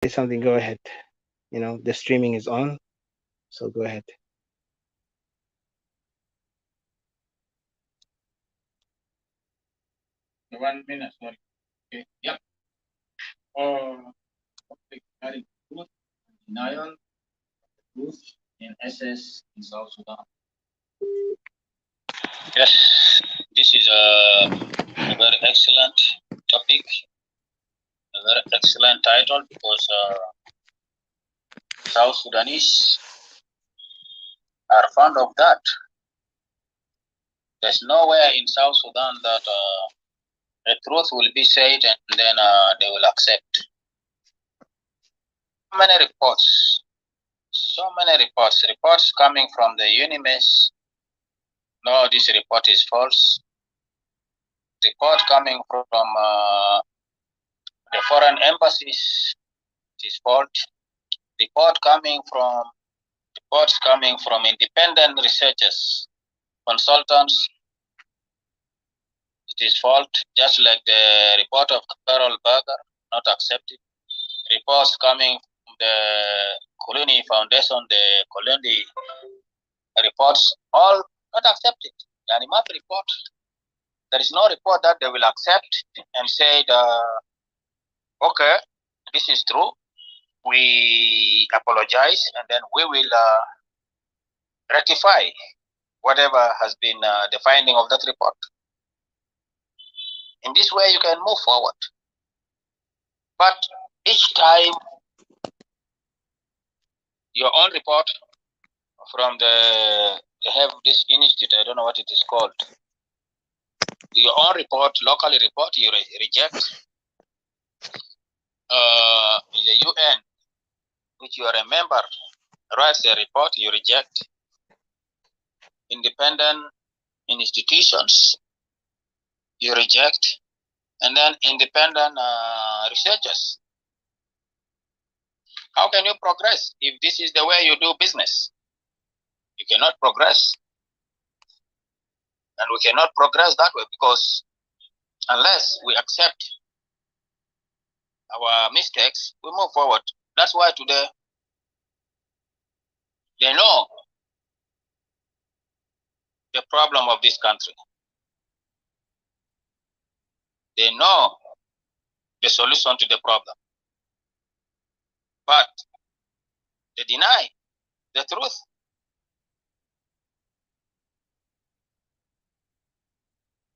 say something, go ahead. The streaming is on, so go ahead. 1 minute, sorry. Okay. Yep. Conflict regarding truth and denial, truth in SS in South Sudan. Yes, this is a very excellent topic, a very excellent title, because South Sudanese are fond of that. There's nowhere in South Sudan that the truth will be said and then they will accept. So many reports coming from the UNIMES. No, this report is false. Report coming from the foreign embassies, it is false. Reports coming from independent researchers, consultants, it is false. Just like the report of Carol Berger, not accepted. Reports coming from the Colony Foundation, the Colony reports, all not accepted. Yani map report. There is no report that they will accept and say, okay, this is true. We apologize, and then we will rectify whatever has been the finding of that report. In this way, you can move forward. But each time, your own report from they have this institute, I don't know what it is called. Your own report, locally report, you reject. The UN, which you are a member, writes a report, you reject. Independent institutions, you reject. And then independent researchers. How can you progress if this is the way you do business? You cannot progress. And we cannot progress that way, because unless we accept our mistakes, we move forward. That's why today they know the problem of this country. They know the solution to the problem. But they deny the truth.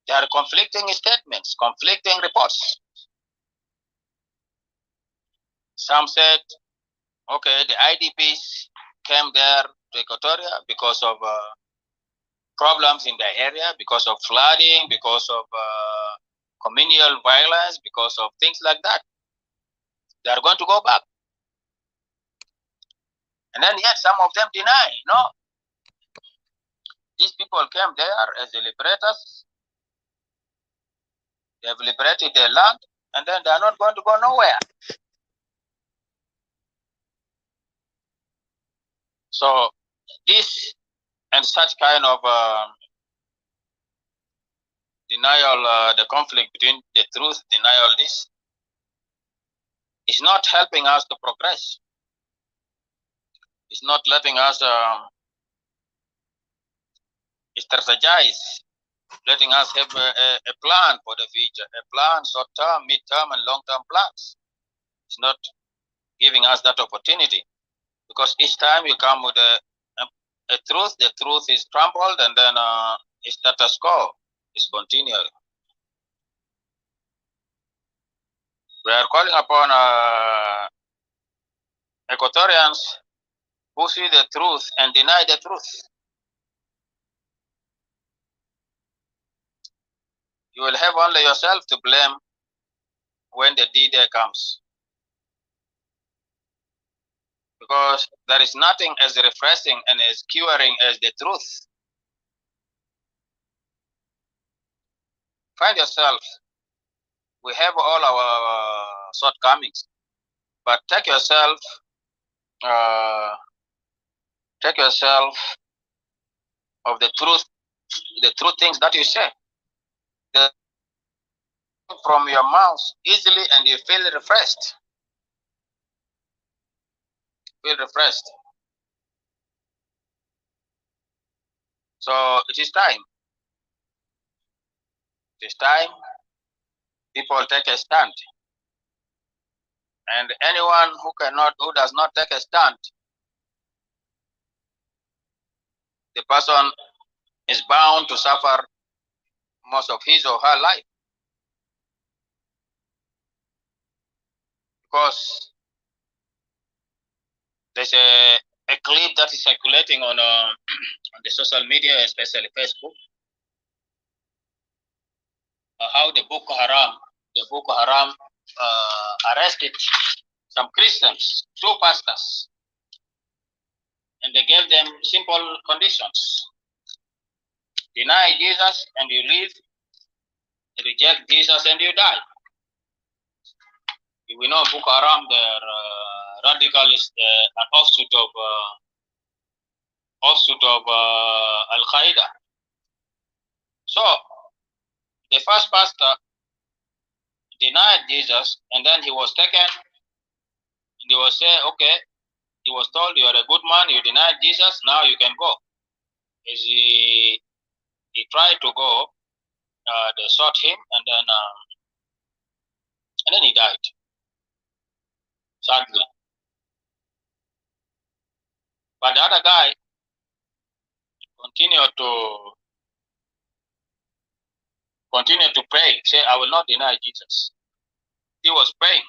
There are conflicting statements, conflicting reports. Some said, okay, the IDPs came there to Equatoria because of problems in the area, because of flooding, because of communal violence, because of things like that. They are going to go back. And then yet some of them deny, no. These people came there as the liberators. They have liberated their land, and then they are not going to go nowhere. So this and such kind of denial, the conflict between the truth, denial, this is not helping us to progress. It's not letting us strategize, letting us have a plan for the future, a plan, short-term, mid-term, and long-term plans. It's not giving us that opportunity, because each time you come with a truth, the truth is trampled, and then status quo is continuing. We are calling upon Equatorians who see the truth and deny the truth. You will have only yourself to blame when the D-Day comes. Because there is nothing as refreshing and as curing as the truth. Find yourself. We have all our shortcomings, but take yourself of the true things that you say. From your mouth easily, and you feel refreshed. feel refreshed. So it is time. It is time people take a stand. And anyone who does not take a stand, the person is bound to suffer most of his or her life. Because there's a clip that is circulating on the social media, especially Facebook, how the Boko Haram arrested some Christians, 2 pastors, and they gave them simple conditions: deny Jesus and you live, reject Jesus and you die. We know Boko Haram, they're radicalist, an offshoot of Al Qaeda. So the first pastor denied Jesus, and then he was taken, and he was said, okay, he was told, you are a good man, you denied Jesus, now you can go. As he tried to go, they shot him, and then he died, sadly. But the other guy continued to pray, say, I will not deny Jesus. He was praying.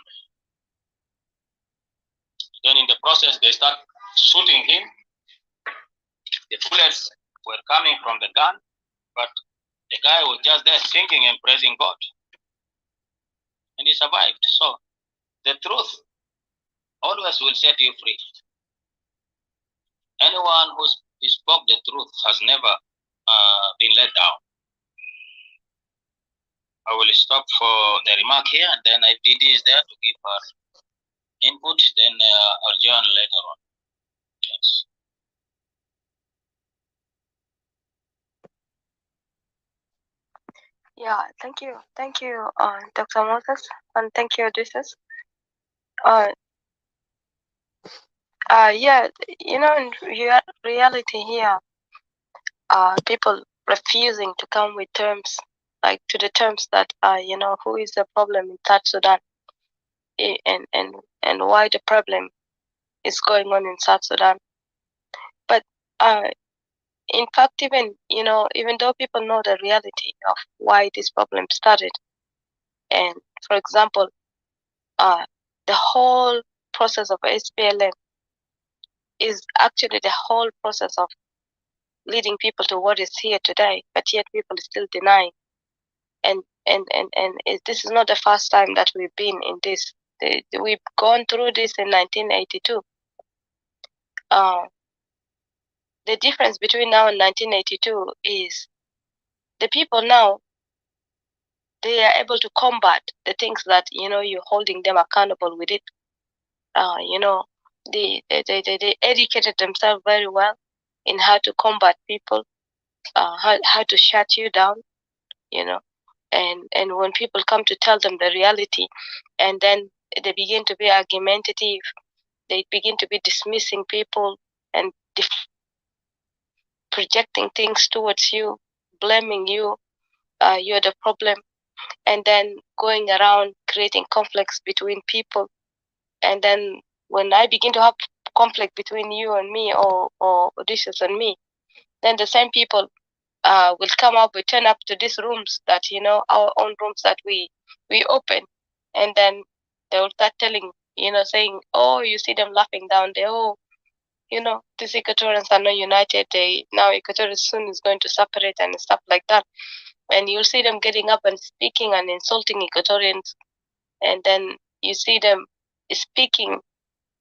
Then in the process, they start shooting him. The bullets were coming from the gun, but the guy was just there singing and praising God. And he survived. So the truth always will set you free. Anyone who spoke the truth has never been let down. I will stop for the remark here, and then if Didi is there to give her input, then I'll join later on. Yes. Yeah, thank you, Dr. Moses, and thank you, Odysseus. Yeah, in reality here, people refusing to come with terms, like to the terms that, who is the problem in South Sudan, and why the problem is going on in South Sudan. But in fact, even though people know the reality of why this problem started, and for example, the whole process of SPLM is actually the whole process of leading people to what is here today, but yet people still denying. And this is not the first time that we've been in this. We've gone through this in 1982. The difference between now and 1982 is the people now, they are able to combat the things that you're holding them accountable with it. They educated themselves very well in how to combat people, how to shut you down, and when people come to tell them the reality, and then they begin to be argumentative, they begin to be dismissing people and projecting things towards you, blaming you, you're the problem, and then going around creating conflicts between people. And then when I begin to have conflict between you and me, or Odysseus and me, then the same people will come up, we turn up to these rooms that, our own rooms that we open, and then they will start telling, saying, oh, you see them laughing down there, oh, these Equatorians are not united, now Equatorial soon is going to separate and stuff like that. And you'll see them getting up and speaking and insulting Equatorians, and then you see them speaking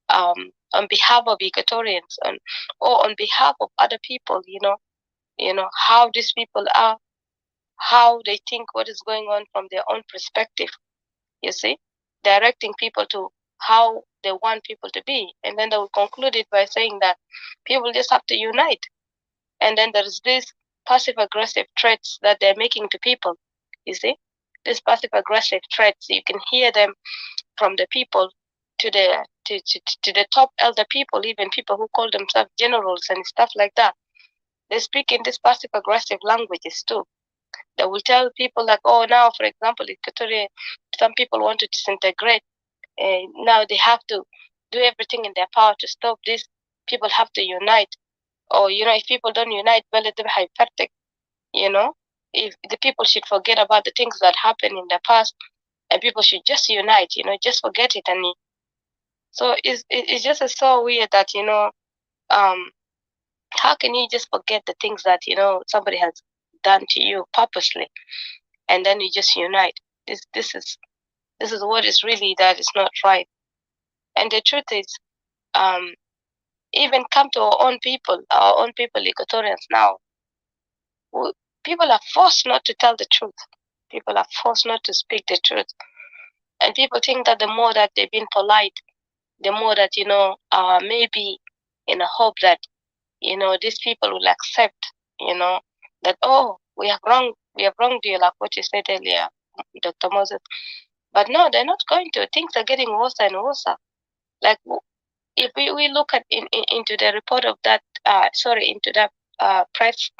on behalf of Equatorians, or on behalf of other people, how these people are, how they think, what is going on from their own perspective, you see, directing people to how they want people to be. And then they will conclude it by saying that people just have to unite. And then there's this passive aggressive threats that they're making to people, you see, these passive aggressive threats, you can hear them from the people to the to the top elder people, even people who call themselves generals and stuff like that. They speak in this passive aggressive languages too. They will tell people like, oh, now, for example, in Equatoria, some people want to disintegrate. Now they have to do everything in their power to stop this. People have to unite. Or, if people don't unite, you know, if the people should forget about the things that happened in the past, and people should just unite, just forget it. And so it's just so weird that, how can you just forget the things that, somebody has done to you purposely, and then you just unite? This is what is really that is not right. And the truth is, even come to our own people, Equatorians now, people are forced not to tell the truth. People are forced not to speak the truth. And people think that the more that they've been polite, the more that, maybe in a hope that, these people will accept, that, oh, we have wronged you, like what you said earlier, Dr. Moses. But no, they're not going to. Things are getting worse and worse. Like, if we look at into the report of that, into that press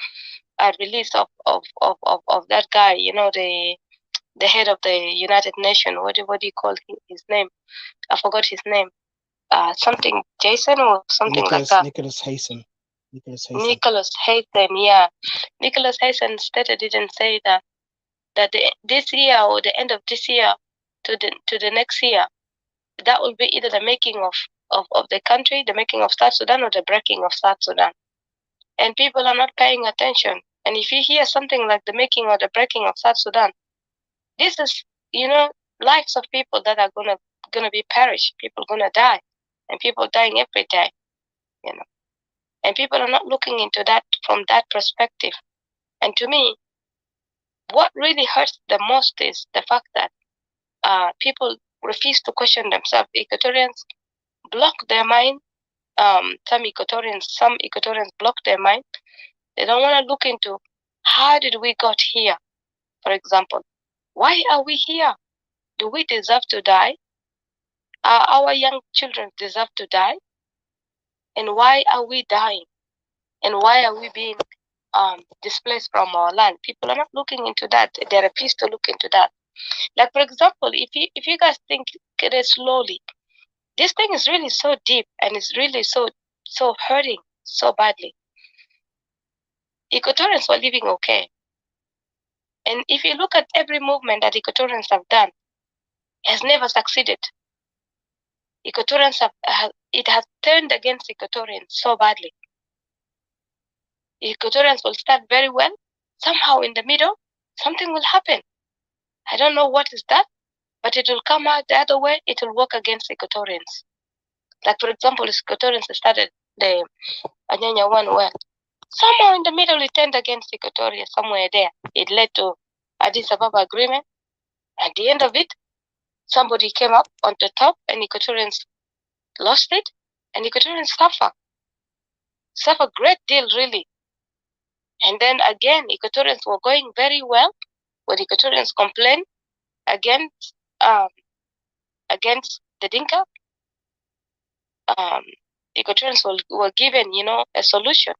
release of that guy, the head of the United Nations. What do you call his name? I forgot his name. Something Jason or something like that. Nicholas Haysom. Nicholas Haysom, yeah. Nicholas Haysom stated it and say that this year or the end of this year to the next year, that will be either the making of the country, the making of South Sudan, or the breaking of South Sudan. And people are not paying attention. And if you hear something like the making or the breaking of South Sudan, this is, lives of people that are gonna be perished. People gonna die, and people dying every day, And people are not looking into that from that perspective. And to me, what really hurts the most is the fact that people refuse to question themselves. Equatorians block their mind. Some Equatorians block their mind. They don't want to look into how did we got here, for example. Why are we here? Do we deserve to die? Our young children deserve to die? And why are we dying? And why are we being displaced from our land? People are not looking into that. They refuse to look into that. Like, for example, if you guys think it slowly, this thing is really so deep and it's really so hurting so badly. Equatorians were living okay. And if you look at every movement that Equatorians have done, it has never succeeded. Equatorians it has turned against Equatorians so badly. Equatorians will start very well. Somehow in the middle, something will happen. I don't know what is that, but it will come out the other way. It will work against Equatorians. Like, for example, Equatorians started the Anyanya one well. Somehow in the middle, it turned against Equatoria somewhere there. It led to Addis Ababa agreement. At the end of it, somebody came up on the top, and Equatorians lost it, and Equatorians suffer a great deal, really. And then again, Equatorians were going very well. When Equatorians complained against the Dinka, Equatorians were given, a solution.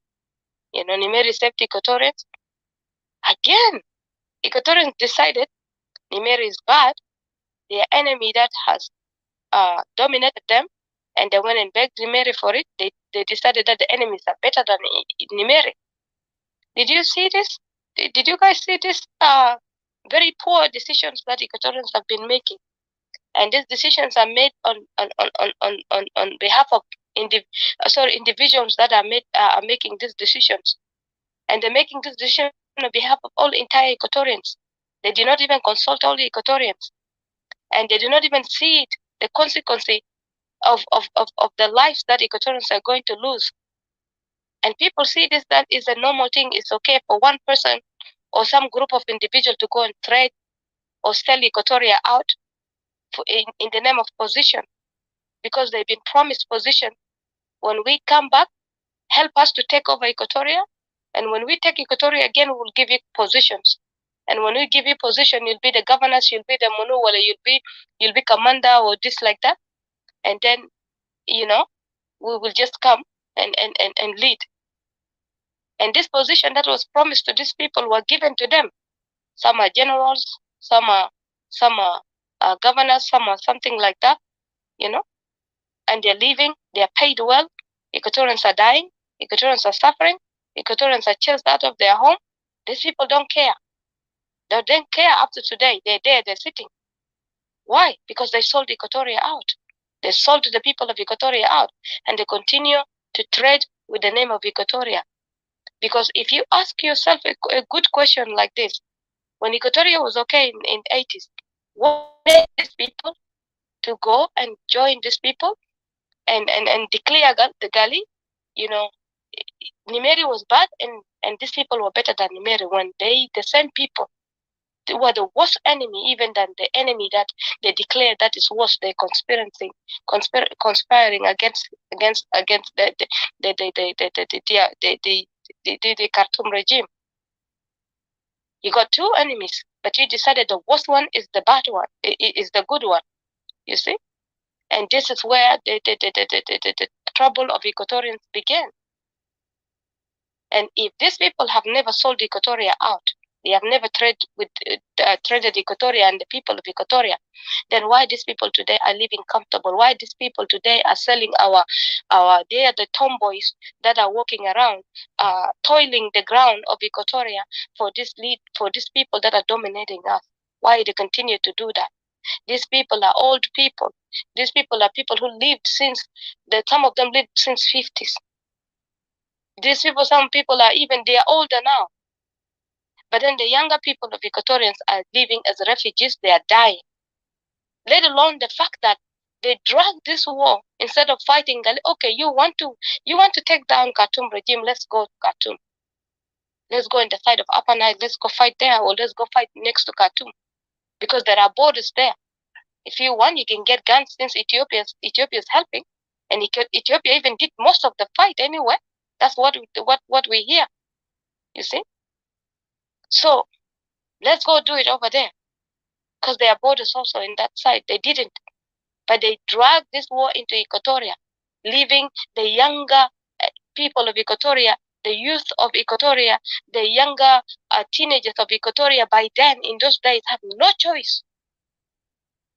Nimeri saved Equatorians. Again, Equatorians decided Nimeri is bad, their enemy that has dominated them, and they went and begged Nimeri for it. They decided that the enemies are better than Nimeri. Did you see this? Did you guys see this? Very poor decisions that Equatorians have been making, and these decisions are made on behalf of individuals that are making these decisions, and they're making this decision on behalf of all entire Equatorians. They do not even consult all the Equatorians, and they do not even see it, the consequence of the lives that Equatorians are going to lose. And people see this, that is a normal thing. It's okay for one person or some group of individuals to go and trade or sell Equatoria out in the name of position, because they've been promised position. When we come back, help us to take over Equatoria, and when we take Equatoria again, we'll give you positions. And when we give you position, you'll be the governors, you'll be the Munu, you'll be commander or this like that. And then we will just come and lead. And this position that was promised to these people were given to them. Some are generals, some are governors, some are something like that, and they're leaving. They're paid well. Equatorians are dying. Equatorians are suffering. Equatorians are chased out of their home. These people don't care. They don't care up to today. They're there. They're sitting. Why? Because they sold Equatoria out. They sold the people of Equatoria out, and they continue to trade with the name of Equatoria. Because if you ask yourself a good question like this, when Equatoria was okay in 80s, what made these people to go and join these people and declare the Gali? Nimeri was bad, and these people were better than Nimeri when the same people were the worst enemy even than the enemy that they declared that is worse. They're conspiring against the Khartoum regime. You got two enemies, but you decided the worst one is the bad one, is the good one. You see, and this is where the trouble of Equatorians began. And if these people have never sold Equatoria out, they have never traded Equatoria and the people of Equatoria, then why these people today are living comfortable? Why these people today are selling they are the tomboys that are walking around, toiling the ground of Equatoria for these people that are dominating us? Why they continue to do that? These people are old people. These people are people who lived some of them lived since 50s. These people, some people they are older now. But then the younger people of Equatorians are living as refugees. They are dying. Let alone the fact that they drag this war instead of fighting. Okay, you want to take down Khartoum regime. Let's go to Khartoum. Let's go in the side of Upper Nile. Let's go fight there, or let's go fight next to Khartoum, because there are borders there. If you want, you can get guns since Ethiopia is helping, and Ethiopia even did most of the fight anyway. That's what we hear. You see. So let's go do it over there, because there are borders also in that side. They didn't, but they dragged this war into Equatoria, leaving the younger people of Equatoria, the youth of Equatoria, the younger teenagers of Equatoria by then in those days have no choice.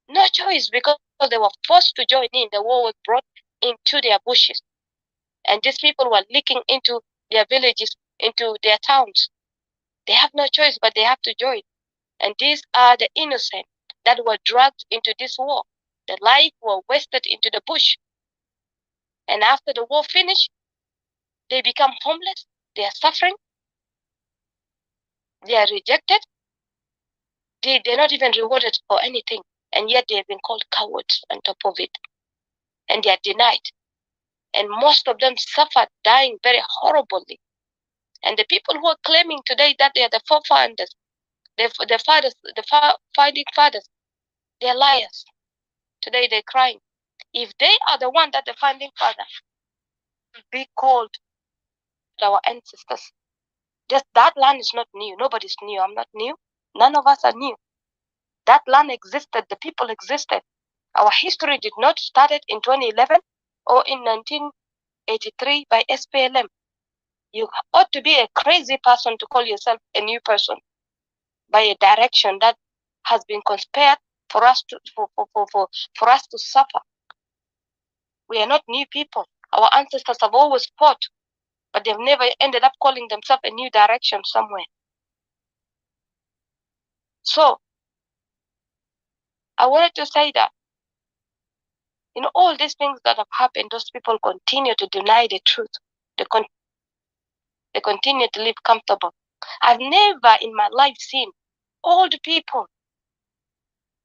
No choice, because they were forced to join in. The war was brought into their bushes. And these people were leaking into their villages, into their towns. They have no choice, but they have to join. And these are the innocent that were dragged into this war. The life were wasted into the bush. And after the war finished, they become homeless. They are suffering. They are rejected. They're not even rewarded for anything. And yet they have been called cowards on top of it. And they are denied. And most of them suffered, dying very horribly. And the people who are claiming today that they are the forefathers, the founding fathers, they're liars. Today they're crying. If they are the one that the founding father be called our ancestors, that land is not new. Nobody's new. I'm not new. None of us are new. That land existed. The people existed. Our history did not start in 2011 or in 1983 by SPLM. You ought to be a crazy person to call yourself a new person by a direction that has been conspired for us to suffer. We are not new people. Our ancestors have always fought, but they've never ended up calling themselves a new direction somewhere. So I wanted to say that, all these things that have happened, those people continue to deny the truth. They continue to live comfortable. I've never in my life seen old people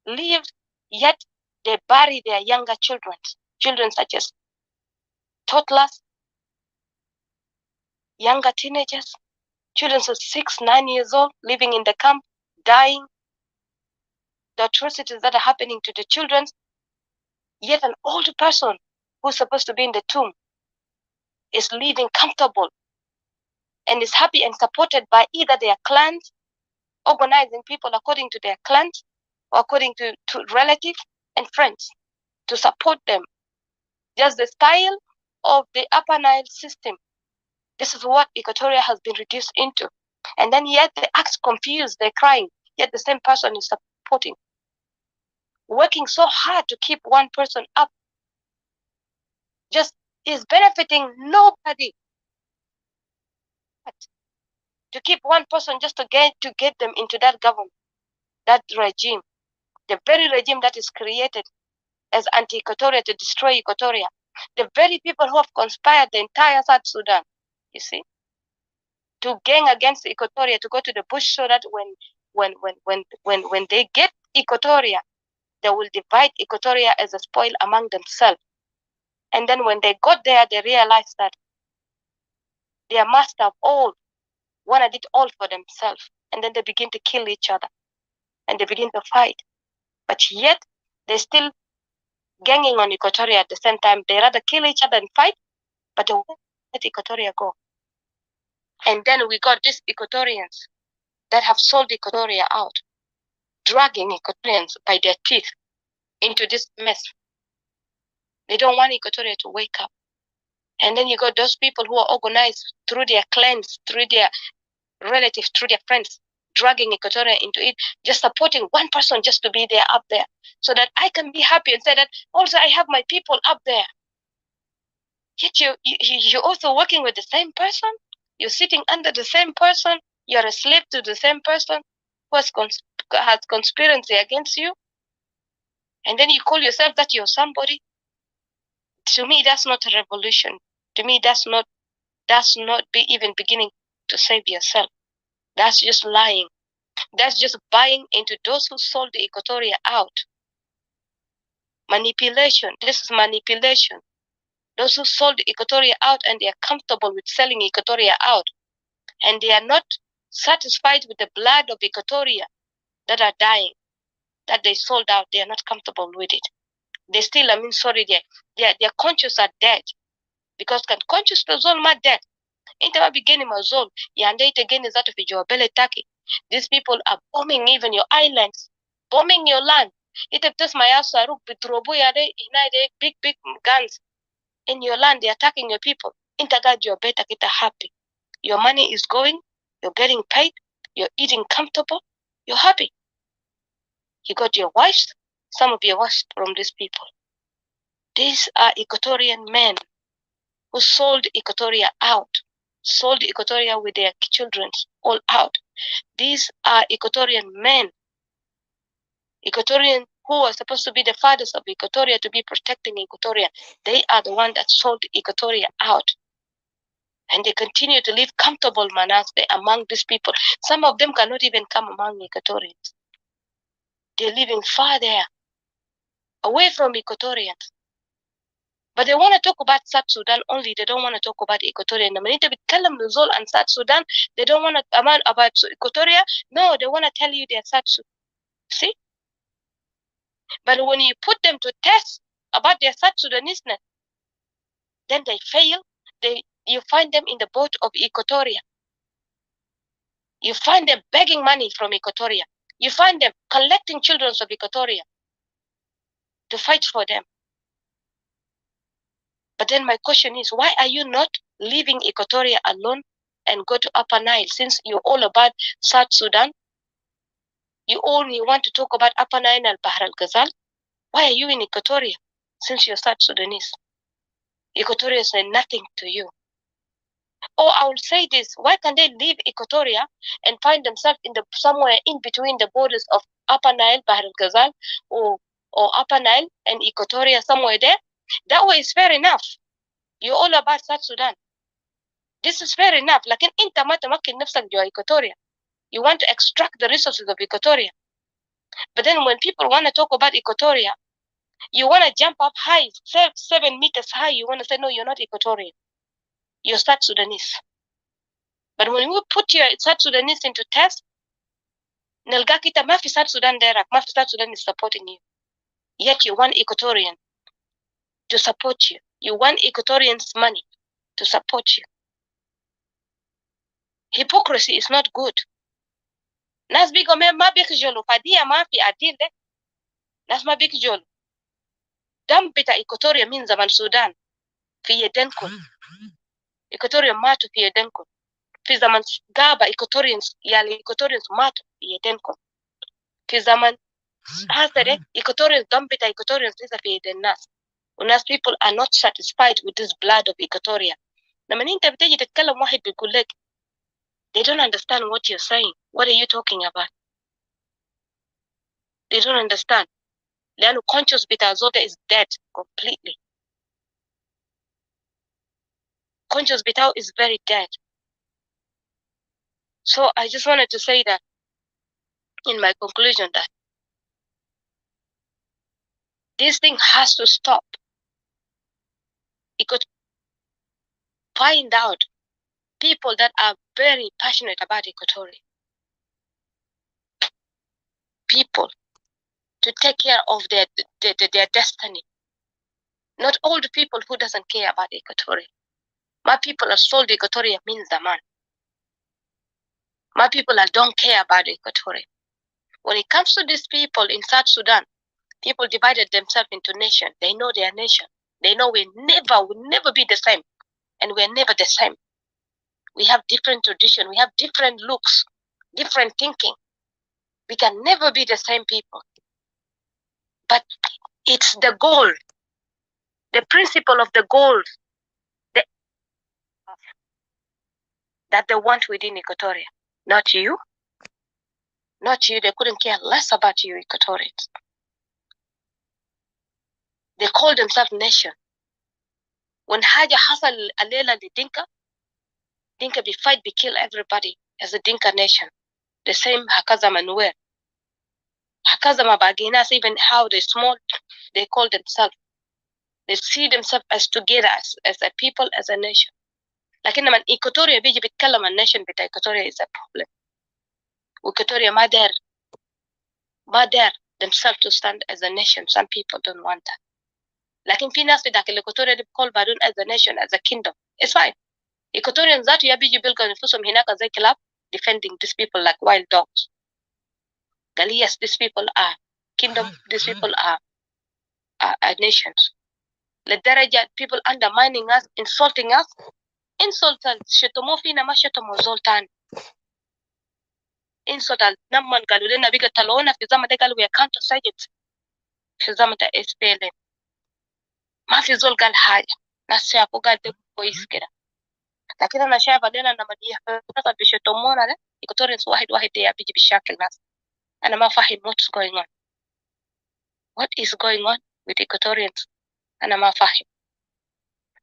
live, yet they bury their younger children such as toddlers, younger teenagers, children of 6, 9 years old living in the camp, dying. The atrocities that are happening to the children, yet an old person who's supposed to be in the tomb is living comfortable and is happy and supported by either their clans, organizing people according to their clans, or according to relatives and friends to support them. just the style of the Upper Nile system. This is what Equatoria has been reduced into. And then yet they act confused, they're crying, yet the same person is supporting, working so hard to keep one person up, just is benefiting nobody. But to keep one person just to get them into that government, that regime, the very regime that is created as anti-Equatoria to destroy Equatoria, the very people who have conspired the entire South Sudan, you see, to gang against Equatoria, to go to the bush so that when they get Equatoria, they will divide Equatoria as a spoil among themselves. And then when they got there, they realized that their master of all wanted it all for themselves. And then they begin to kill each other and they begin to fight. But yet, they're still ganging on Equatoria at the same time. They rather kill each other and fight, but they won't let Equatoria go. And then we got these Equatorians that have sold Equatoria out, dragging Equatorians by their teeth into this mess. They don't want Equatoria to wake up. And then you got those people who are organized through their clans, through their relatives, through their friends, dragging Equatoria into it, just supporting one person just to be there up there, so that I can be happy and say that also I have my people up there. Yet you're also working with the same person. You're sitting under the same person. You're a slave to the same person who has conspiracy against you. And then you call yourself that you're somebody. To me, that's not a revolution. To me, that's not even beginning to save yourself. That's just lying. That's just buying into those who sold the Equatoria out. Manipulation. This is manipulation. Those who sold Equatoria out and they are comfortable with selling Equatoria out. And they are not satisfied with the blood of Equatoria that are dying, that they sold out. They are not comfortable with it. They still, sorry, their conscience are dead. Because conscious to zone ma dead. Inta beginning ma zone. Yande it again is out of your belly taki. These people are bombing even your islands, bombing your land. It just my ass are big guns in your land. They're attacking your people. Inta God your better get happy. Your money is going, you're getting paid, you're eating comfortable, you're happy. You got your wives, some of your wives from these people. These are Equatorian men who sold Equatoria out, sold Equatoria with their children all out. These are Equatorian men, Equatorian who are supposed to be the fathers of Equatoria, to be protecting Equatoria. They are the ones that sold Equatoria out. And they continue to live comfortable, manas, among these people. Some of them cannot even come among Equatorians. They're living far there, away from Equatorians. But they want to talk about South Sudan only. They don't want to talk about Equatoria. And when they tell them Luzol and South Sudan, they don't want to about Equatoria. No, they want to tell you they're South Sudan. See? But when you put them to test about their South Sudanese, then they fail. You find them in the boat of Equatoria. You find them begging money from Equatoria. You find them collecting children of Equatoria to fight for them. But then my question is, why are you not leaving Equatoria alone and go to Upper Nile? Since you're all about South Sudan, you only want to talk about Upper Nile and Bahr al-Ghazal. Why are you in Equatoria since you're South Sudanese? Equatoria is nothing to you. Or I will say this, why can't they leave Equatoria and find themselves somewhere in between the borders of Upper Nile, Bahr al-Ghazal, or Upper Nile and Equatoria, somewhere there? That way is fair enough. You're all about South Sudan. This is fair enough. Like in Equatoria. You want to extract the resources of Equatoria. But then when people want to talk about Equatoria, you want to jump up high, 7 meters high. You want to say, no, you're not Equatorian. You're South Sudanese. But when we put your South Sudanese into test, Nelgakita Mafi South Sudan Derak, Mafi South Sudan is supporting you. Yet you want Equatorian to support you. You want Equatorians' money to support you. Hypocrisy is not good. Nas bigo me ma bik jolo fadia ma fi adil de. Nas ma bik jolo. دم بتاع إيكوتوريا من زمن السودان في يدينكم. إيكوتوريا ماتوا في يدينكم. في زمن غابة إيكوتوريانز يعني إيكوتوريانز ماتوا في يدينكم. في زمن هذا إيكوتوريانز دم بتاع إيكوتوريانز لسه في يد الناس. والناس people are not satisfied with this blood of Equatoria. لما أنت بتيجي تتكلم واحد بيقول لك they don't understand what you're saying. What are you talking about? They don't understand. لأنه conscious بتاع زودا is dead completely. Conscious بتاعه is very dead. So I just wanted to say that in my conclusion that this thing has to stop. It could find out people that are very passionate about Equatoria. People to take care of their destiny. Not all the people who doesn't care about Equatoria. My people are sold Equatoria means the man. My people that don't care about Equatoria. When it comes to these people in South Sudan, people divided themselves into nations. They know their nation. They know will never be the same. And we're never the same. We have different tradition. We have different looks, different thinking. We can never be the same people. But it's the goal, the principle of the goal that they want within Equatoria. Not you. Not you. They couldn't care less about you, Equatorians. They call themselves nation. When حاجة حصل الليلة لدينكا, Dinka be fight, be kill everybody as a Dinka nation. The same Hakaza Manuel. Hakaza Mabaginas, even how they small, they call themselves. They see themselves as together, as a people, as a nation. لكن لما Equatoria بيجي بيتكلم عن nation بتاع Equatoria is a problem. Equatoria ما دار themselves to stand as a nation. Some people don't want that. لكن في ناس بتاعك Equatoria they call بعدين as a nation, as a kingdom. It's fine. Equatorians ذاته يبيجي بيلقى نفسهم هناك زي كلاب defending these people like wild dogs. قال yes, these people are kingdom, these people are nations. للدرجة people undermining us, insulting us, insult شتموا فينا ما شتموا زول تاني. insult لما قالوا لنا بيجي تلونا في زمن ده قالوا we can't say في زمن ده SPLM. ما في زول قال حاجة. ناس شافوا قال ده كويس كده. لكن أنا شايفة لنا لما يحصل بيشتمونا ده Equatorians واحد ده بيجي بالشكل ناس. أنا ما فاهم what's going on. What is going on with Equatorians? أنا ما فاهم.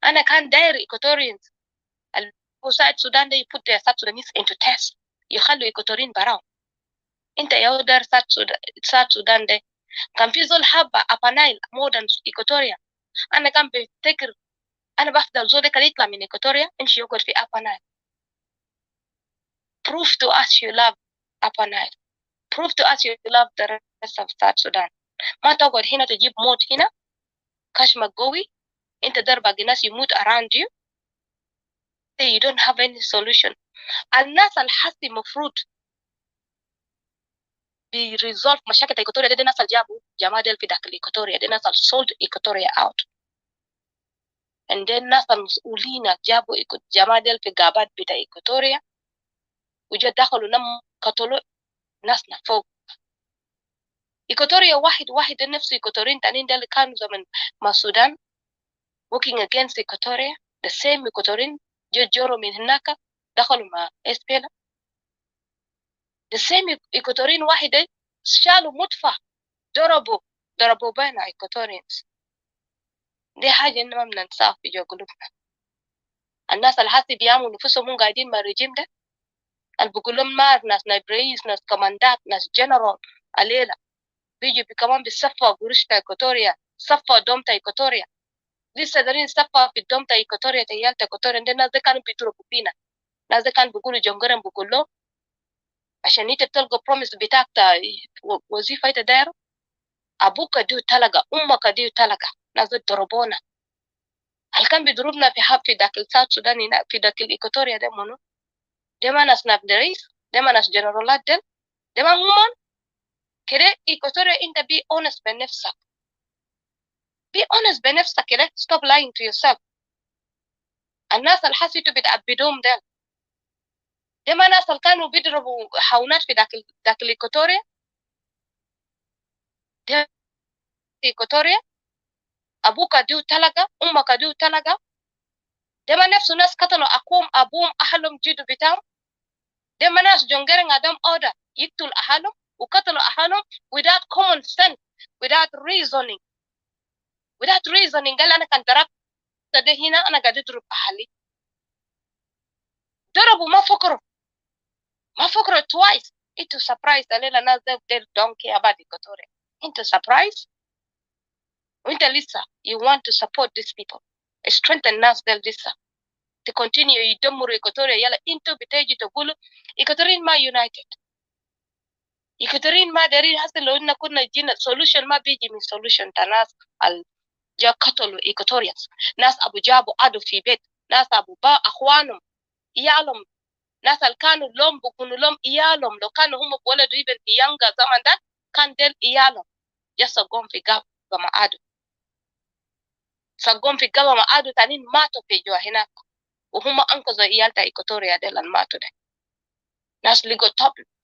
أنا كان داير Equatorians وساعد السودان ده يput their South Sudanese into test. يخلوا Equatorian براو. أنت يا ودار South Sudan ده كان في زول حابة Upper Nile more than Equatoria. أنا كان بفتكر أنا بفضل زول ده كان يطلع من Equatoria إمشي يقعد في Upper Nile. Prove to us you love Upper Nile. Prove to us you love the rest of South Sudan. ما تقعد هنا تجيب موت هنا كشمك قوي انت دربك الناس يموت around you. You don't have any solution. الناس الحسي مفروض resolve مشاكل إيكوتوريا دي ناس جابوا جماعة ديل في داخل إيكوتوريا دي ناس sold إيكوتوريا out. and then ناس المسؤولين جابوا جماعة ديل في غابات بتاع إيكوتوريا وجا دخلوا نم قتلوا ناسنا فوق. إيكوتوريا واحد نفسه إيكوتوريين تانيين ده اللي كانوا زمن مع السودان working against إيكوتوريا the same إيكوتوريين جوروا من هناك دخلوا مع SPLM. the same إيكوتوريين واحد شالوا مدفع ضربوا بين إيكوتوريينز. دي حاجة إنما بننساها في جو قلوبنا. الناس اللي حاسي بيعملوا نفسهم قاعدين مع الرجيم ده اللي بيقول لهم ناس رئيس ناس كماندات ناس جنرال الليلة بيجوا كمان بالصفة قروش تا إيكوتوريا صفة دوم تا إيكوتوريا لسه دارين صفة في الدوم تا إيكوتوريا تيال تا إيكوتوريا دي الناس دي كانوا بيضربوا فينا. الناس دي كانوا بيقولوا جنجرن بيقول له عشان انت تلقى بروميس بتاعك وظيفة انت دايره ابوك ديو تلقى امك ديو تلقى ناس ضربونا. هل كان بيضربنا في حب في داخل ساوث سودان هنا في داخل إيكوتوريا ده منو؟ ده ما ناس ناب رئيس ده ما ناس جنرالات ده ما هم كده. إيكوتوريا انت بي اونست بنفسك. Be honest بنفسك كده. Stop lying to yourself. الناس اللي حسيتوا بتعبدوهم ده ما ناس اللي كانوا بيضربوا حاونات في داك الإيكوتوريا. ده في إيكوتوريا أبوك أديه تلقى، أمك أديه تلقى. ده ما نفسه ناس قتلوا أبوهم أهلهم جدوا بتاعهم. ده ما ناس جونجرين عدم order يقتل أهلهم وقتلوا أهلهم without common sense, without reasoning. قال أنا كان ضربت ده هنا أنا قاعد أضرب أهلي. ضربوا ما فكروا twice. انتوا surprised علينا الناس ده don't care about Equatoria. انتوا surprised وانت لسه you want to support these people, strengthen الناس ده لسه to continue يدمروا Equatoria. يلا انتوا بتيجي تقولوا Equatorian ما united, Equatorian ما دارين. حتى لو إننا كنا جينا solution ما بيجي من solution تا ناس جا قتلوا Equatorians. ناس أبو جابوا عدوا في بيت، ناس أبو با أخوانهم إيالهم، ناس اللي كانوا لهم بكونوا لهم إيالهم. لو كانوا هم بولدوا إبن في يانجا زمان ده كان ديل إيالهم يسقون في قبل ما عادوا، سقون في قبل ما عادوا تانين ماتوا في جوا هناك، وهم أنقذوا إيال تا إيكوتوريا ديل الماتوا ده. ناس لقوا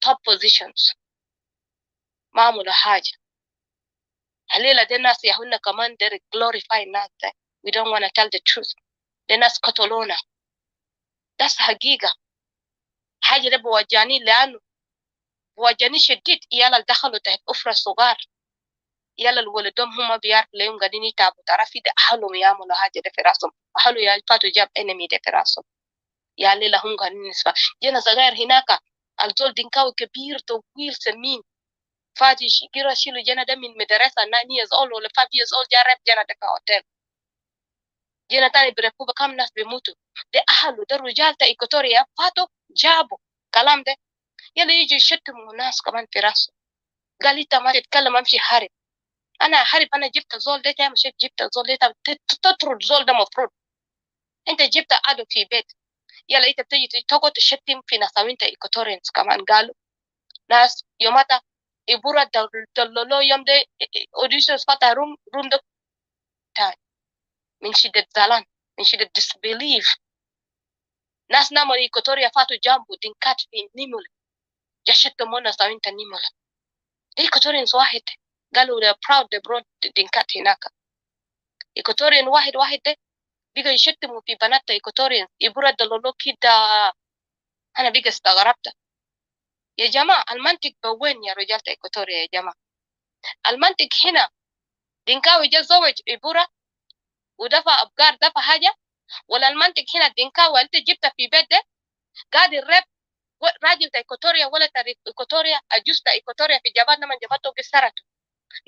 top positions ما عملوا حاجة. هليلة دي ناس يهونا كمان دير glorify الناس ده. we don't want to tell the truth. دي ناس قتلونا. ده حقيقة. حاجة ده بوجاني لأنه بوجاني شديد. إيال اللي دخلوا تحت أفرة صغار، يلا الولدهم هم بيعرف ليهم قاعدين يتعبوا. تعرفي ده أهلهم يعملوا حاجة ده في راسهم. أهله يالفاتوا جاب انمي ده في راسهم. يا ليلة هم قاعدين نسفا. جينا صغير هناك الزول دينكاوي كبير طويل سمين فاتي كيرا شيلو جينا ده من مدرسة 9 years old ولا 5 years old جارب جينا ده كهوتيل. جينا تاني بركوبة كم ناس بيموتوا. ده أهله ده رجال تا إيكوتوريا فاتوا جابوا كلام ده. يلا يجي يشتموا ناس كمان في راسهم. قال انت ما تتكلم امشي حارب. انا حارب، انا جبت زول ده مشيت جبت زول ده تطرد زول ده مفروض. انت جبت عدو في بيت. يلا انت بتيجي تقعد تشتم في ناس وانت ايكوتورينز كمان. قالوا ناس يومتا يبورا دلولو يوم ده اوديشنز فتا روم ده تاني من شدة زعلان من شدة disbelief. ناس ناموا ايكوتوريا فاتوا جامبو دينكات في نيمول جشتموا ناس وانت نيمول. ايكوتورينز واحد قالوا they're proud they brought دينكات هناك. ايكوتوريان واحد ده بيجا يشتموا في بنات ايكوتوريان يبورا دلولو كده. انا بيجا استغربت يا جماعة. المنطق بوين يا رجال ايكوتوريا يا جماعة؟ المنطق هنا دينكاوي جا زوج يبورا ودفع أبقار دفع حاجة، ولا المنطق هنا دينكاوي انت جبت في بيت ده قاعد الرب راجل ايكوتوريا ولا تاريخ ايكوتوريا اجوز ايكوتوريا في جبات نما جبته قصرته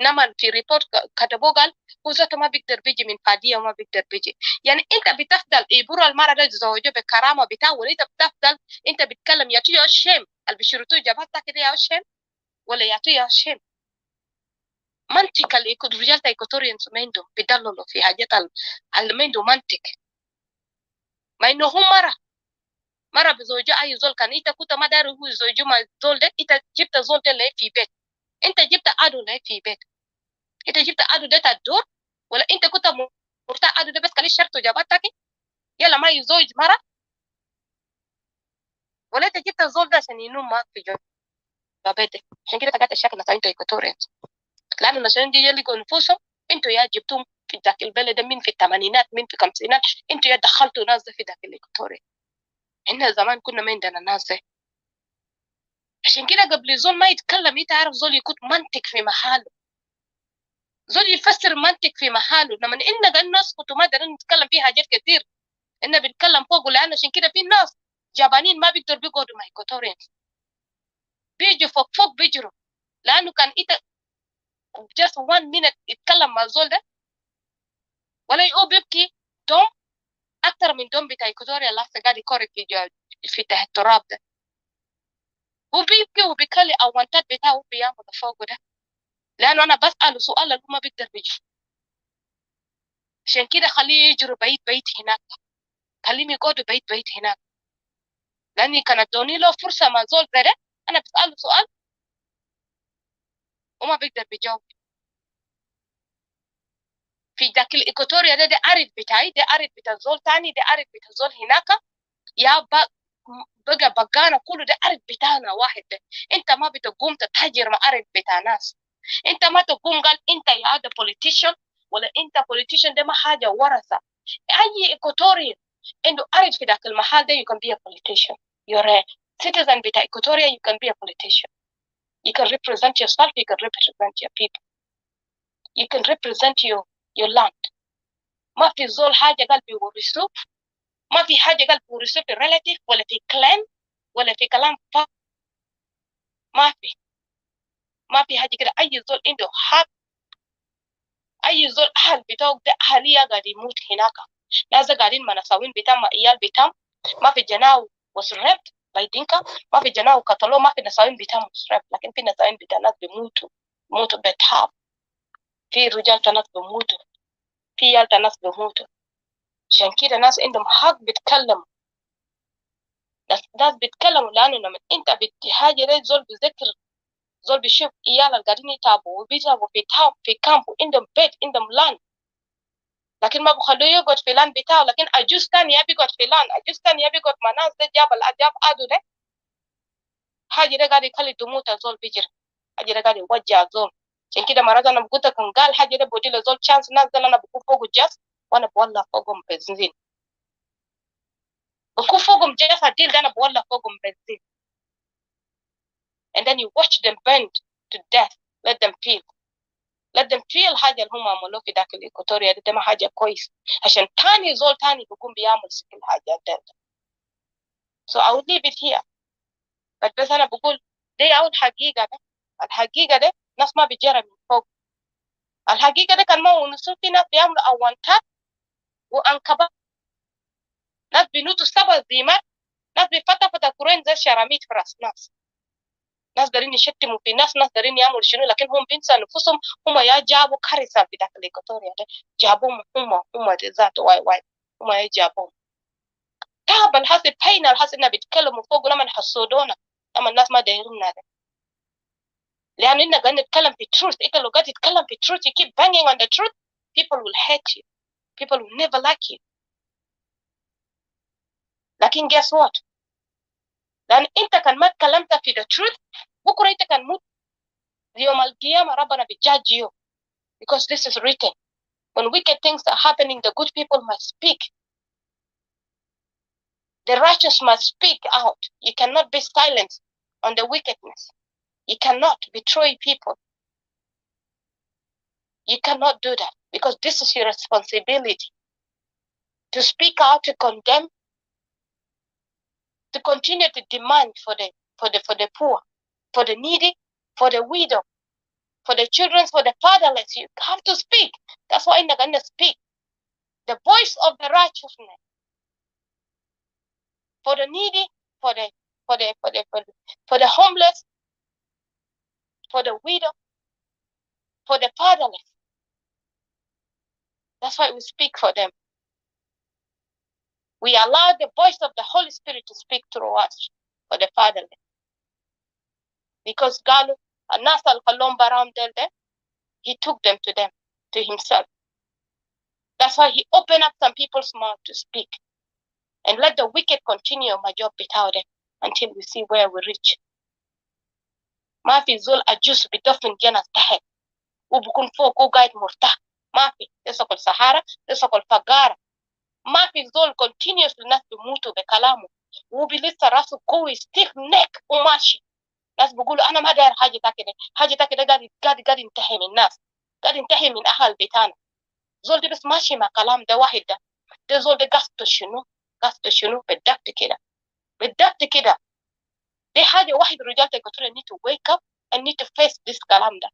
نما في ريبورت كتبوه قال هو ذاته ما بيقدر بيجي من فادية وما بيقدر بيجي. يعني انت بتفضل يبورا المرة ده زوجه بكرامة بتاعه، ولا انت بتفضل انت بتكلم يا تيو الشيم اللي بيشرطوا جبات كده يا الشيم ولا يا تيو الشيم. منطق الرجال ايكوتوريانز ما عندهم بيدللوا في حاجات اللي ما عنده منطق. ما انه هو مرة بزوجه اي زول كان انت كنت ما داري هو زوجه ما زول ده انت جبت زول ده اللي في بيت. انت جبت عدو اللي في بيت. انت جبت عدو ده الدور ولا انت كنت مرتاح عدو ده بس كان شرطه جابتك يلا ما يزوج مرة، ولا انت جبت الزول ده عشان ينوم معك في جابته. عشان كده تقعد الشكل نتاع انت ايكوتوريانز لأن الناس دي يلقوا نفوسهم انتوا يا جبتم في ذاك البلد من في الثمانينات من في الخمسينات. انتوا يا دخلتوا ناس في ذاك الايكوتوريا. احنا زمان كنا ما عندنا ناس. عشان كده قبل زول ما يتكلم انت عارف زول يكون منطق في محله، زول يفسر منطق في محله. لما إننا الناس كنتوا ما قدرنا نتكلم فيه حاجات كتير إننا بنتكلم فوق. لأن عشان كده في ناس جابانين ما بيقدروا بيقعدوا مع ايكوتوريانز بيجوا فوق بيجروا. لأنه كان انت just 1 minute يتكلم مع الزول ده ولا يقوم بيبكي دوم أكتر من دوم بتاع ايكوتوريا اللي قاعد يكورك في تحت التراب ده. هو بيبكي وبيكلي أوانتات بتاعه بيعمل فوقه ده. لأنه أنا بسأله سؤال اللي ما بيقدر بيجي. عشان كده خليه يجروا بعيد هناك، خليهم يقعدوا بعيد هناك. لأني كانت دوني له فرصة مع زول زي ده أنا بسأله سؤال وما بيقدر بيجاوب. في ذاك الإيكوتوريا ده أرض بتاعي، ده أرض بتاع زول تاني، ده أرض بتاع زول هناك. يا بقى بقانا كله ده أرض بتاعنا واحد ده. أنت ما بتقوم تتهجر مع أرض بتاع ناس. أنت ما تقوم قال أنت يا هذا politician ولا أنت politician، ده ما حاجة ورثة. أي إيكوتوريا عنده أرض في ذاك المحل ده you can be a politician. You're a citizen بتاع إيكوتوريا, you can be a politician. You can represent yourself, you can represent your people. You can represent your land. ما في زول حاجة قال بيورثوه، ما في حاجة قال بيورثوه في relative ولا في clan ولا في كلام ما في حاجة كده. أي زول عنده حق، أي زول أهل بتاعه ده أهلية قاعد يموت هناك، ناس قاعدين منساوين بتاعهم عيال بتاعهم، ما في جناو وسرب بايدينكا، ما في جناو قتلوه، ما في نساوين بتاعهم وسرب، لكن في نساوين بتاع ناس بيموتوا بتعب، في رجال ناس بيموتوا، في عيال ناس بيموتوا. عشان كده ناس عندهم حق بيتكلموا، ناس بيتكلموا، لأنه لما أنت بتحاجة ده زول بيذكر، زول بيشوف عيال القاعدين يتعبوا وبيتعبوا في كامب، عندهم بيت عندهم لان، لكن ما بخلوه يقعد في لان بتاعه. لكن أجوز تاني يبي يقعد في لان، أجوز تاني يبي يقعد مع ناس ده جاب أدو ده حاجة ده قاعد يخلي دموع الزول بيجري، حاجة ده قاعد يوجع الزول. عشان كده مرات أنا بقول لك قال حاجة ده بودي للزول chance، ناس ده أنا بكون فوقه جاس وأنا بولع فوقهم بنزين، بكون فوقهم جاس الديل ده أنا بولع فوقهم بنزين. And then you watch them burned to death. Let them feel حاجة اللي هم عملوه في ذاك الإيكوتوريا ده ما حاجة كويس، عشان تاني زول تاني بيكون بيعمل كل الحاجات ده. So I would leave it here. بس أنا بقول دي أول حقيقة ده، الحقيقة ده ناس ما بيجرى من فوق. الحقيقة ده كان ما ونسوا في ناس بيعملوا أوانتات وأنكبات، ناس بينوتوا سبع زيمات، ناس بيفتح كورين زي الشراميط في راس ناس دارين يشتموا في ناس دارين يعملوا شنو، لكن هم بينسوا نفسهم. هم يا جابوا كارثة في داخل الإيكوتوريا ده، جابوهم هم ذاته واي هم يا جابوهم تعب الحاسب بين الحاسب إننا بيتكلموا فوق لما حسودونا، لما الناس ما دايرنا ده، لأن إننا قاعدين نتكلم في truth. إنت لو قاعد تتكلم في truth you keep banging on the truth, people will hate you, people will never like you. لكن guess what؟ لأن أنت كان ما تكلمت في the truth، بكرة أنت كان موت يوم القيامة ربنا بيجادج you, because this is written. When wicked things are happening, the good people must speak. The righteous must speak out. You cannot be silent on the wickedness. You cannot betray people. You cannot do that, because this is your responsibility to speak out, to condemn, to continue to demand for the poor, for the needy, for the widow, for the children, for the fatherless. You have to speak. That's why I'm going to speak. The voice of the righteousness, for the needy, for the homeless, for the widow, for the fatherless. That's why we speak for them. We allow the voice of the Holy Spirit to speak through us for the fatherless. Because God, Anas al-Kalomba around there, he took them to himself. That's why he opened up some people's mouth to speak. And let the wicked continue my job without them until we see where we reach. ما في زول أجوز بدفن جنة تحت وبكون فوق وقاعد مرتاح. ما في، تسقل سهارة، تسقل فقارة. ما في زول continuous الناس بيموتوا بكلامه وبلسه راسه قوي stiff neck وماشي. ناس بيقولوا أنا ما داير حاجة كده، حاجة كده قاعد ينتهي من الناس، قاعد ينتهي من أهل بيتنا. زول ده بس ماشي مع كلام ده واحد ده زول ده قصده شنو بالضبط كده. دي حاجة واحد رجال تقول need to wake up and need to face this كلام ده.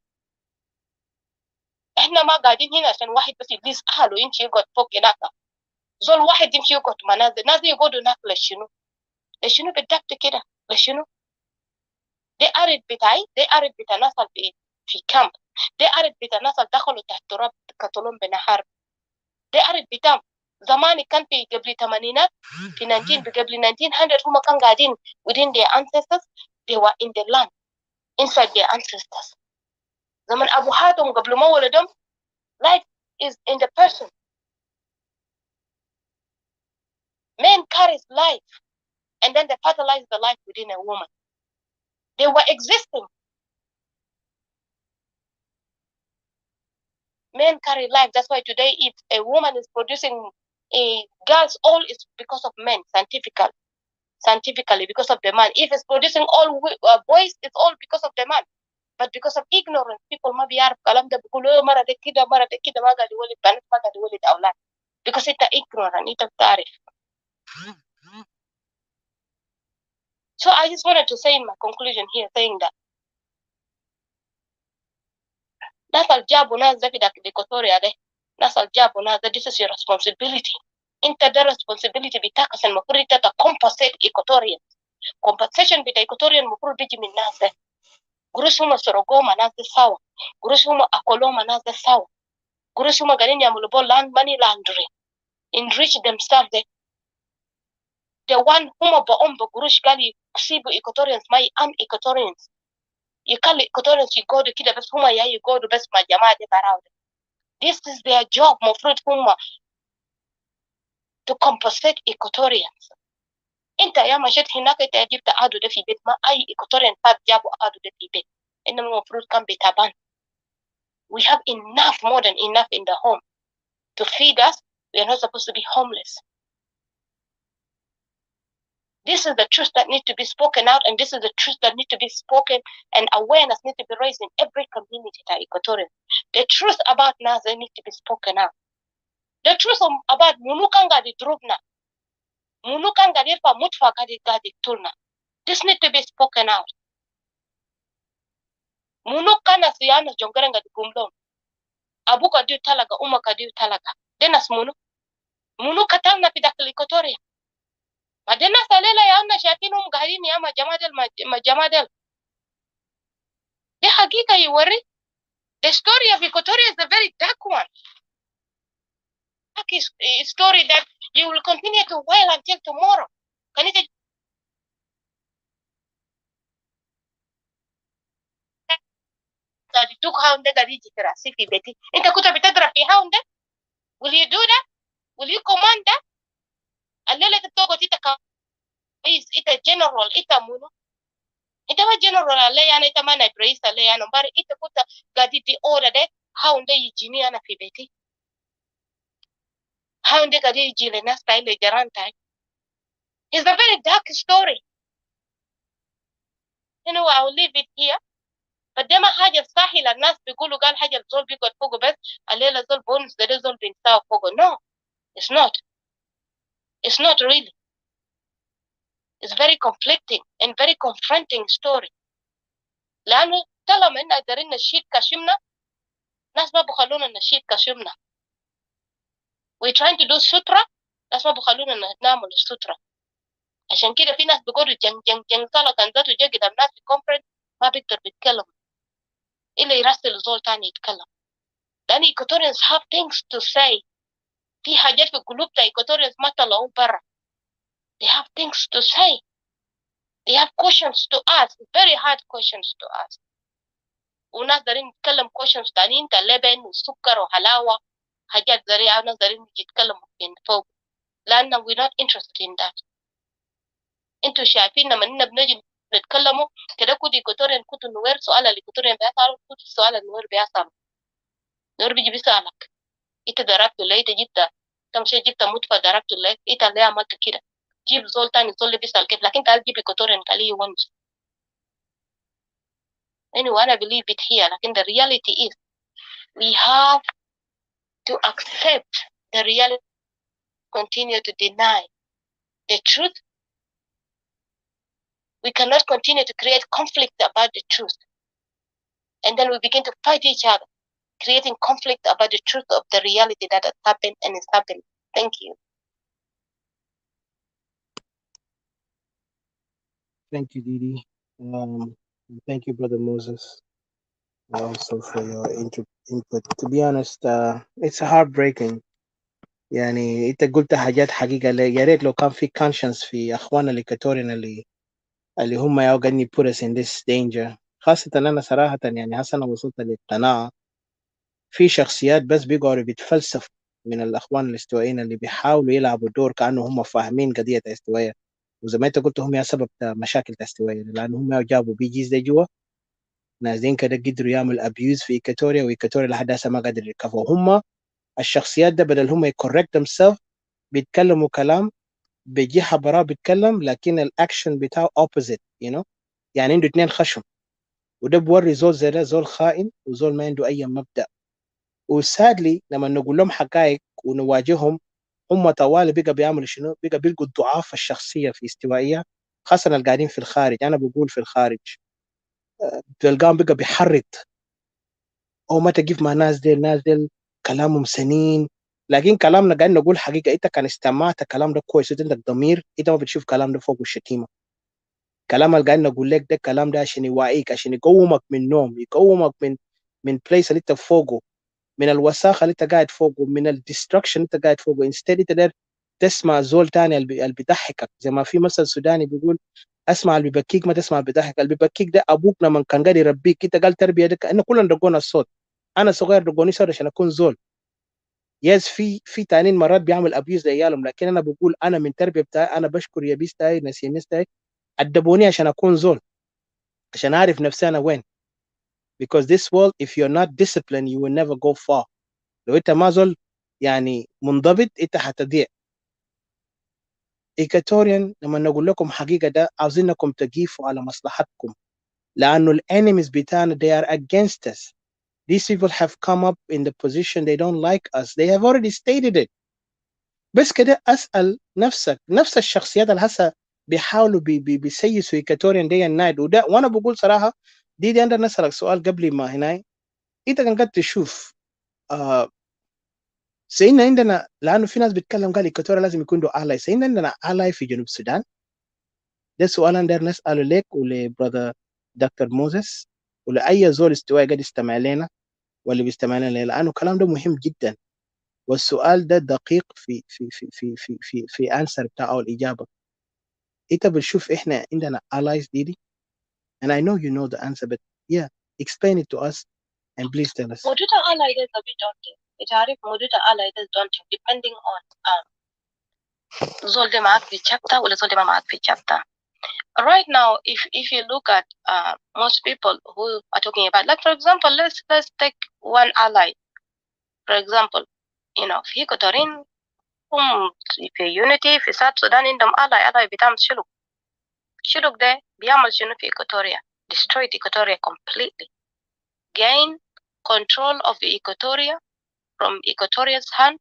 احنا ما قاعدين هنا عشان واحد بس يبليس أهله يمشي يقعد فوق هناك، زول واحد يمشي يقعد مع ناس يقعدوا هناك لشنو بالضبط كده لشنو؟ دي أرض بتاعي، دي أرض بتاع ناس في كامب، دي أرض بتاع ناس دخلوا تحت تراب قتلهم بنهار، دي أرض بتاعهم. زمان كان في قبل الثمانينات في قبل 1900 هم كانوا قاعدين within their ancestors, they were in the land inside their ancestors. زمان أبوهاتهم قبل ما ولدهم life is in the person. Men carries life, and then they fertilize the life within a woman. They were existing. Men carry life. That's why today, if a woman is producing girls, all is because of men, scientifically, because of the man. If it's producing all boys, it's all because of the man. But because of ignorance, people ما بيعرف كلام ده بيقولوا مرة ده كده مرة ده كده ما قاعد يولد بنات ما قاعد يولد أولاد. Because it's ignorant, it's بتعرف. So I just wanted to say in my conclusion here, saying that ناس الجابوا ناس ده في إيكواتوريا ده، ناس الجابوا ناس ده, this is your responsibility. انت ده responsibility بتاعك عشان المفروض انت compensate إيكواتوريا. compensation بتاع إيكواتوريا المفروض بيجي من الناس ده. قروش هم سرقوا مع ناس ده سوا، قروش هم أكلوا مع ناس ده سوا، قروش هم قاعدين يعملوا بول money laundering enrich themselves ده. The one هم بقوم بقروش قال يسيبوا Equatorians ما يأم Equatorians يخلي Equatorians يقعدوا كده بس هم يقعدوا بس مع جماعة دي براو. This is their job. مفروض هم to compensate Equatorians. انت يا ما جيت هناك انت جبت عدو ده في بيت، ما اي Equatorian فات جابوا عدو ده في بيت، انما المفروض كان بيتابان. We have enough, more than enough in the home to feed us. We are not supposed to be homeless. This is the truth that needs to be spoken out, and this is the truth that needs to be spoken, and awareness needs to be raised in every community that Equatorial. The truth about Naza needs to be spoken out. The truth about Munukanga di Drubna, Munukanga di Mutfaga di Gadi Turna. This needs to be spoken out. Munukana Siana Jongaranga di Gumlom. Abuka di Talaga, Umaka di Talaga. Denas Munukatana Pidakal Equatorial. Madena salela ya anna shafinum garini ama jamadel. The hakika you worry. The story of Equatoria is a very dark one. Dark is a story that you will continue to wail until tomorrow. Can it that you took hound that Sifi Betty? Intakuta Bitadra hound? Will you do that? Will you command that? And let the Togo Tita is it a general, itamuno? It a general layan itamana praise a layan, but it a kuta gaditi order de hound the Giniana Fibeti. Hound the Gadi Gilena style Geranta. It's a very dark story. You know, I'll leave it here. But دي ما حاجة سهلة الناس بيقولوا قال حاجة الزول بيقعد فوقه بس الليلة زول بونس ده زول بينساه فوقه. No, it's not. It's not really. It's very conflicting and very confronting story. لأنه طالما إن قادرين نشيد كشمنا ناس ما بخلونا نشيد كشمنا. We're trying to do sutra ناس ما بخلونا نعمل السوترا. عشان كده في ناس بيقولوا جن صلاة كان ذاته جا قدام ناس في كونفرنس ما بيقدر بيتكلم إلا يرسل زول تاني يتكلم. لأن Equatorians have things to say. في حاجات في قلوب تا Equatorians ما طلعوا برا. They have things to say. They have questions to ask, very hard questions to ask. وناس دارين يتكلم questions تانيين كلبن وسكر وحلاوة حاجات زريعة وناس دارين يتكلموا من فوق. لأن we're not interested in that. انتوا شايفين لما إننا بنجي نتكلموا كده كودي Equatorian كودو نوير سؤال الإيكواتوريان بيسألوا كودو السؤال النوير بيسألوا. نوير بيجي بيسألك إنت ضربت ولا إنت جبت كم شيء جبت مدفع ضربت ولا إنت اللي عملت كده. جيب زول تاني زول اللي بيسأل كيف لكن تعال جيب Equatorian كالي once. Anyway, I believe it here. Like, the reality is, we have to accept the reality, continue to deny the truth. We cannot continue to create conflict about the truth. And then we begin to fight each other, creating conflict about the truth of the reality that has happened and is happening. Thank you. Thank you, Didi. Thank you, Brother Moses, also for your input. To be honest, it's heartbreaking. يعني انت قلت حاجات حقيقة يا ريت لو كان في conscience في اخواننا الإيكواتوريين اللي هم يا قاعدين put us in this danger. خاصة انا صراحة يعني هسه انا وصلت للقناعة في شخصيات بس بيقعدوا بيتفلسفوا من الأخوان الاستوائيين اللي بيحاولوا يلعبوا دور كأنه هم فاهمين قضية الاستواء، وزي ما أنت قلت هم يا سبب مشاكل الاستواء، لأنه هم جابوا بيجيز دي جوا ناس دين كده قدروا يعمل أبيوز في إيكاتوريا، وإيكاتوريا لحد هسه ما قادر يركبوا. هم الشخصيات ده بدل هم يكوركت themselves بيتكلموا كلام بجهة براه بيتكلم، لكن الأكشن بتاعه opposite يعني عنده اتنين خشم، وده بوري زول زي ده زول خائن وزول ما عنده أي مبدأ. وسادلي لما نقول لهم حقائق ونواجههم هم طوالي بقى بيعملوا شنو؟ بقى بيلقوا الضعاف الشخصية في استوائية، خاصة القاعدين في الخارج. أنا بقول في الخارج تلقاهم بقى بيحرض أو ما تقف مع ناس ديل كلامهم سنين، لكن كلامنا قاعد نقول حقيقة. أنت كان استمعت كلام ده كويس وأنت عندك ضمير، أنت ما بتشوف كلام ده فوق الشتيمة. كلام اللي قاعد نقول لك ده الكلام ده عشان يوعيك، عشان يقومك من النوم، يقومك من بليس اللي أنت فوقه، من الوساخه اللي انت قاعد فوقه، من الديستركشن اللي انت قاعد فوقه. انستدي تقدر تسمع زول تاني اللي بيضحكك، زي ما في مثل سوداني بيقول اسمع اللي بيبكيك ما تسمع اللي بيضحك. اللي بيبكيك ده ابوك لما كان قاعد يربيك، انت قال تربيه ده ان كلنا دقونا الصوت. انا صغير دقوني صوت عشان اكون زول. يس في تانيين مرات بيعمل ابيوز لعيالهم، لكن انا بقول انا من تربيه بتاعي انا بشكر يا بيستاي ناس يمستاي ادبوني عشان اكون زول، عشان اعرف نفسي انا وين. because this world if you're not disciplined you will never go far. لو انت ما زول يعني منضبط انت هتضيع. ايكاتوريان لما نقول لكم حقيقة ده عاوزينكم تقيفوا على مصلحتكم، لأنه الانيميز بتاعنا they are against us. These people have come up in the position they don't like us. They have already stated it. بس كده أسأل نفسك نفس الشخصيات اللي هسه بيحاولوا بيسيسوا ايكاتوريان دي النايد وده. وانا بقول صراحة دي عندنا نسألك سؤال قبل ما هنا. انت كان قاعد تشوف سيدنا عندنا، لانه في ناس بيتكلم قال ايكواتوريا لازم يكون له الاي، سيدنا عندنا الاي في جنوب السودان. ده سؤال انا داير نساله لك ولبرادر دكتور موسيس ولاي زول استوائي قاعد يستمع لنا واللي بيستمع لنا، لانه الكلام ده مهم جدا، والسؤال ده دقيق في انسر بتاعه او الاجابه. انت بتشوف احنا عندنا allies دي and I know you know the answer but yeah explain it to us and please tell us. موجودة ally ده a bit daunting. تعرف موجودة ally ده daunting depending on زول ده معاك في chapter ولا زول ده ما معاك في chapter. Right now if you look at most people who are talking about, like for example let's take one ally. For example في كتارين هم في unity في South Sudan عندهم ally بتاعهم شلوك ده بيعمل شنو في إيكواتوريا؟ destroy Equatoria completely, gain control of Equatoria from Equatoria's hand.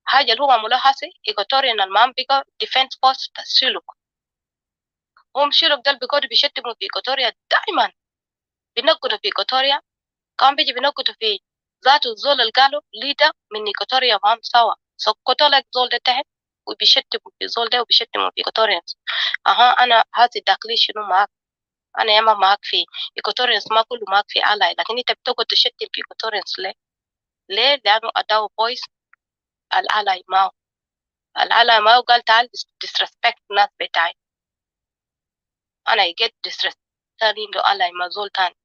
حاجة اللي هو عملوها هسي Equatorian المنطقة defense post شلوك. هم شلوك ده بيقعدوا بيشتموا في إيكواتوريا دائما، بينقدوا في إيكواتوريا، كان بيجي بينقدوا في ذات الزول اللي قالوا ليدر من إيكواتوريا معهم سوا، سقطوا لك زول ده تحت وبيشتموا في زول ده وبيشتموا في إيكواتوريانز. أنا هذه داخلي شنو معاك؟ أنا ياما معاك في إيكواتوريانز ما كله معاك في آلاي، لكن أنت بتقعد تشتم في إيكواتوريانز ليه؟ لأنه أداوا فويس الآلاي معه، الآلاي معه قال تعال disrespect ناس بتاعي، أنا يجيت disrespect تاني له آلاي مع زول تاني.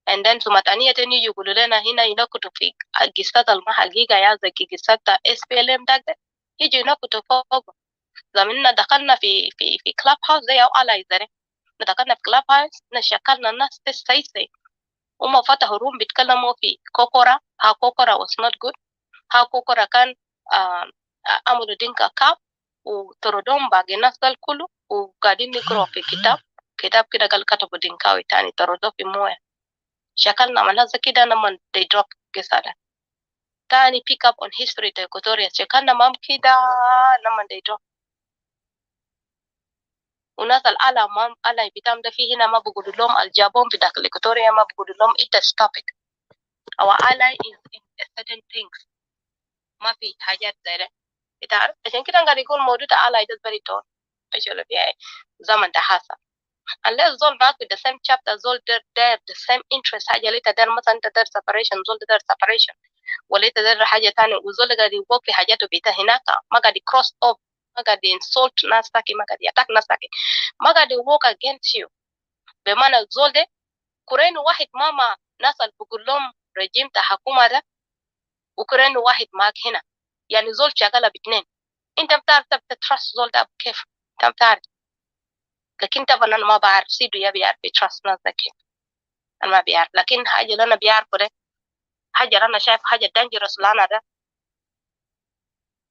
and then ثم تانية تاني يقولوا لنا هنا ينقطوا في قصة المحا حقيقة يا زي قصة SPLM ده يجي ينقطوا فوق. زماننا دخلنا في كلاب هاوس زي أو آلاي زي دخلنا في كلاب هاوس نشكلنا الناس تسيسي وما فتحوا روم بيتكلموا في كوكورا. ها كوكورا was not good. ها كوكورا كان عملوا دينكا كاب وطردهم باقي الناس ده كله وقاعدين نقرأ في كتاب كده قال كتبوا دينكاوي تاني طردوه في مويه. شكلنا من هذا كده لما they drop قصة تاني pick up on history the Equatoria شكلنا مام كده لما they drop. وناس الأعلى مام ألا بتام ده فيه هنا ما بقولوا لهم الجابون في داخل إيكواتوريا ما بقولوا لهم it stop it. our ally is in certain things ما في حاجات زي ده. تعرف عشان كده قاعد يقول موضوع ally ده very tall actually في زمن ده حاسة unless زول معك with the same chapter زول ده the same interest حاجة اللي تدار مثلا تدار separation زول تدار separation ولا تدار حاجة تانية وزول قاعد يوقف في حاجاته بيتا هناك ما قاعد cross off ما قاعد insult ناس تاكي ما قاعد attack ناس تاكي ما قاعد walk against you. بمعنى الزول ده كورين واحد ماما ناس اللي بقول لهم رجيم تا حكومة ده وكرين واحد معك هنا يعني زول شغالة باتنين انت بتعرف تترست زول ده كيف انت بتعرف لكن طبعا انا ما بعرف سيدو يا بيعرف يترست ناس ده كيف انا ما بيعرف لكن حاجة اللي انا بيعرفه ده حاجة اللي انا شايف حاجة دانجرس لنا ده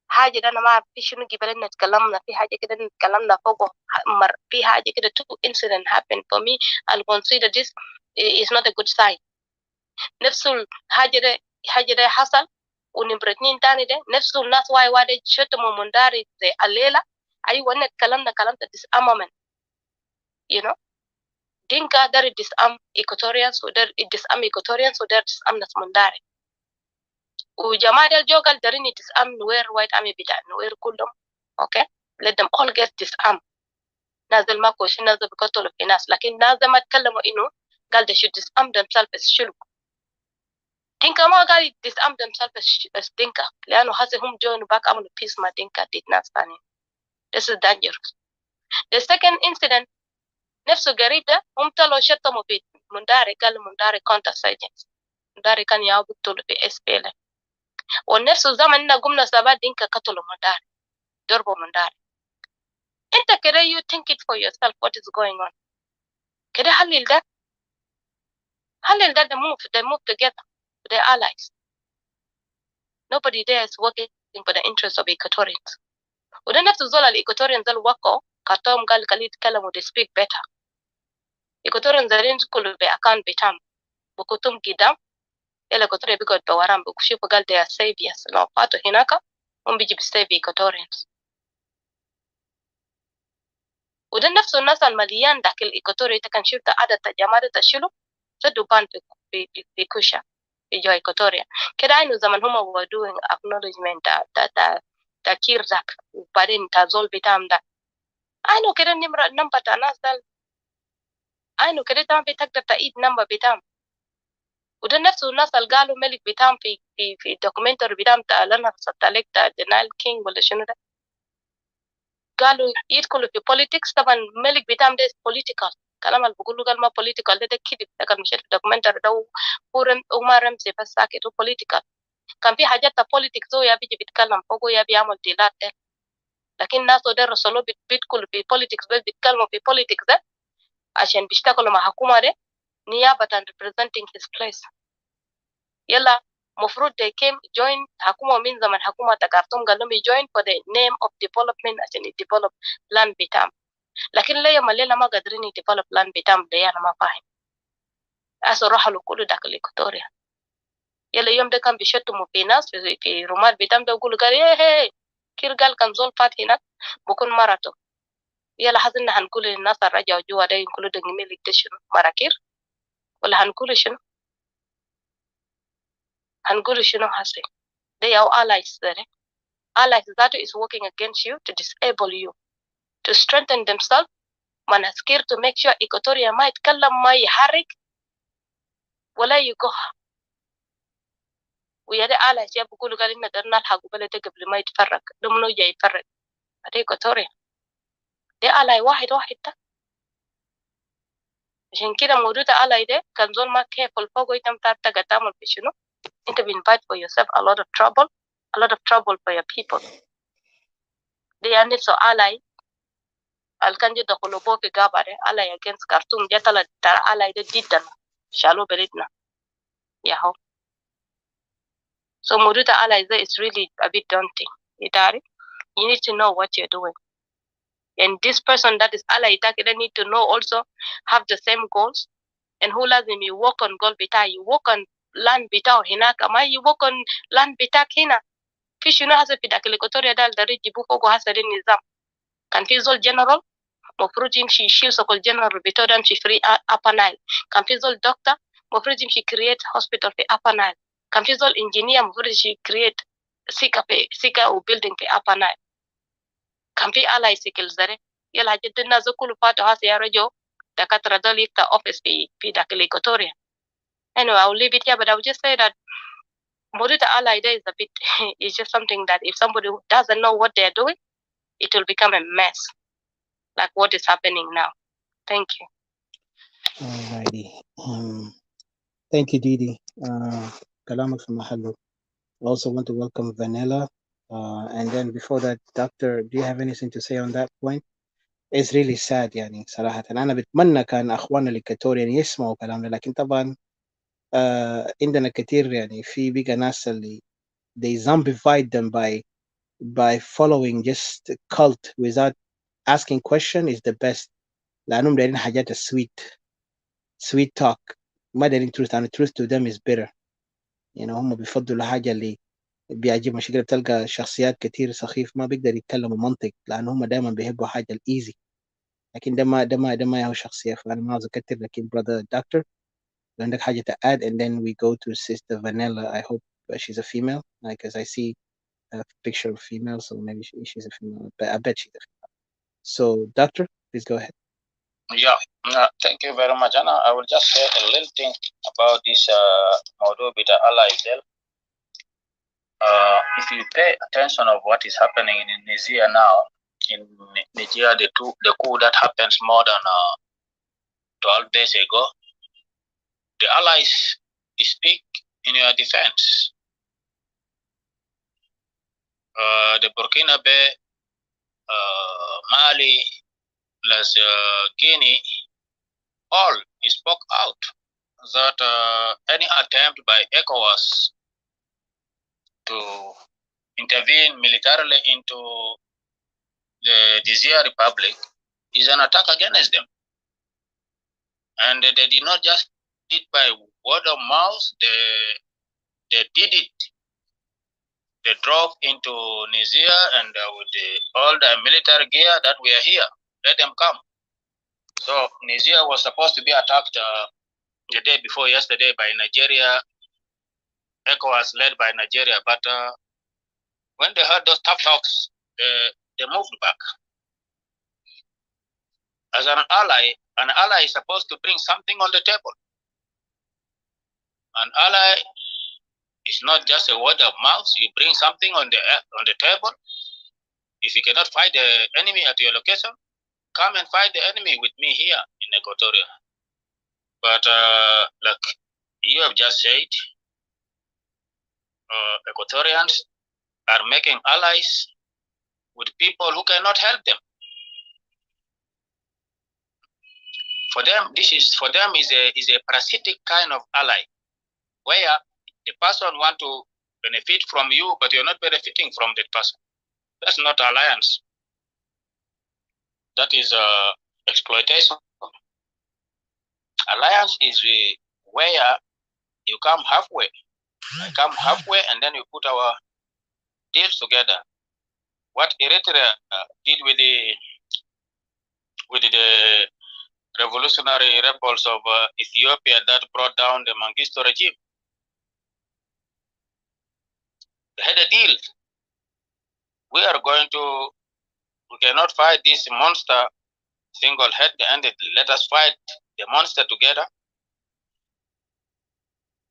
حاجة ده أنا ما أعرف في شنو قبل اتكلمنا في حاجة كده اتكلمنا فوقه في حاجة كده two incident happened for me I'll consider this is not a good sign نفس الحاجة ده حصل ونمرة اتنين تاني ده نفس الناس واي واي شتموا من داري زي الليلة أيوة اتكلمنا disarmament you know دينكا دار disarm Equatorians ودار disarm Equatorians ودار disarm ناس من داري وجماعة الجوغل دارين disarm نوير وايت أمي بتاع نوير كلهم okay let them all get disarmed نازل ما كوش نازل بقتلوا في ناس لكن نازل ما تكلموا إنه قال they should disarm themselves شلو دينكا ما قال disarm themselves as دينكا لأنه هسه هم joinوا back عملوا peace مع دينكا ديت ناس تاني this is dangerous the second incident نفسه قريب ده هم طلعوا شتموا في منداري قالوا منداري counter insurgents منداري كان ياو بيقتلوا في SPLM ونفس الزمن قمنا سبات دينكا قتلوا منداري ضربوا منداري انت كده you think it for yourself what is going on كده حلل ده they move together they're allies nobody there is working for the interests of Equatorians وده نفس الزول الإيكواتوريانز اللي وقعوا كارتوم قال خليه يتكلموا they speak better Equatorians دارين كله بأكان بتام بكتم قدام إلا إيكواتوريا بيقعد بورام بكشوفوا قال they are saviors لو فاتوا هناك هم بيجي بيسيف Equatorians وده نفس الناس المليان داك الإيكواتوريا كان شفت عدد الجماعة تشيلوا سدوا بان في كوشا في جو إيكواتوريا كده عينو زمن هما were doing acknowledgement تا كير ذاك وبعدين تا زول بتام ده عينو كده نمبر تا ناس ده عينو كده تام بتقدر تأيد نمبر بتام وده نفس الناس اللي قالوا ملك بتام في دوكيومنتري بتام تا لنا ستالك تا دينايل كينج ولا شنو ده قالوا يدخلوا في politics طبعا ملك بتام ده political كلام اللي بقوله قال ما political ده كذب ده كان مشيت في دوكيومنتري ده وما رمزي بس ساكت political كان في حاجات politics هو يا بيجي بيتكلم فوقه يا بيعمل ديلات ده لكن الناس ده رسلوا بيدخلوا في politics بس بيتكلموا في politics ده عشان بيشتغلوا مع حكومة ده نيابة representing his place يلا مفروض they came join حكومة من زمن حكومة تكارتون قال لهم join for the name of development عشان develop land بتاعهم لكن ليه ما ليلة ما قادرين develop land بتاعهم ده أنا ما فاهم أسو راحوا له كله داخل إيكواتوريا يلا يوم ده كان بيشتموا في ناس في رومات بتاعهم ده يقولوا قال إيه كير قال كان زول فات هناك بكون مرته يلا حزنا هنقول للناس الرجعوا جوا ده يقولوا ده جميل ده شنو مراكير ولا هنقول شنو هنقول شنو حسي they are allies there allies that is working against you to disable you to strengthen themselves man are scared to make sure Equatoria ما يتكلم ما يحرك ولا يقه ويا ده allies يا بقولوا قال إن درنا الحق بلده قبل ما يتفرق لمنو جاي يتفرق هذا Equatoria ده ally واحد ده عشان كده موجود ally ده كان زول ما careful فوقه يتم تارتا تعمل في شنو انت invite for yourself a lot of trouble for your people they are not so ally الكنجي دخلوا بو في غابة ally against Khartoum جاتلا ترى ally ده جدا شالو بلدنا ياهو so موجود ally ده is really a bit daunting يداري you need to know what you're doing and this person that is ally they need to know also have the same goals and who لازم you work on goal بتاعي you work on land بتاعه هناك ما you work on land بتاعك هنا في شنو هسه في داخل إيكواتوريا ده اللي يجيبوه فوقه هسه ده النظام كان في زول جنرال مفروض يمشي يشيل سوق الجنرال بتاعه ده يمشي فري أبا نايل كان في زول دكتور مفروض يمشي كرييت هوسبيتال في أبا نايل كان في زول انجينير مفروض يمشي كرييت سيكا وبيلدينج في أبا نايل كان في ألاي سيكل زره يلا جد الناس كله فاتوا هسه يا رجو دكاترة دول يفتح أوفيس في داخل إيكواتوريا anyway I'll leave it here but I would just say that Morita ally there is a bit it's just something that if somebody who doesn't know what they're doing it will become a mess like what is happening now. Thank you. Alrighty. Thank you, Didi. كلامك في محله. I also want to welcome Vanilla. And then before that, Doctor, do you have anything to say on that point? It's really sad يعني صراحة. أنا بتمنى كان أخواننا الإكواتوريين يسمعوا كلامنا، لكن طبعا عندنا كتير يعني في بقى ناس اللي they zombified them by following just cult without asking question is the best. لأنهم دايرين حاجات sweet talk، ما دايرين truth، and truth to them is bitter. يعني هم بيفضلوا حاجة اللي بيعجبهم. عشان كده بتلقى شخصيات كتير سخيف ما بيقدر يتكلموا منطق، لأن هم دايما بيحبوا حاجة الإيزي. لكن ده ما هو شخصية. فأنا ما عاوز أكتر، لكن brother doctor لو عندك حاجة to add and then we go to sister Vanilla. I hope she's a female because I see a picture of female, so maybe she's a female, but I bet she's a female. So doctor, please go ahead. Yeah, thank you very much, Anna. I will just say a little thing about this Modo Bita Allah itself. If you pay attention of what is happening in Nigeria now, in Nigeria, the coup that happens more than 12 days ago, the allies speak in your defense. The Burkina Faso, Mali, plus Guinea, all spoke out that any attempt by ECOWAS to intervene militarily into the Niger Republic is an attack against them. And they did not just do it by word of mouth, they did it. They drove into Niger and with all the military gear that we are here, let them come. So Niger was supposed to be attacked the day before yesterday by Nigeria, ECOWAS led by Nigeria, but when they heard those tough talks, they moved back. As an ally is supposed to bring something on the table. An ally is not just a word of mouth. You bring something on the table. If you cannot fight the enemy at your location, come and fight the enemy with me here in Equatoria. But like you have just said, Equatorians are making allies with people who cannot help them. For them, is a parasitic kind of ally, where the person want to benefit from you, but you're not benefiting from that person. That's not alliance. That is exploitation. Alliance is where you come halfway. I come halfway, and then you put our deals together. What Eritrea did with the revolutionary rebels of Ethiopia that brought down the Mengistu regime. They had a deal. We cannot fight this monster single-handed. Let us fight the monster together.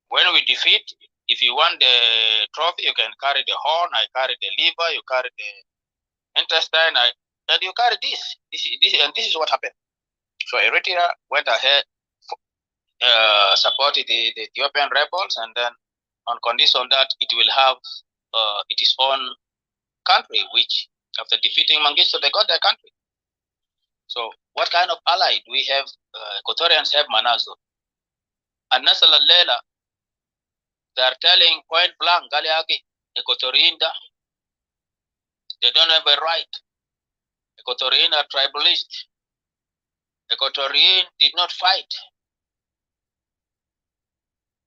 When we defeat, if you want the trophy, you can carry the horn, I carry the liver, you carry the intestine, and you carry this. This is what happened. So Eritrea went ahead, supported the Ethiopian rebels, and then on condition that it will have its own country, which after defeating Mengistu, they got their country. So what kind of ally do we have? Equatorians have Manazo. And Nasal Lela, they are telling point blank, Galiagi, Equatoriinda, they don't have a right. Equatorian are tribalist. Equatorian did not fight.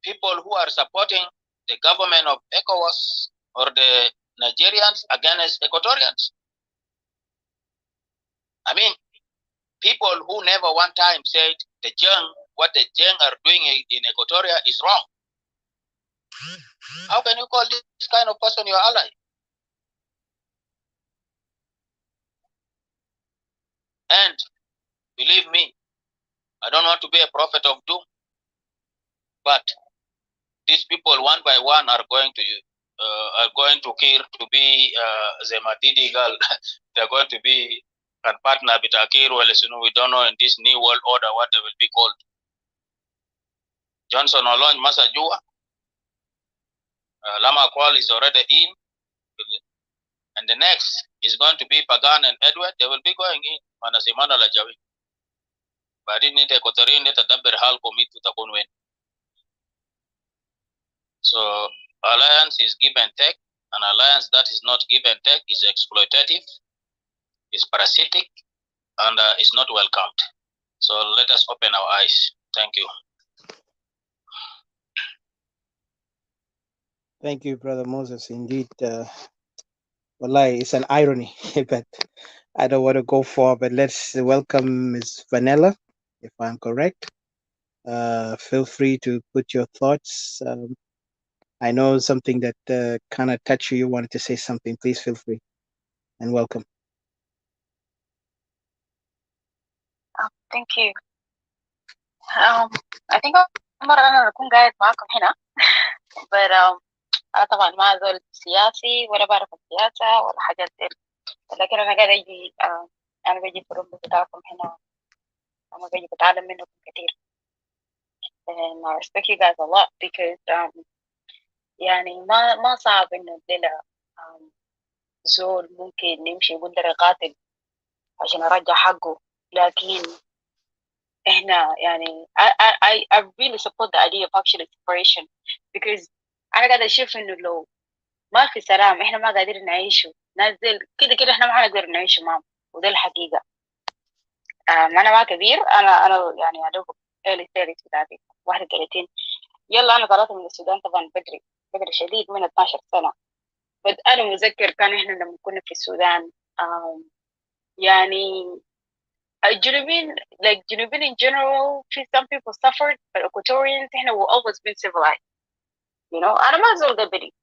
People who are supporting the government of ECOWAS or the Nigerians against Equatorians. I mean, people who never one time said what the Jeng are doing in Equatoria is wrong. How can you call this kind of person your ally? And believe me, I don't want to be a prophet of doom, but these people one by one are going to Kir to be the Madidi girl. They're going to be a partner with Akir. Well, we don't know in this new world order what they will be called. Johnson Olony Masajua, Lama Kwal is already in, and the next is going to be Pagan and Edward. They will be going in. Manasimana la Jawi. Badin nite kotarin nite dabber hal komitu takun wen. So alliance is give and take. An alliance that is not give and take is exploitative, is parasitic, and is not welcomed. So let us open our eyes. Thank you. Thank you, Brother Moses. Indeed, wallahi, it's an irony, but I don't want to go far. But let's welcome Ms. Vanilla, if I'm correct. Feel free to put your thoughts. I know something that kind of touched you. You wanted to say something. Please feel free and welcome. Thank you. I think مرة أنا أكون قاعد معكم هنا but أنا طبعا ما زول سياسي ولا بعرف السياسة ولا حاجات دي لكن أنا قاعد أجي أنا بجي في الروم بتاعكم هنا أنا بجي بتعلم منكم كتير and I respect you guys a lot because يعني ما صعب إنه الليلة زول ممكن نمشي يقول قاتل عشان أرجع حقه لكن احنا يعني I really support the idea of actual separation because انا قاعده اشوف انه لو ما في سلام احنا ما قادرين نعيشه نازل كده كده احنا ما حنقدر نعيش معهم وده الحقيقه. انا ما كبير انا يعني ادوب early 30s بتاعتي 31 يلا انا طلعت من السودان طبعا بدري شديد من 12 سنه بس انا مذكر كان احنا لما كنا في السودان يعني الجنوبيين like جنوبيين in general some people suffered but Equatorians احنا were always been civilized you know أنا ما زول قبلي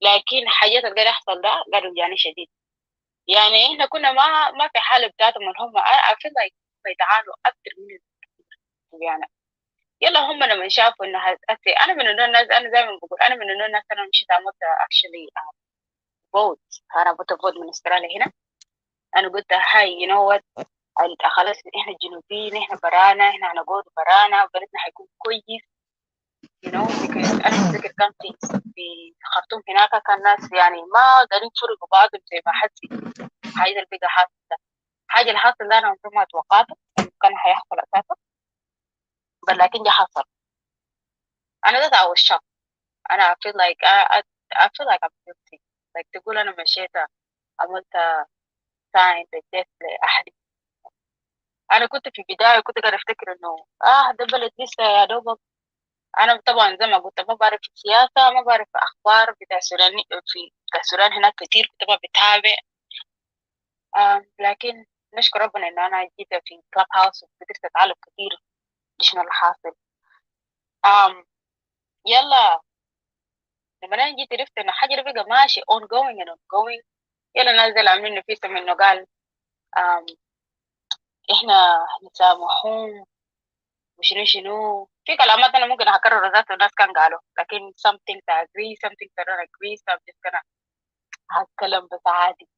لكن حاجات اللي قاعد يحصل ده قالوا يعني شديد يعني احنا كنا ما في حالة بتاعتهم اللي هم I feel like هم يتعانوا أكتر من يعني يلا هم لما شافوا إنه أنا من الناس أنا زي ما بقول أنا من الناس أنا مشيت عملت actually vote أنا vote من استراليا هنا أنا قلت هاي you know what خلاص احنا الجنوبيين احنا برانا احنا هنقعد برانا بلدنا حيكون كويس you know because انا متذكر كان في خرطوم هناك كان ناس يعني ما قاعدين يفرقوا بعضهم زي ما حسي حاجه اللي بقى حاصل ده حاجه اللي حاصل ده انا عمري ما توقعته كان هيحصل اساسا بل لكن ده حصل انا ده I was shocked انا I feel like I feel like I'm guilty like تقول انا مشيت عملت sign بالديث لاحد انا كنت في البدايه كنت قاعد افتكر انه ده بلد لسه يا دوب انا طبعا زي ما قلت ما بعرف السياسه ما بعرف اخبار بتاع السودان في بتاع السودان هناك كتير كنت بتابع لكن نشكر ربنا ان انا جيت في كلاب هاوس وقدرت اتعلم كتير شنو اللي حاصل يلا لما انا جيت عرفت ان حاجه بقى ماشي ongoing and ongoing يلا نازل عاملين نفيسهم انه قال احنا نسامحهم وشنو في كلامات انا ممكن هكرر ذات الناس كان قالوا لكن some things I agree some things I don't agree so I'm just gonna هتكلم بس عادي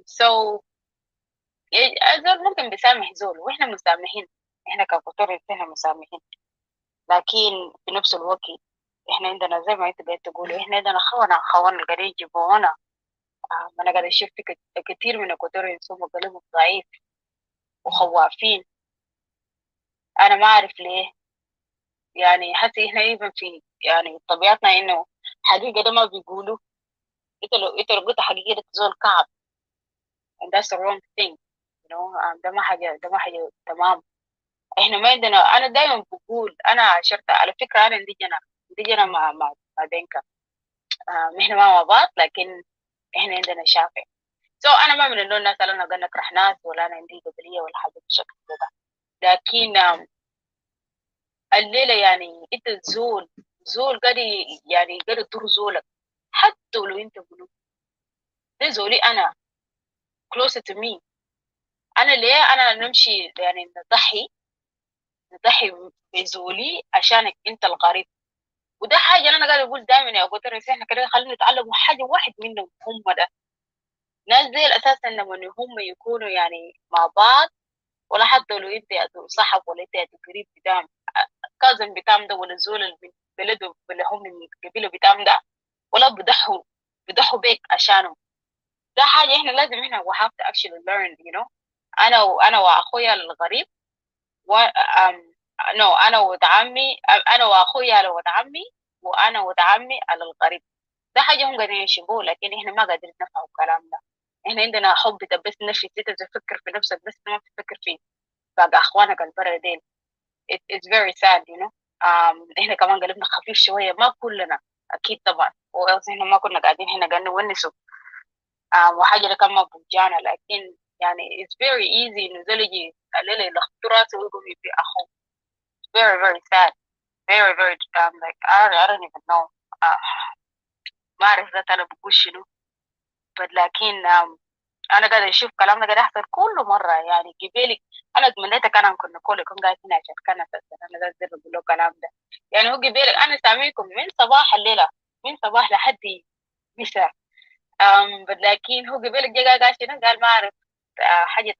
so زول ممكن بيسامح زول واحنا مسامحين احنا كفطور احنا مسامحين لكن في نفس الوقت احنا عندنا زي ما انت قاعد تقول احنا عندنا خونه قاعدين يجيبونا انا قاعد اشوف كتير من الكوتوريين هم قلبهم ضعيف وخوافين انا ما اعرف ليه يعني حتى احنا ايضا في يعني طبيعتنا انه حقيقه ده ما بيقولوا انت لو قلت حقيقه ده زول كعب and that's the wrong thing you know ده ما حاجه تمام احنا ما عندنا انا دايما بقول انا عشرت على فكره انا انديجنا مع دينكا احنا ما مع بعض لكن احنا عندنا شافع انا ما من النوع الناس اللي انا قاعد نكره ناس ولا انا عندي قبليه ولا حاجه بالشكل ده لكن الليله يعني انت زول قاعد يعني قاعد تدور زولك حتى لو انت منو ده زولي انا closer to me انا ليه انا نمشي يعني نضحي بزولي عشانك انت القريب وده حاجه انا قاعد اقول دايما يا ابو ترى احنا كده خلينا نتعلم حاجه واحد منهم هم ده ناس دي اساسا لما هم يكونوا يعني مع بعض ولا حتى لو انت صاحب ولا انت قريب قدام الكازن بتاعهم ده ولا الزول اللي من بلده ولا هم من القبيله بتاعهم ده ولا بيضحوا بيك عشانه. ده حاجه احنا لازم احنا we have to actually learn you know. انا واخويا الغريب و انا وولد عمي، انا واخويا على ولد عمي وانا ولد عمي على الغريب. ده حاجه هم قاعدين يشبهوا لكن احنا ما قادرين نفهم الكلام ده. احنا عندنا حب بس نفسي انت تفكر في نفسك بس ما تفكر في باقي اخوانك البرا ديل. it's very sad you know. احنا كمان قلبنا خفيف شويه، ما كلنا اكيد طبعا، وإلس احنا ما كنا قاعدين هنا قاعدين نونسوا. وحاجه كان ما بوجعنا، لكن يعني it's very easy انه زول يجي الليله يلخبطوا راسه ويقوم يبي اخوه. very very sad. very very like I don't even know. uh, ما اعرف ذات انا بقول شنو. but لكن انا قاعد اشوف كلام ده قاعد يحصل كل مره. يعني قبيلك انا اتمنيت كان كنا كل يكون قاعد هنا عشان كان اساسا انا قاعد بقول له الكلام ده. يعني هو قبيلك انا سامعكم من صباح الليله، من صباح لحد مساء. لكن هو قبيلك جا قال شنو، قال ما اعرف حاجه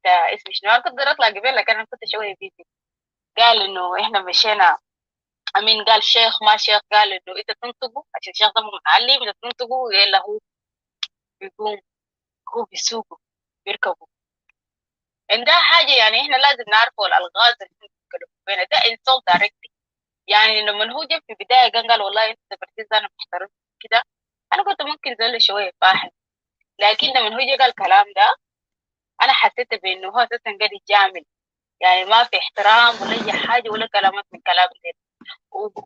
اسمي شنو. انا كنت اطلع قبيل لكن انا كنت شويه بيزي. قال انه احنا مشينا امين، قال شيخ ما شيخ، قال انه انت تنطقوا عشان الشيخ ده متعلم، انت تنطقوا يلا هو بيقوم هو بيسوقوا بيركبوا. ان ده حاجه يعني احنا لازم نعرفه الالغاز اللي بنتكلم بينا ده انسولت دايركتلي. يعني لما هو جاب في البدايه قال والله انت برتيز انا محترم كده، انا كنت ممكن زل شويه فاهم. لكن لما هو جا قال الكلام ده انا حسيت بانه هو اساسا قاعد يجامل، يعني ما في احترام ولا اي حاجه ولا كلامات من كلام ده.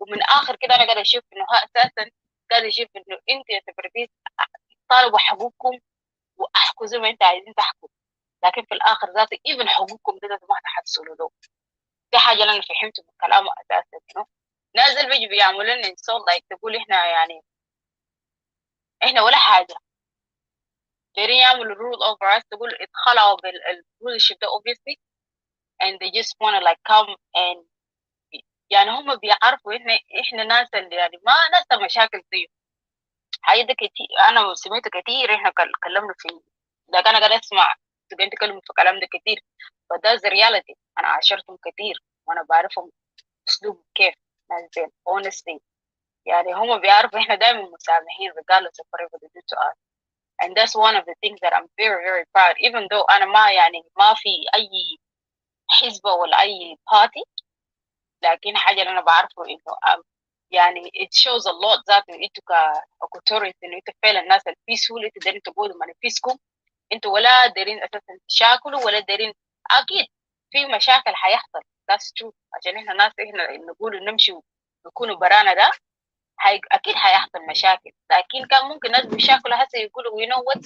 ومن اخر كده انا قاعد اشوف انه هو اساسا قاعد اشوف انه انت يا سبرتيز طالبوا حقوقكم واحكوا زي ما انت عايزين تحكوا، لكن في الاخر ذاته ايفن حقوقكم دي ما تحصلوا له. دي حاجه اللي انا فهمته من كلامه اساسا انه نازل بيجي بيعملوا لنا انسول لايك تقول احنا يعني احنا ولا حاجه. دايرين يعملوا رول اوفر اس، تقول اتخلعوا بالرول ده obviously and they just wanna like come and يعني هم بيعرفوا احنا ناس اللي يعني ما ناس مشاكل زيه. حاجه ده كتير انا سمعته كتير، احنا كلمنا في ده، انا قاعد اسمع تبين تكلموا في الكلام ده كتير. فده رياليتي، انا عاشرتهم كتير وانا بعرفهم اسلوب كيف ناس زين honestly. يعني هم بيعرفوا احنا دايما مسامحين regardless of whatever they do to us, and that's one of the things that I'm very very proud even though انا ما يعني ما في اي حزبة ولا اي party. لكن حاجة اللي انا بعرفه انه يعني it shows a lot ذاته انتوا كاكوتوريس انه انتوا فعلا الناس البيسفول، انتوا دايرين تقولوا مانيفيسكم، انتوا ولا دايرين اساسا تشاكلوا ولا دايرين. اكيد في مشاكل حيحصل that's true عشان احنا ناس احنا نقول نمشي ونكونوا برانا ده اكيد حيحصل مشاكل. لكن كان ممكن ناس بيشاكلوا هسه يقولوا we know what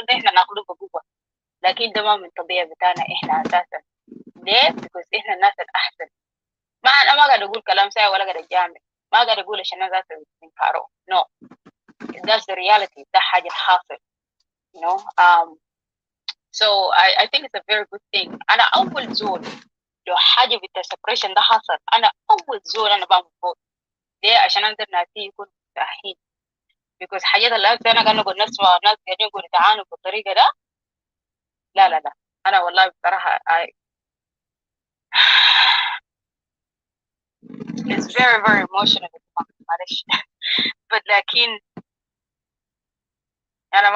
ده احنا ناخده بقوه، لكن ده ما من الطبيعه بتاعنا احنا اساسا. ليه؟ because احنا الناس الاحسن. ما انا ما قاعد اقول كلام ساي ولا قاعد اجامل، ما قاعد اقول عشان الناس تنكروا no that's the reality. ده حاجه حاصل you know. so I think it's a very good thing. انا اول زول لو حاجه بالسبريشن ده حصل انا اول زول انا بعمل فوت. ليه؟ عشان اقدر ناسي يكون مستحيل because حاجات اللي انا قاعد نقول نسمع ناس قاعدين يقولوا تعانوا بالطريقه ده. لا لا لا انا والله بصراحه it's very very emotional معلش. but لكن انا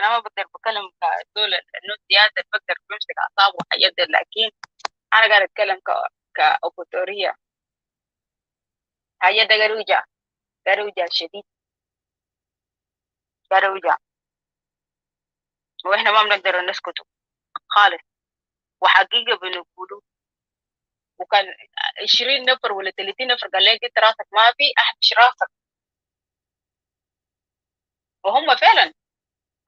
ما بقدر بتكلم كدول انه زياده بقدر بمسك اعصابه وحاجات دي، لكن انا قاعد اتكلم كأوكوتورية. حاجات ده قروجة شديد قروجة، واحنا ما بنقدر نسكتوا خالص. وحقيقة بنقولوا وكان 20 نفر ولا 30 نفر قال لك انت راسك ما في احبش راسك، وهم فعلا.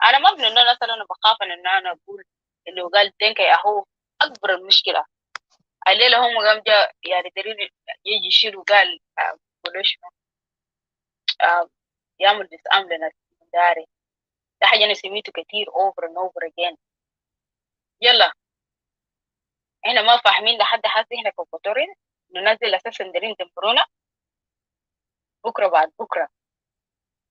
انا ما من الناس اللي انا بخاف ان انا اقول انه قال دينك يا هو اكبر المشكله. الليله هم قام جا يعني دارين يجي يشيلوا قال قولوا شنو يعمل دسام لنا داري. ده حاجه انا سميته كتير over and over again. يلا احنا ما فاهمين لحد حاسس احنا كوكوتورين ننزل اساسا دارين دمرونا بكره بعد بكره.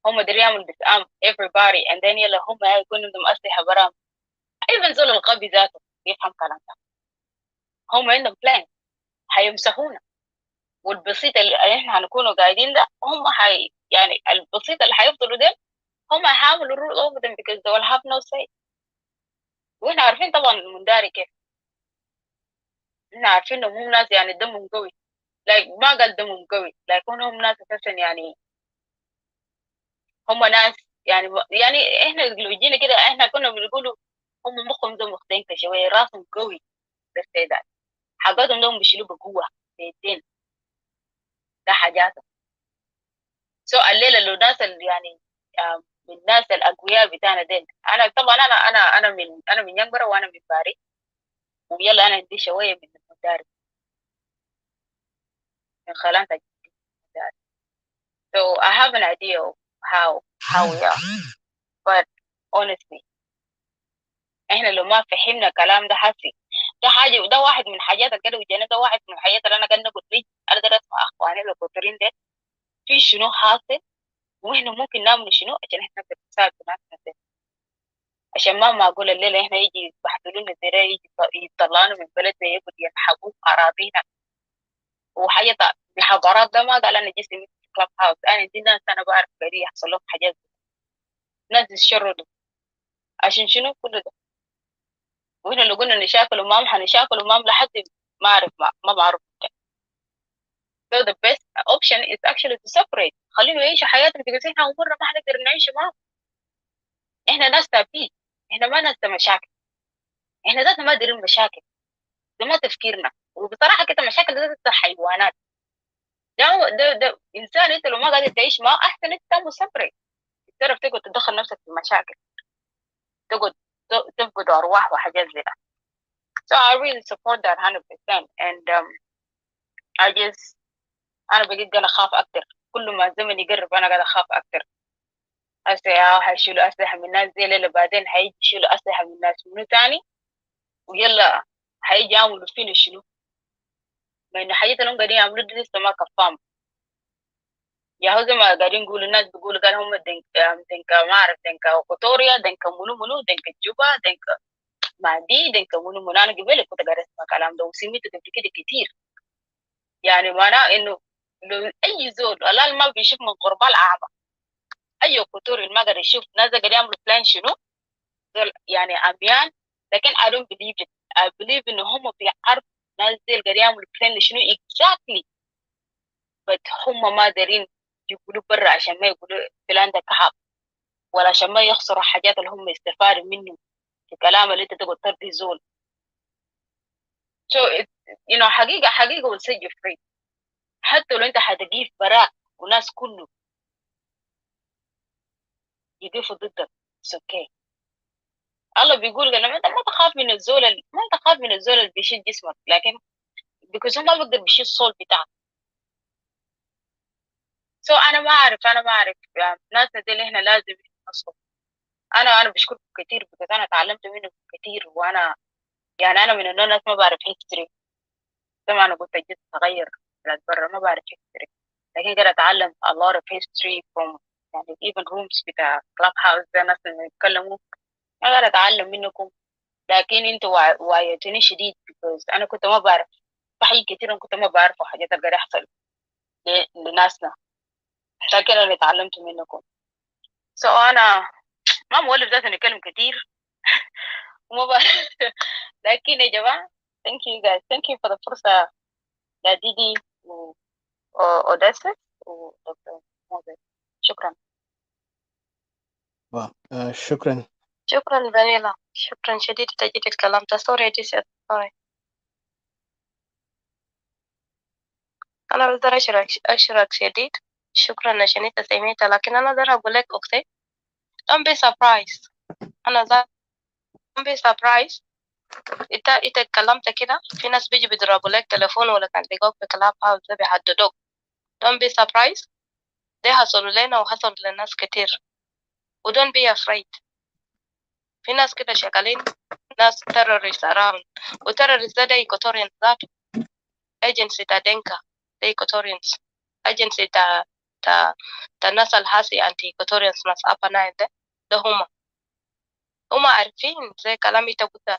هم دارين يعملوا دسام everybody and then يلا هم يكون عندهم اسلحه برام. ايضا زول الغبي ذاته يفهم كلام ده. هم عندهم بلان حيمسحونا والبسيط اللي احنا هنكونوا قاعدين ده هم يعني البسيط اللي هيفضلوا ده هم هيحاولوا rule over them because they will have no say. واحنا عارفين طبعا المنداري كيف، احنا عارفين انهم هم ناس يعني دمهم قوي، ما قال دمهم قوي لكن هم ناس اساسا يعني هم ناس يعني احنا لو جينا كده احنا كنا بنقولوا هم مخهم ده مختين شويه، راسهم قوي بس ده حاجاتهم ده بيشيلوا بقوه بيدين، ده حاجاتهم. الليله لو ناس يعني من الناس الاقوياء بتاعنا دين، انا طبعا انا من ينبره وانا من باري، ويلا انا عندي شويه من المدارس من خلال المدارس. So I have an idea of how we are, but honestly احنا لو ما فهمنا كلام ده حسي ده حاجه، وده واحد من حاجات القدر والجنة، ده واحد من الحاجات اللي انا قاعده اقول لي انا اقدر اسمع اخواني الكوترين ده في شنو حاصل، واحنا ممكن نعمل شنو عشان احنا نقدر نساعد نفسنا ده. عشان ما معقول الليله احنا يجي يبهدلوا لنا زي ده، يجي يطلعنا من بلد زي يقول ينحبوا اراضينا وحاجه. بحضارات ده ما قال انا جسمي في كلاب هاوس، انا دي ناس انا بعرف قاعدين يحصل لهم حاجات، ناس يشردوا عشان شنو كل ده. واحنا لو قلنا نشاكل ومام هنشاكل ومام لحد ما اعرف ما بعرف. So the best option is actually to separate. خليهم يعيشوا حياتهم because احنا عمرنا ما هنقدر نعيش معاهم. احنا ناس تافهين، احنا ما ناس مشاكل، احنا ذاتنا ما دايرين مشاكل، ده ما تفكيرنا. وبصراحه كده مشاكل ذات حيوانات. ده انسان انت لو ما قادر تعيش معاه احسن انت تعمل separate. تعرف تقعد تدخل نفسك في مشاكل، تقعد تفقد ارواح وحاجات زي ده. So I really support that 100% and I just انا بقيت قاعده اخاف اكتر، كل ما الزمن يقرب انا قاعده اخاف اكتر. هسه هيشيلوا اسلحه من الناس دي، ليله بعدين هيجي يشيلوا اسلحه من الناس منو تاني، ويلا هيجي يعملوا فينا شنو؟ ما انه حاجات اللي هم قاعدين يعملوا دي لسه ما كفاهم. يا هو زي ما قاعدين يقولوا الناس بيقولوا قال هم دنكا ما اعرف دنكا وكوتوريا دنكا منو دنكا جوبا دنكا مهدي دنكا منو انا قبل كنت قاعد اسمع الكلام ده وسمعته قبل كده كتير. يعني معناه انه لو اي زول الان ما بيشوف من قربان الاعمى، اي كوتوري ما قاعد يشوف ناس قاعد يعملوا بلان شنو يعني عميان. لكن I don't believe it. I believe إن هم بيعرفوا ناس دي قاعدين يعملوا بلان لشنو exactly، but هم ما دارين يقولوا برا عشان ما يقولوا فلان ده كحاب، ولا عشان ما يخسروا حاجات اللي هم يستفادوا منه في كلام اللي انت تقول ترضي زول. So it, حقيقة will set you free. حتى لو انت هتقيف براك وناس كله يقفوا ضدك it's okay. الله بيقول لما انت ما تخاف من الزول ما تخاف من الزول اللي بيشيل جسمك، لكن because هم ما بيقدر بيشيل الصول بتاعك. انا ما اعرف يعني الناس دي اللي احنا لازم نصحوا. انا بشكركم كتير بس انا اتعلمت منكم كتير، وانا يعني انا من الناس ما بعرف هيستوري. زي ما انا قلت جيت صغير بلاد برا ما بعرف هيستوري، لكن قاعد اتعلم a lot of history from يعني even rooms بتاع club house ده ناس اللي يتكلموا. انا قاعد اتعلم منكم، لكن انتوا وعيتوني شديد because انا كنت ما بعرف في حاجات كتير، انا كنت ما بعرف حاجات اللي قاعد يحصل لناسنا، لكن انا اتعلمت منكم. انا ما مولف ذاته نتكلم كتير وما بعرف لكن يا جماعة thank you guys, thank you for the فرصة يا ديدي وأوديسس ودكتور موزيس. شكرا. شكرا. شكرا فانيلا، شكرا شديد انت جيت اتكلمت. سوري دي سوري. انا بقدر اشرك شديد. شكرا عشان انت سمعت، لكن انا اقدر اقول لك اختي don't be surprised. انا don't be surprised. انت اتكلمت كده، في ناس بيجي بيضربوا لك تليفون ولا كان بيقوك في كلاب هاوس ده بيهددوك. don't be surprised. ده حصلوا لنا وحصل لناس كتير و don't be afraid. في ناس كده شغالين ناس terrorist around، و terrorist ده equatorian ذاته agency تا دينكا، ده equatorians agency تا ناس الحاسي anti equatorians ناس upper nile ده هما عارفين زي كلامي انت قلت.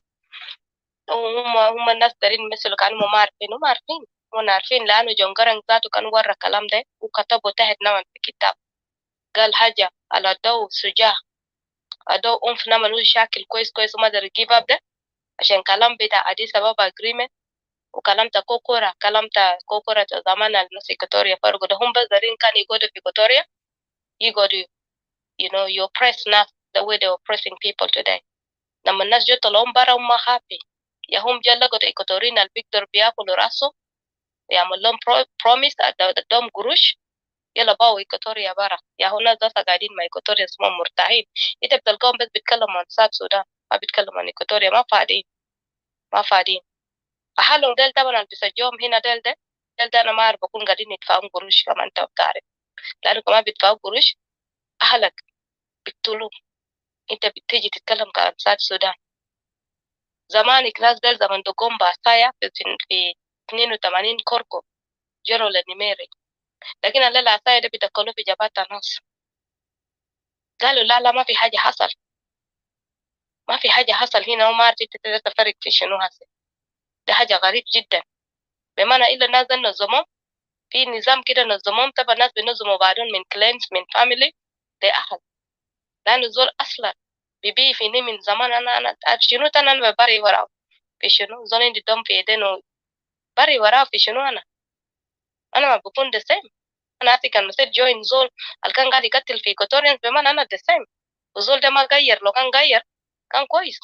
هم الناس دارين يمثلوا كانوا ما عارفين، هم عارفين عارفين لأنه جون جرن ذاته كان ورا الكلام ده وكتبه تحت نمن في كتاب قال حاجة على الضوء سجاه الضوء أنف نمن شاكل كويس وما در give up ده عشان كلام بتاع أديس أبابا agreement وكلام تا كوكورا كلام تا كوكورا زمان الناس إكواتوريا فرقوا ده هم بس دارين كان يقعدوا في إكواتوريا يقعدوا you oppress нас the way they oppressing people today لما الناس جو طلعوا برا هم happy يا هم جلقوا إكواتوريين البيقدر بياكلوا راسه يعمل لهم promise ادهم قروش يلا باو إكواتوريا برا يا هو الناس داسا قاعدين مع إكواتوريا اسمهم مرتاحين انت بتلقاهم بس بيتكلموا عن ساوث السودان ما بيتكلموا عن إكواتوريا ما فاضيين أهلهم ديل طبعا اللي بيسجلهم هنا ديل ده أنا ما أعرف بكون قاعدين يدفعون قروش كمان أنت بتعرف لأنه كمان بيدفعوا قروش أهلك بيقتلوا أنت بتيجي تتكلم عن ساوث السودان زمان كلاس ديل زمان دقوم بعصايا في 82 كوركو جروا لنميري لكن الليلة العصايا ده بيدخلوا في جبهة الناس قالوا لا ما في حاجة حصل هنا وما عارف انت تفرق في شنو هسه ده حاجة غريب جدا بمعنى إلا الناس ده نظمهم في نظام كده نظمهم طبعا الناس بينظموا بعضهم من كلينز من فاميلي لأهل لأنه زول أصلا بيبي فيني من زمان أنا شنو أنا ببري وراه في شنو زول عندي دم في يدين بري وراه في شنو أنا ما بكون the same أنا أتي كان مسيت جوين زول اللي كان قاعد يقتل في إيكواتوريانز بمعنى أنا the same وزول ده ما غير لو كان غير كان كويس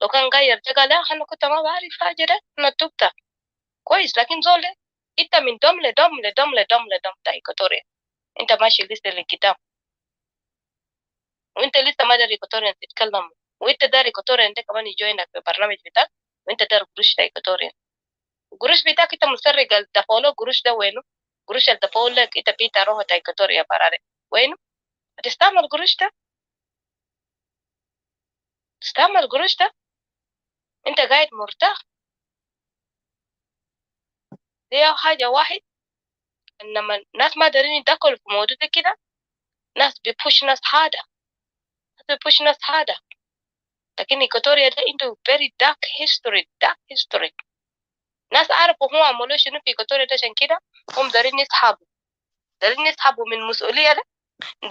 لو كان غير ده قال لا أنا كنت ما بعرف حاجة ده أنا تبت كويس لكن زول ده أنت من دم لدم بتاع إيكواتوريا أنت ماشي لسه للقدام وأنت لسه ما داري إيكواتوريا تتكلم وأنت داري إيكواتوريا أنت كمان يجوينك في البرنامج بتاعك وأنت داري قروش بتاع إيكواتوريا القروش بتاعك أنت مسرق الدفولو قروش ده وينه قروش الدفول لك أنت بيتا روح بتاع إيكواتوريا براري وينه تستعمل قروش ده تستعمل قروش ده أنت قاعد مرتاح دي حاجة واحد إنما الناس ما دارين يدخلوا في موضوع ده كده ناس بيبوش ناس هذا لكن إيكواتوريا ده عنده very dark history ناس عارفوا هم عملوا شنو في إيكواتوريا ده عشان كده هم دارين يسحبوا من مسؤولية ده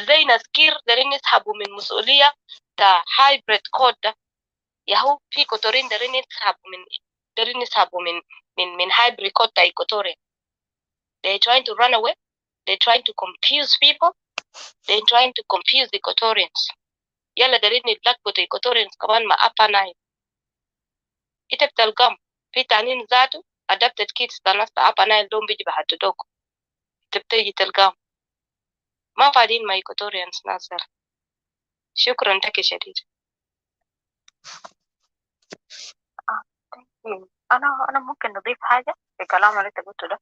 زي ناس كير دارين يسحبوا من مسؤولية تا hybrid code ده يهو في إيكواتوريين دارين يسحبوا من hybrid code تا إيكواتوريا they trying to run away they trying to confuse people they trying to confuse the Equatorians يلا دارين يتلخبطوا Equatorians كمان مع upper nile انت بتلقام في تانين ذاته adapted kids ده ناس upper nile دوم بيجي بحددوكوا انت بتيجي تلقام ما فاضيين مع Equatorians ناس دول. شكرا لك شديد أنا ممكن نضيف حاجة في كلام اللي أنت قلته ده.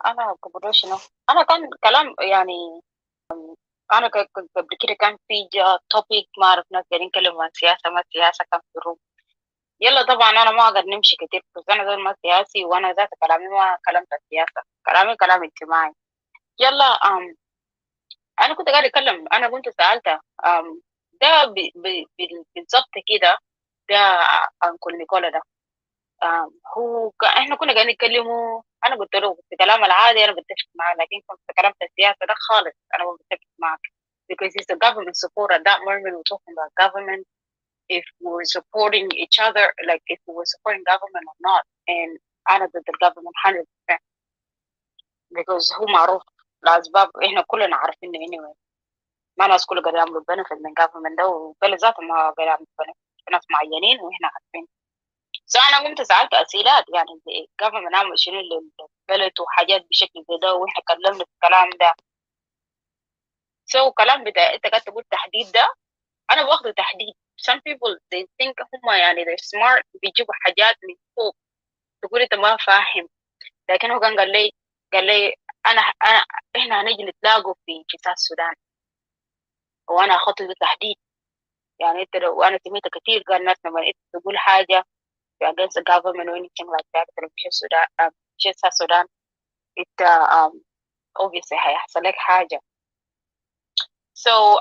أنا قبل شنو أنا كان كلام يعني أنا كنت قبل كده كان في توبيك ما أعرف ناس قاعدين يتكلموا عن سياسة ما سياسة كان في الروم يلا طبعا أنا ما أقدر نمشي كتير بس أنا زول ما سياسي وأنا ذات كلامي ما كلام السياسة كلامي كلام اجتماعي يلا أنا كنت قاعد أتكلم أنا كنت سألت ده بالظبط كده ده أنكل نيكولا ده احنا كنا قاعدين نتكلموا انا قلت له في كلام العادي انا بتفق معاه لكن في كلام السياسه ده خالص انا ما بتفق معك because it's a government support at that moment we're talking about government if we're supporting each other like if we're supporting government or not and انا ضد الجفرمنت 100% because هو معروف لاسباب احنا كلنا عارفين anyway ما ناس كل قاعدين يعملوا benefit من government ده وبل ذاته ما قاعدين يعملوا benefit في ناس معينين واحنا عارفين أنا قمت سألت أسئلة يعني زي government نعمل شنو للبلد وحاجات بشكل زي ده وإحنا اتكلمنا في الكلام ده كلام بتاع أنت قاعد تقول تحديد ده أنا باخده تحديد some people they think هم يعني they smart بيجيبوا حاجات من فوق تقول أنت ما فاهم لكن هو كان قال لي أنا إحنا هنيجي نتلاقوا في ساوث السودان وأنا أخذت تحديد يعني أنت لو أنا سمعت كتير قال الناس لما أنت تقول حاجة against the government or anything like that في South Sudan it obviously هيحصل لك حاجة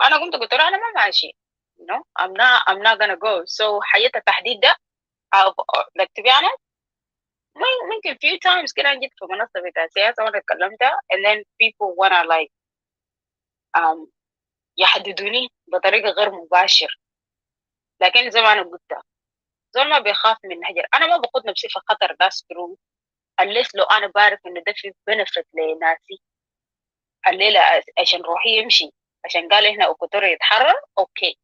أنا قلت له أنا ما ماشي you know I'm not gonna go حياة التحديد ده like to be honest ممكن few times كده جيت في منصة بتاع سياسة وأنا اتكلمتها and then people wanna like um, يحددوني بطريقة غير مباشر. لكن زي ما أنا قلت زول ما بيخاف من هجر. أنا ما بقود نفسي في خطر that's true unless لو أنا بعرف إنه ده في benefit لناسي الليلة عشان روحي يمشي عشان قال هنا أكتوري يتحرر أوكي.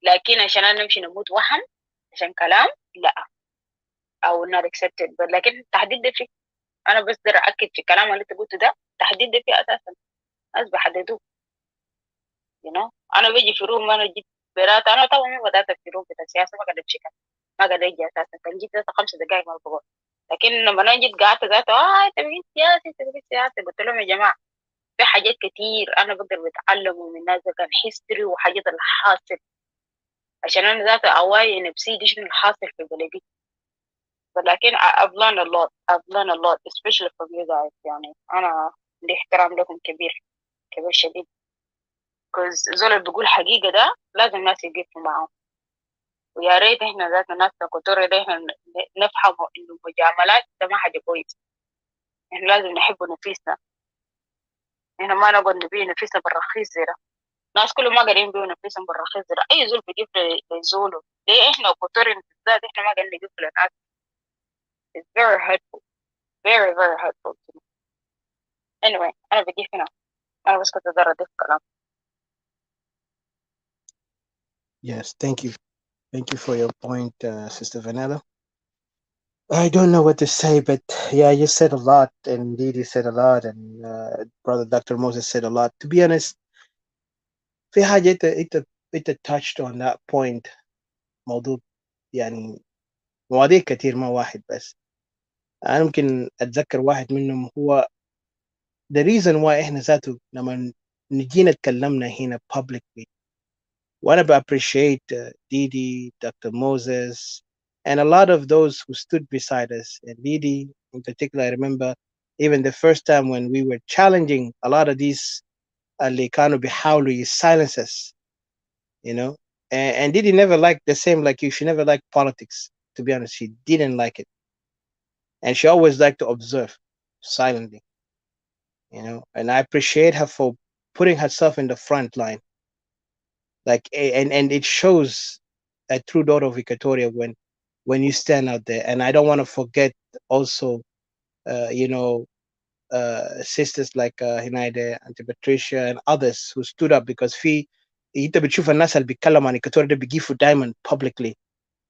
لكن عشان أنا نمشي نموت وحم عشان كلام لا I will not accept it. but لكن التحديد ده في أنا بس در أكد في الكلام اللي أنت قلته ده التحديد ده في أساسا ناس بيحددوه you know. أنا بيجي في روم أنا جيت برات أنا طبعا ما بدأت في روم بتاع السياسة ما قدرت أمشي ما قدرت أجي أساسا كان جيت 5 دقايق ما بقول. لكن لما أنا جيت قعدت ذاته أنت بقيت سياسي أنت بقيت سياسي قلت لهم يا جماعة في حاجات كتير أنا بقدر بتعلمه من الناس كان history وحاجات اللي حاصل عشان أنا ذاته أواعي نفسي دي شنو الحاصل في بلدي. ولكن I've learned a lot I've learned a lot especially from you guys. يعني أنا عندي احترام لكم كبير كبير شديد because زول اللي بيقول حقيقة ده لازم الناس يقفوا معه. ويا ريت احنا ذات الناس كتور ده احنا نفهم انه مجاملات ده ما حاجة كويس. احنا لازم نحب نفسنا. احنا ما نقعد نبيع نفسنا بالرخيص زي ده. ناس كل ما قاعدين يبيعوا نفسهم بالرخيص زي ده. اي زول بيجيب لزوله ليه احنا كتور بالذات احنا ما قاعدين نجيب للناس. It's very hurtful very very hurtful to me. Anyway انا بجيب هنا انا بس كنت أقدر اضيف كلام. Yes, thank you for your point, Sister Vanilla. I don't know what to say, but yeah, you said a lot, and indeed you said a lot, and Brother Dr. Moses said a lot. To be honest, في حاجة أنت touched on that point. موضوع يعني مواضيع كتير ما واحد بس. أنا ممكن أتذكر واحد منهم هو the reason why إحنا ذاته لما نجينا اتكلمنا هنا publicly. وأنا appreciate Didi, Dr. Moses, and a lot of those who stood beside us. And Didi, in particular, I remember even the first time when we were challenging a lot of these اللي كانوا بيحاولوا silence us, you know. And Didi never liked the same like you. She never liked politics, to be honest. She didn't like it. And she always liked to observe silently, you know. And I appreciate her for putting herself in the front line. Like, and it shows a true daughter of Equatoria when you stand out there. And I don't want to forget also, you know, sisters like Hinaide, Auntie Patricia, and others who stood up because انت بتشوف الناس اللي بيتكلموا عن إيكواتوريا ده بيجيفوا دايما publicly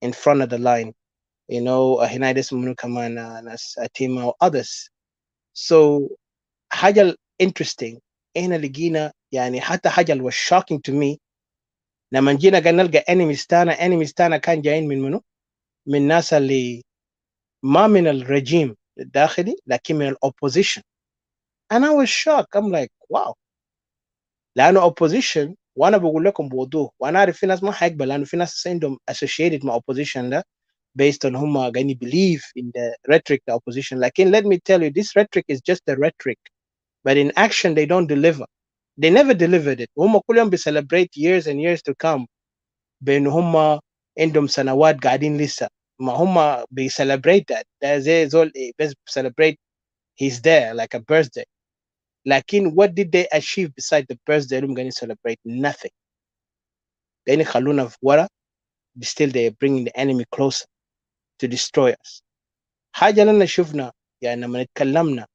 in front of the line, you know. هنايدة اسمه كمان ناس أتيما و others. So حاجة interesting احنا لقينا يعني حتى حاجة اللي was shocking to me لما جينا قال نلقى enemies تانا كان جايين من منو؟ من ناس اللي ما من الرجيم الداخلي لكن من الopposition. And I was shocked. I'm like, wow. لأنه opposition وأنا بقول لكم بوضوح وأنا عارف في ناس ما حيقبل لأنه في ناس عندهم associated مع opposition ده based on هم قاعدين believe in the rhetoric the opposition. لكن let me tell you, this rhetoric is just a rhetoric, but in action they don't deliver. They never delivered it. هم كل يوم celebrate years and years to come بأن هم عندهم سنوات قاعدين لسه. ما هم celebrate that. ده زي زول بس celebrate he's there like a birthday. لكن what did they achieve beside the birthday اللي هم قاعدين celebrate? Nothing. قاعدين يخلونا في ورا. Still they are bringing the enemy closer to destroy us. حاجة لنا شفنا يعني لما نتكلمنا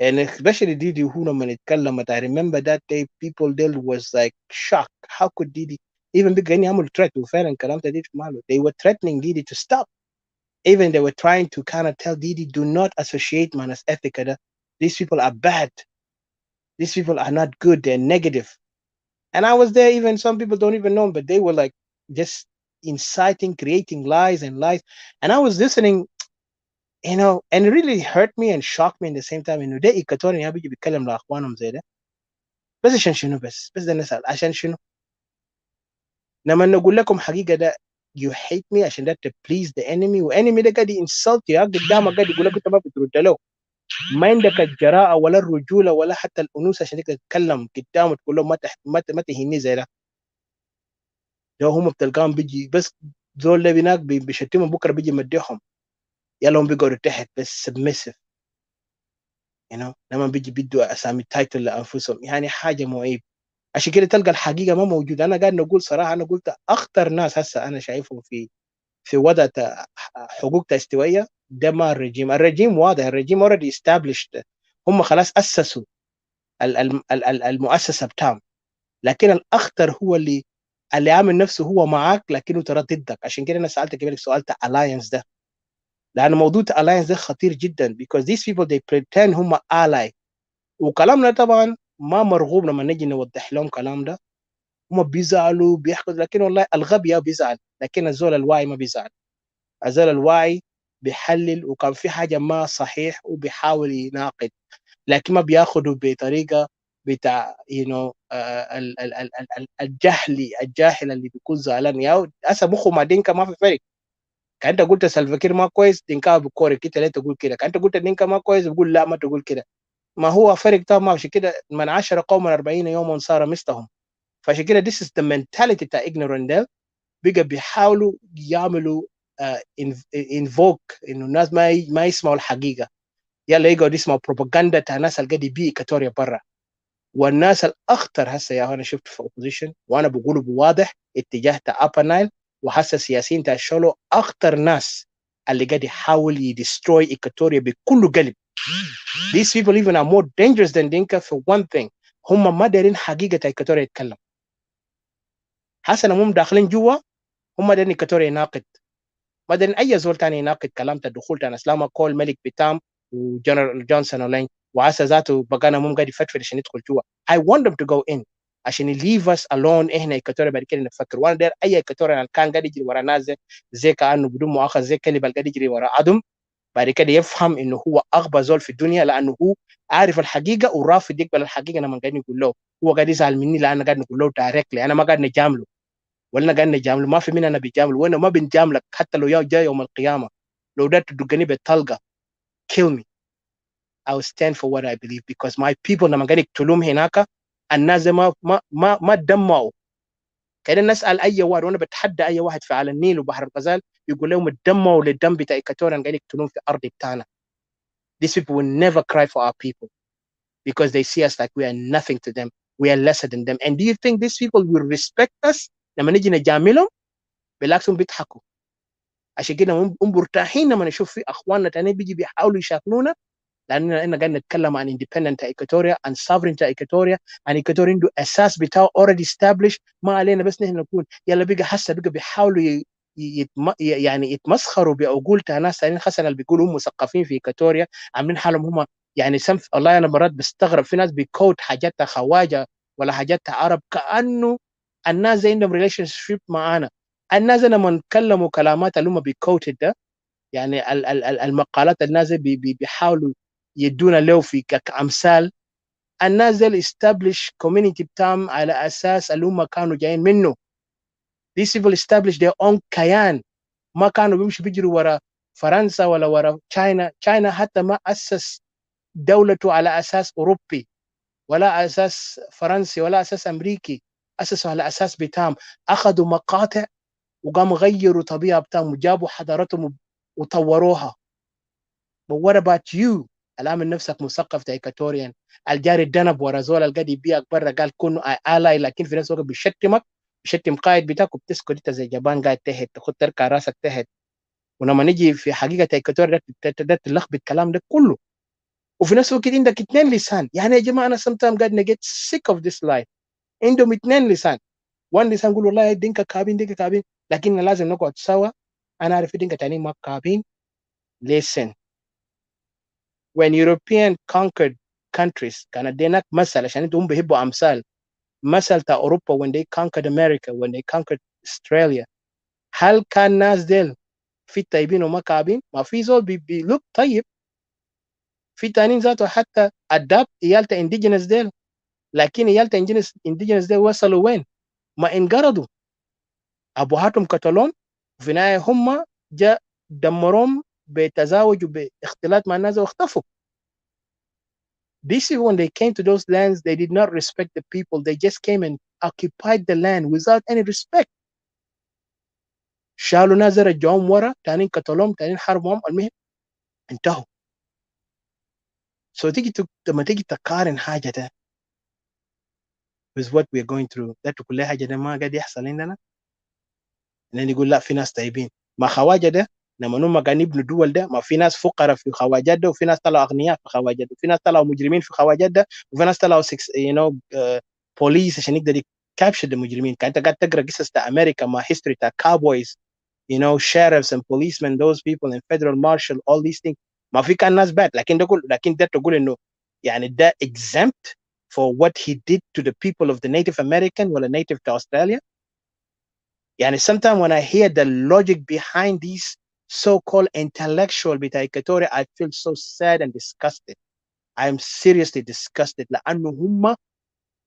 and especially Didi who لما نتكلم I remember that day people there was like shocked. How could Didi even begin يعمل threat وفعلا كلام Didi ماله. They were threatening Didi to stop. Even they were trying to kind of tell Didi do not associate Manas Ethica. These people are bad. These people are not good. They're negative. And I was there, even some people don't even know, but they were like just inciting, creating lies and lies. And I was listening, you know, and it really hurt me and shocked me in the same time. إنه ده إيكاتوري بيجي بيتكلم لأخوانهم زي ده. بس عشان شنو بس ده نسأل عشان شنو؟ لما نقول لكم حقيقة ده you hate me عشان ده to please the enemy وenemy ده قاعد insult you قدامك قاعد يقول لك أنت ما بترد له. ما عندك الجراءة ولا الرجولة ولا حتى الأنوثة عشان تقدر تتكلم قدامه تقول له ما تهيني زي ده. لو هم بتلقاهم بيجي بس زول ده بيناك بيشتمهم بكره بيجي مديهم يلا هم بيقعدوا تحت بس submissive. لما بيجي بيدوا اسامي تايتل لانفسهم، يعني حاجه معيب. عشان كده تلقى الحقيقه ما موجوده. انا قاعد نقول صراحه، انا قلت اخطر ناس هسه انا شايفهم في وضع حقوق استوائيه، ده ما الرجيم واضح، الرجيم already established. هم خلاص اسسوا المؤسسه بتاعهم. لكن الاخطر هو اللي عامل نفسه هو معاك لكنه ترى ضدك. عشان كده انا سالتك قبل سؤال بتاع alliance ده، لان موضوع alliance ده خطير جدا because these people they pretend هم ally. وكلامنا طبعا ما مرغوب لما نجي نوضح لهم كلام ده. هم بيزعلوا بيحقدوا، لكن والله الغبي بيزعل، لكن الزول الواعي ما بيزعل. الزول الواعي بيحلل، وكان في حاجه ما صحيح وبيحاول يناقض، لكن ما بياخده بطريقه بتاع الجاهل اللي بيكون زعلان. يا اسا مخه مع دينكا ما في فرق. كان انت قلت سلفكير ما كويس، دينكا بكورك انت ليه تقول كده؟ كان انت قلت دينكا ما كويس، بقول لا ما تقول كده. ما هو فرق طبعا. ما عشان كده من 10 قوما 40 يوما صار مثلهم. فعشان كده this is the mentality بتاع ignorant ده. بقى بيحاولوا يعملوا انفوك انه الناس ما يسمعوا الحقيقه. يلا يقعدوا يسمعوا بروباغندا بتاع الناس اللي قاعد يبيع كاتوريا برا. والناس الاخطر هسه يا انا شفت في اوبوزيشن، وانا بقوله بواضح اتجاه بتاع ابا نايل وهسه السياسيين بتاع الشولو اخطر ناس اللي قاعد يحاول يدستروي إيكاتوريا بكل قلب. These people even are more dangerous than Dinka for one thing. هم ما دارين حقيقة إيكاتوريا يتكلم. حسنا هم داخلين جوا، هم دارين إيكاتوريا يناقض. ما دارين أي زول تاني يناقض كلام الدخول تاع اسلام كول ملك بتام وجنرال جونسون ولين، وعسى ذاته بقانا مم قاعد يفتفر عشان يدخل جوا. I want them to go in عشان leave us alone. احنا إيكاتوريا بعد كده نفكر. وانا داير اي إيكاتوريا كان قاعد يجري ورا ناس زي كانه بدون مؤاخذه زي كلب قاعد يجري ورا عدم، بعد كده يفهم انه هو اغبى زول في الدنيا، لانه هو عارف الحقيقه ورافض يقبل الحقيقه. انا ما قاعد نقول له، هو قاعد يزعل مني لان انا قاعد نقول له دايركتلي. انا ما قاعد نجامله ولا قاعد نجامله، ما في مين انا بيجامله، وانا ما بنجاملك. حتى لو جاء يوم القيامه لو ده تدقني بالطلقه kill me I will stand for what I believe because my people لما قاعد يقتلوهم هناك الناس ما دمعوا. كده نسال اي واحد، وانا بتحدى اي واحد في على النيل وبحر الغزال يقول لهم اتدموا للدم بتاع ايكاتوريا قاعد يقتلون في ارض بتاعنا. These people will never cry for our people because they see us like we are nothing to them. We are lesser than them. And do you think these people will respect us لما نيجي نجاملهم؟ بالعكس هم بيضحكوا. عشان كده هم مرتاحين لما نشوف في اخواننا تانيين بيجي بيحاولوا يشاكلونا، لاننا قاعد نتكلم عن independent ايكاتوريا and sovereignty ايكاتوريا. عن ايكاتوريا عنده اساس بتاعه already established. ما علينا بس نحن نكون يلا بقى حسه بقى بيحاولوا يعني يتمسخروا بعقول ناس ثانيين خاصه اللي بيقولوا هم مثقفين في ايكاتوريا عاملين حالهم هم يعني والله انا مرات بستغرب في ناس بيكوت حاجات خواجه ولا حاجات عرب كانه الناس زي عندهم ريليشن شيب معانا. الناس لما نتكلموا كلامات اللي هم بيكوتد ده، يعني المقالات الناس بيحاولوا يدونا له في كامثال. الناس دي استابلش كوميونتي بتاعهم على اساس اللي هم كانوا جايين منه. these people establish their own كيان. ما كانوا بيمشوا بيجروا ورا فرنسا ولا ورا تشاينا حتى ما اسس دولته على اساس اوروبي ولا اساس فرنسي ولا اساس امريكي. اسسوا على اساس بتاعهم. اخذوا مقاطع وقاموا غيروا طبيعه بتاعهم وجابوا حضارتهم وطوروها. But what about you؟ العامل نفسك مثقف ايكاتوريان الجاري الدنب ورا زول القاعد يبيعك برا قال كونه الاي، لكن في نفس الوقت بيشتمك بيشتم قائد بتاعك وبتسكت انت زي جبان قاعد تحت تاخد تركع راسك تحت. ولما نيجي في حقيقه ايكاتوريا ده تلخبط الكلام ده كله. وفي نفس الوقت عندك اثنين لسان. يعني يا جماعه انا sometimes قاعد نجيت sick of this life. عندهم اثنين لسان. وان لسان يقول والله دينكا كابين دينكا كابين، لكن لازم نقعد سوا. انا عارف دينكا تاني ما كابين. listen، when European conquered countries كانت دينك مثل عشان انتم بيحبوا امثال. مثل تا اوروبا when they conquered America when they conquered Australia. هل كان ناس ديل في طيبين وما كعبين؟ ما في زول بيلوك طيب. في تانيين ذاته حتى اداب ايالتا انديجينس ديل، لكن ايالتا انديجينس ديل وصلوا وين؟ ما انقرضوا. ابوهاتهم قتلهم وفي النهايه هم جاء دمرهم بتزاوج وباختلاط مع الناس واختفوا. This is when they came to those lands, they did not respect the people. They just came and occupied the land without any respect. شالوا ناس رجعوهم ورا، تانيين قتلوهم، تانيين حربوهم. المهم انتهوا. لما تيجي تقارن حاجه ده with what we are going through، ده تقول لي حاجه ده ما قاعد يحصل عندنا، لان يقول لا في ناس طيبين. ما خواجه ده لما هم قاعدين يبنوا الدول ده، ما في ناس فقراء في خواجات ده، وفي ناس طلعوا اغنياء في خواجات ده، وفي ناس طلعوا مجرمين في خواجات ده، وفي ناس طلعوا بوليس عشان يقدر يكابشر المجرمين. كان انت قاعد تقرا قصص بتاع امريكا، ما هيستوري بتاع كاوبويز، sheriffs and policemen, those people and federal marshal, all these things. ما في كان ناس bad، لكن ده تقول انه يعني ده exempt for what he did to the people of the Native American ولا native to Australia. يعني sometimes when I hear the logic behind these so-called intellectual بتاع Equatoria, I feel so sad and disgusted. I am seriously disgusted لأنه هم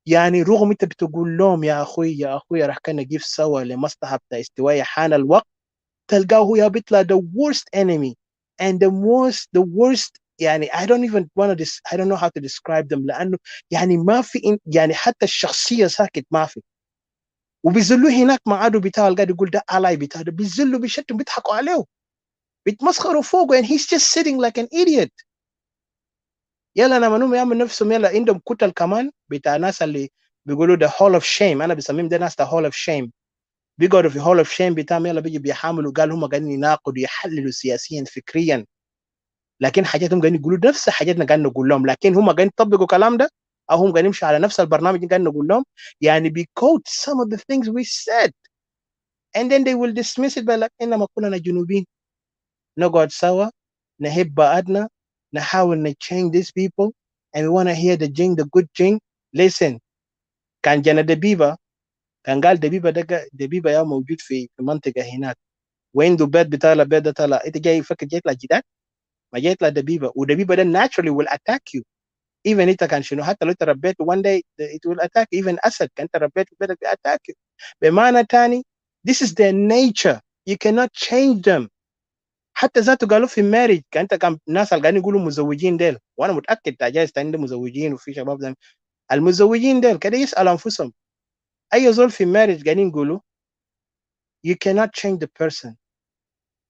يعني رغم انت بتقول لهم يا اخوي راح كنا نجيب سوا لمصلحة بتاع استواية حان الوقت، تلقاه هو بيطلع the worst enemy and the worst يعني I don't know how to describe them، لأنه يعني ما في يعني حتى الشخصية ساكت ما في. وبيذلوه هناك مع عدو بتاعه، قاعد يقول ده الاي بتاعه، بيذلوا بيشتم بيضحكوا عليه بيتمسخروا فوقه and he's just sitting like an idiot. يلا لما نوم يعمل نفسهم يلا عندهم كتل كمان بتاع ناس اللي بيقولوا ده hall of shame، انا بسميهم ده ناس ده hall of shame. بيقعدوا في hall of shame بتاعهم، يلا بيجي بيحاملوا قال هم قاعدين يناقضوا يحللوا سياسيا فكريا، لكن حاجاتهم قاعدين يقولوا نفس حاجاتنا قاعدين نقول لهم، لكن هم قاعدين يطبقوا الكلام ده او هم قاعدين يمشوا على نفس البرنامج اللي قاعدين نقول لهم. يعني بيكوت some of the things we said and then they will dismiss it by like انما كلنا جنوبيين نقعد سوا نحب بعضنا نحاول change these people and we want to hear the good jing. Listen، كان جانا دبيبة كان قال دبيبة يا موجود في منطقة هناك، وعنده بيت ده طالع، انت جاي فكر جاي يطلع جداد؟ ما جاي يطلع دبيبة، ودبيبة ده naturally will attack you. even انت كان شنو حتى لو انت ربيت one day it will attack you. even اسد كان انت ربيت في بيتك attack you. بمعنى تاني this is their nature, you cannot change them. حتى ذاته قالوا في مارج، كان الناس اللي قاعدين يقولوا مزوجين ديل، وانا متاكد جايز عندي مزوجين وفي شباب ده، المزوجين ديل كده يسالوا انفسهم اي زول في مارج قاعدين يقولوا you cannot change the person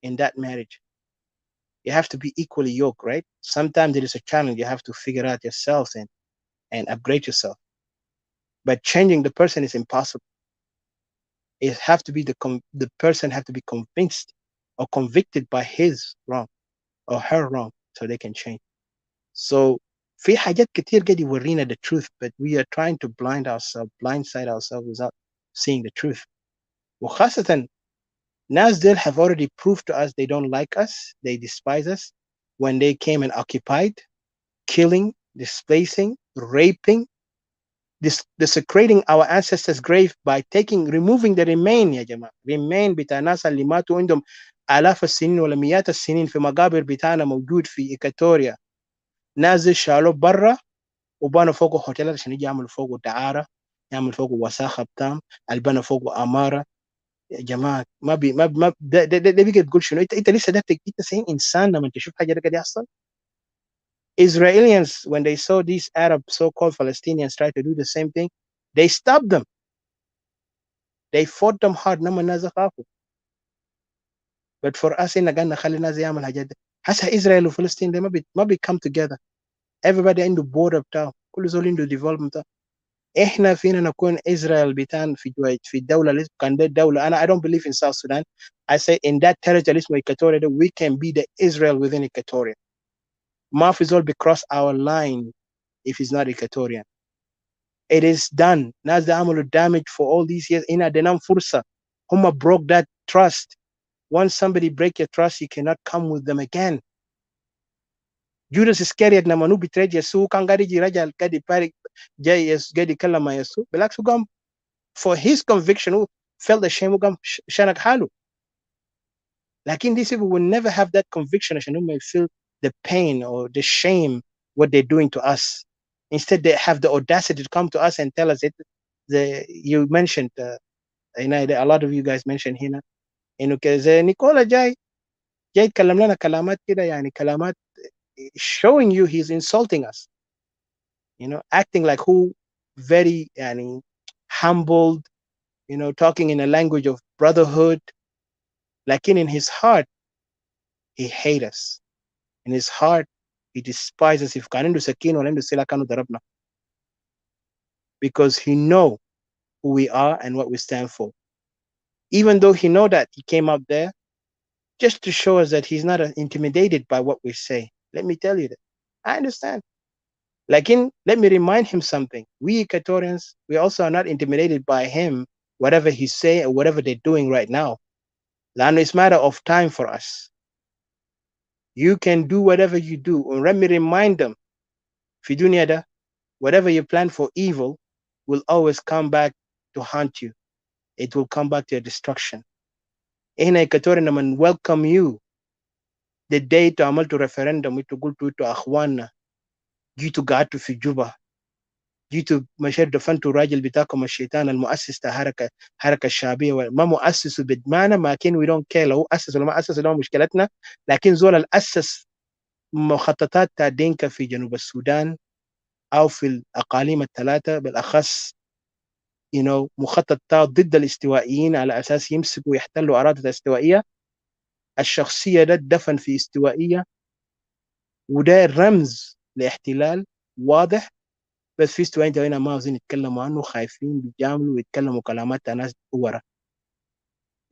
in that marriage. You have to be equally yoked, right? Sometimes there is a challenge you have to figure out yourself and upgrade yourself, but changing the person is impossible. It have to be the person have to be convinced or convicted by his wrong or her wrong so they can change. So في حاجات كتير قاعد يورينا the truth, but we are trying to blindside ourselves without seeing the truth. وخاصة ناس ديل have already proved to us they don't like us, they despise us when they came and occupied, killing, displacing, raping, desecrating our ancestors' grave by removing the remain يا جماعة. remain بتاع ناس اللي ماتوا عندهم آلاف السنين ولا مئات السنين في مقابر بتاعنا موجود في إيكاتوريا. ناس شالوا برا وبنوا فوقه هوتيلات عشان يجي يعملوا فوقه دعارة، يعمل فوقه وساخة بتام، البنا فوقه أمارة. يا جماعة ما ده بيجي تقول شنو؟ انت لسه ده انت سين انسان لما تشوف حاجة ده قاعد يحصل. Israelis when they saw these Arab so-called Palestinians try to do the same thing, they stopped them. They fought them hard. نما الناس خافوا. But for us إن قلنا خلي الناس يعمل حاجات ده. هسه إسرائيل وفلسطين ده ما come together. Everybody عنده border بتاعه. كل زول عنده development بتاعه. إحنا فينا نكون إسرائيل بتاعنا في الدولة اللي كان ده الدولة. I don't believe in South Sudan. I say in that territory اسمه Equatoria we can be the Israel within Equatoria. ما في زول cross our line if he's not Equatorian. It is done. ناس ده عملوا damage for all these years. هنا دينام فرصة. هم broke that trust. Once somebody break your trust, you cannot come with them again. Judas Iscariot لما نو betrayed يسوع كان قاعد يجي رجع قاعد يبارك جاي قاعد يتكلم مع يسوع بالعكس قام for his conviction who felt ashamed وقام شنق حاله. لكن these people will never have that conviction عشان هم feel the pain or the shame what they're doing to us. Instead they have the audacity to come to us and tell us it. You mentioned a lot of you guys mentioned هنا انه كذا نيكولا جاي يتكلم لنا كلامات كده يعني كلامات showing you he's insulting us, acting like who very يعني humbled, talking in a language of brotherhood, لكن in his heart he hates us. in his heart he despises if كان عنده سكين ولا عنده سلاح كانوا ضربنا, because he know who we are and what we stand for. Even though he know that he came up there just to show us that he's not intimidated by what we say. Let me tell you that. I understand. Like let me remind him something. We Equatorians, we also are not intimidated by him, whatever he say or whatever they're doing right now. Lano, it's matter of time for us. You can do whatever you do. And let me remind them, Fidunyada, whatever you plan for evil will always come back to haunt you. It will come back to your destruction. Ehna Equatorian man welcome you the day to amal to referendum to go to akhwana جيتوا قعدتوا في جوبا, جيتوا مشيت دفنتوا الراجل بتاعكم الشيطان المؤسس حركه الشعبيه, ما مؤسسه بدمانا, ما كان we don't care لو اسس ولا ما اسس, ده مشكلتنا. لكن زول الاسس مخططات تاع دينكا في جنوب السودان او في الاقاليم الثلاثه بالاخص, مخطط ضد الاستوائيين على اساس يمسكوا ويحتلوا اراضي الاستوائيه. الشخصيه ده دفن في استوائيه, وده رمز لاحتلال واضح. بس في استوائيين هنا ما عاوزين يتكلموا عنه, خايفين بيجاملوا ويتكلموا كلامات ناس ورا.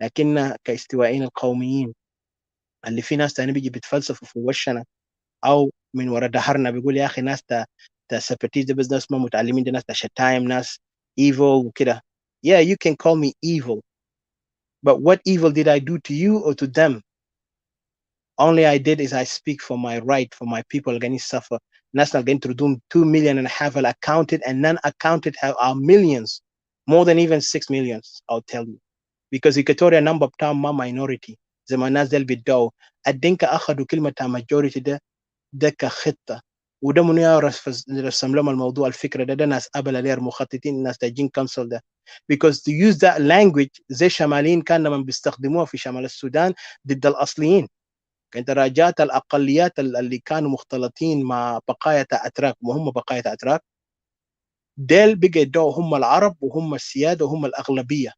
لكن كاستوائيين القوميين اللي في ناس تاني بيجي بيتفلسفوا في وشنا او من ورا ظهرنا بيقول يا اخي ناس تا سيبرتيز ده بس ناس ما متعلمين, ده ناس تا شتايم, ناس evil وكده. Yeah, you can call me evil, but what evil did I do to you or to them? Only I did is I speak for my right, for my people going to suffer. National going to do 2.5 million accounted and non-accounted are millions, more than even 6 millions, I'll tell you. Because Equatorial number of time ma minority. زي ما الناس ديل بيدعوا الدنكا أخذوا كلمة majority ده كخطة, وده من يعرف رسم لهم الموضوع الفكرة ده ناس قبل عليه مخططين, ناس تاجين كونسل ده. Because to use that language زي شماليين كان من بيستخدموها في شمال السودان ضد الأصليين. كانت راجعت الأقليات اللي كانوا مختلطين مع بقايا أتراك وهم بقايا أتراك, ديل بقى يدعوا هم العرب وهم السيادة وهم الأغلبية,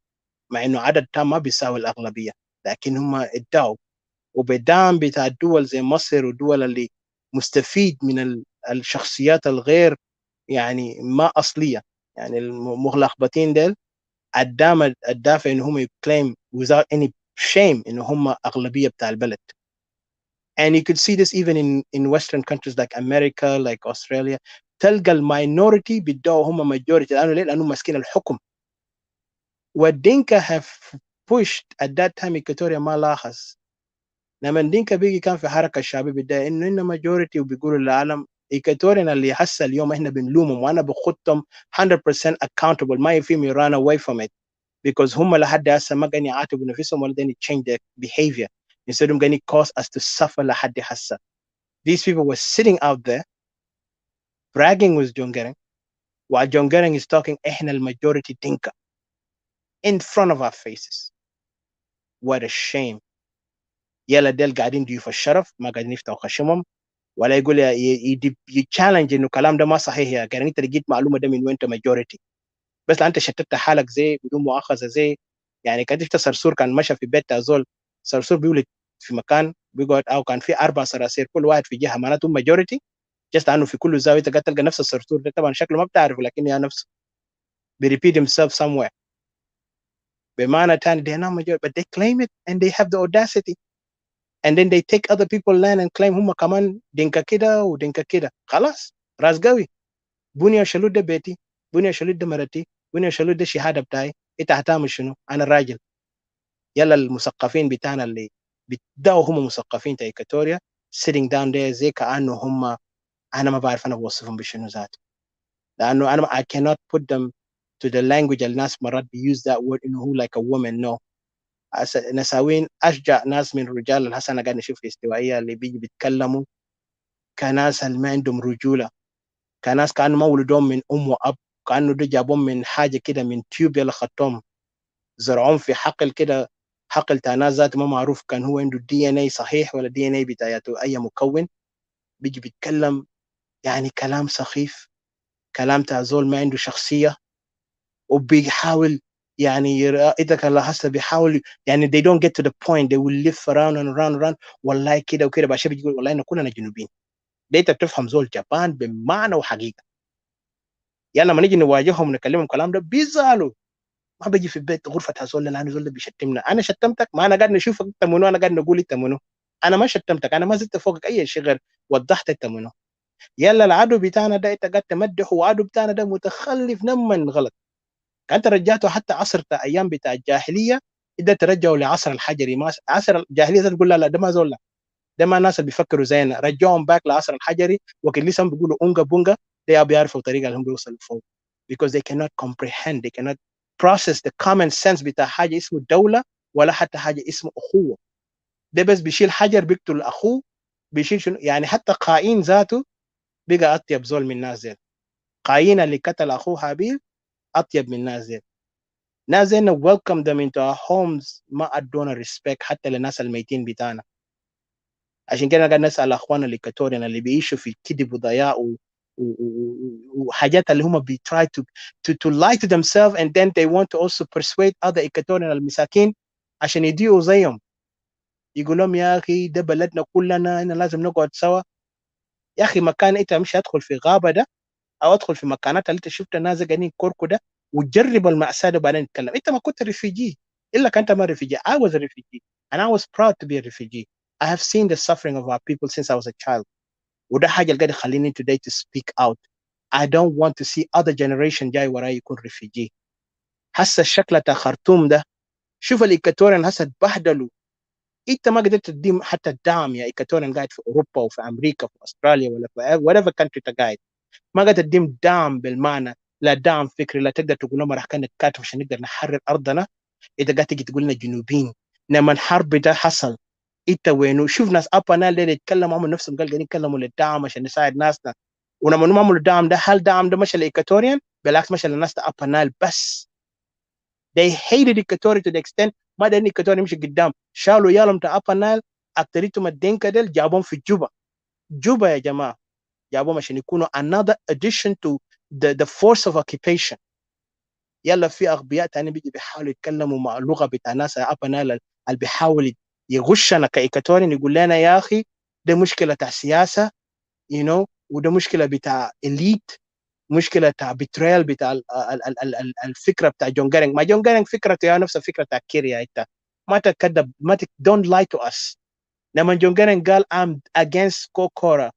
مع إنه عدد تام ما بيساوي الأغلبية, لكن هم ادعوا. وبدعم بتاع الدول زي مصر والدول اللي مستفيد من الشخصيات الغير يعني ما أصلية, يعني المغلقبتين ديل الدافع إن هم يكليم without any shame إن هم أغلبية بتاع البلد. And you could see this even in Western countries like America, like Australia. تلقى الماينورتي بيدعوا هم majority, لأنه ماسكين الحكم. والدينكا have pushed at that time Equatoria ما لاحظ. لما الدينكا بيجي كان في حركة الشعبية بدأ إنه إنه majority وبيقولوا للعالم إيكاتوريان اللي حس اليوم إحنا بنلومهم وأنا بخطهم 100% accountable, ما يفهم run away from it, because هم لحد هسه ما قاعدين يعاتبوا نفسهم ولا قاعدين change their behavior. Instead of going to cause us to suffer لحد هسه. These people were sitting out there bragging with John Gering, while John Gering is talking إحنا المajority dinka in front of our faces. What a shame. يلا ديل قاعدين ضيوف الشرف ما قاعدين يفتحوا خشمهم ولا يقول يتشالنج انه الكلام ده ما صحيح يا جارين, انت لقيت معلومه ده من وانت ماجوريتي, بس انت شتت حالك زي بدون مؤاخذه زي يعني كان شفت صرصور كان مشى في بيت زول, صرصور بيولد في مكان بيقعد او كان في 4 صراصير كل واحد في جهه, معناته ماجوريتي جست انه في كل زاويه تلقى نفس الصرصور ده, طبعا شكله ما بتعرفه لكن يا نفسه بيريبيت himself somewhere. بمعنى تاني they are not majority but they claim it and they have the audacity, and then they take other people land and claim هم كمان دينكا كده ودينكا كده. خلاص راس قوي, بني شلود ده بيتي, بني شلود ده مرتي, بني شلود ده شهاده بتاعي, انت هتعمل شنو؟ انا الراجل. يلا المثقفين بتاعنا اللي بيدعوا هم مثقفين تا إيكاتوريا sitting down there زي كأنه هم, انا ما بعرف انا بوصفهم بشنو ذات, لانه انا I cannot put them to the language الناس مرات use that word انه هو like a woman. No, نساوين اشجع ناس من الرجال اللي هسه انا قاعد نشوف في استوائيه اللي بيجي بيتكلموا كناس اللي ما عندهم رجوله, كناس كانوا ما ولدوهم من ام واب, كانوا ده جابوهم من حاجه كده من تيوب يلا خطهم زرعوهم في حقل كده, حقل تاع ناس ذات ما معروف كان هو عنده دي ان اي صحيح ولا دي ان اي بتاعته اي مكون, بيجي بيتكلم يعني كلام سخيف, كلام تاع زول ما عنده شخصيه, وبيحاول يعني اذا كان لاحظت بيحاول يعني they don't get to the point, they will live around and around and around. والله كده وكده بعد شويه بيجي يقول والله إن كلنا جنوبيين. ده انت بتفهم زول جبان بمعنى وحقيقه. يعني لما نيجي نواجههم ونكلمهم الكلام ده بيزعلوا. ما بيجي في البيت غرفه زول لانه زول ده بيشتمنا. انا شتمتك؟ ما انا قاعد نشوفك انت منو، انا قاعد نقول انت منو. انا ما شتمتك، انا ما زدت فوقك اي شيء غير وضحت انت منو. يلا العدو بتاعنا ده انت قاعد تمدحه، وعدو بتاعنا ده متخلف نما غلط. انت رجعته حتى عصر ايام بتاع الجاهليه، اذا ترجعوا لعصر الحجري. ما عصر الجاهليه ده تقول لا لا ده ما زول، ده ما الناس اللي بيفكروا زينا. رجعهم باك لعصر الحجري وكان لسه بيقولوا اونجا بونجا. ده بيعرفوا الطريقه اللي هم بيوصلوا فوق because they cannot comprehend, they cannot process the common sense بتاع حاجه اسمه دوله ولا حتى حاجه اسمه اخوه. ده بس بيشيل حجر بيقتل اخوه، بيشيل شنو يعني. حتى قايين ذاته بقى اطيب زول من ناس زين. قايين اللي قتل اخوه هابيل اطيب من ناس زين. ناس زين welcome them into our homes، ما ادونا respect حتى للناس الميتين بتاعنا. عشان كده قاعد نسال اخواننا الكاتوريان اللي بيعيشوا في كذب وضياع وحاجات اللي هم بي try to lie to themselves and then they want to also persuade other Equatorian المساكين عشان يديوا زيهم. يقول لهم يا اخي ده بلدنا كلنا هنا لازم نقعد سوا. يا اخي مكان انت مش هدخل في غابه ده او ادخل في مكانات اللي انت شفت الناس قاعدين كوركو ده وتجرب المأساة ده بعدين نتكلم. انت ما كنت ريفيجي الا كنت ما ريفيجي. I was a refugee and I was proud to be a refugee. I have seen the suffering of our people since I was a child. وده حاجه اللي قاعد يخليني today to speak out. I don't want to see other generation جاي وراي يكون ريفيجي. هسه الشكل بتاع خرطوم ده، شوف الايكاتوريان هسه اتبهدلوا. انت ما قدرت تديم حتى الدعم يا ايكاتوريان قاعد في اوروبا وفي امريكا وفي استراليا ولا في whatever country انت قاعد. ما قادر تقدم دعم بالمعنى، لا دعم فكري، لا تقدر تقول لهم راح كان نتكاتف عشان نقدر نحرر ارضنا. اذا قاعد تجي تقول لنا جنوبيين لما الحرب ده حصل انت وينه؟ شوف ناس ابا اللي يتكلموا عن نفسهم قال قاعدين يتكلموا للدعم عشان نساعد ناسنا. ولما هم عملوا الدعم ده، هل دعم ده مشى لايكاتوريان؟ بالعكس مشى للناس ابا نال بس. they hated Equatorial to the extent ما ده ايكاتوريان يمشي قدام شالوا يالهم بتاع ابا نال اكتريتهم الدينكا ديل جابهم في جوبا. جوبا يا جماعه جابوهم عشان يكونوا another addition to the force of occupation. يلا في اغبياء تاني بيجي بيحاولوا يتكلموا مع اللغه بتاع ناس ابنا اللي بيحاول يغشنا كايكاتوريين. يقول لنا يا اخي ده مشكله بتاع سياسه وده مشكله بتاع اليت، مشكله بتاع بتريال بتاع الفكره بتاع جون جارينج. ما جون جارينج فكرته يا نفس الفكره بتاع كيريا. انت ما تكذب، ما don't lie to us. لما جون جارينج قال I'm against كوكورا،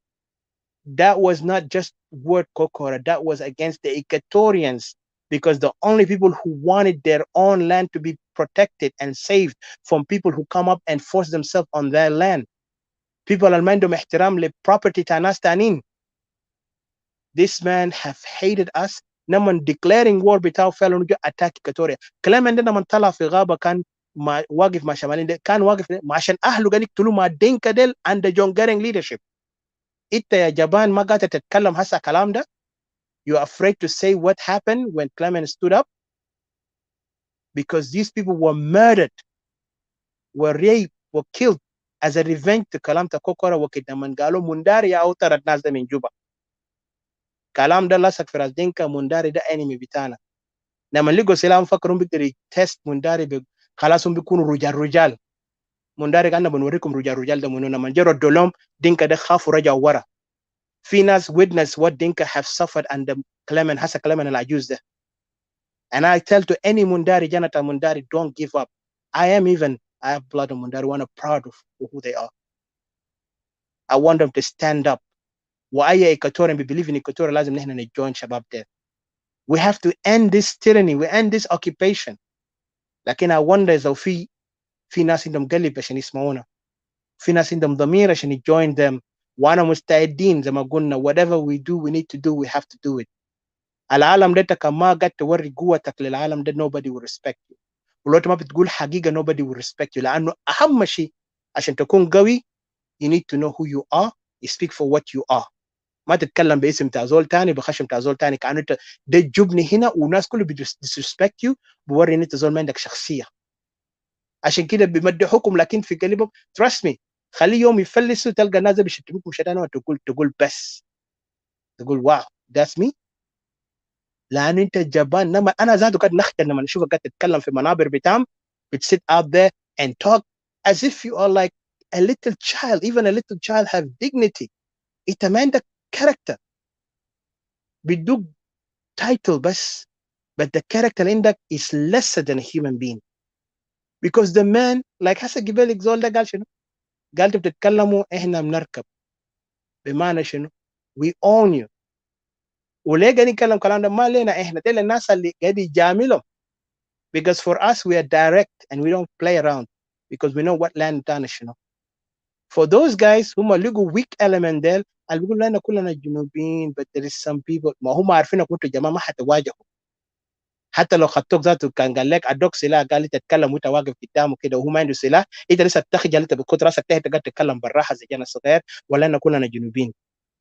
that was not just word Kokora, that was against the Equatorians, because the only people who wanted their own land to be protected and saved from people who come up and force themselves on their land. People اللي عندهم احترام لproperty تاع ناس تانيين. This man have hated us. لما declaring war بتاعه فعلا جو attack Equatoria. كلام عندنا من طلع في غابة كان واقف مع شمالين ده، كان واقف عشان أهله قال يقتلوا مع دينكا ديل and the John Garang leadership. انت يا جبان ما قاعد تتكلم هسه كلام ده. You're afraid to say what happened when Clement stood up, because these people were murdered, were raped, were killed as a revenge to كلام Kokora وكده من قالوا منداري أو ترى الناس ده من جوبا. كلام ده لسك في راس دينكا. منداري ده enemy بتاعنا. لما لقوا سلام فكروا بيقدروا تيست منداري خلاص هم بيكونوا رجال. منداري قالنا بنوريكم رجال ده منو. لما جروا الدولهم دينكا ده خافوا رجعوا ورا. في ناس witness what Dinka have suffered under Clement هسه Clement العجوز ده. And I tell to any Mundari, Janata Mundari, don't give up. I have blood of Mundari, I'm proud of who they are. I want them to stand up. وأي Equatorian believe in Equatorial لازم نحن نjoin شباب there. We have to end this tyranny, we end this occupation. لكن I wonder إذا في ناس عندهم قلب عشان يسمعونا. في ناس عندهم ضمير عشان يjoin them. وأنا مستعدين زي ما قلنا whatever we do, we need to do, we have to do it. العالم ده كما قد توري قوتك للعالم ده nobody will respect you. ولو ما بتقول حقيقة nobody will respect you. لأنه أهم شيء عشان تكون قوي you need to know who you are, you speak for what you are. ما تتكلم باسم بتاع زول تاني بخشم بتاع زول تاني كأنه انت ده جبني هنا والناس كله disrespect you. بوري ان انت زول ما عندك شخصية. عشان كده بيمدحوكم لكن في قلبهم trust me خلي يوم يفلسوا تلقى الناس بيشتموكم شتانا وتقول بس تقول واو that's me. لانه انت جبان. نما انا ذاته قد نخجل لما نشوفك قاعد تتكلم في منابر بتاعهم بتsit out there and talk as if you are like a little child. Even a little child have dignity. انت ما عندك character. بيدوك title بس, but the character عندك is lesser than a human being. Because the man like هسه قبل زول ده قال شنو؟ قال انتوا بتتكلموا احنا بنركب. بمعنى شنو؟ we own you. وليه قاعدين نتكلم كلام ده؟ ما لنا احنا، دي الناس اللي قاعد يجاملهم. Because for us we are direct and we don't play around because we know what land بتاعنا شنو. For those guys هم لقوا weak element ديل اللي بيقولوا لنا كلنا جنوبيين but there is some people ما هم عارفينك انتوا جماعه ما حتواجهوا. حتى لو خدتوك ذاته كان قال لك ادوك سلاح قال لي تتكلم وانت واقف قدامه كده وهو ما عنده سلاح، انت لسه بتخجل، انت بتكون راسك تحت قاعد تتكلم بالراحه زي جانا صغير ولا انا كلنا جنوبيين.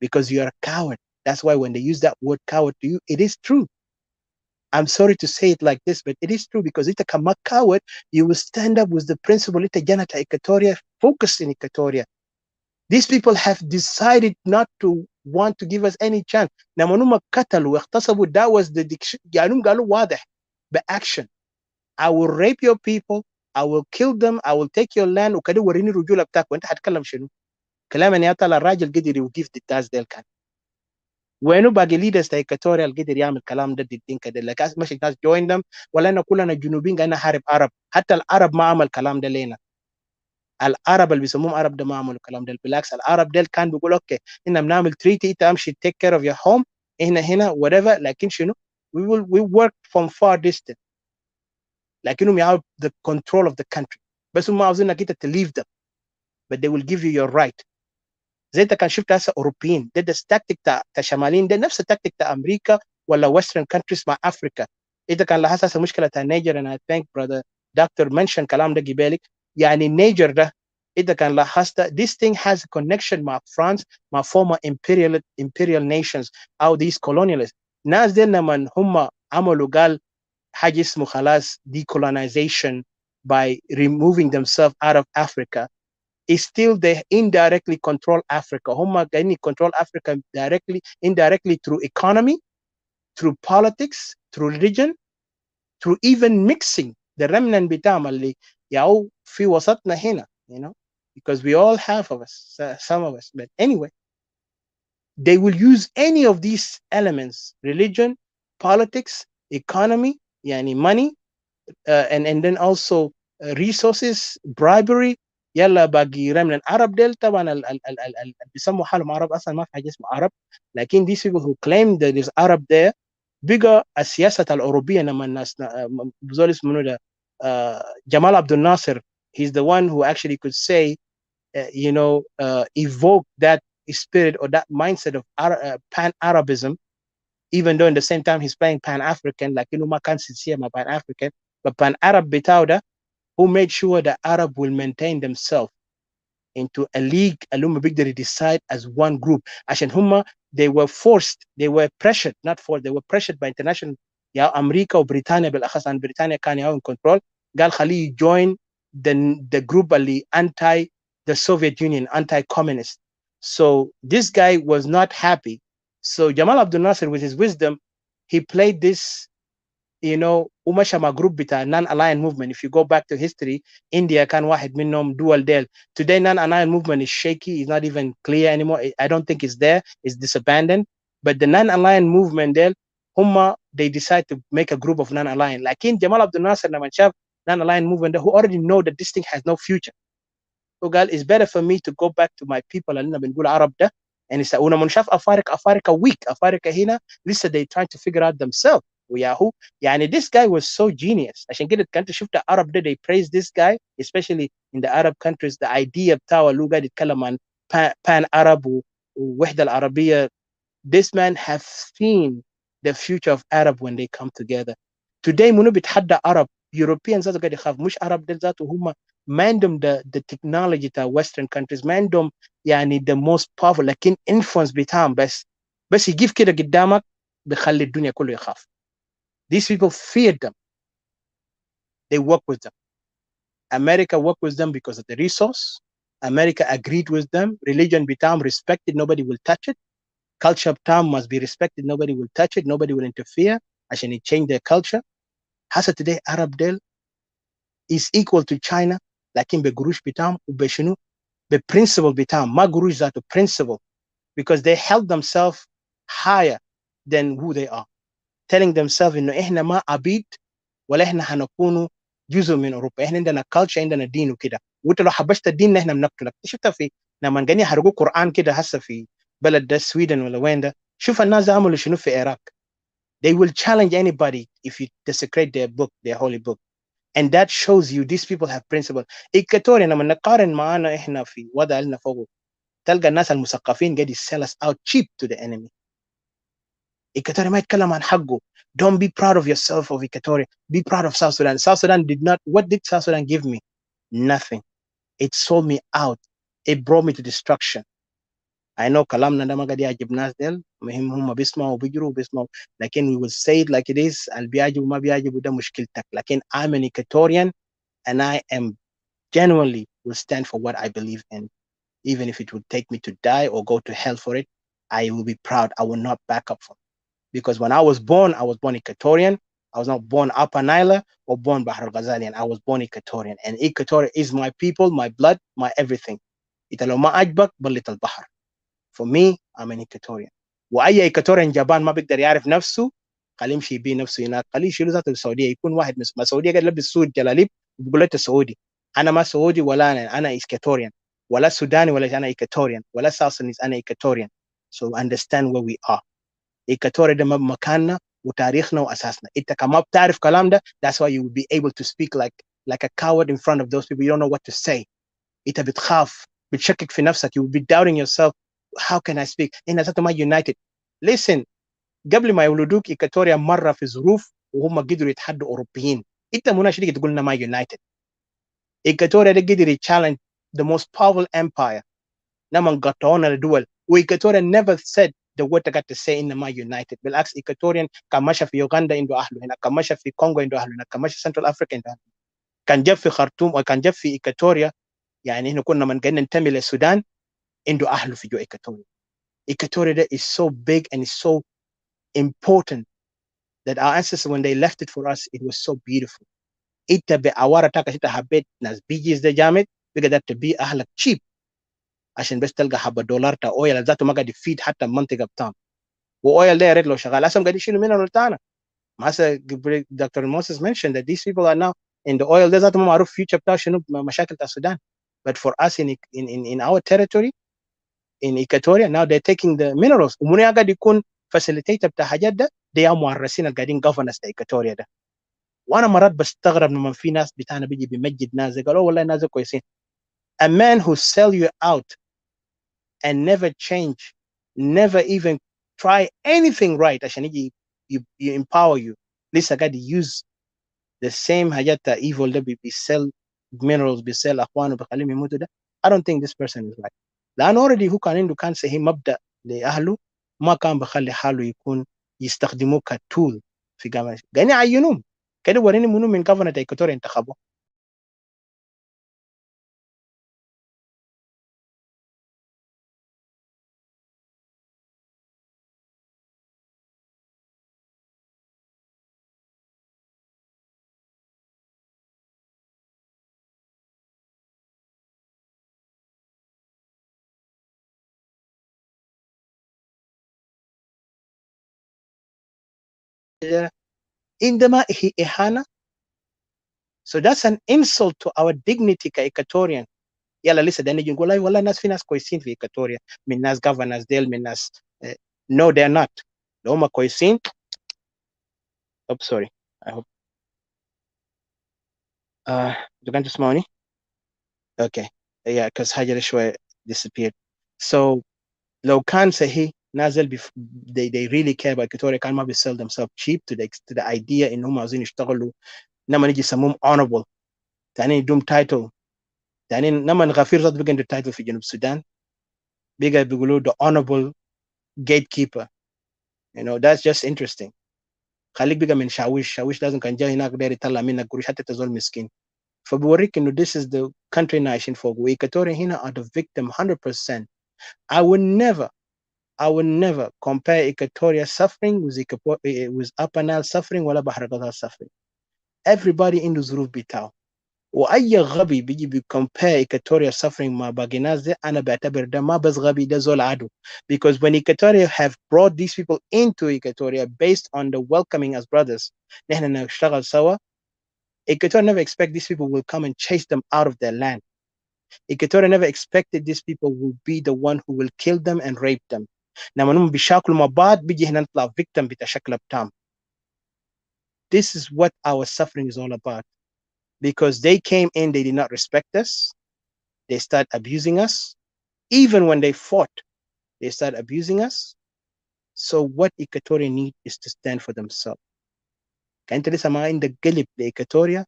Because you are a coward. That's why when they use that word coward to you, it is true. I'm sorry to say it like this, but it is true because if you are coward, you will stand up with the principle ita janata Equatoria, focus in Equatoria. These people have decided not to want to give us any chance. Namanuma katalu واغتصبوا, that was the يعني قالوا واضح بأction. I will rape your people, I will kill them, I will take your land وكده وريني الرجولة بتاعك وانت هتكلم شنو؟ كلام ان يطلع الراجل قدر يوقف ضد الناس ديل كان. وينو باقي ليدرز تا ايكاتوريال قدر يعمل كلام ده ضد الدنكا ديل؟ لك مش ناس جوين them ولا انا كلنا جنوبيين قاعدين نحارب عرب. حتى العرب ما عمل كلام ده لينا. العرب اللي بيسموهم عرب ده ما عملوا كلام ده، بالعكس العرب ديل كان بيقول اوكي احنا بنعمل تريتي انت امشي take care of your home هنا whatever، لكن شنو we work from far distance. لكنهم يعاود the control of the country. بس هم عاوزين انك انت to leave them but they will give you your right. زي انت كان شفت هسه اوروبيين ده التكتيك بتاع شماليين، ده نفس التكتيك بتاع امريكا ولا western countries مع افريكا. انت كان لاحظت هسه مشكله بتاع نيجر and I think brother doctor mention كلام ده قبالك. يعني نيجر ده انت كان لاحظت this thing has a connection مع فرانس مع former imperial nations او these colonialists. ناس دي لما هم عملوا قال حاجه اسمه خلاص decolonization by removing themselves out of Africa, is still they indirectly control Africa. هم قاعدين control Africa directly, indirectly through economy, through politics, through religion, through even mixing the remnant بتاعهم اللي ياو في وسطنا هنا, you know, because we all have of us, some of us. But anyway, they will use any of these elements, religion, politics, economy, يعني money, and then also resources, bribery. يلا باقي رمل العرب ديل طبعا بيسموا حالهم عرب اصلا ما في حاجه اسمها عرب، لكن these people who claim that there's Arab there بقى السياسه الاوروبيه لما الناس بزول اسمه منو ده جمال عبد الناصر, he's the one who actually could say evoke that spirit or that mindset of pan-Arabism, even though in the same time he's playing pan-African, لكنه ما كان sincere مع pan-African. But pan-Arab بتاعه ده who made sure that Arab will maintain themselves into a league اللي هم بيقدروا decide as one group عشان هم they were forced, they were pressured, not forced, they were pressured by international يا أمريكا وبريطانيا بالأخص. عن بريطانيا كان ياو in control, قال خليه join the group اللي anti the Soviet Union, anti-communist. So this guy was not happy. So Jamal Abdel Nasser with his wisdom, he played this ومشى مع جروب بتاع non-aligned movement. If you go back to history, India كان واحد منهم, dual del. Today non-aligned movement is shaky, it's not even clear anymore. I don't think it's there, it's disabandoned. But the non-aligned movement del they decide to make a group of non-aligned. لكن جمال عبد الناصر لما شاف non-aligned movement who already know that this thing has no future, وقال it's better for me to go back to my people اللي بنقول عرب ده. and ولما شاف افارقه weak, افارقه هنا لسه they trying to figure out themselves وياهو. يعني this guy was so genius. عشان كده كنت شفت العرب ده they praise this guy especially in the Arab countries. the idea بتاعه اللي هو قاعد يتكلم عن pan Arab ووحدة العربية. this man have seen the future of Arab when they come together. Today منو بيتحدى عرب Europeans ذاته قاعد يخاف, مش عرب دول ذاته هم ما عندهم the technology بتاع western countries, ما عندهم يعني the most powerful لكن influence بتاعهم بس يجيب كده قدامك بيخلي الدنيا كله يخاف. These people feared them. They work with them. America worked with them because of the resource. America agreed with them. Religion بتاعهم respected, nobody will touch it. Culture بتاعهم must be respected, nobody will touch it, nobody will interfere. عشان change their culture. هسه today Arab del is equal to China لكن بقروش بتاعهم وبشنو بprinciple بتاعهم ما قروش ذاته principle, because they held themselves higher than who they are, telling themselves انه احنا ما عبيد ولا احنا هنكونوا جزء من اوروبا، احنا عندنا culture عندنا دين وكده، وانت لو حبشت الدين احنا بنقتلك. شفتها في لما قاعدين يحرقوا قران كده هسه في بلد ده السويدن ولا وين ده، شوف الناس ده عملوا شنو في العراق. They will challenge anybody if you desecrate their book, their holy book. And that shows you these people have principle. إيكاتوريا لما نقارن معانا احنا في وضع لنا فوق، تلقى الناس المثقفين قاعد sell us out cheap to the enemy. إيكاتوريا ما يتكلم عن حقه. Don't be proud of yourself of Equatoria. Be proud of South Sudan. South Sudan did not, what did South Sudan give me? Nothing. It sold me out. It brought me to destruction. I know كلامنا ده ما قاعد يعجب ناس ديل، مهم هم بيسمعوا وبيجروا وبيسمعوا، لكن we will say it like it is. اللي بيعجب وما بيعجب ده مشكلتك، لكن I'm an Equatorian and I am genuinely will stand for what I believe in. Even if it would take me to die or go to hell for it, I will be proud. I will not back up from it. Because when I was born Equatorian. I was not born Upper Nile or born Bahr Ghazalian. I was born Equatorian. And Equatoria is my people, my blood, my everything. إذا ما عجبك بلت البحر. For me, I'm an Equatorian. وأي Equatorian جبان ما بيقدر يعرف نفسه، خليه يمشي يبي نفسه هناك، خليه يشيله ذاته السعودية، يكون واحد من السعودية قاعد يلبس سود جلاليب وبيقول له سعودي. أنا ما سعودي ولا أنا Equatorian، ولا سوداني ولا أنا Equatorian، ولا South Sudanese أنا Equatorian. So understand where we are. إيكاتوريا ده مكاننا وتاريخنا وأساسنا. أنت كما بتعرف كلام ده، that's why you will be able to speak like a coward in front of those people. You don't know what to say. أنت بتخاف، بتشكك في نفسك. You will be doubting yourself. How can I speak؟ إحنا ذاتنا ما united. Listen، قبل ما يولدوك إيكاتوريا مرة في ظروف وهم قدروا يتحدوا أوروبيين. أنت مناش تيجي تقول لنا ما united. إيكاتوريا ده قدر يتشالنج the most powerful empire. لما قطعونا لدول، وإيكاتوريا never said the word that got to say in my united. بالعكس إيكاتوريان كان ماشى في يوغندا عنده أهله هنا، كان ماشى في كونغو عنده أهله هنا، كان ماشى في سنترال أفريقيا عنده أهله، كان جاب في خرطوم وكان جاب في إيكاتوريا. يعني إحنا كنا من قاعدين ننتمي للسودان عنده أهله في جو إيكاتوريا. إيكاتوريا ده is so big and is so important that our ancestors when they left it for us it was so beautiful. أنت بعوارة تاكا أنت حبيت ناس بيجيز ده جامد بقدر تبي أهلك cheap عشان بس تلقى حبة دولار تا أويل ذاته ما قاعد يفيد حتى المنطقة بتاعهم. واويل ده يا ريت لو شغال اصلا قاعد يشيلوا منها بتاعنا. هسه Dr. Moses mentioned that these people are now in the oil ده ذاته ما معروف future بتاعه شنو مشاكل بتاع السودان. But for us in our territory in Equatoria now they're taking the minerals. ومن قاعد يكون facilitator بتاع حاجات ده they are مؤرسين اللي قاعدين governors بتاع Equatoria ده. وانا مرات بستغرب لما في ناس بتاعنا بيجي بيمجد ناس قالوا والله ناس كويسين. A man who sell you out and never change, never even try anything right عشان يجي you empower you. لسه قاعد use the same حاجات evil ده بيسell minerals بيسell اخوانه بيخليهم يموتوا ده. I don't think this person is right. لأنه already هو كان عنده كان صحيح مبدأ لأهله، ما كان بخلي حاله يكون يستخدموه كتول في قامة قاعدين يعينوهم كده. وريني منو من governor إيكواتوريا انتخبوه. عندما إهانة. So that's an insult to our dignity كإيكواتوريان. يلا لسه ده نيجي نقول والله الناس في ناس كويسين في إيكواتوريا من ناس governors ديل من ناس no they're not. لو هم كويسين oh sorry I hope you can تسمعوني okay yeah because حاجة شوية disappeared. So لو كان صحيح نازل they really care about Equatoria كان ما بي sell themselves cheap to the idea إن هم عاوزين يشتغلوا لما نيجي يسموهم honorable تاني يدوم title تاني لما غفير ذات بيجي عنده title في جنوب السودان بيجي بيقولوا the honorable gatekeeper. You know that's just interesting. خليك بقى من شاويش لازم كان جاي هناك داير يطلع منك قروش حتى تزول مسكين. فبوريك انه this is the country nation فوق. وإيكاتوريا هنا are the victim 100%. I would never I will never compare Equatorial suffering with Upper Nile suffering ولا بحر غزال suffering. Everybody عنده ظروف بتاعه. واي غبي بيجي بيcompare Equatorial suffering مع باقي ناس دي انا بعتبر ده ما بس غبي ده زول عدو. Because when Equatorial have brought these people into Equatoria based on the welcoming as brothers, نحن نشتغل سوا. Equatorial never expect these people will come and chase them out of their land. Equatorial never expected these people will be the one who will kill them and rape them. لما نم بيشاكلوا مع بعض بيجي هنا نطلع victim بتشكل بتام. This is what our suffering is all about. Because they came in, they did not respect us. They start abusing us. Even when they fought, they start abusing us. So what Equatorial need is to stand for themselves. كأنت لسه ما عندك قلب لإيكاتوريا.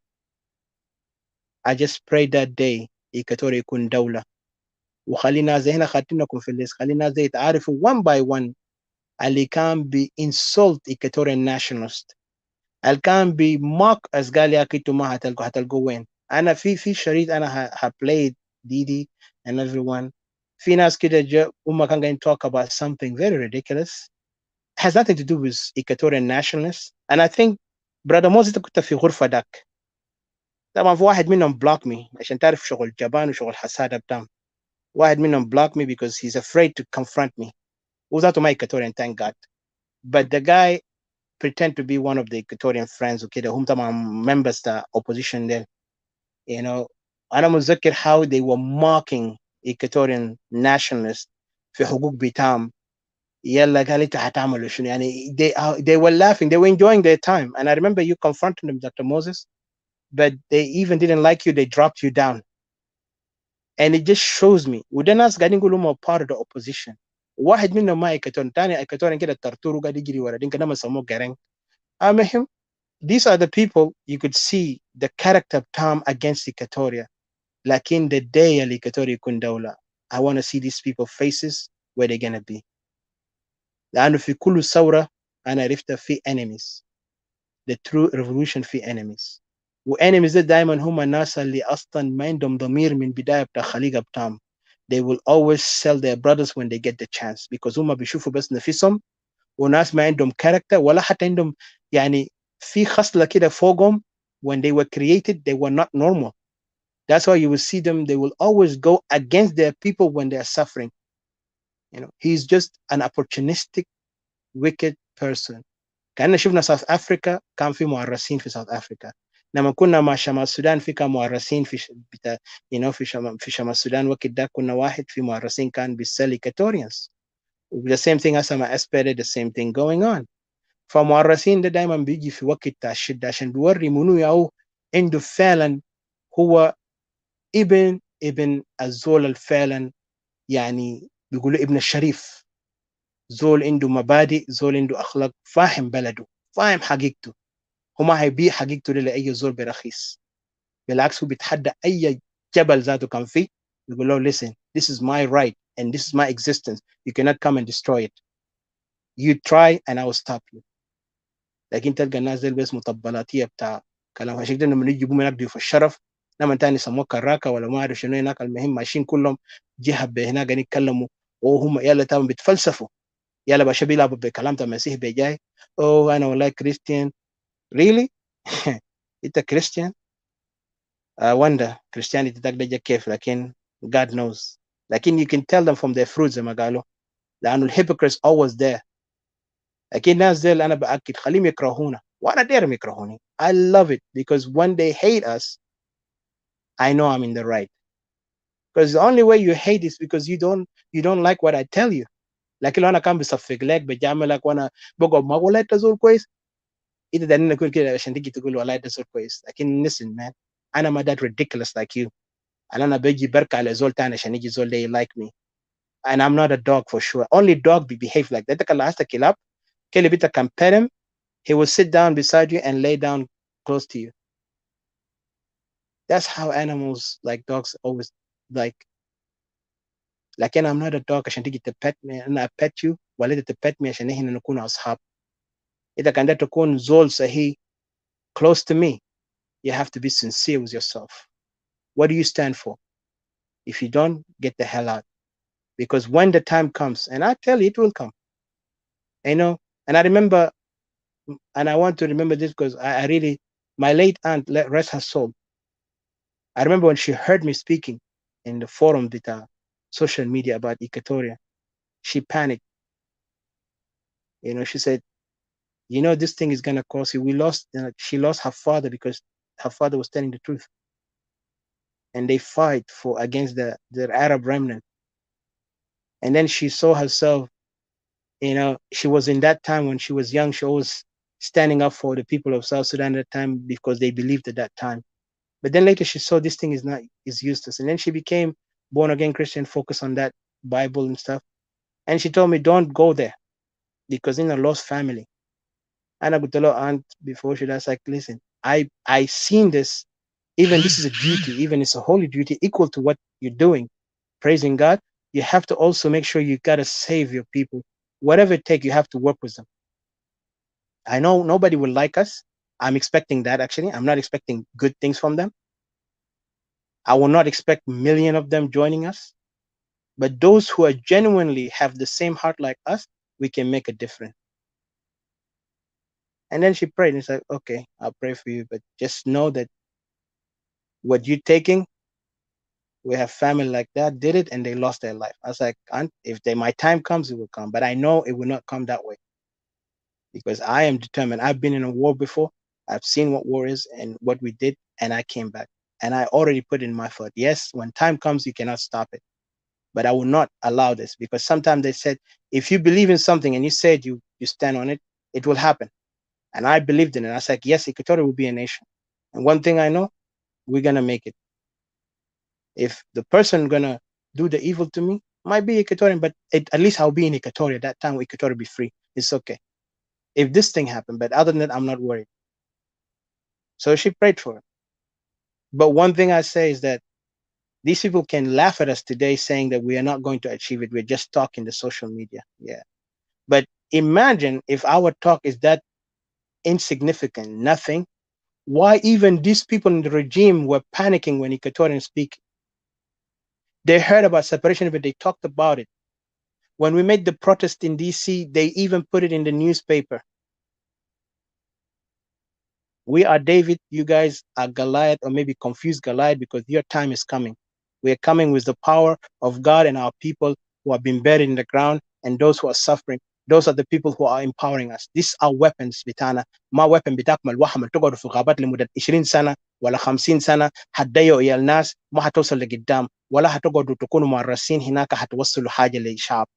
I just pray that day إيكاتوريا يكون دولة. وخلينا زي هنا خاطينكم في الليست. خلينا زي يتعرفوا one by one اللي كان بي insult Equatorian nationalist. اللي كان بي mock as قال يا كيتو ما هتلقوا وين. أنا في شريط أنا played Didi and everyone. في ناس كده هم كان going to talk about something very ridiculous. It has nothing to do with Equatorian nationalists. And I think brother Moses كنت في غرفة داك. طبعا في واحد منهم block me عشان تعرف شغل جبان وشغل حسادة بتاعهم. واحد منهم block me because he's afraid to confront me. وذاته ما Equatorian, thank God. But the guy pretend to be one of the Equatorian friends وكده هم طبعا members the opposition there. You know, أنا متذكر how they were mocking Equatorian nationalists في حقوق بتاعهم. يلا قال انت هتعملوا شنو يعني they were laughing, they were enjoying their time. And I remember you confronting them, Dr. Moses, but they even didn't like you, they dropped you down. And it just shows me وده ناس قاعدين يقولوا هم part of the opposition. واحد منهم ما إيكاتوري تاني إيكاتوري كده ترتورو قاعد يجري ورا دين كده ما سموه جارين. المهم these are the people you could see the character of Tom against Equatoria. لكن the day اللي Equatoria يكون دولة, I want to see these people faces where they're gonna be. لأنه في كل ثورة أنا عرفت في enemies. The true revolution في enemies. وenemies ده دايما هم الناس اللي أصلا ما عندهم ضمير من بداية بتاع خليقة بتاعهم. They will always sell their brothers when they get the chance because هم بيشوفوا بس نفسهم وناس ما عندهم character ولا حتى عندهم يعني في خصلة كده فوقهم. When they were created they were not normal. That's why you will see them, they will always go against their people when they are suffering. You know, he's just an opportunistic wicked person. كأننا شفنا South Africa كان في معرسين في South Africa. لما كنا مع شمال السودان في كان معرسين في بتا you know في شمال السودان وقت ده كنا واحد في معرسين كان بيسل Equatorians. The same thing as ما أسبرت the same thing going on. فمعرسين ده دايما بيجي في وقت بتاع الشدة عشان بيوري منو ياو عنده فعلا هو ابن الزول الفعلا يعني بيقولوا ابن الشريف. زول عنده مبادئ, زول عنده أخلاق, فاهم بلده, فاهم حقيقته. هو ما هيبيع حقيقته لأي زول برخيص. بالعكس هو بيتحدى أي جبل ذاته كان فيه يقول له listen, this is my right and this is my existence. You cannot come and destroy it. You try and I will stop you. لكن تلقى الناس دي بس مطبلاتية بتاع كلام. عشان كده لما يجيبوا منك ضيوف الشرف لما تاني يسموه كراكه ولا ما اعرف شنو هناك, المهم ماشيين كلهم جهه هناك قاعدين يتكلموا وهم يلا تمام بيتفلسفوا. يلا باشا بيلعبوا بكلام تاع المسيح بيجاي. اوه انا والله كريستيان. really انت كريستيان؟ I wonder Christianity ده جا كيف, لكن God knows. لكن you can tell them from their fruits زي ما قالوا, لانه الhypocrites always there. لكن الناس دي اللي انا باكد خليهم يكرهونا وانا دايرهم يكرهوني. I love it because when they hate us I know I'm in the right. Because the only way you hate is because you don't like what I tell you. لكن لو انا كان بصفق لك بجاملك وانا بقعد ما والله انت زول كويس, انت دايما نقول كده عشان تيجي تقول والله انت زول كويس. لكن listen man, انا ما that ridiculous like you. انا بيجي بركع على زول تاني عشان يجي زول they like me. And I'm not a dog for sure. Only dog behave like that. انت كان لاحظت كلاب كلب انت can pet him, he will sit down beside you and lay down close to you. That's how animals like dogs always like. لكن I'm not a dog عشان تيجي تبت me أنا pet you ولا أنت تبت me عشان إحنا نكون أصحاب. إذا كان ده تكون زول صحي close to me, you have to be sincere with yourself. What do you stand for? If you don't, get the hell out. because when the time comes, and I tell you, it will come. You know, and I remember, and I want to remember this because I really, my late aunt, rest her soul. I remember when she heard me speaking in the forum with social media about Equatoria, she panicked. You know, she said, you know, this thing is gonna cost you. We lost. She lost her father because her father was telling the truth, and they fight for against the Arab remnant. And then she saw herself. You know, she was in that time when she was young. She was standing up for the people of South Sudan at that time because they believed at that time. But then later she saw this thing is useless, and then she became born again Christian, focused on that Bible and stuff. And she told me, don't go there because in a lost family. And I would tell her aunt before she died, like, listen, I seen this. Even this is a duty, even it's a holy duty equal to what you're doing, praising God. You have to also make sure you gotta save your people. Whatever it takes, you have to work with them. I know nobody will like us. I'm expecting that actually. I'm not expecting good things from them. I will not expect a million of them joining us. But those who are genuinely have the same heart like us, we can make a difference. And then she prayed and said, okay, I'll pray for you, but just know that what you're taking, we have family like that did it and they lost their life. I was like, aunt, if my time comes, it will come. But I know it will not come that way because I am determined. I've been in a war before. I've seen what war is and what we did, and I came back. And I already put in my foot. Yes, when time comes, you cannot stop it. But I will not allow this because sometimes they said, if you believe in something and you said you stand on it, it will happen. And I believed in it. I was like, yes, Equatorial will be a nation. And one thing I know, we're going to make it. If the person going to do the evil to me, might be Equatorian, but at least I'll be in Equatoria. That time Equatoria be free. It's okay. If this thing happened, but other than that, I'm not worried. So she prayed for it. But one thing I say is that these people can laugh at us today saying that we are not going to achieve it. We're just talking the social media. Yeah. But imagine if our talk is that insignificant, nothing. Why even these people in the regime were panicking when Equatorians speak? They heard about separation, but they talked about it. When we made the protest in DC, they even put it in the newspaper. We are David, you guys are Goliath, or maybe confused Goliath because your time is coming. We are coming with the power of God and our people who have been buried in the ground and those who are suffering. Those are the people who are empowering us. These are weapons بتاعنا. ما weapon بتاعكم الوهم اللي تقعدوا في غابات لمدة 20 سنة ولا 50 سنة هتضيعوا يا الناس ما هتوصل لقدام ولا هتقعدوا تكونوا مارسين هناك هتوصلوا حاجة للشعب.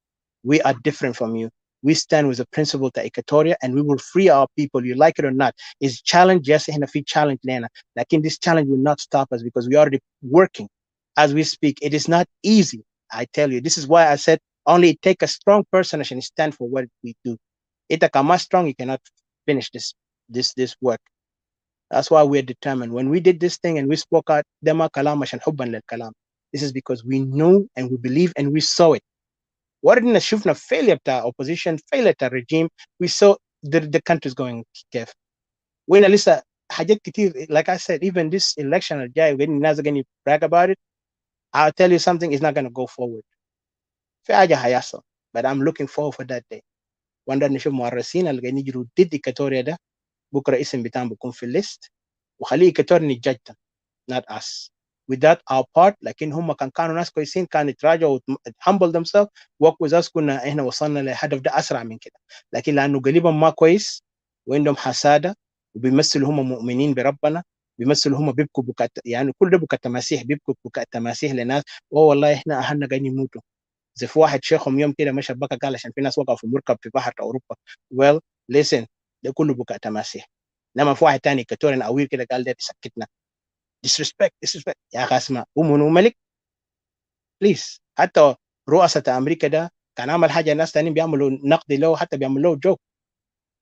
We are different from you. We stand with the principle to Equatoria and we will free our people, you like it or not. It's challenge, yes, and if we challenge Lena. Like in this challenge will not stop us because we are already working as we speak. It is not easy. I tell you, this is why I said only take a strong person and stand for what we do. It a strong, you cannot finish this work. That's why we're determined. When we did this thing and we spoke out, dema kalam عشان حبا للكلام. This is because we knew and we believe and we saw it. وردنا شفنا failure بتاع opposition, failure بتاع regime. We saw the country is going كيف. وين لسه حاجات كتير, like I said, even this election الجاي when الناس going to brag about it, I'll tell you something, is not going to go forward. في حاجة هيحصل. But I'm looking forward for that day. وندر نشوف مؤرسين اللي قاعدين يجروا ضد إيكاتوريا ده بكرة اسم بتاعهم بيكون في الليست وخليه إيكاتوريا نتجدد, not us. With that our part, لكن هم كانوا ناس كويسين, كانوا يتراجعوا humble themselves, work with us, كنا احنا وصلنا لهدف ده اسرع من كده. لكن لانه قليبهم ما كويس وعندهم حساده وبيمثلوا هم مؤمنين بربنا, بيمثلوا هم بيبكوا بكاء, يعني كل ده بكاء تماسيح, بيبكوا بكاء تماسيح لناس. والله احنا اهلنا قاعدين يموتوا. زي في واحد شيخهم يوم كده مشى بكى قال عشان في ناس وقعوا في مركب في بحر اوروبا. well listen, ده كله بكاء تماسيح. انما في واحد تاني كتورن اوير كده قال ده سكتنا. disrespect يا اخي, اسمع ومنو ملك بليز. حتى رؤساء امريكا ده كان عمل حاجه الناس تانيين بيعملوا نقد له, حتى بيعملوا له جوك.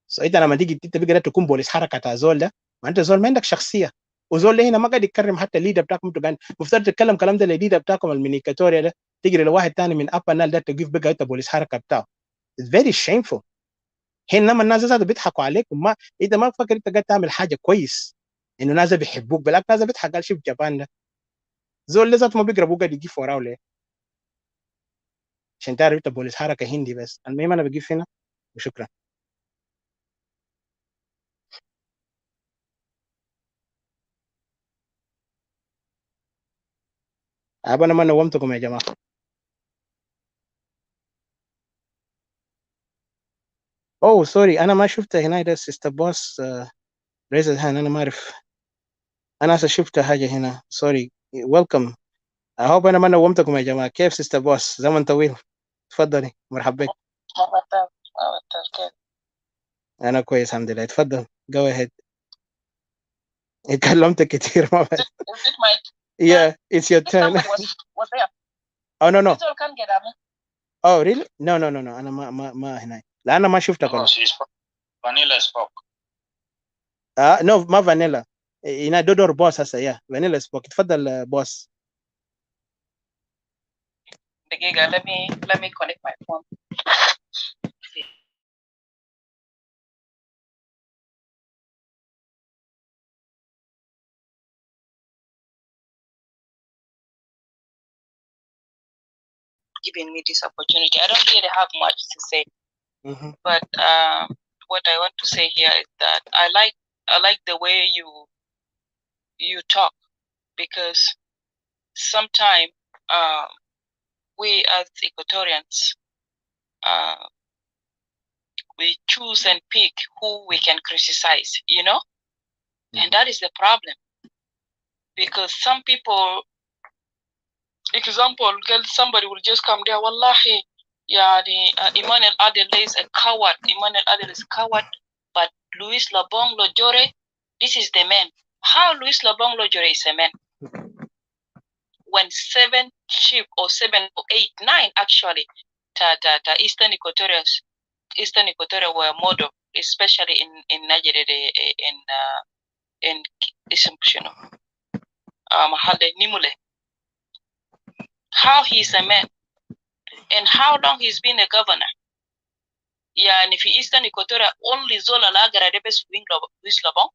سو انت لما تيجي انت بقى تكون بوليس حركه زول ده, ما انت زول ما عندك شخصيه. وزول ده هنا ما قاعد يتكرم حتى الليدر بتاعكم. انتوا قاعد مفترض تتكلم كلام ده للليدر بتاعكم المينيكاتوريا ده, تجري لواحد تاني من ابا نال ده تجيب بقى انت بوليس حركه بتاعه. It's very shameful. هنا لما الناس زاد بيضحكوا عليكم, ما انت ما فاكر انت قاعد تعمل حاجه كويس انه ناس بيحبوك, بالعكس ناس بيضحك. قال شوف جبان ده زول ده ذاته ما بيقربوا, قاعد يجي وراه ليه. عشان تعرف انت بوليس حركه هندي بس. المهم انا بقيف هنا وشكرا. انا ما نومتكم يا جماعه. اوه سوري انا ما شفت هنا ده سيستر بوس ريز هان. انا ما اعرف. انا هسه شفت حاجه هنا. سوري. ويلكم. اهوب انا ما نومتكم يا جماعه. كيف سيستر بوس؟ زمن طويل. تفضلي. مرحبا بك. انا كويس الحمد لله. تفضل. جو اهيد. اتكلمت كتير ما بعرف. Yeah, it's your turn. was there. Oh no no. People can't get up. Oh really? No no no no. انا ما هنا. لا انا ما شفتك No, ولا. she's Vanilla spoke. No ما فانيلا. هنا دودور بوس هسه. يا فانيلا سبوك. تفضل بوس. دقيقة, let me connect my phone. Giving me this opportunity. I don't really have much to say, but what I want to say here is that I like the way you talk, because sometimes we as Equatorians we choose and pick who we can criticize, and that is the problem, because some people, example, somebody will just come there, wallahi, yeah, Emmanuel Adele is a coward. Emmanuel Adele is a coward, but Luis Labong Lojore, this is the man. How Luis Labong Lojore is a man? When 7 sheep or 7 or 8, 9 actually, Eastern Equatoria were model, especially in Nigeria, in Nimule. How he's a man and how long he's been a governor. Yeah, and if Eastern Equatoria only Zola Lagara Debes Luis Labong,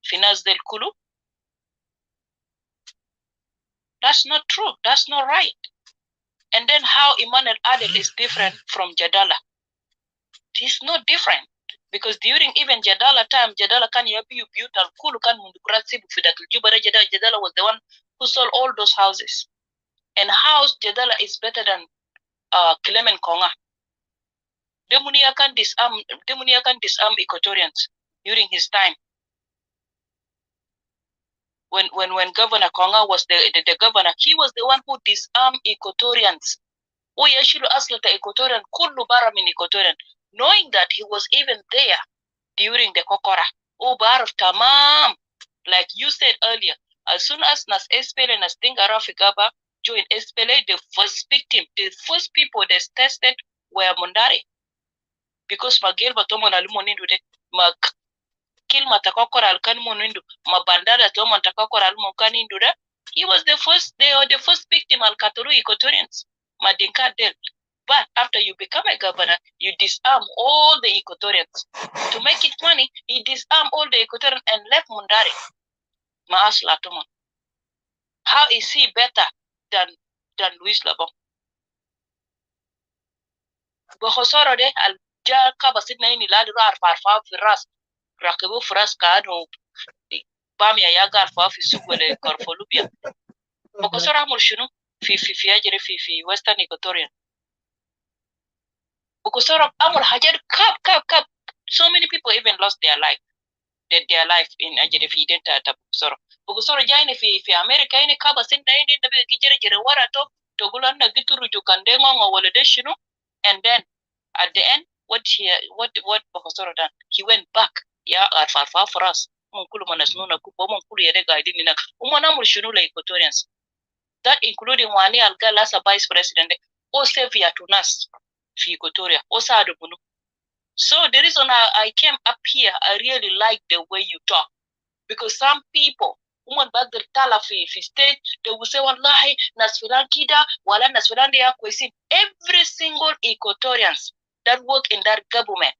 Finance del Kulu. That's not true. That's not right. And then how Emmanuel Adel is different from Jadala. He's not different. Because during even Jadala time, Jadala can you beautiful Kulu can Mundukrasi Bufidatul Jubara Jadala was the one who sold all those houses. And how Jadala is better than Clement Konga. Demunia can disarm Equatorians during his time. When Governor Konga was the governor, he was the one who disarmed Equatorians. Yashilu Aslata Equatorian, Kullu Baramin Equatorian, knowing that he was even there during the Kokora. Baraf Tamam. Like you said earlier, as soon as Nas Espele and Nas Dingara Figaba joined Espele, the first victim, the first people they tested were Mundari. Because Magelba Tomon Alumonindu Mag kill Matakokora Alkanmonindu, Mabandada Tomon Takokora Almokanindu. He was the first, they are the first victim Al Katuru Equatorians. Madinka Del. But after you become a governor, you disarm all the Equatorians. To make it money, he disarmed all the Equatorians and left Mundari. Maas Latumon. How is he better than Luis Labong? Bohosoro de al Jaka Basidna in Ladra Farfa Firas, Rakibu Firas Kano, Bamia Yagar Fafi Sugwele Corfolubia. Bokosora Murshunu, Fifi Western Equatorian. Bokosora Amur Hajar Cap. So many people even lost their life. Their life in Nigeria if he didn't Bokosoro. Bokosoro Jaine fi America in Kaba Sinda in the Kijere Warato, Togulanda Gituru Jukandengo or Waladeshino, and then at the end, what Bokosoro done? He went back, at Farfa for us. Munkulumanas Nuna Kupo Munkulu Yedega Idina, Umanamur Shunula Equatorians. That including Wani Algala as a vice president, or Sevilla to Nas, Equatoria, or Sadubunu. So the reason I came up here, I really like the way you talk. Because some people, back the Talafi state, they will say, Wallahi, Nasfilan Kida, Wala Nasfilan de Akwesi. Every single Equatorians that work in that government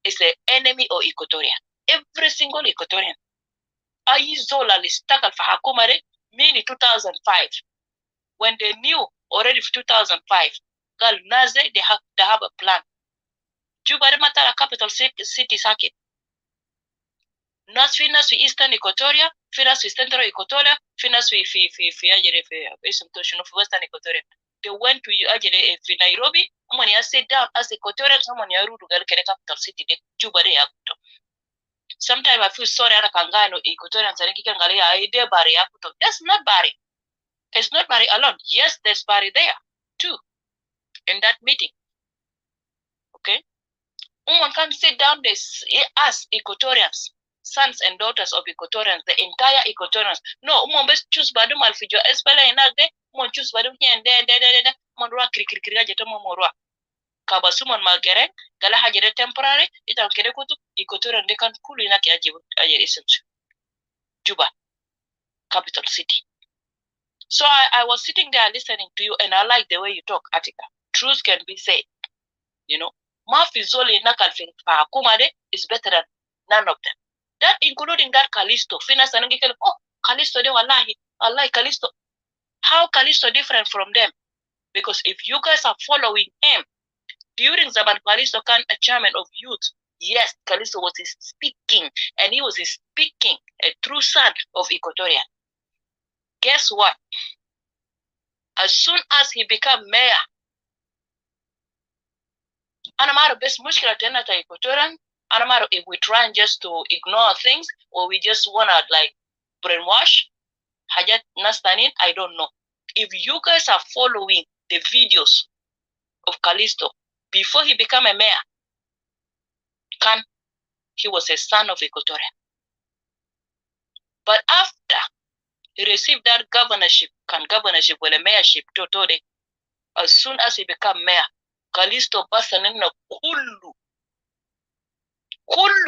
is an enemy of Equatoria. Every single Equatorian. Ayi Zola Listakal Fahakumare, meaning 2005. When they knew already في 2005 قال ناس they have a plan. Juba ده مثلا capital city ساكت. في ناس في eastern Equatoria، في ناس في central Equatoria، في ناس في أجري في اسم شنو في western Equatoria. They went to أجري في نيروبي. هم يا sit down as Equatorians. هم يا رودو قال كده capital city ده Juba ده ياكتو. Sometimes I feel sorry أنا كان قاعد Equatorians أنا كي كان قال يا إيدي باري ياكتو. That's not Bari. It's not Bari alone. Yes, there's Bari there too in that meeting. Okay. One can sit down this as Equatorians, sons and daughters of Equatorians, the entire Equatorians. No, best choose badum alfijo espele inagde, choose badum here and there, monrua krikrikrija jeto momorua. Kabasumon magere, gala hajere temporary, itan kere kutu, Equatorian de kan kulu inaki ajere isimsu. Juba, capital city. So I was sitting there listening to you, and I like the way you talk, Attica. Truth can be said, you know. Mafizoli nakalfin fakumade is better than none of them. That including that Callisto. Finas and oh, Callisto de wallahi. Allah Callisto. How Callisto different from them? Because if you guys are following him, during Zaman Callisto can a chairman of youth. Yes, Callisto was speaking, and he was speaking a true son of Equatorian. Guess what? As soon as he became mayor, Anamaro best mushkila tena ta Equatorian. Anamaro, if we're trying just to ignore things or we just wanna like brainwash, Hajat Nastanin, I don't know. If you guys are following the videos of Callisto before he became a mayor, he was a son of Equatoria. But after he received that governorship with a mayorship totally, as soon as he became mayor, Callisto basanina kullu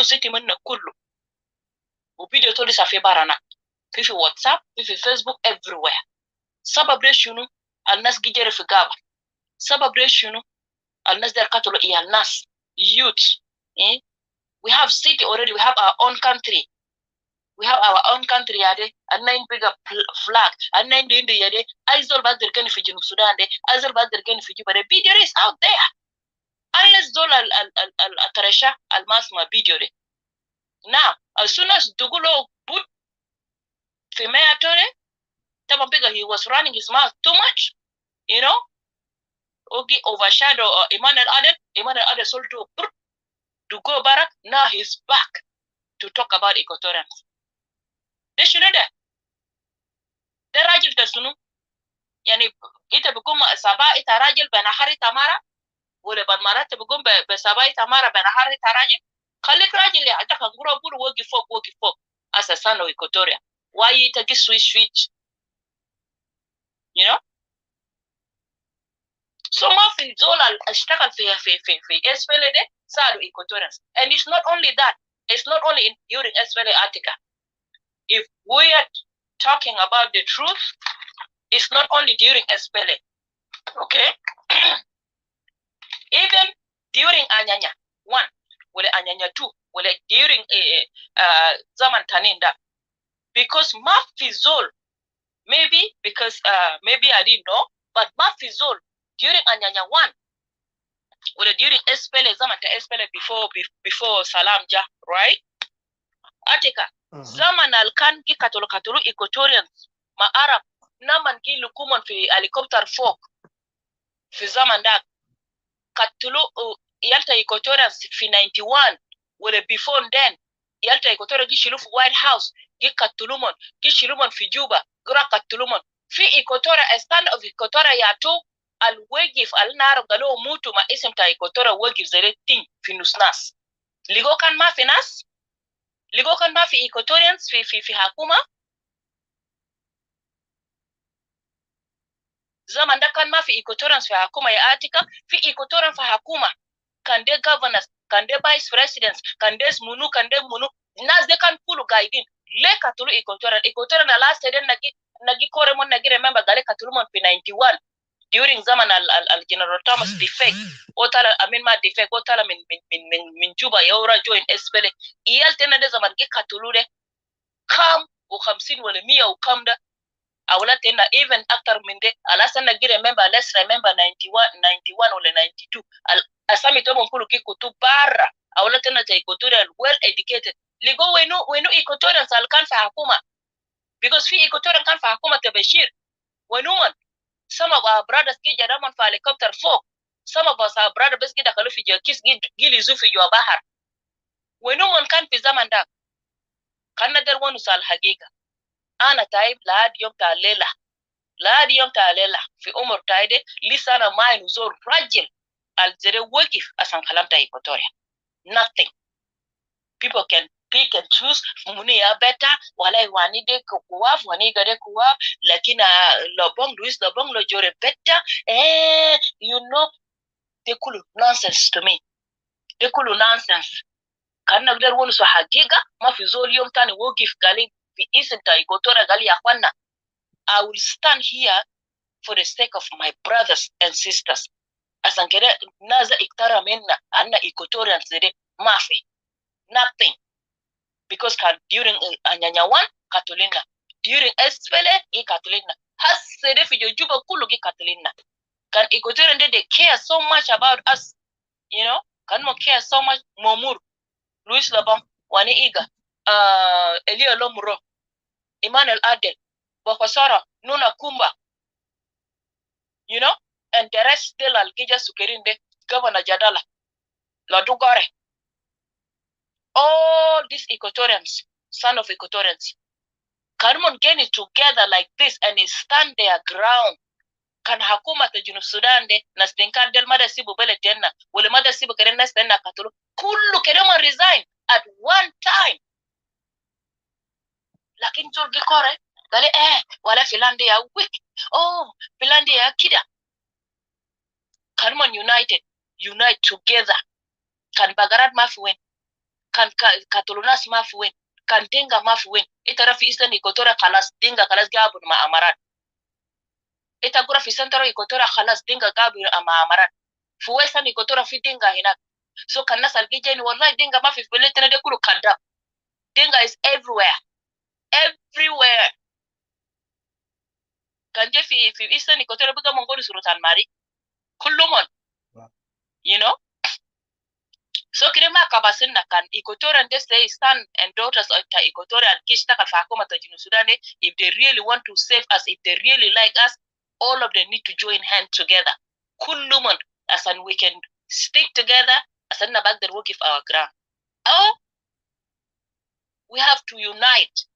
city manna kullu. Video toli safi barana. Fifi WhatsApp, fifi Facebook, everywhere. Sababration alnas gijere fi gaba. Sababration alnas der katolo alnas youth. We have city already. We have our own country. We have our own country yade. And nine bigger flag. And nine the India yade. Aizol bas der gani fi Sudan de. Aizol bas der gani fi Juba. The video is out there. Unless zol al ataresha al masma video de. Now, as soon as Dugulo put Femea Tore, Tabapiga, he was running his mouth too much, you know. Ogi overshadow Emmanuel Ade sold to go back. Now he's back to talk about Equatorians. They should know that. The Rajil Tasunu, Yani ita bukuma Saba ita Rajil Benahari Tamara, Wule Banmarata Bugum be Saba ita Mara Benahari Tarajil. Kalik Rajil Ataka Gura Buru Wogi Folk as a son of Equatoria. Why you take a switch? You know? So Mafi Zola اشتغل في SPLA de صاروا Equatorians. And it's not only that. It's not only during SPLA Attica. If we are talking about the truth, it's not only during SPLA. Okay? Even during Anyanya 1, or Anyanya 2, or during Zaman Taninda. Because Mafi Zol, maybe because maybe I didn't know, but Mafi Zol during Anyanya 1, or during SPLA Zaman ta SPLA before Salam Ja, right? Attica. Zaman alkan gi katolo Equatorians ma Arab naman gi lukumon fi helicopter folk fi zaman dak katolo yalta Equatorians fi 91 wala before then yalta Equatorians gi shilu fi White House gi katulumon gi shilumon fi Juba gra katulumon fi Equatoria a stand of Equatoria yato al wagif al nar galo mutu ma ism ta Equatoria wagif zere ting fi nusnas ligo kan ma fi nas ligo kan ma fi Equatorians fi hakuma zaman da kan ma fi Equatorians fi hakuma ya Attica fi Equatorian fi hakuma kan de governors kan de vice presidents kan de munu nas de kan kulu guiding le katulu Equatorian na last den nagi kore mon nagi remember gale katulu mon fi 91 during zaman al General Thomas defect otala amin ma defect otala min Juba yora join SPLA iyal tena de zaman gi katulu de kam u 50 wala 100 u kam da awlatenna even after min de alasana gi remember, let's remember 91 or 92 asami to mon kulu ki kutu barra awlatenna ta equatorial well educated ligo wenu equatorial sal kan fa hakuma because fi equatorial kan fa hakuma te Bashir wenuman some of our brothers ki jadaman fa helicopter folk some of us our brothers bes gida kalu fi kis gili zufi jwa bahar wenuman kan fi zaman da kan nadar wonu sal hagiga ana taib laad yom ta lela fi umur taide lisana main zor rajil al zere wokif asan kalamta equatoria nothing people can pick and choose muni ya beta wala wani de kuwaf wani gade kuwaf lakina lobong Luis lobong lo jore beta you know they kulu nonsense to me they kulu nonsense kan nagdar wonu so hagiga ma fi zol yom tani wokif gali fi isim ta equatoria gali ya kwanna I will stand here for the sake of my brothers and sisters. Asankere naza iktara minna anna Equatorians zede mafi. Nothing. Because during Anyanyawan, Katulina. During Espele, Katulina. Has sede fi jojuba kulu Katulina. Can Equatorian they care so much about us, you know? Can mo care so much Momur, Luis Labong, Wani Iga, Elia Lomuro, Emmanuel Adel, Bokosoro, Nuna Kumba, you know, and the rest still Algija Sukerinde, Governor Jadala, Ladugore. All these Equatorians, son of Equatorians, can one get it together like this and stand their ground? Can Hakuma to Sudan de Nastinka del Madasibu Beletena, will the Madasibu Kerena Stena Katulu, Kulu Kerema resign at one time. Lakin Turgi Kore, Gale wala Philandia weak. Oh, Philandia Kida. Can one unite together? Can Bagarat Mafuin? Can Katulunas Mafuin? Can Dinga Mafuin? Itara fi Eastern Equatorial Kalas Dinga Kalas Gabun Ma Amarat. Itagura fi Central Equatorial Kalas Dinga Gabun Ma Amarat. Fi Western Equatorial fi Dinga hinak. So can Nasal Gijen wallahi Dinga Mafi Beletena de Kuru Kanda. Dinga is everywhere. Everywhere. Can je fi Eastern Equatorial Buga Mongoli Surutan Mari. Kulumon. You know? So kirema kabasinna kan Equatorian they say son and daughters of the Equatorian kishta kalfakuma to Sudan if they really want to save us, if they really like us, all of them need to join hands together. Kulluman as and we can stick together as an about the work of our ground. Oh, we have to unite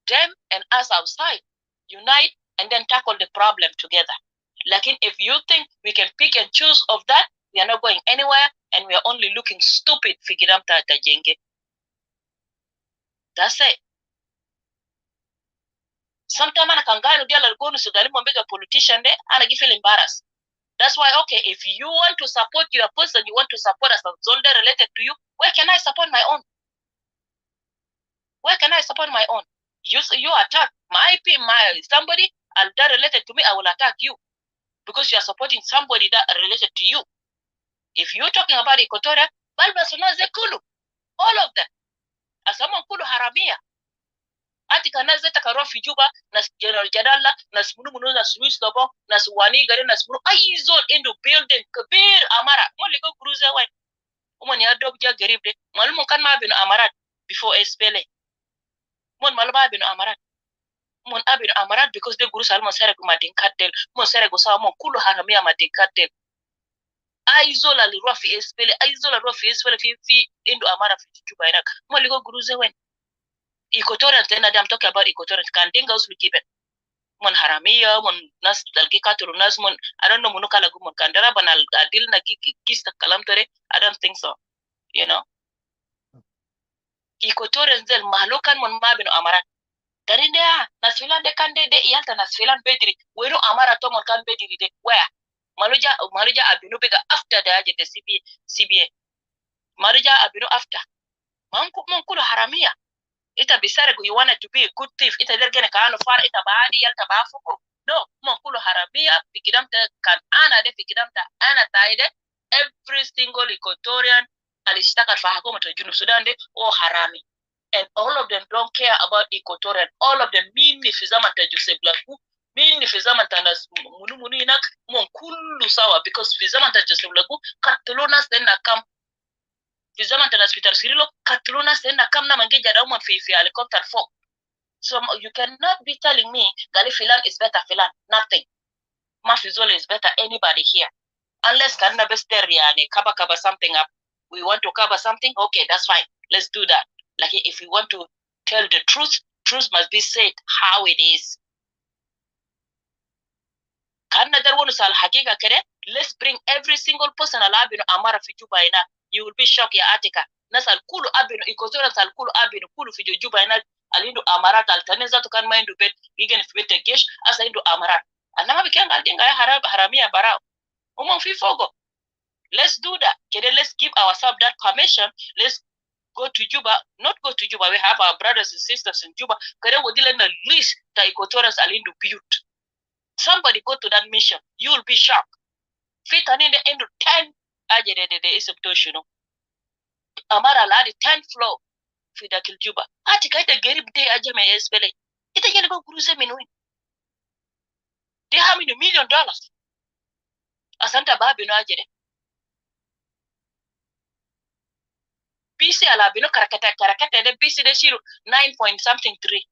them and us outside. Unite and then tackle the problem together. Like if you think we can pick and choose of that, we are not going anywhere and we are only looking stupid figidam ta jenge. That's it. Sometimes I can go to Sudan a politician there and I feel embarrassed. That's why, okay, if you want to support your person, you want to support us soldier related to you, where can I support my own? Where can I support my own? You attack my somebody and that related to me, I will attack you because you are supporting somebody that are related to you. If you're talking about Equatoria, all of them. As someone kulu haramia. Ati kana zeta karofi juba, nas General Jadala, nas munu nas Luis Lobo, nas Wani Gare, nas munu aizol into building kabir amara. Moli go cruiser when umani adopt ja geribde. Malumu kan ma binu amarat before espele. Mon malaba binu amarat. Mon abinu amarat because de guru salmon seregu madin katel. Mon seregu sa mon kulu haramia madin katel. Aizola li rofi espele, aizola rofi espele fi into amara fi juba inak. Moli go cruiser when Equatorians, then I'm talking about Equatorians. Can dingoes we keep it? Mon haramia, mon nas dalgi katuru nas mon. I don't know monukala gumon kandara banal adil na gista kalamtore. I don't think so. You know. Equatorians del mahlukan mon mabino amarat. Darinde nas filan de kande de yalta nas filan bedri. Wenu amara to mon kan bedri de where? Maluja abinu bega after the aje the CBA. Maluja abinu after. Mon kulu haramia. Ita bisarego you wanted to be a good thief. Ita dergene kaano far ita baadi yalta bafuko. No, mon kulu haramia fikidamta kan ana de fikidamta ana taide every single Equatorian alishtaka fa hakuma to Sudan de o harami. and all of them don't care about Equatorial. All of them mini fi zaman ta Joseph Lagu, mini fi zaman ta nas munu inak mon kullu sawa because fi zaman ta Joseph Lagu katluna stenna kam fi zaman ta nas Peter Cirilo katluna stenna kam na mangeja da umon fi helicopter fog. So you cannot be telling me Gali Filan is better Filan. Nothing. Mafizol is better anybody here. Unless Kanna Besteriani cover something up. We want to cover something, okay, that's fine. Let's do that. Like if we want to tell the truth, truth must be said how it is. Kanna Darwanu Sal Hagiga Kere, let's bring every single person alabino Amara Fijuba ina. You will be shocked, ya Atika. Nasal Kulu Abino, Ikotora Sal Kulu Abino, Kulu Fijuba ina. Alindu amarat altaneza to kan maindu bet igen fibete gesh asa indu amarat anama bikenga aldinga ya haramia barao umon fi fogo. Let's do that. Let's give ourselves that permission. Let's go to Juba. Not go to Juba. We have our brothers and sisters in Juba. Kede wodile na list ta Equatorians alindu build. Somebody go to that mission. You will be shocked. Fit an in the end of 10 ajere de isoptoshuno. Amara ladi 10th floor. Fida kil Juba. Ati kaita gerib de ajame espele. Ita yele go cruise minuin. They have $1 million. Asanta babi no ajere. BC ala bino karakata de BC de shiru 9 point something 3.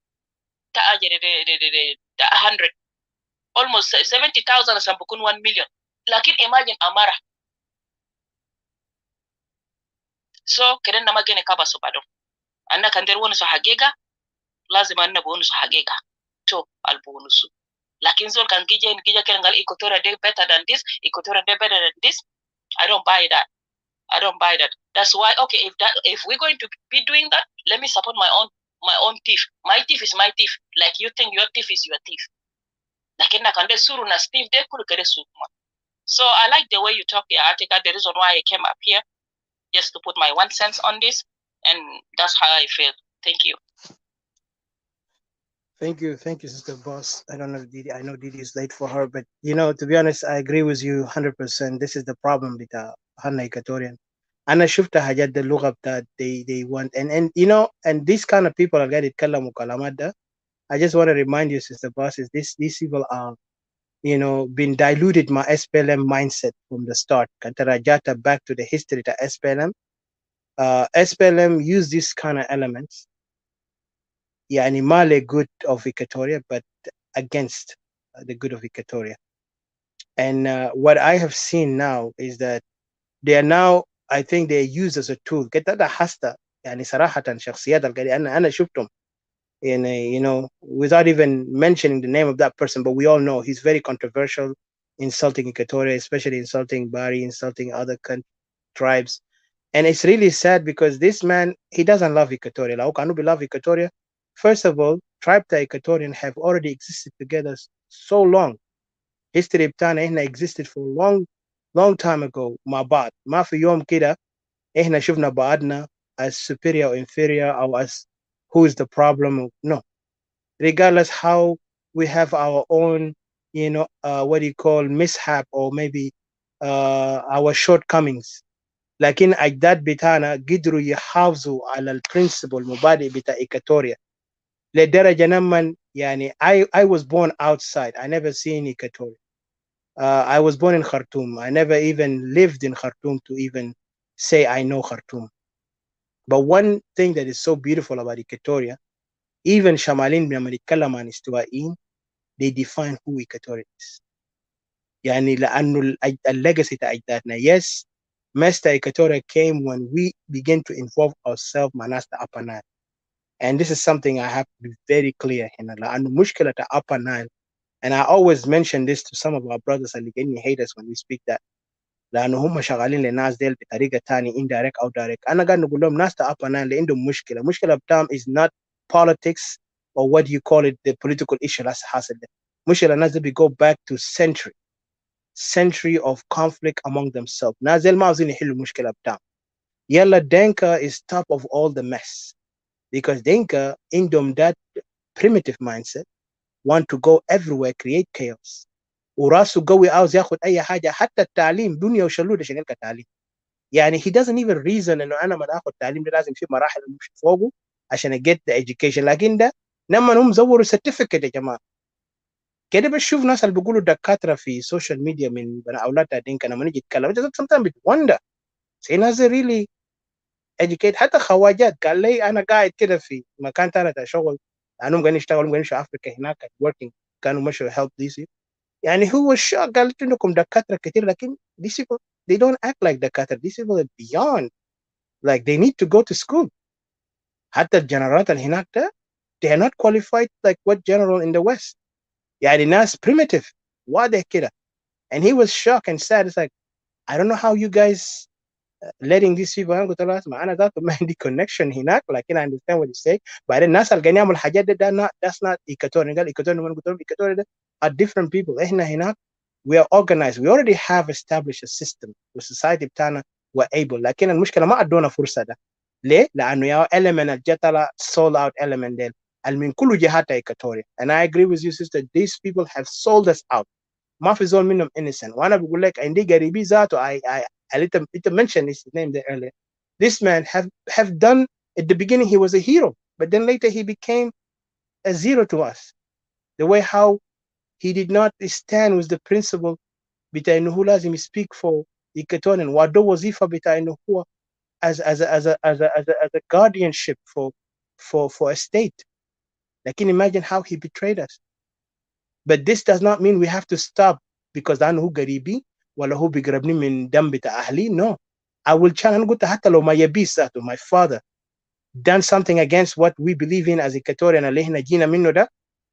Ta ajere de 100. Almost 70,000 sambukun 1 million. Lakin imagine Amara. So keren nama gene kaba sobado. Anna kander wonu so hagega. Lazima anna bonu so hagega. To albonusu. Lakin zol kan gija keren gal Equatorial de better than this. Equatorial de better than this. I don't buy that. I don't buy that. That's why, okay, if we're going to be doing that, let me support my own thief. My thief is my thief. Like you think your thief is your thief. So I like the way you talk here, Attica. The reason why I came up here, just to put my 1 cent on this, and that's how I feel. Thank you. Thank you, Sister Boss. I don't know if Didi. I know Didi is late for her, but to be honest, I agree with you 100%. This is the problem with the Hanna Equatorian. أنا شفت حاجات ده اللغة بتاعت they want and these kind of people are قاعد يتكلموا كلامات ده. I just want to remind you, Sister Boss, is these people are been diluted my SPLM mindset from the start. Kantarajata back to the history to SPLM. SPLM use these kind of elements. Yeah, animale good of Equatoria, but against the good of Equatoria. And what I have seen now is that they are now, I think they are used as a tool. كده حاسة يعني صراحة شخصيات القاعدة أنا شفتهم in without even mentioning the name of that person, but we all know he's very controversial, insulting Equatoria, especially insulting Bari, insulting other tribes. And it's really sad because this man, he doesn't love Equatoria. Like, can we love Equatoria? First of all, tribe to Equatorian have already existed together so long. History بتاعنا احنا existed for a long time ago مع بعض. ما في يوم كده احنا شفنا بعضنا as superior or inferior or as who is the problem. No. Regardless how we have our own, what do you call mishap or maybe our shortcomings. لكن أجداد بتاعنا قدروا يحافظوا على البرنسبل المبادئ بتاع إيكاتوريا لدرجة نمن يعني I was born outside. I never seen Equatoria. I was born in Khartoum. I never even lived in Khartoum to even say I know Khartoum. But one thing that is so beautiful about Equatoria, even Shamalin لما يتكلم عن استوائيين, they define who Equatoria is. يعني لأنه legacy تاع أجدادنا. Yes, Master Equatoria came when we began to involve ourselves مع ناس Upper Nile. And this is something I have to be very clear هنا لأنه مشكلة Upper Nile. And I always mention this to some of our brothers اللي getting hate us when we speak that. لأنه هم شغالين للناس ديل بطريقة تانية indirect أو direct. أنا قاعد نقول لهم ناس Upper Nile اللي عندهم مشكلة بتاعهم is not politics or what you call it the political issue اللي حاصل ده. مشكلة الناس دي go back to century of conflict among themselves. ناس ديل ما عاوزين يحلوا المشكلة بتاعهم. يلا Denka is top of all the mess because Denka عندهم that primitive mindset, want to go everywhere, create chaos. وراسه قوي عاوز ياخد اي حاجه حتى التعليم دنيا وشلود عشان يلقى تعليم. يعني he doesn't even reason انه انا ما اخذ تعليم ده لازم في مراحل امشي فوقه عشان get the education. لكن ده لما هم زوروا certificate يا جماعه كده بشوف ناس اللي بيقولوا دكاتره في السوشيال ميديا من بني اولاد دينك لما نيجي نتكلم انت sometimes بتوندر سي ناس really educate. حتى خواجات قال لي انا قاعد كده في مكان ثاني شغل لانهم قاعدين يشتغلوا قاعدين في افريقيا هناك working كانوا مشوا help DC يعني هو الشغل قال عندكم دكاتره كتير لكن these people they don't act like دكاتره. these people are beyond like they need to go to school. حتى الجنرالات اللي هناك ده they are not qualified like what general in the West. يعني ناس primitive واضح كده. And he was shocked and sad. It's like I don't know how you guys letting these people. انا قلت له اسمع انا ذاته ما عندي connection هناك لكن I understand what you say. بعدين الناس اللي قاعدين يعملوا الحاجات دي ده that's not ايكاتوري. قال ايكاتوري وانا قلت له ايكاتوري ده are different people. احنا هناك we are organized. We already have established a system والسوسايتي بتاعنا we're able. لكن المشكله ما ادونا فرصه ده. ليه؟ لانه يا element اللي جت على sold out element ديل من كل جهات ايكاتوري. And I agree with you sister. These people have sold us out. ما في زول منهم innocent. وانا بقول لك عندي قريبي ذاته I mentioned his name there earlier. This man have done at the beginning he was a hero, but then later he became a zero to us. The way how he did not stand with the principle بتاع انه هو لازم speak for Equatorian وده وظيفة بتاع انه هو as a guardianship for a state. لكن imagine how he betrayed us. But this does not mean we have to stop because أنا هو قريبي ولا هو بيقربني من دم بتاع أهلي. No. I will challenge. أنا قلت حتى لو ما يبي ذاته my father done something against what we believe in as Equatorian اللي احنا جينا منه ده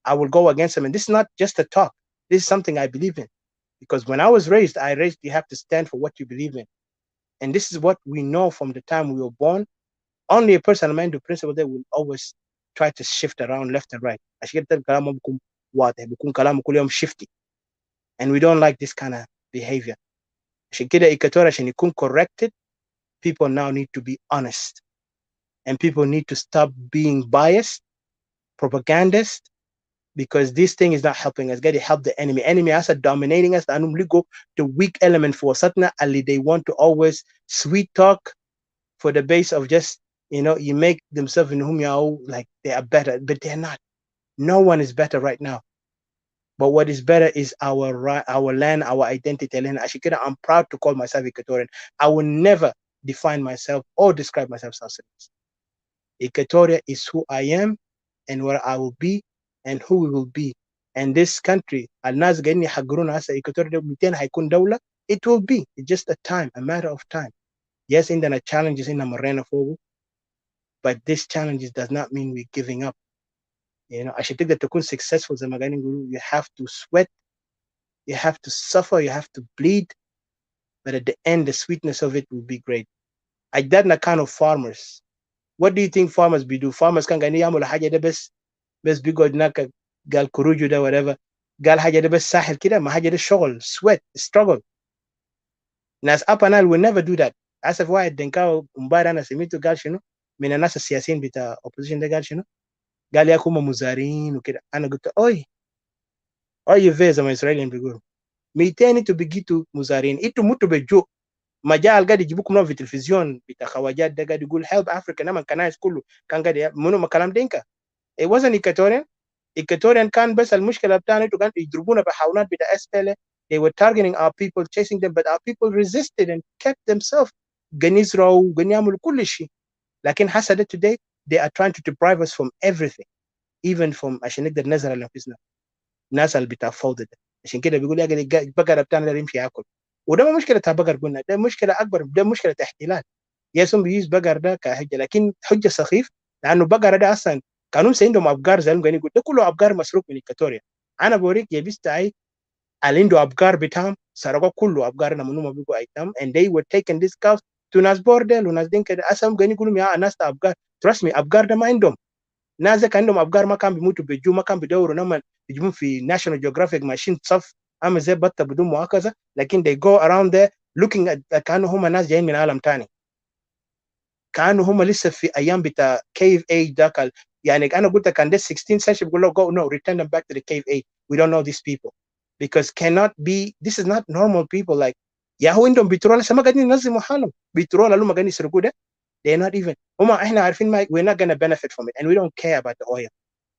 I will go against him. And this is not just a talk. This is something I believe in. Because when I was raised, you have to stand for what you believe in. And this is what we know from the time we were born. Only a person aligned to principle that will always try to shift around left and right. عشان كده كلامه بيكون واضح بيكون كلامه كل يوم shifty. And we don't like this kind of behavior. عشان كده Equatorial عشان يكون corrected, people now need to be honest. And people need to stop being biased, propagandist, because this thing is not helping us. Got to help the enemy. Enemy is dominating us. And we go the weak element for Satna Ali. They want to always sweet talk for the base of just, you make themselves in whom you like they are better, but they're not. No one is better right now. But what is better is our land, our identity. And I'm proud to call myself Equatorian. I will never define myself or describe myself as Sudanese. Equatoria is who I am and where I will be and who we will be. And this country, الناس قاعدين يحقرونا هسه Equatoria ده 200 هيكون دولة. It will be. It's just a matter of time. Yes, عندنا challenges عندنا مرينا فوقه, but this challenges does not mean we're giving up. عشان تقدر تكون successful زي ما قاعدين نقول, you have to sweat, you have to suffer, you have to bleed, but at the end, the sweetness of it will be great. أجدادنا كانوا farmers. What do you think farmers do? Farmers كان قاعدين يعملوا حاجة ده بس بيقعد هناك قال كروجو ده whatever قال حاجة ده بس ساحل كده ما حاجة ده شغل sweat struggle. ناس أبانال will never do that. أسف واحد دنكاو مبارا أنا سميته قال شنو من الناس السياسيين بتاع opposition ده قال شنو قال يا هم مزارين وكده. أنا قلت أوي في زي ما إسرائيليين بيقولوا 200 انتوا بقيتوا مزارين انتوا متوا بالجوع. مجال قاعد يجيبوكم نوع في التلفزيون بتاع خواجات ده قاعد يقول help Africa نما كنايس كله كان قاعد منو كلام دينكا. It wasn't Equatorian كان بس المشكلة بتاعنا انتوا كانوا يضربونا بحاولات بتاع SPLA. They were targeting our people, chasing them, but our people resisted and kept themselves. قاعدين يزرعوا قاعدين يعملوا كل شيء. لكن حسد today they are trying to deprive us from everything, even from عشان نقدر نزرع لنفسنا. الناس اللي بتاع فوضى ده عشان كده بيقول يا البقرة بتاعنا ده يمشي ياكل. وده ما مشكلة بقر قلنا, ده مشكلة أكبر, ده مشكلة احتلال. يسون بيجيز بقر ده كحجة لكن حجة سخيف لأنه بقرة ده أصلا كانوا عندهم أبقار زي ما قاعدين يقول ده كله أبقار مسروق من إكواتوريا. أنا بوريك يا بيستعي اللي عنده أبقار بتاعهم سرقوا كله أبقارنا منهم بيقوا أيتام and they were taking this cows to ناس بوردل وناس دين كده أصلا قاعدين يقولوا يا ناس أبقار. trust me أبقار ده ما عندهم. ناس كان عندهم أبقار ما كان بيموتوا بالجوع ما كان بيدوروا نما يجيبون في ناشونال جيوغرافيك ماشين صف عامل زي بطه بدون مؤاخذه لكن they go around there looking at كانوا هم ناس جايين من عالم ثاني. كانوا هم لسه في ايام بتاع cave age ذاك. يعني انا قلت كان ده 16th century بيقول له go no return them back to the cave age. We don't know these people because cannot be, this is not normal people. like يا هو عندهم بترول لسه ما قاعدين ينظموا حالهم. بترول اللي هم قاعدين يسرقوا ده They're not even هم احنا عارفين ما we're not going to benefit from it and we don't care about the oil.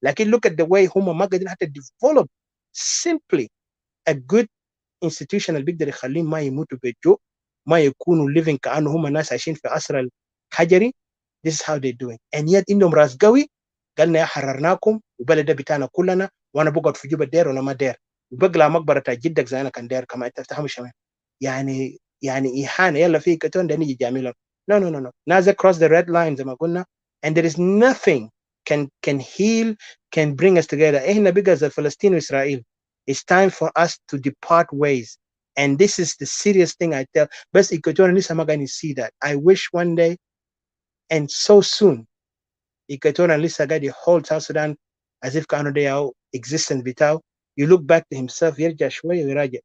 لكن look at the way هم ما قادرين حتى develop simply a good institution اللي بيقدر يخليهم ما يموتوا بالجوع ما يكونوا living كأنه هم ناس عايشين في عصر الحجري. This is how they're doing and yet عندهم راس قوي قالنا يا حررناكم وبلد ده بتاعنا كلنا وانا بقعد في جوبا دير ولا ما دير وبقلع مقبره جدك زي انا كان دير كما انت تفهم شمال يعني اهانه يلا في كتون ده نيجي جاملهم. No, no, no, no. ناس cross the red line زي ما قلنا and there is nothing can heal can bring us together. احنا بقى زي فلسطين واسرائيل. It's time for us to depart ways and this is the serious thing I tell. بس إيكوتوريا لسه ما قاعدين see that. I wish one day and so soon Equatorial لسه قاعد hold South Sudan as if كانوا ده existence بتاعه. You look back to himself يرجع شوية ويراجع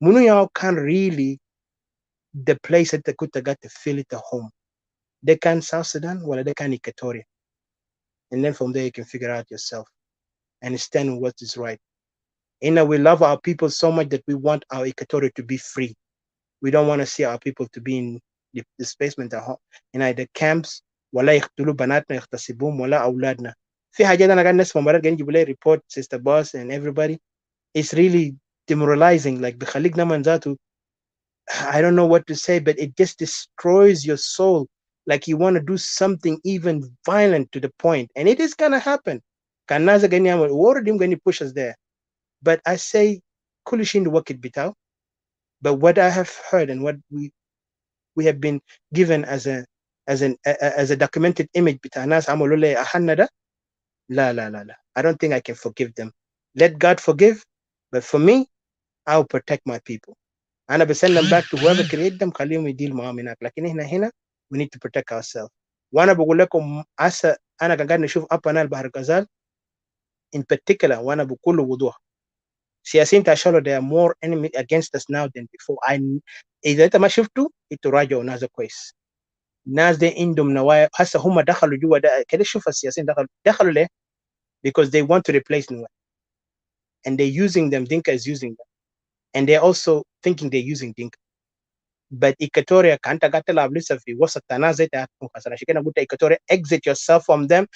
منو ياو كان really the place that كنت قاعد to feel it a home. ده كان South Sudan ولا ده كان Equatoria? And then from there you can figure out yourself and stand what is right. We love our people so much that we want our Equatoria to be free. We don't want to see our people to be in displacement at home in either camps ولا يقتلوا بناتنا يغتصبوهم ولا أولادنا. في حاجات أنا قاعد نسمع مرات قاعد يجيبوا لي report sister boss and everybody. It's really demoralizing like بخليك نمان ذاته. I don't know what to say but it just destroys your soul like you want to do something even violent to the point and it is gonna happen. كان ناس قاعدين يعمل already قاعدين push us there but I say كل شيء عنده وقت بتاعه. But what I have heard and what we have been given as a documented image بتاع ناس عملوا لي أحنا ده لا I don't think I can forgive them. Let God forgive but for me I'll protect my people. أنا بسلم back to whoever created them خليهم يديل معاهم هناك لكن هنا we need to protect ourselves. وأنا بقول لكم عسى أنا قاعد نشوف أبنا البحر غزال in particular وأنا بكل وضوح سياسيين تاشلوا they are more enemy against us now than before. إذا أنت ما شفته تراجعوا ناس كويس. الناس دي عندهم نوايا هسه هم دخلوا جوا ده كده. شوف السياسيين دخلوا ليه؟ because they want to replace Nuer and they're using them. Dinka is using them and they're also thinking they're using Dinka. But Equatoria كانت قاعد تلعب لسه في وسط تنازع تاعتكم خسر. عشان كده قلت Equatoria exit yourself from them,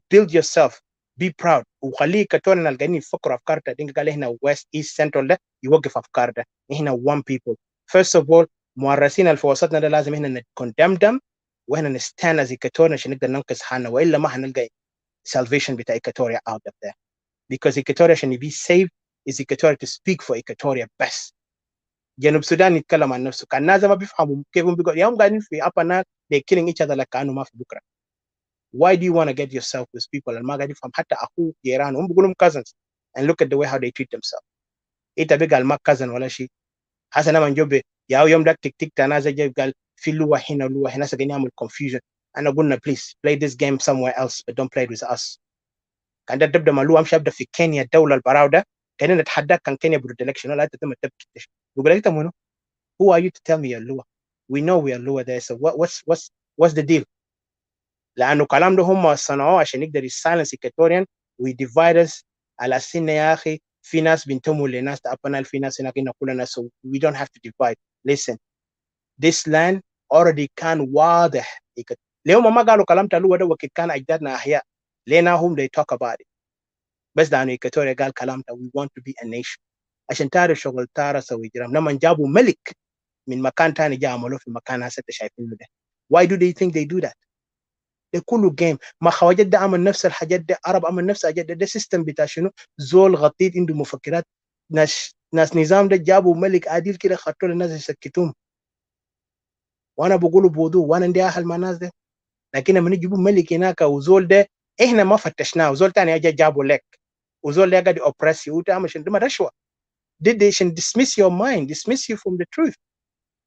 build yourself, be proud. وخلي Equatoria اللي قاعدين يفكروا أفكار تا دينكا قال هنا west east central ده يوقف أفكار ده. هنا one people. First of all مؤرسين اللي في وسطنا ده لازم هنا condemn them وهنا نستان as Equatoria عشان نقدر ننقذ حالنا وإلا ما هنلقى salvation بتاع Equatoria out of there. Because Equatoria عشان be saved is Equatoria to speak for Equatoria best. جنوب السودان يتكلم عن نفسه كان الناس ما بيفهموا كيف هم بيقولوا يوم قاعدين في upper Nile they killing each other like كانوا ما في بكره. Why do you want to get yourself with people اللي ما قاعد يفهم حتى اخوه جيران هم بيقولوا cousins and look at the way how they treat themselves. انت بقى ما cousin ولا شيء. حسنا من جوب يا يوم ده تك تك تنازع جاي قال في لوا هنا سجن يعمل confusion. انا قلنا please play this game somewhere else but don't play it with us. كان ده تبدا مالو امشي ابدا في كينيا الدوله البراو ده كان نتحدى كان كينيا برود election لا تتم تبكي يقول لك منو who are you to tell me you're Lua? We know we are Lua there. So what's the deal? لأنه كلام ده هم صنعوه عشان يقدر يسايلنس إيكواتوريان ويديفايد us على سن يا أخي في ناس بينتموا لناس تأبنال في ناس هناك كلنا so we don't have to divide. Listen, this land already كان واضح. ليهم ما قالوا كلام تلوه ده وقت كان أجدادنا أحياء لينا هم they talk about it. بس لأنه إيكواتوريا قال كلام ده we want to be a nation. عشان تعرف شغل تارس ويجرام لما جابوا ملك من مكان تاني جاء عملوه في مكان هسه شايفينه ده. Why do they think they do that? ده كله جيم. ما خواجات ده عمل نفس الحاجات ده عرب عمل نفس الحاجات ده سيستم بتاع شنو زول غطيت عنده مفكرات ناس نظام ده جابوا ملك عادل كده خطوا للناس يسكتوهم وانا بقوله بوضوح وانا عندي اهل مع الناس ده لكن لما نجيبوا ملك هناك وزول ده احنا ما فتشناه وزول تاني اجى جابوا لك وزول ده قاعد اوبريس يو ده عشان ده رشوه did they should dismiss your mind dismiss you from the truth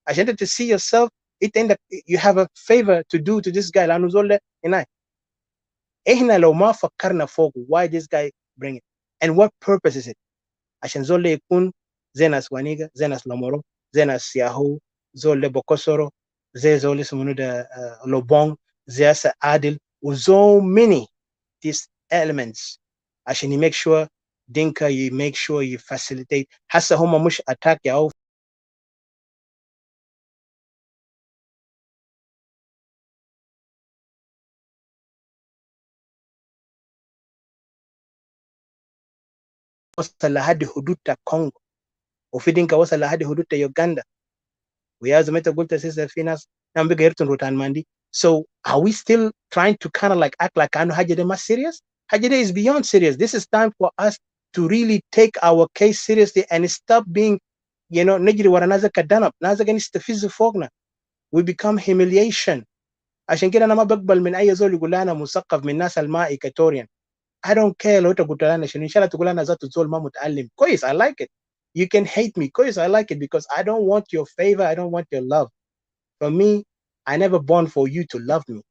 عشان انت to see yourself it عندك you have a favor to do to this guy لانه زول ده هنا احنا لو ما فكرنا فوق why this guy bring it and what purpose is it عشان زول ده يكون زي ناس وانيجا زي ناس لامورو زي ناس ياهو زول ده بوكوسورو زي زول اسمه ده لوبونج زي عادل وزو many these elements عشان you make sure Dinka you make sure you facilitate هسه هم مش attack ياهو وصل لحد حدود كونغو، وفي دينكا وصل لحد حدود يوغندا. ويا زي ما انت قلت سيسا في ناس نعم بقى يرتن روتان ماندي. So are we still trying to kind of like act like انه حاجه دي ما serious؟ حاجه دي is beyond serious. This is time for us to really take our case seriously and stop being نجري ورا ناس كدنب، ناس قاعدين يستفزوا فوقنا. We become humiliation. عشان كده انا ما بقبل من اي زول يقول لي انا مثقف من ناس الما ايكاتوريان. I don't care لو انت قلت لنا شنو، ان شاء الله تقول انا ذات زول ما متعلم كويس. I like it. You can hate me كويس. I like it because I don't want your favor. I don't want your love. For me, I never born for you to love me.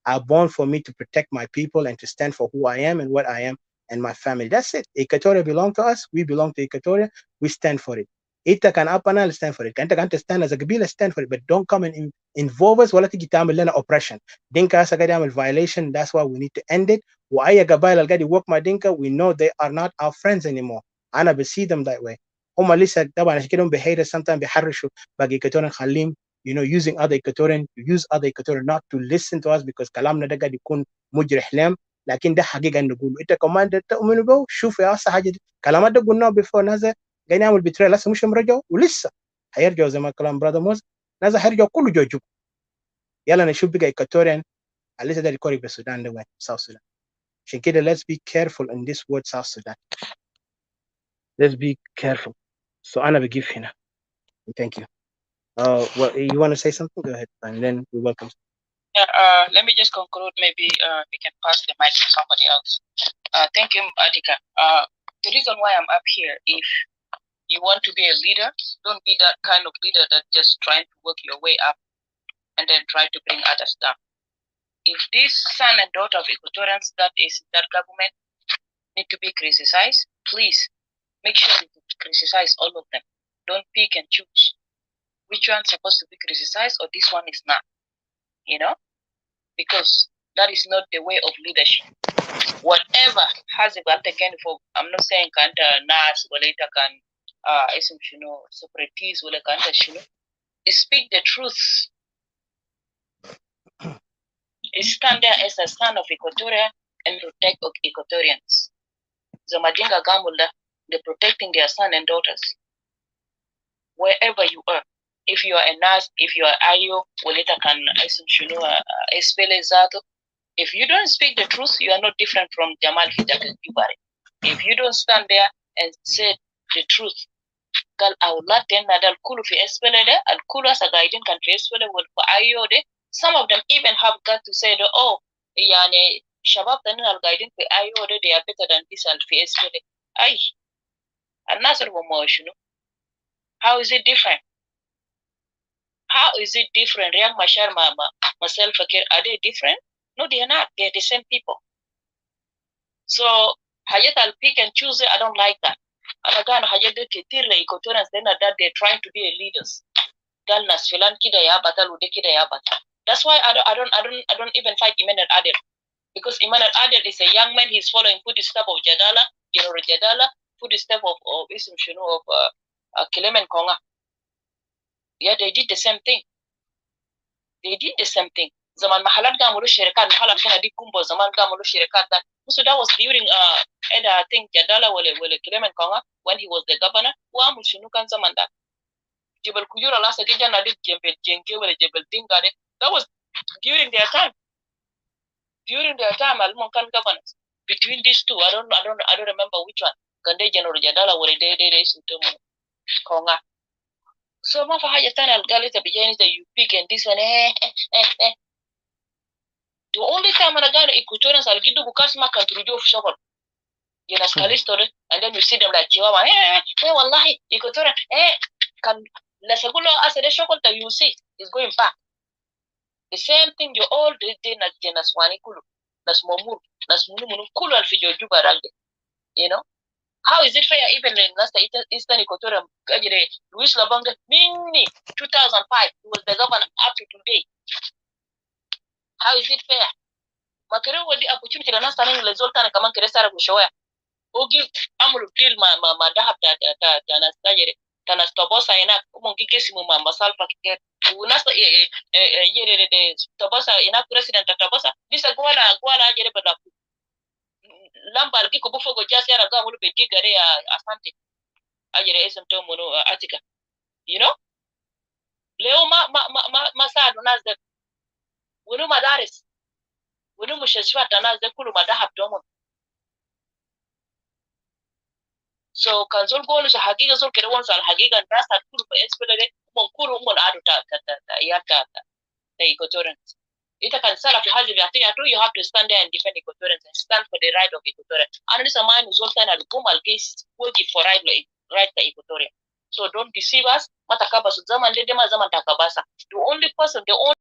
I born for me to protect my people and to stand for who I am and what I am and my family. That's it. Equatoria belong to us. We belong to Equatoria. We stand for it. Ita can apana stand for it. Kanta can stand as a Gabila stand for it. But don't come and involve us. Wala tigi ta'amil lana oppression. Dinka asa gadi amil violation. That's why we need to end it. Wa aya gabail al gadi work my Dinka. We know they are not our friends anymore. Ana be see them that way. Huma lisa طبعا عشان كده behavior sometimes بيحرشوا باقي Equatorian خليهم using other Equatorian to use other Equatorian not to listen to us because كلامنا ده قاعد يكون مجرح لهم. لكن ده حقيقة نقول انت كمان تؤمنوا به. شوف يا اصلا حاجة دي كلامات ده قلناه بيفور. ناس قاعدين يعمل بتريل لسه مش مرجعوا ولسه هيرجعوا زي ما كلام برادر موز. ناس هيرجعوا كله جوجو. يلا نشوف بقى Equatorian لسه ده يكوري بالسودان ده وين South Sudan. عشان كده let's be careful in this word South Sudan. Let's be careful. So أنا بجيب هنا. Thank you. Well, you want to say something? Go ahead, and then we welcome. Yeah, let me just conclude. Maybe we can pass the mic to somebody else. Thank you, Adika. The reason why I'm up here, if you want to be a leader, don't be that kind of leader that just trying to work your way up and then try to bring others down. If this son and daughter of Equatorians that is in that government need to be criticized, please make sure you criticize all of them. Don't pick and choose which one's supposed to be criticized or this one is not. Because that is not the way of leadership. Whatever has a bad again for, I'm not saying kanta nas or later can separatists or kanta speak the truth. Stand there as a son of Equatoria and protect Equatorians. The Madinga Gamula, they're protecting their son and daughters. Wherever you are. If you are a Nas, if you are Ayo, or later can if you don't speak the truth, you are not different from Jamal Hijakat Jubari. If you don't stand there and say the truth, some of them even have got to say, oh, yani, Shabab al guiding for Ayo, they are better than this and for SPLA. Ay, another emotion. How is it different? How is it different? Riyak Mashar myself, are they different? No, they are not. They are the same people. So, Hayat I'll pick and choose it. I don't like that. And again, Hayat Equatorians, then that they're trying to be leaders. That's why I don't even fight Emmanuel Adel. Because Emmanuel Adel is a young man. He's following footsteps of Jadala, General Jadala, footsteps of Clement Konga. Yeah, they did the same thing. They did the same thing. Zaman mahalat gamulu shirikat, mahalat kana di kumbo zaman gamulu shirikat that. So that was during either I think Jadala wale Clement Konga when he was the governor. Wa mushinukan zaman that. Jebel Kujura last again na did Jebel Tingade. That was during their time. During their time, Almonkan governors. Between these two, I don't remember which one. Kande General Jadala wale they Konga. So mafa haja tana algalita bijani that you pick and this one The only time I got Equatorians I'll give you Bukasma can through your shop. You know, story, and then you see them like Chihuahua, wallahi, Equatorian, can Lasagulo as a shop that you see is going back. The same thing you all did in a Genaswani Kulu, Nasmomu, Nasmunu Kulu Alfijo Jubaralde. How is it fair even in Eastern Equatorial Luis Labonga Mini 2005 he was the governor up to today. How is it fair? Makere wadi opportunity na nasa nini resulta na kama Keresara kushoya. Ogi amulu deal ma dahab ta nastajere ta nastobosa ina umongi kesi mu masalfa kike. Unasa yere de tobosa ina president tobosa bisa gwala jere badaku. lamba algiko bufogo just yara ga mulu bediga re asante ajere esem to mono atika you know leo ma saadu nas de wonu madaris wonu mushashfat nas de kulu madahab domon so kan zol gonu so hagiga zol kede won sal hagiga nas at kulu fa espelere mon kuru mon adu ta yata ta equatorians ita kan sala fi hazi biatia tu you have to stand there and defend equatorians and stand for the right of equatorians and this man is also an gumal case wogi for right to equatoria so don't deceive us matakaba su zaman de dema zaman takabasa the only person the only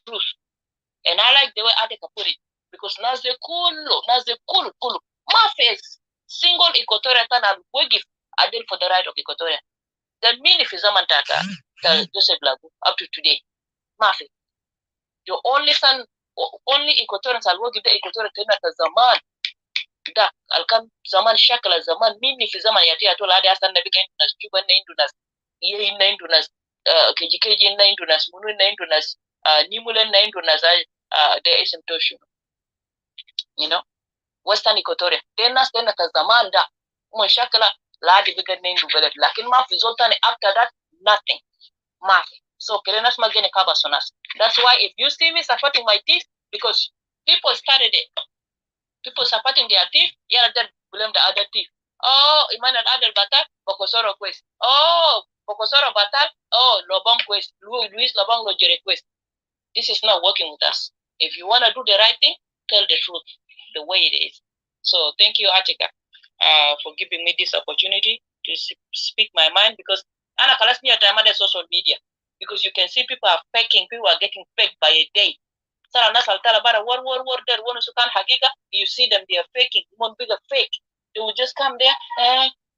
truth and I like the way Adeka put it because naze kulu ma face single equatorial kana wogi adil for the right of equatoria that mean if zaman taka Joseph Lagu up to today mafi the only son only equatorians al wogi the equatorial tena ta zaman da alkan zaman shakala zaman mini fi zaman yati atola hadi asan nabi kan nas juba na indunas ye na indunas keji na indunas munu na indunas nimulen na indunas the ism toshu you know western equatoria tena ta zaman da mun shakala la hadi bigan na indu balad lakin ma fi zoltani after that nothing ma so kerenas magene kaba sonas that's why if you see me supporting my teeth because people started it people supporting their thief, yeah, then blame the other thief. Oh, Emmanuel Adel Batal, Bokosoro quest. Oh, Bokosoro Batal, oh, Lobong quest. Luis Lobong Lojere quest. This is not working with us. If you want to do the right thing, tell the truth the way it is. So thank you, Atika, for giving me this opportunity to speak my mind because Anna Kalasmi at social media because you can see people are faking, people are getting faked by a day. Sara nas altala bara war there one sukan hagiga you see them they are faking one bigger fake they will just come there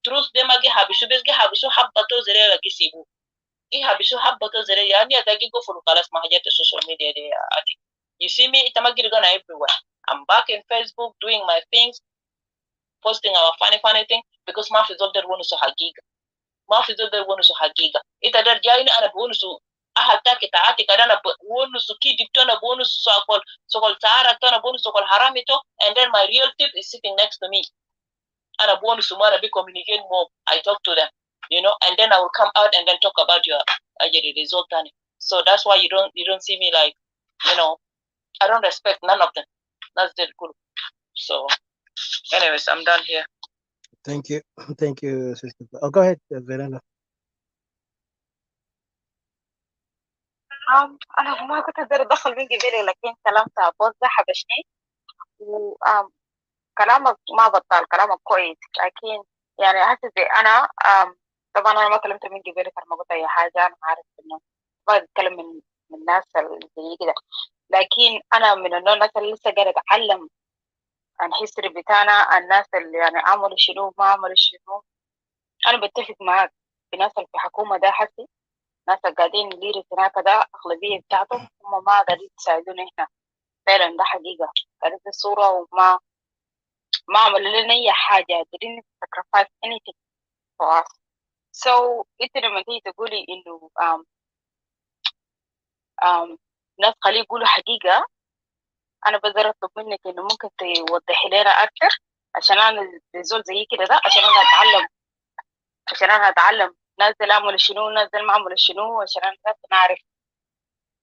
truth them agi habishu besge habishu habbato zere la kisibu I habishu habbato zere yani adagi go for kalas mahajat social media they ati you see me itamagiri gonna everywhere I'm back in Facebook doing my things posting our funny thing because mafi zolder one so hagiga mafi zolder one so hagiga ita dar jaini ana one so ahaltaki taati kadana bonus kidi tona bonus sokol taara tona bonus sokol haramito and then my real tip is sitting next to me and a bonus tomorrow be communicate more I talk to them you know and then I will come out and then talk about your result so that's why you don't see me like you know I don't respect none of them that's the good so anyways I'm done here Thank you. Thank you, sister. Oh, go ahead, Verena. أنا ما كنت أقدر أدخل من قبلي لكن كلامك بوضح حبشني وكلامك ما بطال كلامك كويس لكن يعني حاسس أنا طبعا أنا ما كلمت من قبلي ما قلت أي حاجة أنا عارف إنه ما بتكلم من الناس اللي زي كده لكن أنا من النوع الناس اللي لسه قاعدة أتعلم عن history بتاعنا الناس اللي يعني عملوا شنو ما عملوا شنو أنا بتفق معاك في ناس اللي في حكومة ده حسي ناس قاعدين يديروا هناك ده أغلبية بتاعتهم هم ما قاعدين يساعدونا إحنا فعلا ده حقيقة قاعدين في الصورة ما عملوا لنا أي حاجة didn't sacrifice anything for us so أنت لما تيجي تقولي إنه ناس خليه يقولوا حقيقة أنا بقدر أطلب منك إنه ممكن توضحي لنا أكتر عشان أنا زول زي كده ده عشان أنا أتعلم نازل أعمل شنو نازل ما أعمل شنو عشان أنا نعرف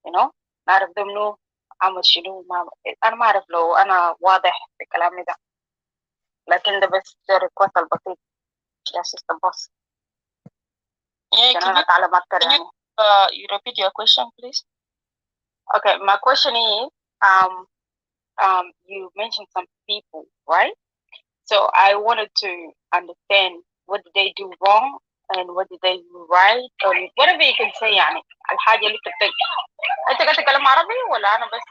you know نعرف ده منو عمل شنو ما أنا ما أعرف لو أنا واضح في كلامي ده لكن ده بس ريكوست البسيط يا سيستم بس عشان أنا أتعلم أكتر يعني You repeat your question, please? Okay, my question is you mentioned some people, right? So I wanted to understand what did they do wrong and what did they do right or whatever you can say يعني الحاجة اللي أنت قاعد تتكلم عربي ولا أنا بس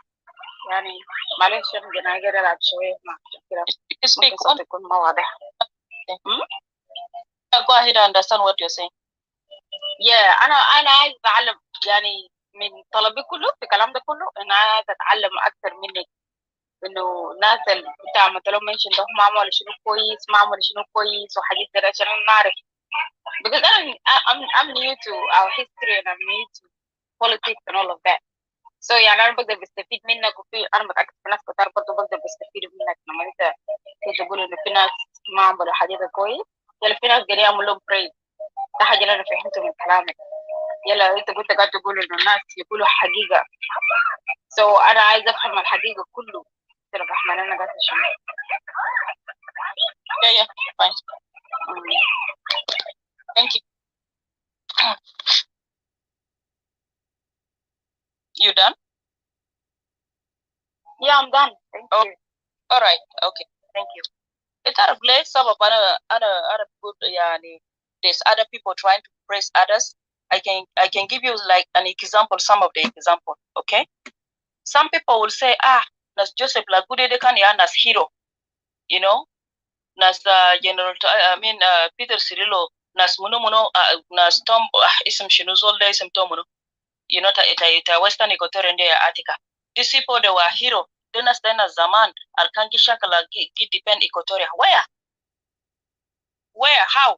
يعني معلش أنا قاعد ألعب شوية مع كده Speak ممكن يكون ما واضح. Go ahead and understand what you're saying. Yeah أنا عايز أتعلم يعني من طلبي كله في الكلام ده كله ان انا اتعلم اكتر منك، انه الناس اللي بتاع مثلا منشن ده ما عملوا شنو كويس، ما عملوا شنو كويس وحاجات كده عشان نعرف. Because I'm new to our history and I'm new to politics and all of that. So يعني انا بقدر بستفيد منك، وفي انا متاكد في ناس كتار برضه بقدر بستفيد منك لما انت تقول انه في ناس ما عملوا حاجات كويس، يلا في ناس قاعدين يعملوا لهم بريز. ده حاجه اللي انا فهمته من كلامك. يلا انت كنت قاعد تقول انه الناس يقولوا حقيقه، انا عايز افهم الحقيقه كله. عبد الرحمن انا قاعد شنو؟ Yeah, fine. Thank you. You done? Yeah, I'm done. Thank you. All right. Okay. Thank you. It's out of place. Some of other good. Yani, there's other people trying to praise others. I can give you like an example. Some of the example. Okay. Some people will say, nas Joseph Lagude de kan ya nas hero. You know, nas General. Peter Cirillo. Nas muno nas Tom. Ism shinuzol de ism Tom muno. You know, ta Western Equatorian de Attica. These people, they were hero. Then as zaman arkangi shakala gi depend Equatoria. Where? How?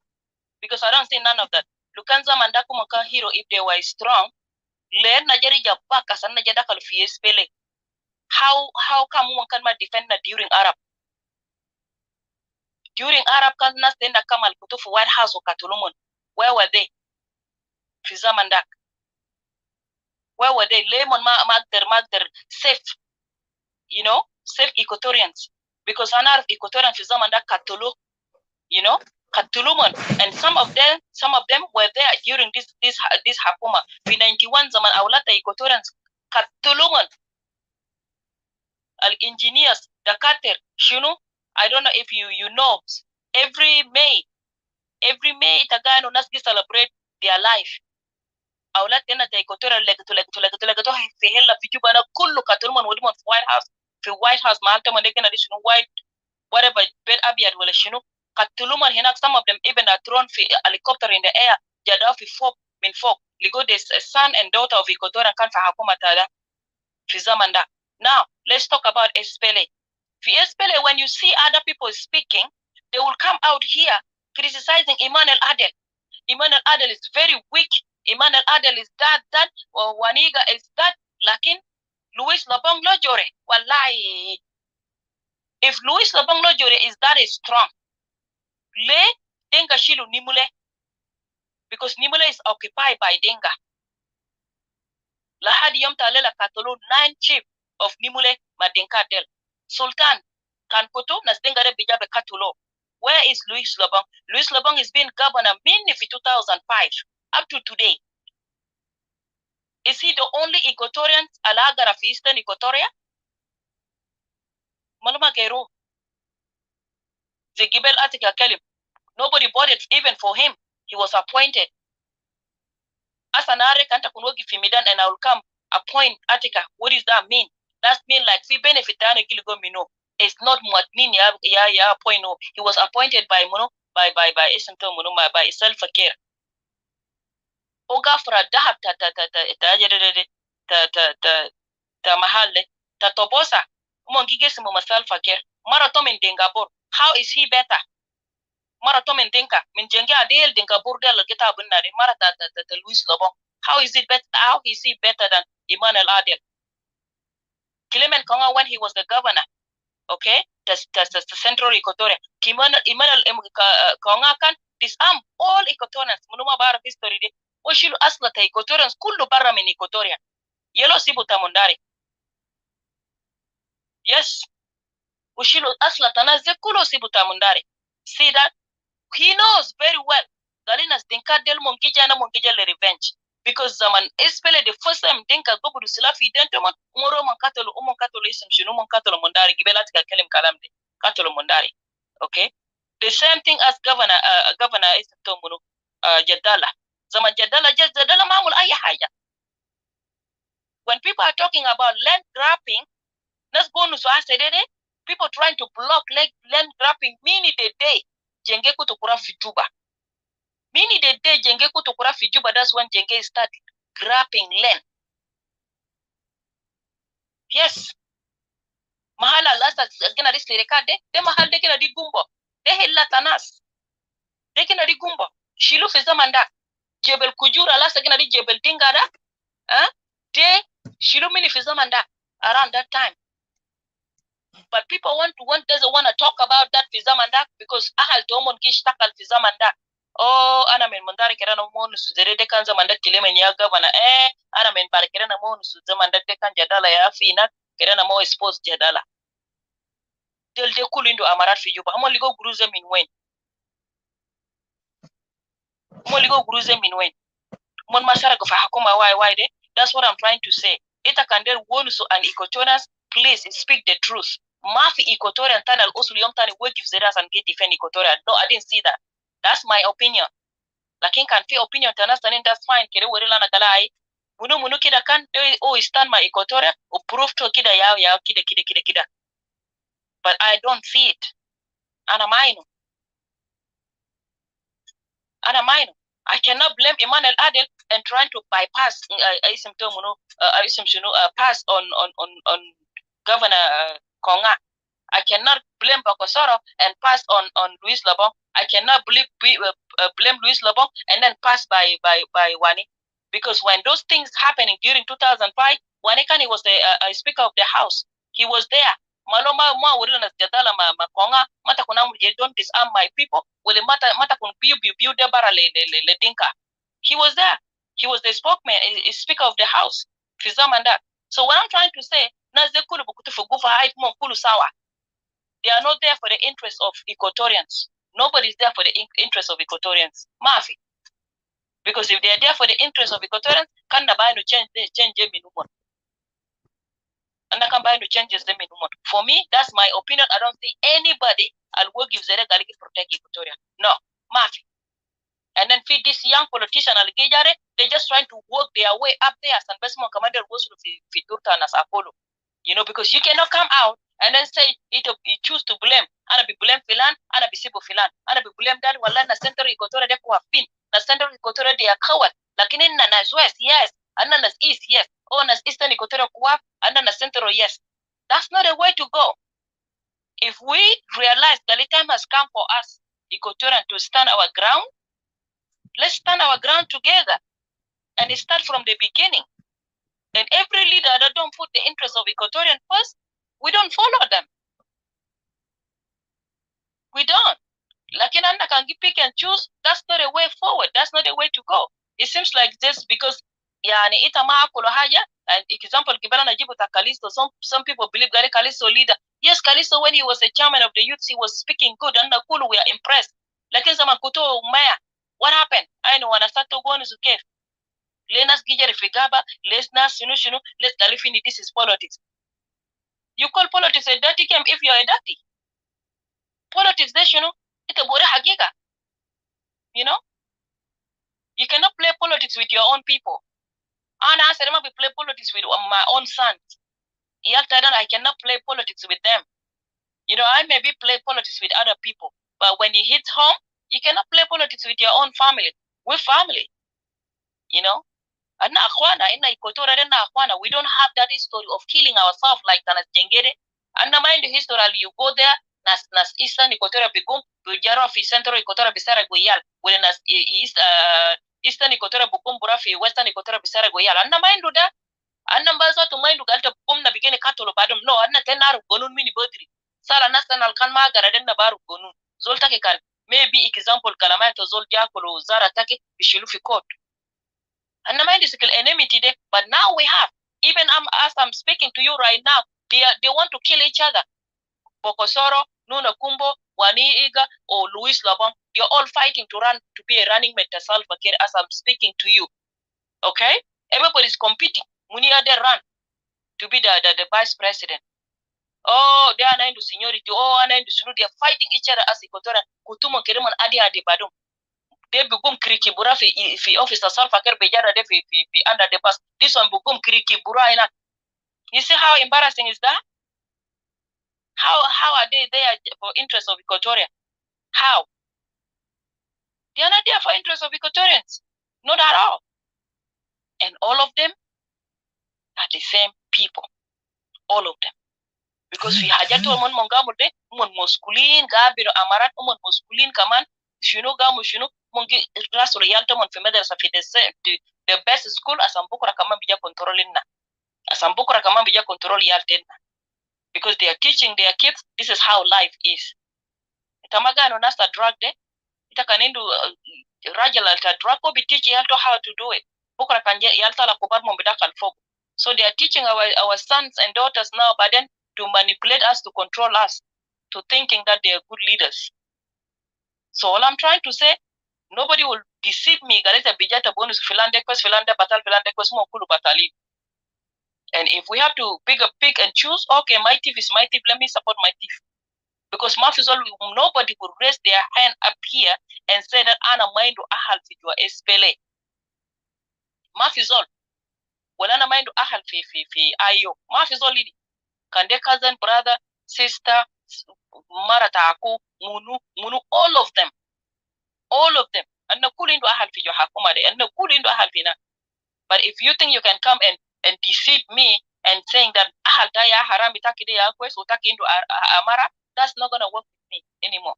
Because I don't see none of that. Lukanza mandaku maka hero if they were strong. Learn Najeri Jabaka san Najeda Kalfies Pele. How come one can defend during Arab? During Arab kan nas tenda kamal kutufu White House or Katulumon. Where were they? Fizamandak. Where were they? Lemon Magder safe. You know, safe Equatorians. Because another Equatorian Fizamandak Katulu, you know, Katuluman, and some of them were there during this Hakuma. In 91 zaman awlata Equatorians Katuluman, al engineers, the Kater, Shunu. I don't know if you know. Every May itagano naski celebrate their life. Awlat tena ta Equatorial legato fihella fijuba na kullu Katuluman wudumon White House mahalta mandekena dishunu white whatever bed abiyad wala shunu. Katuluman hinak, some of them even are thrown helicopter in the air. Jada fi folk min folk. Ligo the son and daughter of Equatorian kan fa hakuma tada fi zamanda. Now let's talk about SPLA. Fi SPLA, when you see other people speaking, they will come out here criticizing Emmanuel Adel. Emmanuel Adel is very weak. Emmanuel Adel is that, or Waniga is that. Lakin Louis Lobong Lojore. Wallahi. If Louis Lobong Lojore is that strong, Le Denga Shilu Nimule, because Nimule is occupied by Denga. Lahadi Yom Talela Katolo, 9 chief of Nimule Madenka Del. Sultan Kankoto Nasdenga Bijabe Katulo. Where is Louis Lobong? Louis Lobong is being governor mainly for 2005 up to today. Is he the only Equatorian Alagara of Eastern Equatoria? Maluma Gero. The Gibel Atika Kelim. Nobody bought it even for him. He was appointed. Asanare kanta kunogi fimidan, and I will come appoint Attica. What does that mean? That mean like fi benefit ane kiligo mino. It's not what mean ya appoint. No. He was appointed by Muno by Isimto Muno by self-care. Oga fra dahab ta mahalle ta tobosa. Umongige simu self-care. Maratomin dengabor. How is he better? Marato mendenka minjenge adel denka burdel kita bunari marata Louis Lobong. How is it better? How is he better than Emmanuel Adel? Clement Konga, when he was the governor, okay, the Central Equatoria. Emmanuel Konga can disarm all Equatorians. Munuma bar history de. Oshilu aslata Equatorians kullu barra min Equatoria. Yellow sibuta mundari. Yes. Oshilu aslata na zekulo sibuta mundari. See that? He knows very well. Galinas Dinka del Monkija le revenge. Because zaman espele the first time Dinka go to Silafi Dentoman, Umoro Mankatolo, Umonkatolism, Shinumonkatolo Mondari, Gibelatka Kelim Kalamde, Katolo Mondari. Okay? The same thing as Governor is Tomuno, Jadala. Zaman Jadala Mamul Ayahaya. When people are talking about land grabbing, let's go to people trying to block land grabbing, meaning the day. Jenge kutokura Fijuba. Mini the day Jenge kutokura Fijuba, that's when Jenge started grabbing land. Yes. Mahala lasa gina di serikali de mahal de gina di gumbo. De hella tanas. De gina di gumbo. Shilu fi zaman da. Jebel Kujura lasa gina di Jebel Dingada. De shilu mini fi zaman da. Around that time. But people doesn't want to talk about that fi zaman da because ahal tomon kish takal fi zaman da. Oh, ana men mandari kera na mon su zere de kan zaman da kileme nya gavana ana men bar kera na mon su zaman da de kan jadala ya fi na kera na mo expose jadala. Del de kulindo amarat fi juba. Amo ligo guruze min wen. Mon masara go fa hakuma why de. That's what I'm trying to say. Ita kandel wonu and Equatorians, please speak the truth. Mafi Equatorian tunnel usul yom tani we give zeras and get defend Equatorial. No, I didn't see that. That's my opinion. Lakin kan fi opinion tanastanin, that's fine. Kere wori lana galai. Munu kida kan stand my Equatorial or prove to kida yao kida. But I don't see it. Ana maino. I cannot blame Emmanuel Adel and trying to bypass pass on Governor Konga. I cannot blame Bakosoro and pass on Luis Labong. I cannot blame Luis Labong and then pass by Wani, because when those things happening during 2005, Wani Kani was the Speaker of the House. He was there. Maloma ma wurila na jadala ma Konga mata kuna don't disarm my people. Wale mata kun biu de bara le dinka. He was there. He was the spokesman, Speaker of the House. Fizamanda. So what I'm trying to say, nazekulu bukutufu gufa haip mo kulu sawa. They are not there for the interest of Equatorians. Nobody's there for the interest of Equatorians. Mafi. Because if they are there for the interest of Equatorians, can buy to change them in one. And I can buy to change them in one. For me, that's my opinion. I don't see anybody I'll work if Zere Galiki protect Equatoria. No, Mafi. And then feed this young politician Algejare, they're just trying to work their way up there as investment commander goes to Fiturta and as Apollo. You know, because you cannot come out and then say you choose to blame. Ana be blame filan, ana be sibo filan. Ana be blame that wala na center Equatoria de ko fin. Na center Equatoria de akawat. Lakini na west, yes. Ana na east, yes. Oh, na eastern Equatoria ko ana na central, yes. That's not a way to go. If we realize that the time has come for us, Equatorian, to stand our ground, let's stand our ground together and start from the beginning. And every leader that don't put the interest of Equatorian first, we don't follow them. We don't. Like in Anda can pick and choose, that's not a way forward. That's not a way to go. It seems like just because ita haja, and example Gibana Najibu Kalisto, some people believe Gary Kalisto leader. Yes, Kalisto, when he was a chairman of the youth, he was speaking good, and Nakulu, we are impressed. Like in Zamakuto Maya, what happened? I know when I start to go into cave. Lenas Gijari Figaba, Lesnas, let's Galifini, this is politics. You call politics a dirty game if you're a dirty. Politics, it's a bore hagiga. You cannot play politics with your own people. And I said, I play politics with my own sons. I cannot play politics with them. I maybe play politics with other people. But when it hits home, you cannot play politics with your own family. We're family. We don't have that history of killing ourselves like Tanas Jengere. And mind the history, you go there, nas Eastern Equatorial Bigum, Bujaro fi Central Equatorial Bisara Goyal, when nas Eastern Equatorial Bukum Burafi, Western Equatorial Bisara Goyal. And mind that, and number to mind to Galta Bum na begin a cattle badum. No, and 10 hour gonun mini bodri. Sara national kan magara den nabaru gonun. Zoltake kan, maybe example Kalamato Zol Diakolo Zara Take, Bishilufi court. And the mind is enemy today, but now we have. Even as I'm speaking to you right now, they want to kill each other. Bokosoro, Nuna Kumbo, Waniiga, or Luis Labong, they're all fighting to be a running mate as I'm speaking to you. Okay? Everybody's competing. Munia they run to be the vice president. Oh, they are not into seniority. Oh, they are fighting each other as Equatorial. Kutumo Kereman Adi Badum. They become kriki bura fi officer Salva Kiir bejara de fi under the bus. This one become kriki bura ina. You see how embarrassing is that? How are they there for interest of Equatoria? How? They are not there for interest of Equatorians. Not at all. And all of them are the same people. all of them. Because fi hajatu mon mongamu de mon maskulin gabiro amarat mon maskulin kaman shino gamu shino mongi rasul yalta mon fi madrasa fi the best school asambukura kaman bija controlling na asambukura kaman bija control yaltenna because they are teaching their kids this is how life is. Tamagano nasta drug de itakanendu rajala ta drug ko be teach yalto how to do it. Bukura kanje yalta la kubar mon bidaka alfog. So they are teaching our sons and daughters now, but then to manipulate us, to control us, to thinking that they are good leaders. So all I'm trying to say, nobody will deceive me. Galeta bijata bonus filande kos filande kos mo kulu batali. And if we have to pick and choose, okay, my thief is my thief. Let me support my thief. Because mafizol, nobody will raise their hand up here and say that ana mindu ahal fi jua espele. Mafizol, well ana mindu ahal fi ayo. Mafizol lidi. Kande cousin, brother, sister, marataku, munu, all of them. And the cool into a half your hakumade, and the cool into a halfina. But if you think you can come and deceive me and saying that daya harami takide yakwes or taki into amara, that's not gonna work with me anymore.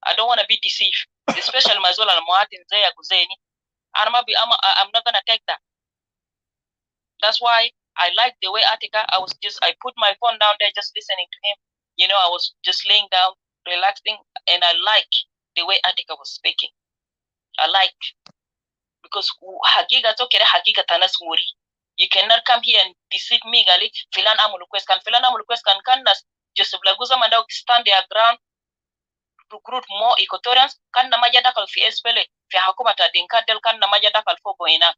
I don't wanna be deceived. Especially Mazola and Martin Zaya Guzeni. I'm not gonna take that. That's why I like the way Attica, I put my phone down there just listening to him. You know, I was just laying down, relaxing, and I like the way Attica was speaking. I like, because Hagiga tokere Hagiga tanasuri. You cannot come here and deceive me, Gali. Filan amulukwes kan nas Joseph Laguza Mandao stand their ground, recruit more Equatorians, kan na majadakal fi espele, fi hakuma ta dinka del kan na majadakal fogo ina.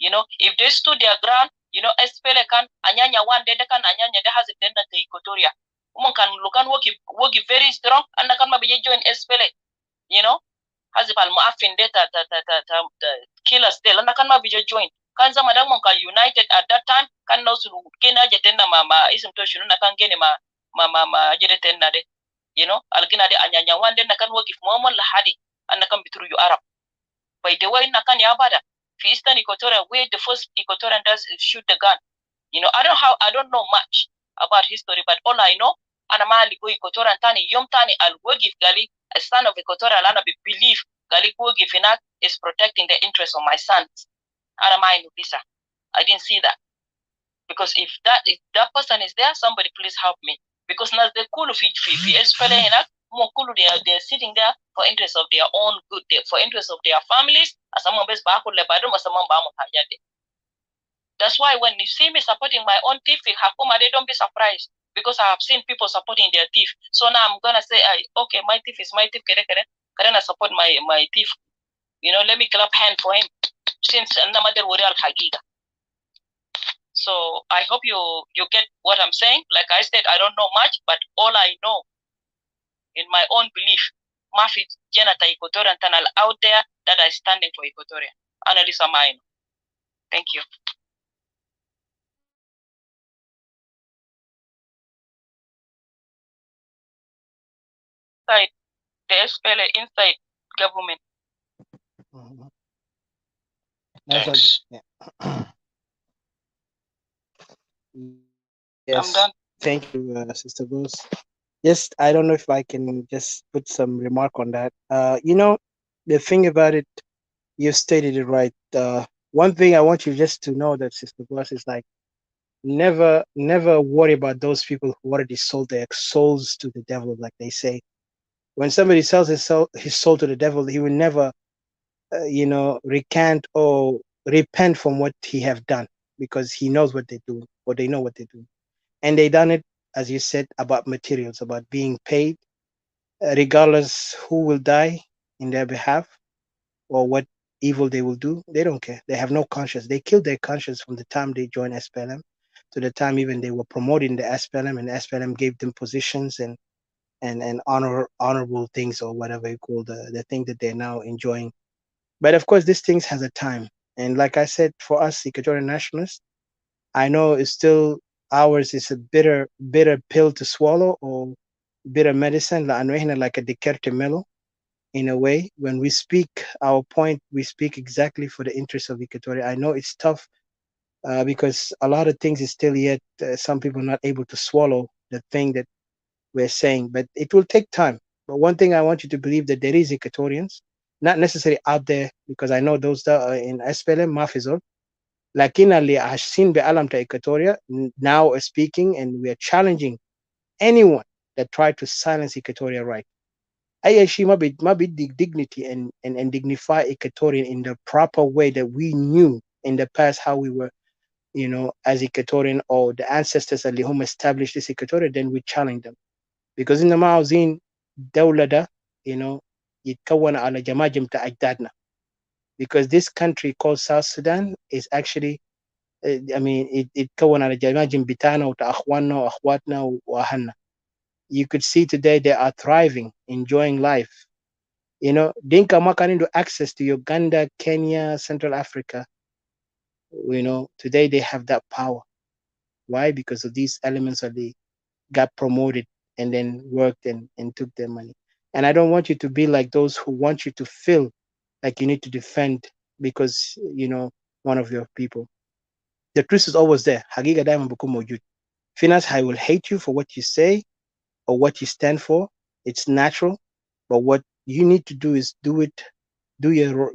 You know, if they stood their ground, you know, espele kan anyanya one de kan anyanya de has it then the Equatoria. Kan lukan work very strong and kan mabije join espele. You know, has it al muafin de ta killers de and kan mabije join. Kan zama dan ka united at that time kan no su gena jetenna mama isum to shunu na kan gene ma jetenna de. You know, al gina de anyanya one de kan work if momon la hadi and kan bitru you Arab. By the way na kan ya bada. Eastern Equatorial, where the first Equatorian does is shoot the gun. You know, I don't know much about history, but all I know, Anamali go Equatorian Tani, Yom Tani al Wogif Gali, a son of Equatorial Lana be believe Gali Wogif is protecting the interests of my sons. Anamai Nubisa. I didn't see that. Because if that person is there, somebody please help me. Because now the cool fi they're sitting there for interest of their own good, for interest of their families. That's why when you see me supporting my own thief, they don't be surprised. Because I have seen people supporting their thief. So now I'm gonna say, okay, my thief is my thief. Can I support my thief? You know, let me clap hand for him. Since Namadel Wurial Hagiga. So I hope you get what I'm saying. Like I said, I don't know much, but all I know in my own belief, Mafi Janata Equatorian Tunnel out there that are standing for Equatoria. Annalisa Maino. Thank you. Inside the SPLA, inside government. Mm-hmm. Thanks. Yes. I'm done. Thank you, Sister Rose. Just, I don't know if I can just put some remark on that. You know, the thing about it, you stated it right. One thing I want you just to know that Sister Rose is like, never worry about those people who already sold their souls to the devil, like they say. When somebody sells his soul to the devil, he will never, recant or repent from what he have done, because he knows what they do, or they know what they do. And they done it, as you said, about materials, about being paid, regardless who will die in their behalf or what evil they will do. They don't care. They have no conscience. They killed their conscience from the time they joined SPLM to the time even they were promoting the SPLM, and SPLM gave them positions and honorable things, or whatever you call the thing that they're now enjoying. But of course, these things has a time. And like I said, for us Equatorian nationalists, I know it's still, ours is a bitter pill to swallow, or bitter medicine, like a decerte melo. In a way, when we speak our point, we speak exactly for the interests of Equatoria. I know it's tough because a lot of things is still yet some people not able to swallow the thing that we're saying, but it will take time. But one thing I want you to believe that there is Equatorians, not necessarily out there, because I know those that are in SPLM, Mafizol, لكن اللي عايشين بعالم تا Equatoria now are speaking, and we are challenging anyone that tried to silence Equatoria right. أي شيء ما بيدي dignity and dignify Equatorian in the proper way that we knew in the past how we were, as Equatorian, or the ancestors اللي هم established this Equatoria, then we challenge them. Because in the عاوزين دولة ده, يتكون على جماجم تا أجدادنا. Because this country called South Sudan is actually, I mean, يتكون على جماجم بتاعنا وتا أخواننا وأخواتنا وأهلنا. You could see today they are thriving, enjoying life. Dinka ma can do access to Uganda, Kenya, Central Africa. Today they have that power. Why? Because of these elements of the got promoted and then worked and took their money. And I don't want you to be like those who want you to feel like you need to defend because one of your people. The truth is always there. Hagiga daima buku mawjud. Finas, I will hate you for what you say or what you stand for. It's natural, but what you need to do is do your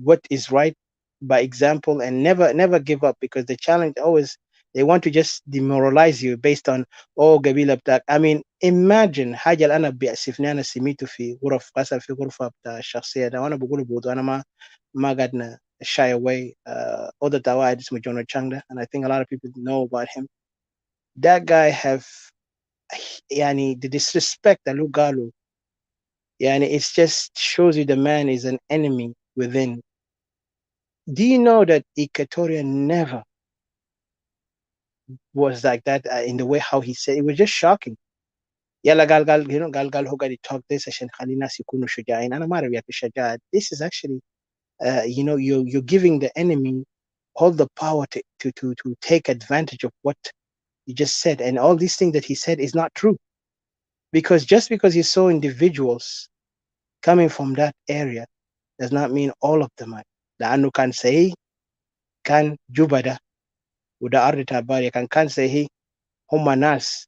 what is right by example, and never give up, because the challenge always, they want to just demoralize you based on, oh قبيلة بتاعك. I mean, imagine حاجة اللي أنا بيأسفني أنا سميته في غرف قصر في غرفة بتاع الشخصية ده، وأنا بقول بوضوح، أنا ما قعدنا shy away. other تواعد اسمه جون تشانغ، and I think a lot of people know about him. That guy have يعني the disrespect اللي قالوا، يعني it just shows you the man is an enemy within. Do you know that Equatoria never was like that in the way how he said it? Was just shocking. يلا قال قال هو قاعد يtalk this عشان يخلي الناس يكونوا شجاعين. أنا ما أعرف يا أخي الشجاعة. This is actually you're giving the enemy all the power to take advantage of what you just said, and all these things that he said is not true, because just because you saw individuals coming from that area does not mean all of them are. لأنه كان say كان جوبا ده وده أرض تاباريا كان say هم ناس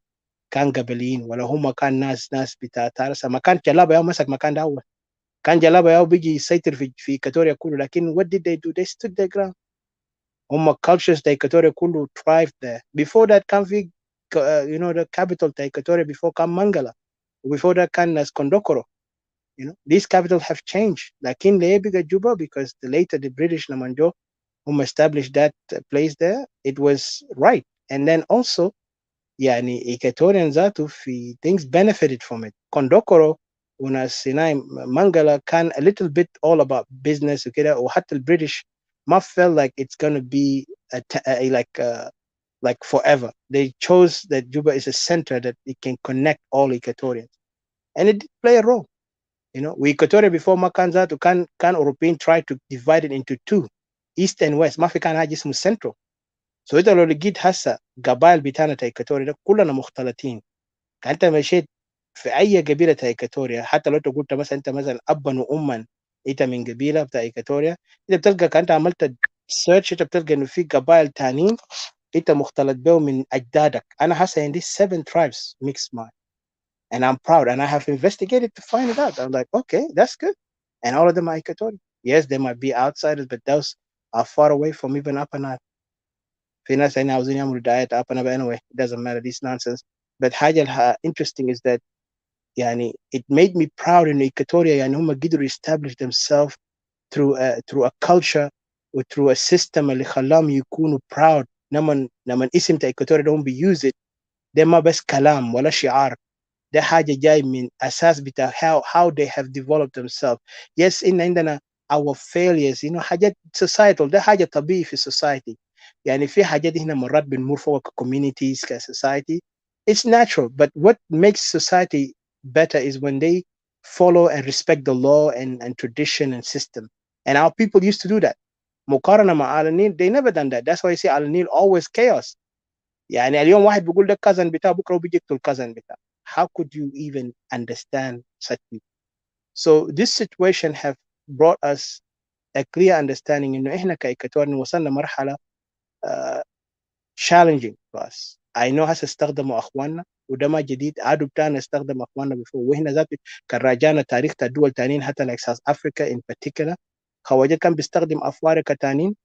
كان قبليين ولا هم كان ناس بتاع تارسا. ما كان جلابة ياو مسك مكان ده أول. كان جلابة ياو بيجي يسيطر في كاتوريا كله، لكن what did they do? They stood their ground. هم cultures تا كاتوريا كله thrived there. Before that كان في the capital تا كاتوريا before كان مانجلا. Before that كان ناس كوندوكورو. These capitals have changed. لكن ليه بقى جوبا? Because later the British لما جو هم established that place there, it was right. And then also يعني Equatorian ذاته في things benefited from it. Kondokoro وناس سيناي Mangala كان a little bit all about business وكده، وحتى British ما felt like it's gonna be like forever. They chose that Juba is a center that it can connect all Equatorians, and it did play a role. We Equatoria before Makan ذاته كان European tried to divide it into two, east and west. ما في كان حاجة اسمه central. So انت لو لقيت هسه قبائل بتاعنا تا إيكاتوريا ده كلنا مختلطين. انت مشيت في اي قبيله تا إيكاتوريا، حتى لو انت قلت مثلا انت مثلا ابا واما انت من قبيله بتاع إيكاتوريا، انت بتلقى انت عملت سيرش، انت بتلقى انه في قبائل تانيين انت مختلط بهم من اجدادك. انا هسه عندي 7 tribes mixed mine, and I'm proud, and I have investigated to find it out. I'm like, okay, that's good. And all of them are Equatorian. Yes, they might be outsiders, but those are far away from even Upper Nile. في ناس هنا عاوزين يعملوا دعاية Upper Nile, but anyway, it doesn't matter, this nonsense. But حاجة interesting is that يعني it made me proud in Equatoria. يعني هم قدروا establish themselves through a culture و through a system اللي خلاهم يكونوا proud. لما اسم تا Equatoria ده هم بيuse it، ده ما بس كلام ولا شعار، ده حاجة جاي من أساس بتاع how they have developed themselves. Yes, إن عندنا our failures, حاجات societal، ده حاجة طبيعي في society. يعني في حاجات هنا مرات بنمر فوق communities society. It's natural, but what makes society better is when they follow and respect the law and tradition and system. And our people used to do that. مقارنة مع على النيل, they never done that. That's why you see على النيل always chaos. يعني اليوم واحد بيقول ده cousin بتاعه، بكره بيجي يقتل cousin بتاعه. How could you even understand such people? So this situation have brought us a clear understanding إنه إحنا كإكواتوريين وصلنا مرحلة challenging to us. I know هسه اخواننا وده ما جديد عادوا بتاعنا استخدموا اخواننا before واحنا ذات كان راجعنا تاريخ الدول تانيين حتى like South Africa in particular خواجه كان بيستخدم افوارقه تانيين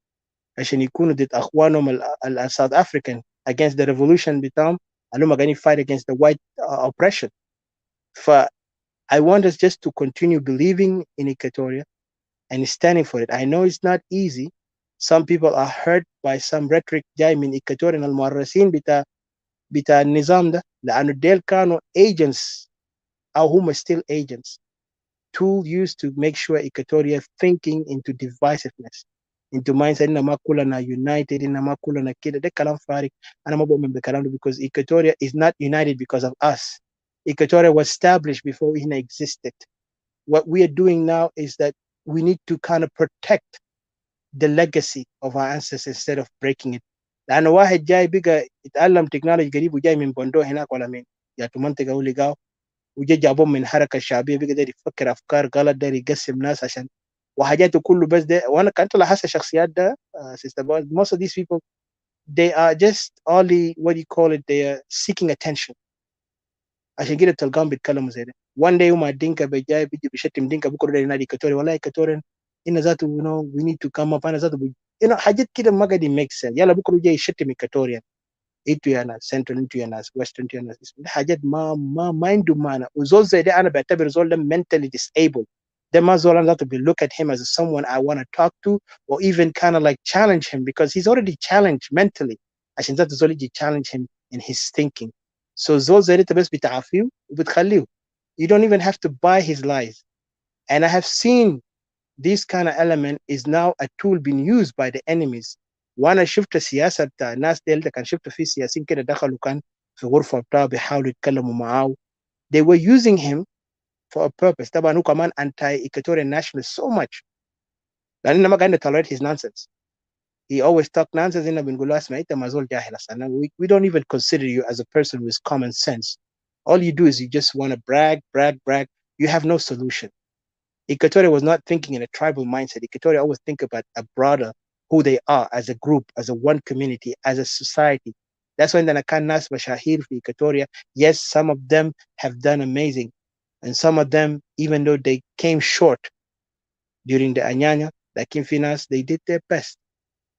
عشان يكونوا ضد اخوانهم ال South African against the revolution بتاعهم اللي هم قاعدين fight against the white oppression. ف I want us just to continue believing in Equatoria and standing for it. I know it's not easy. Some people are hurt by some rhetoric جاي من Equatorian المؤرسين بتاع النظام ده لأنه ديل كانوا agents أو هم still agents tool used to make sure Equatoria thinking into divisiveness into mindset إننا ما كلنا united إننا ما كلنا كده ده كلام فارغ أنا ما بؤمن بكلام ده because Equatoria is not united because of us. Equatoria was established before it existed. What we are doing now is that we need to kind of protect the legacy of our ancestors instead of breaking it. لأنه واحد جاي بقى يتعلم تكنولوجي قريب وجاي من بندو هناك ولا من جاتو منطقة ولقاه وجا جابوه من حركة الشعبية بقى داير يفكر أفكار غلط داير يقسم ناس عشان وحاجاته كله بس ده وأنا كنت لاحظت الشخصيات ده sister boss most of these people they are just only what do you call it they are seeking attention عشان كده تلقاهم بيتكلموا زي ده one day يوم الدينكا بيجي بيشتم دينكا بكره ده ينادي كتوري والله كتوري إن ذاته you know we need to come up أنا ذاته you know حاجات كده ما قاعد make sense يلا بكره جاي يشتم كتوري انتوا يا ناس سنترال انتوا يا ناس ويسترن انتوا يا ناس دي حاجات ما عنده معنى وزول زي ده انا بعتبر زول ده mentally disabled ده ما زول انا ذاته look at him as someone I want to talk to or even kind of like challenge him because he's already challenged mentally عشان ذاته زول يجي challenge him in his thinking so زول زي ده انت بس بتعافيه وبتخليه you don't even have to buy his lies and I have seen this kind of element is now a tool being used by the enemies وانا شفت السياسه بتاع الناس ديل ده كان شفت في سياسيين كده دخلوا كان في غرفه بتاعه بيحاولوا يتكلموا معاه they were using him for a purpose طبعا هو كمان anti Equatorian nationalist so much لان ما قاعد tolerate his nonsense he always talk nonsense إنه بنقول له اسمع انت ما زول جاهل اصلا we don't even consider you as a person with common sense all you do is you just want to brag you have no solution. Equatorial was not thinking in a tribal mindset. Equatorial always think about a broader who they are as a group, as a one community, as a society. That's why in the Nakan Nas Mashahir for Equatoria, yes, some of them have done amazing. And some of them, even though they came short during the Anyanya, like in Finas, they did their best.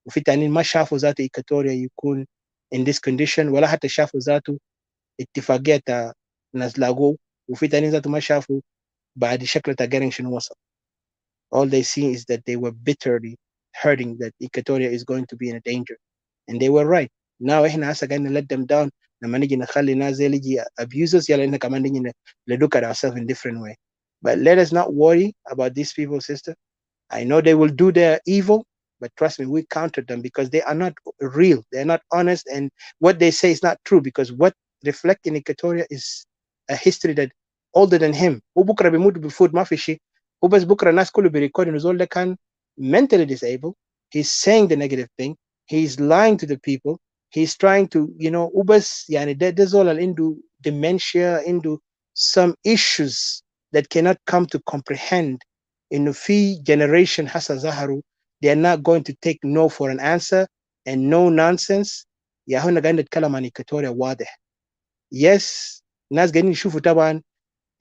وفي تانيين ما شافوا ذاته إيكاتوريا يكون in this condition ولا حتى شافوا ذاته اتفاقية ناس لاقوه وفي تانيين ذاته ما شافوا بعد شكل تاجرين شنو وصل. All they see is that they were bitterly hurting that Equatoria is going to be in a danger. And they were right. Now احنا هسه قاعدين let them down لما نيجي نخلي ناس زي اللي يجي abusers يلا احنا كمان نيجي look at ourselves in different way. But let us not worry about these people, sister. I know they will do their evil, but trust me, we counter them because they are not real. They're not honest, and what they say is not true because what reflect in Equatoria is a history that older than him. وبكره بيموت بفود ما في شيء. وبس بكره الناس كله بيريكورد انه زول ده كان mentally disabled. He's saying the negative thing. He's lying to the people. He's trying to, you know, وبس يعني ده زول اللي عنده dementia, عنده some issues that cannot come to comprehend إنه في generation حسا ظهروا they are not going to take no for an answer and no nonsense. يا هنا قاعدين نتكلم عن إيكاتوريا واضح. Yes ناس قاعدين يشوفوا طبعا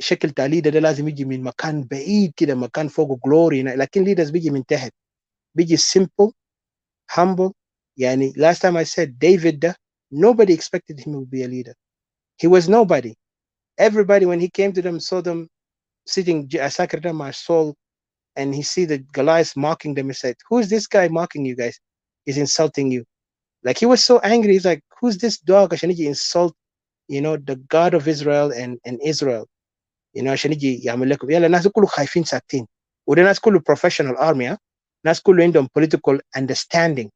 شكل بتاع leader ده لازم يجي من مكان بعيد كده مكان فوق glory لكن leaders بيجي من تحت بيجي simple humble يعني last time I said David ده nobody expected him to be a leader. He was nobody. Everybody when he came to them saw them sitting ساكر مع Saul and he see the Goliath mocking them. He said, who's this guy mocking you guys? He's insulting you. Like he was so angry. He's like, who's this dog? عشان يجي insult, you know, the God of Israel and Israel. You know, عشان يجي يعمل لكم. يلا الناس كله خايفين ساكتين. وده ناس كله professional army. ها؟ ناس كله عندهم political understanding.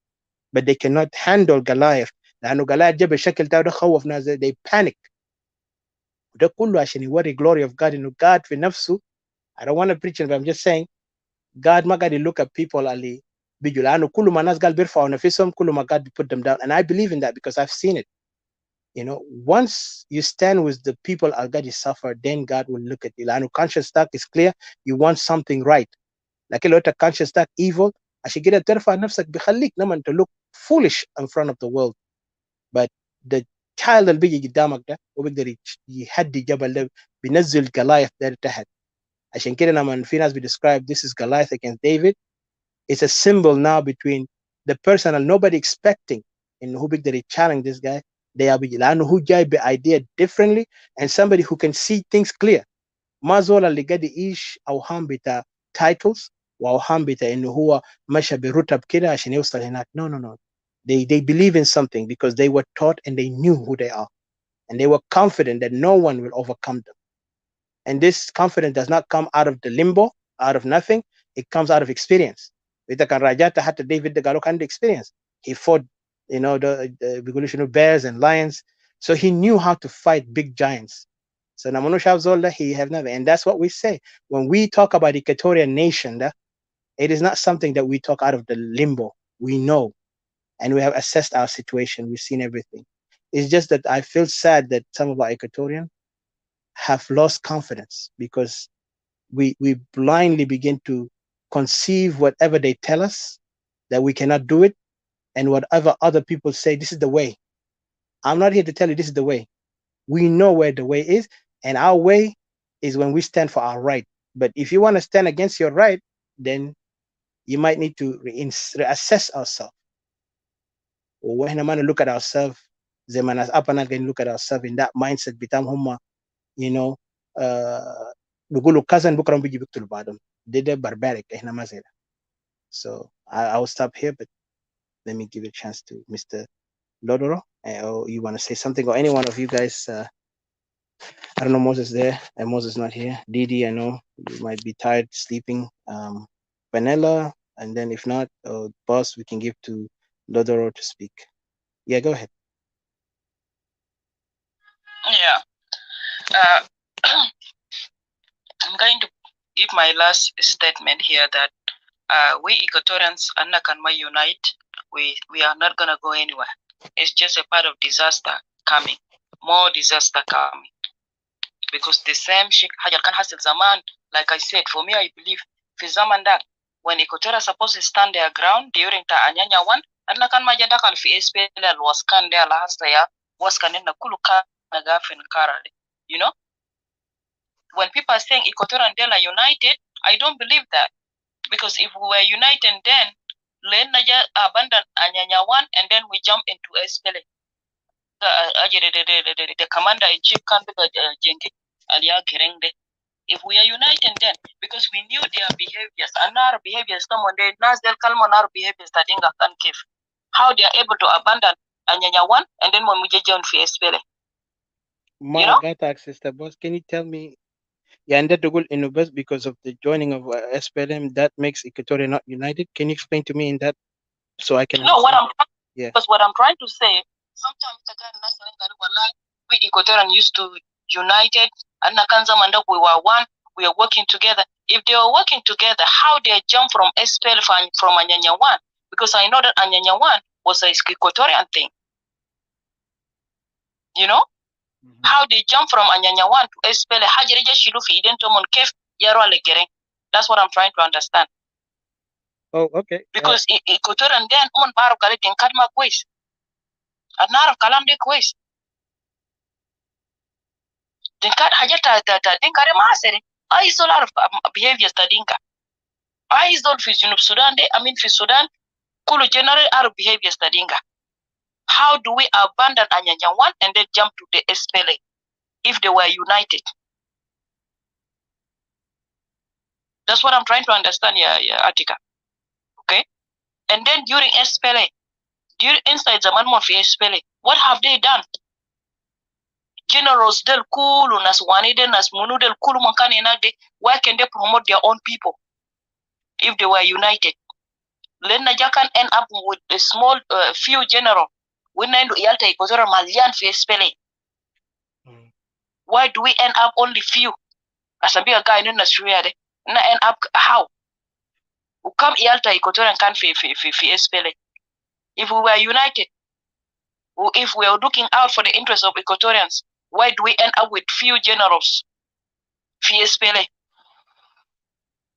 But they cannot handle Goliath. لأنه Goliath جاب الشكل ده خوف ناس. They panic. وده كله عشان يوري glory of God. إنه God في نفسه. I don't want to preach it, but I'm just saying. God ما قاعد look at people اللي بيجوا لأنه كل ما الناس قال بيرفعوا نفسهم كل ما God put them down and I believe in that because I've seen it. You know, once you stand with the people that God is suffer, then God will look at you. لأنه conscious stack is clear. You want something right. لكن لو أنت conscious stack evil عشان كده ترفع نفسك بيخليك لما أنت look foolish in front of the world. the child اللي بيجي قدامك ده وبيقدر يهدي جبل ده بينزل Goliath ده تحت. عشان كده لما في ناس describe this is Goliath against David, it's a symbol now between the person and nobody expecting إنه هو بيقدر challenge this guy. They are لأنه هو جاي idea differently and somebody who can see things clear. ما زول اللي قاعد يعيش أوهام بتاع titles وأوهام بتاع إنه هو مشى برتب كده عشان يوصل هناك. No, no, no. They believe in something because they were taught and they knew who they are. And they were confident that no one will overcome them. And this confidence does not come out of the limbo, out of nothing. It comes out of experience. إذا كان رجعت حتى David ده قالوا كان experience. He fought, the evolution of bears and lions. So he knew how to fight big giants. So Namano Shabzolda, he have never. And that's what we say. When we talk about Equatorial nation, it is not something that we talk out of the limbo. We know. And we have assessed our situation. We've seen everything. It's just that I feel sad that some of our Equatorian have lost confidence because we blindly begin to conceive whatever they tell us that we cannot do it, and whatever other people say, this is the way. I'm not here to tell you this is the way. We know where the way is, and our way is when we stand for our right. But if you want to stand against your right, then you might need to reassess ourselves. Or when we look at ourselves, Zemanas up and again look at ourselves in that mindset, bitam huma, you know, بيقولوا كازن بكره بيجي بيقتلوا بعضهم. ده barbaric احنا ما زي ده. So I will stop here, but let me give a chance to Mr. Lodoro. Or you want to say something, or any one of you guys? I don't know, Moses there, and Moses not here. Didi, I know you might be tired, sleeping. Vanilla, and then if not, boss, we can give to Lodoro to speak. Yeah, go ahead. Yeah. I'm going to give my last statement here that we Equatorians are not going to unite. We are not going to go anywhere. It's just a part of disaster coming, more disaster coming. Because the same shit, like I said, for me, I believe, for zaman that, when Equatorial supposed to stand their ground during the Anyanya one, and nakan majadakal fi SPL was kan there last year, was kan in the Kuluka Nagafin Karade. You know? When people are saying Equatorial and Dela united, I don't believe that. Because if we were united then, Len Naja abandoned Anyanya one and then we jump into SPL. The commander in chief can be Jenki Alia Kerengde. If we are united then, because we knew their behaviors and our behaviors, someone they Nasdel Kalman our behaviors that can give. How they are able to abandon Anyanya one and then when we join for SPL. You know? Sister Boss, can you tell me? Yeah, and that the goal in the because of the joining of SPLM that makes Equatorial not united. Can you explain to me in that so I can? No, because what I'm trying to say, sometimes we Equatorian used to united and Nakanza we were one, we are working together. If they were working together, how they jump from SPL from Anyanya one? Because I know that Anyanya one was a Equatorian thing. You know? Mm-hmm. How they jump from Anyanya one to SPL, that's what I'm trying to understand. Oh, okay. Because Equatorian then on Baro Kalitin Kadma quiz. Another Kalamde quiz. Dinka Hajata Dinka Remaseri. I is a lot of behaviors that Dinka. I is not Fizun of Sudan, for Sudan, Kulu general are behaviors that Dinka. How do we abandon Anyanya one and then jump to the SPLA if they were united? That's what I'm trying to understand, Attica. Okay? And then during SPLA, inside the manmo for SPLA, what have they done? Generals del Kulu, Nas Wanide, Nas Munu del Kulu Mankani Nagde, why can they promote their own people if they were united? Lena Jakan end up with a small few general. When I do Yalta Equatorial Malian for SPLA. Why do we end up only few? As a big guy in Australia, na end up how? Who come Yalta Equatorial can for SPLA? If we were united, if we are looking out for the interests of Equatorians, why do we end up with few generals for SPLA?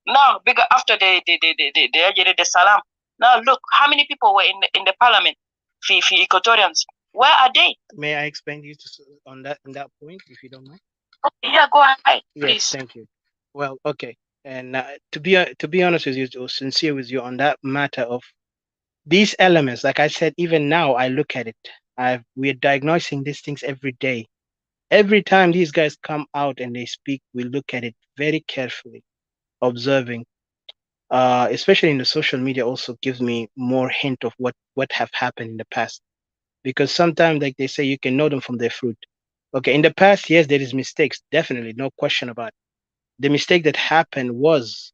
Now, bigger after the Salam. Now look, how many people were in the parliament for Equatorians? Where are they? May I explain to you on that point, if you don't mind? Okay, yeah, go ahead, Yes, please. thank you. Well, okay, and to be honest with you, or sincere with you on that matter of these elements, like I said, even now I look at it. We're diagnosing these things every day. Every time these guys come out and they speak, we look at it very carefully, observing. Especially in the social media, also gives me more hint of what have happened in the past. Because sometimes, like they say, you can know them from their fruit. Okay, in the past, yes, there is mistakes, definitely, no question about it. The mistake that happened was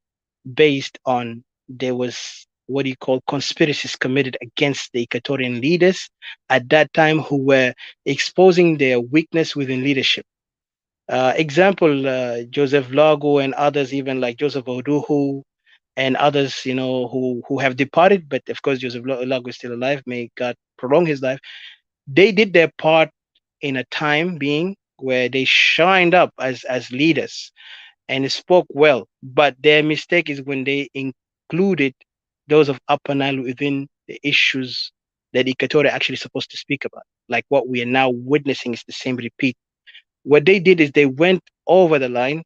based on there was what do you call conspiracies committed against the Equatorian leaders at that time who were exposing their weakness within leadership. Example, Joseph Lago and others, even like Joseph Oduhu and others, who have departed, but of course Joseph Lago is still alive. May God prolong his life. They did their part in a time being where they shined up as leaders and spoke well. But their mistake is when they included those of Upper Nile within the issues that Equatorial actually supposed to speak about. Like what we are now witnessing is the same repeat. What they did is they went over the line,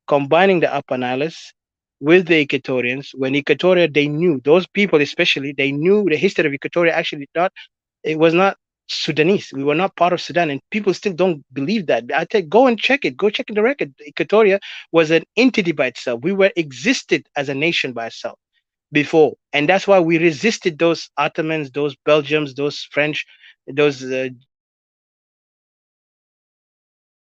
combining the Upper Niles with the Equatorians. When Equatoria, they knew those people, especially, they knew the history of Equatoria. Actually, not it was not Sudanese. We were not part of Sudan, and people still don't believe that. I tell go and check it. Go check the record. Equatoria was an entity by itself. We were existed as a nation by itself before, and that's why we resisted those Ottomans, those Belgians, those French, those Germans, Americans, Russians, Chinese, Indians,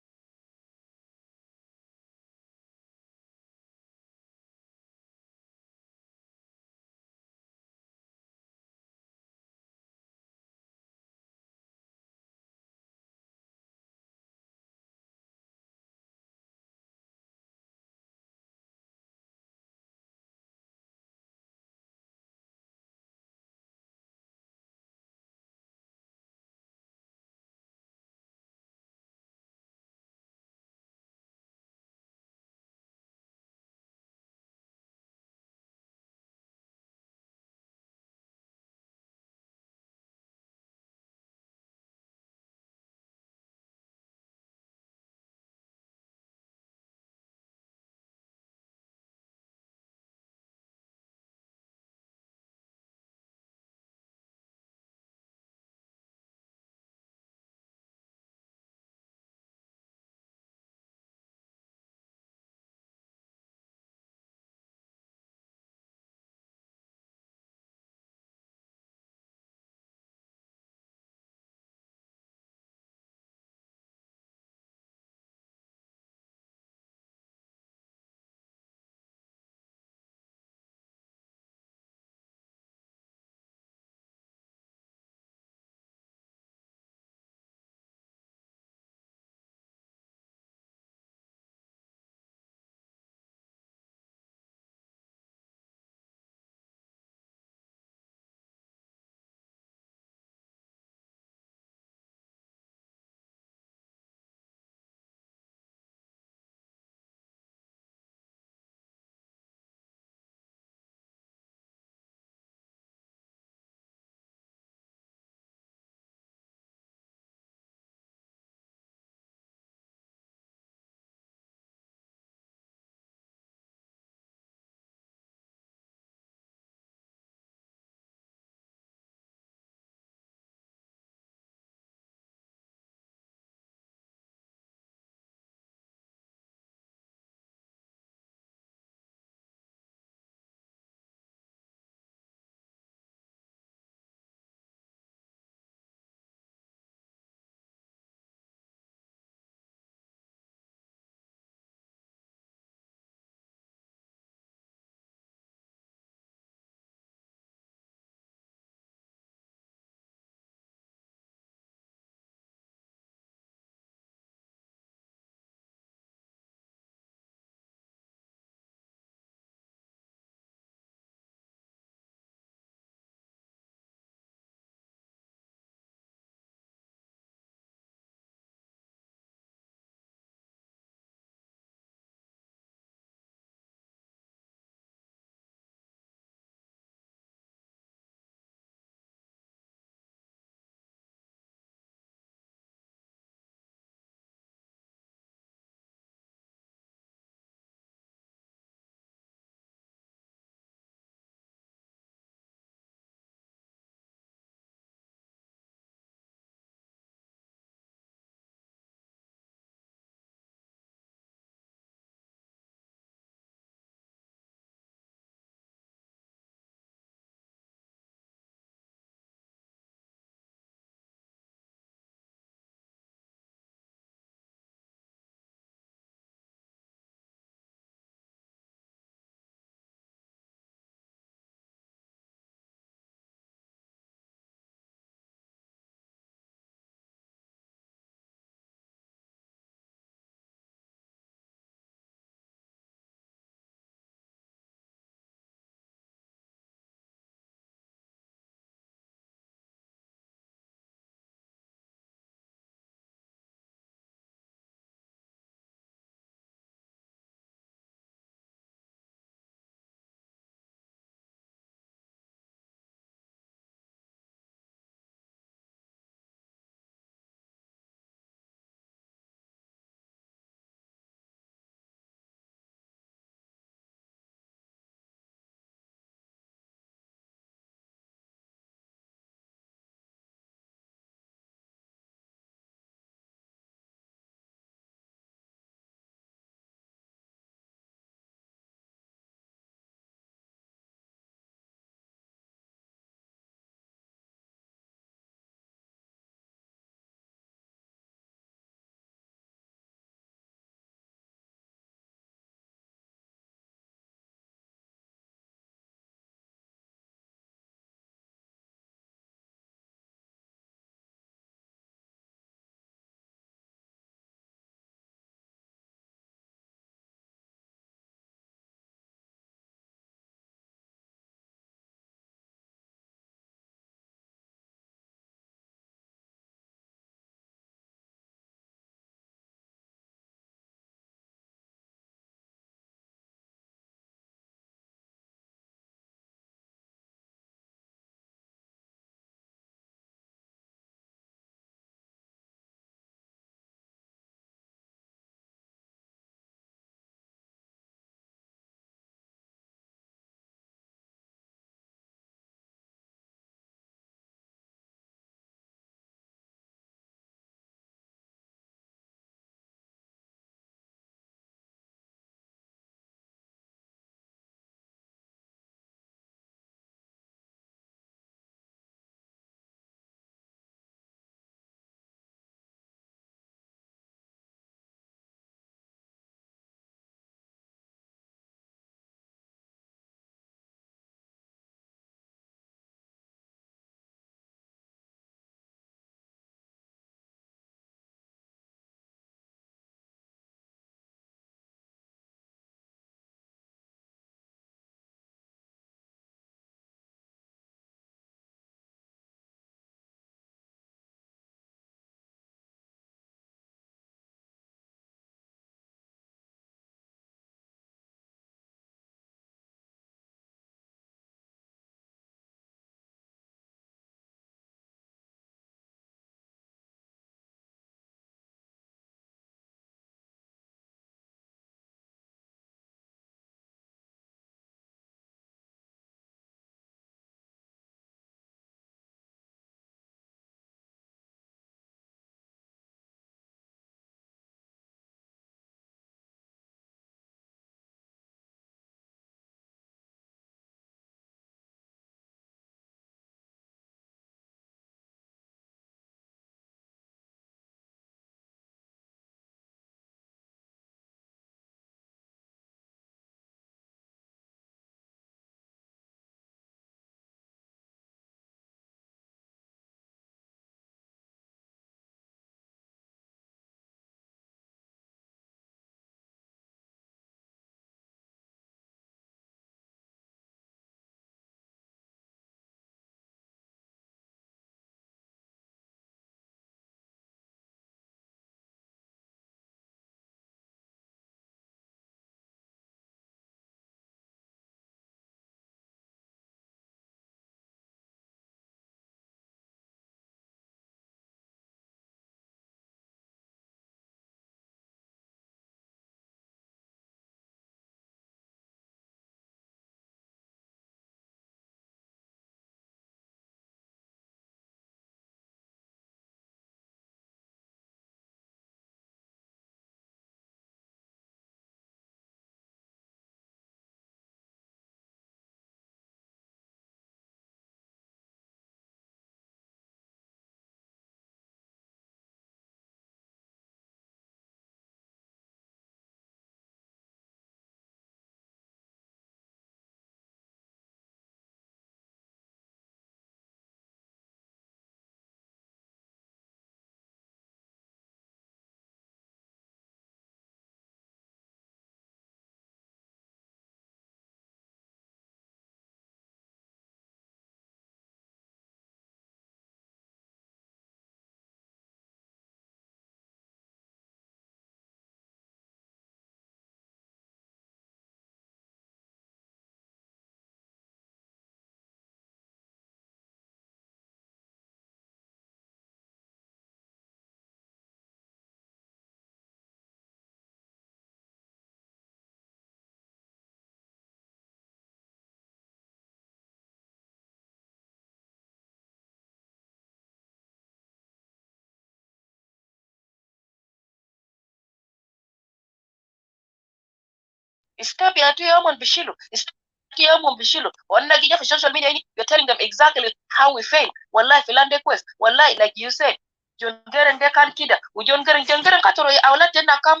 Step ya tu yamon bishilu. Step yamon bishilu. Wanna gija for social media, you're telling them exactly how we fail. Wallahi filande quest. Wallahi, like you said, John Garen dekan kida. Ujon Garen katoro ya awlat tena come,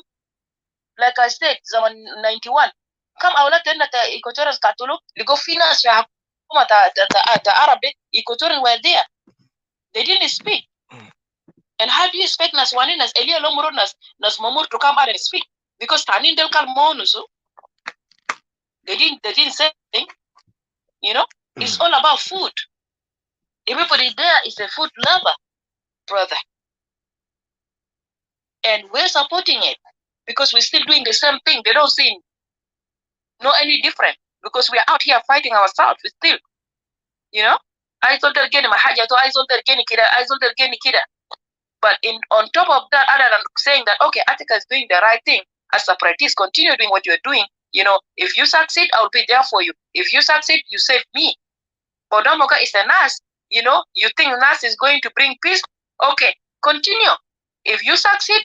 like I said, zaman 91. Come awlat tena ta ikotoras katulu. Ligo finas ya hakuma ta Arab de ikotorin were there. They didn't speak. And how do you expect nas wani nas Elia Lomuro nas Momur to come out and speak? Because Tanin del Kalmonusu, they didn't say anything. You know, it's all about food. Everybody there is a food lover, brother. And we're supporting it because we're still doing the same thing. They don't see no any different because we're out here fighting ourselves. We still, you know, I told her again, Mahaja, I told her again, Kida, I told her again, Kida. But on top of that, other than saying that, okay, Attica is doing the right thing, as separatists, continue doing what you're doing. You know, if you succeed, I'll be there for you. If you succeed, you save me. But Domoka is a nurse. You know, you think nurse is going to bring peace? Okay, continue. If you succeed,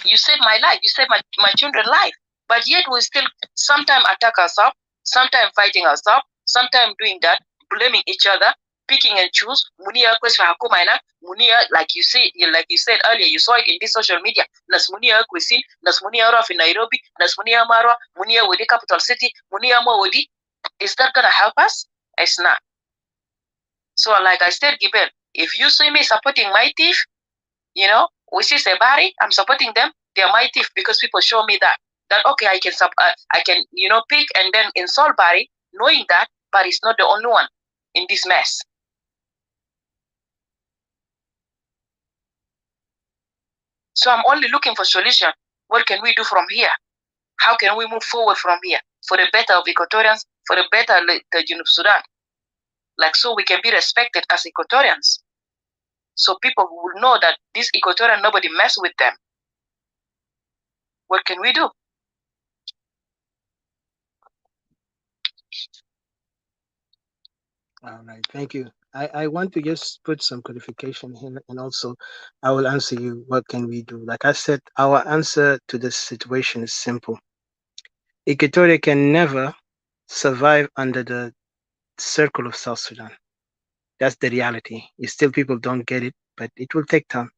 you save my life, you save my children's life. But yet we still sometimes attack ourselves, sometimes fighting ourselves, sometimes doing that, blaming each other, picking and choose. Munia question hakumaina, Munia, like you said earlier, you saw it in this social media. Nas Munia Kwesin, Nas Munia Raf in Nairobi, Nas Munia Marwa, Munia Wodi capital city, Munia Mawodi. Is that gonna help us? It's not. So like I said, Gibel, if you see me supporting my thief, you know, which is a bari, I'm supporting them. They are my thief because people show me that okay, I can pick and then insult Barry, knowing that Barry is not the only one in this mess. So I'm only looking for solution. What can we do from here? How can we move forward from here for the better of Equatorians, for the better of the Sudan? Like so we can be respected as Equatorians. So people will know that this Equatorian, nobody mess with them. What can we do? All right, thank you. I want to just put some clarification here, and also I will answer you. What can we do? Like I said, our answer to this situation is simple. Equatoria can never survive under the circle of South Sudan. That's the reality. It's still people don't get it, but it will take time.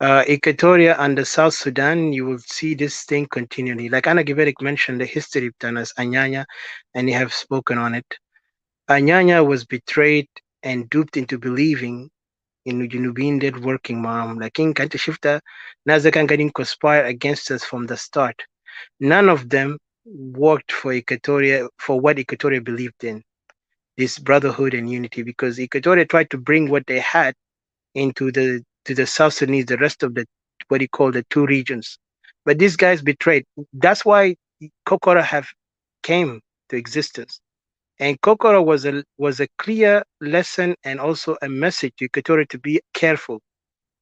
Equatoria under South Sudan, you will see this thing continually. Like Anna Giberik mentioned the history of Tanas Anyanya, and you have spoken on it. Anyanya was betrayed and duped into believing in Junubin dead working mom. Like in Kanta Shifta, Nazakan getting conspire against us from the start. None of them worked for Equatoria for what Equatoria believed in, this brotherhood and unity, because Equatoria tried to bring what they had into the South Sudanese, the rest of the what he called the two regions. But these guys betrayed. That's why Kokora have came to existence. And Kokora was a clear lesson and also a message to Equatorial to be careful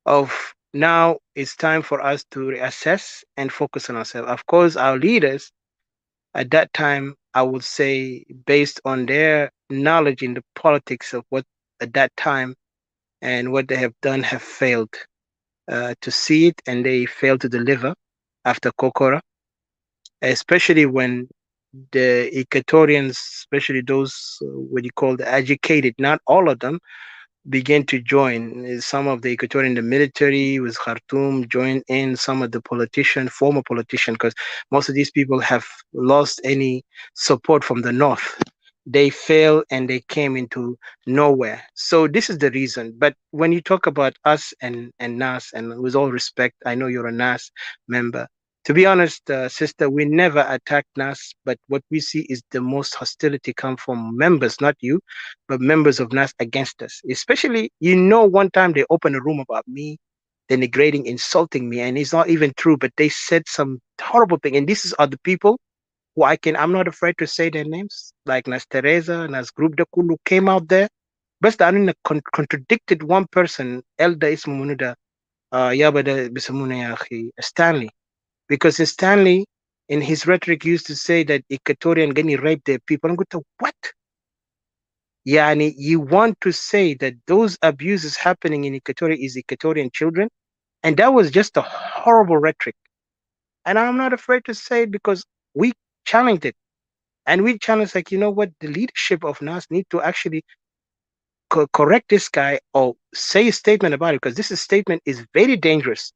of now it's time for us to reassess and focus on ourselves. Of course, our leaders at that time, I would say, based on their knowledge in the politics of what at that time and what they have done, have failed to see it, and they failed to deliver after Kokora, especially when the Equatorians, especially those what you call the educated, not all of them, began to join. Some of the Equatorian, the military with Khartoum joined in, some of the politician, former politician, because most of these people have lost any support from the north. They failed and they came into nowhere. So this is the reason. But when you talk about us and NAS, and with all respect, I know you're a NAS member. To be honest, sister, we never attack NAS, but what we see is the most hostility come from members, not you, but members of NAS against us. Especially, one time they opened a room about me, denigrating, insulting me, and it's not even true, but they said some horrible thing. And this is other people who I'm not afraid to say their names, like Nas Teresa, Nas Group de Kulu came out there. But I contradicted one person, Elder Ismumunuda, Yabada Bisamuna Yahi, Stanley. Because Stanley, in his rhetoric, used to say that Equatorian Gani raped their people. I'm going to, what? Yani, you want to say that those abuses happening in Equatoria is Equatorian children? And that was just a horrible rhetoric. And I'm not afraid to say it because we challenged it. And we challenged, like, you know what, the leadership of NAS need to actually correct this guy or say a statement about it, because this statement is very dangerous.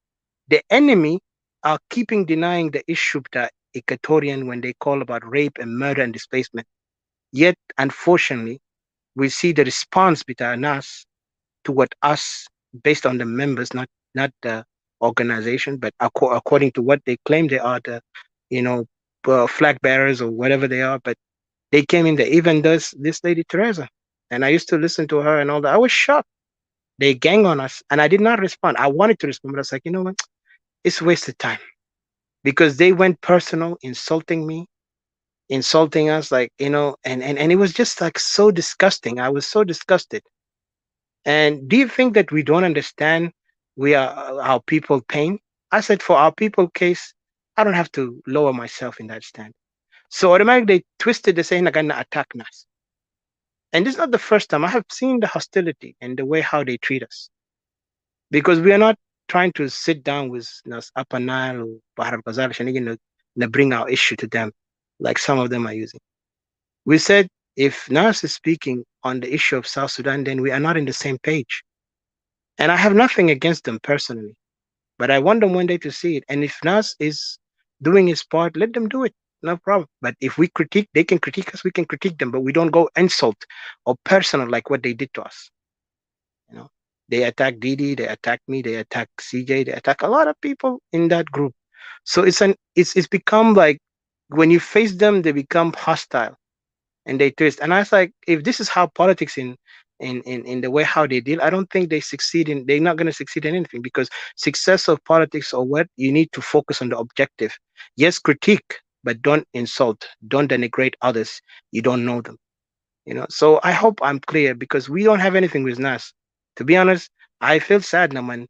The enemy are keeping denying the issue that Equatorian when they call about rape and murder and displacement. Yet, unfortunately, we see the response between us toward us based on the members, not the organization, but according to what they claim they are, the you know flag bearers or whatever they are. But they came in there. Even this lady Teresa, and I used to listen to her and all that. I was shocked. They gang on us, and I did not respond. I wanted to respond, but I was like, you know what? It's wasted time because they went personal, insulting me, insulting us, like, and it was just like so disgusting. I was so disgusted. And do you think that we don't understand we are our people pain? I said for our people case, I don't have to lower myself in that stand. So automatically they twisted the saying gonna attack us. And this is not the first time. I have seen the hostility and the way how they treat us. Because we are not trying to sit down with Nas Upper Nile or Bahar al Ghazal and bring our issue to them, like some of them are using. We said if Nas is speaking on the issue of South Sudan, then we are not in the same page. And I have nothing against them personally, but I want them one day to see it. And if Nas is doing his part, let them do it. No problem. But if we critique, they can critique us, we can critique them, but we don't go insult or personal like what they did to us. You know, they attack Didi, they attack me, they attack CJ, they attack a lot of people in that group. So it's become like when you face them, they become hostile and they twist. And I was like, if this is how politics in the way how they deal, I don't think they're not gonna succeed in anything, because success of politics or what you need to focus on the objective. Yes, critique, but don't insult, don't denigrate others. You don't know them. So I hope I'm clear, because we don't have anything with Nas. To be honest, I feel sad now when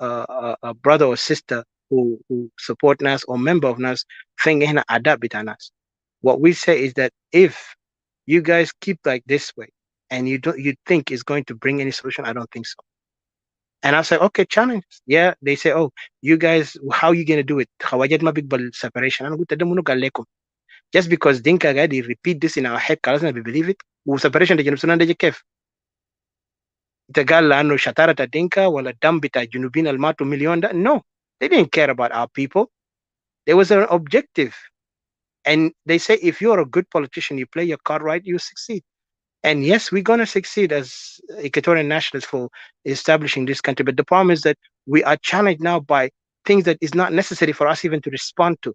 a brother or sister who support Nas or member of Nas think hina adapt bita Nas. What we say is that if you guys keep like this way and you think it's going to bring any solution, I don't think so. And I was like, okay, challenge. Yeah, they say, oh, you guys, how you gonna do it? Hawajat ma big separation. أنا قلت ده منو قال لكم. Just because Dinka قاعد repeat this in our head خلاص we believe it. وسeparation ده جنوب السودان ده كيف؟ انت قال لانه شطارة الدينكا ولا الدم بتاع الجنوبيين اللي ماتوا مليون ده؟ No, they didn't care about our people. There was an objective. And they say if you're a good politician, you play your card right, you succeed. And yes, we're going to succeed as Equatorian nationalists for establishing this country. But the problem is that we are challenged now by things that is not necessary for us even to respond to.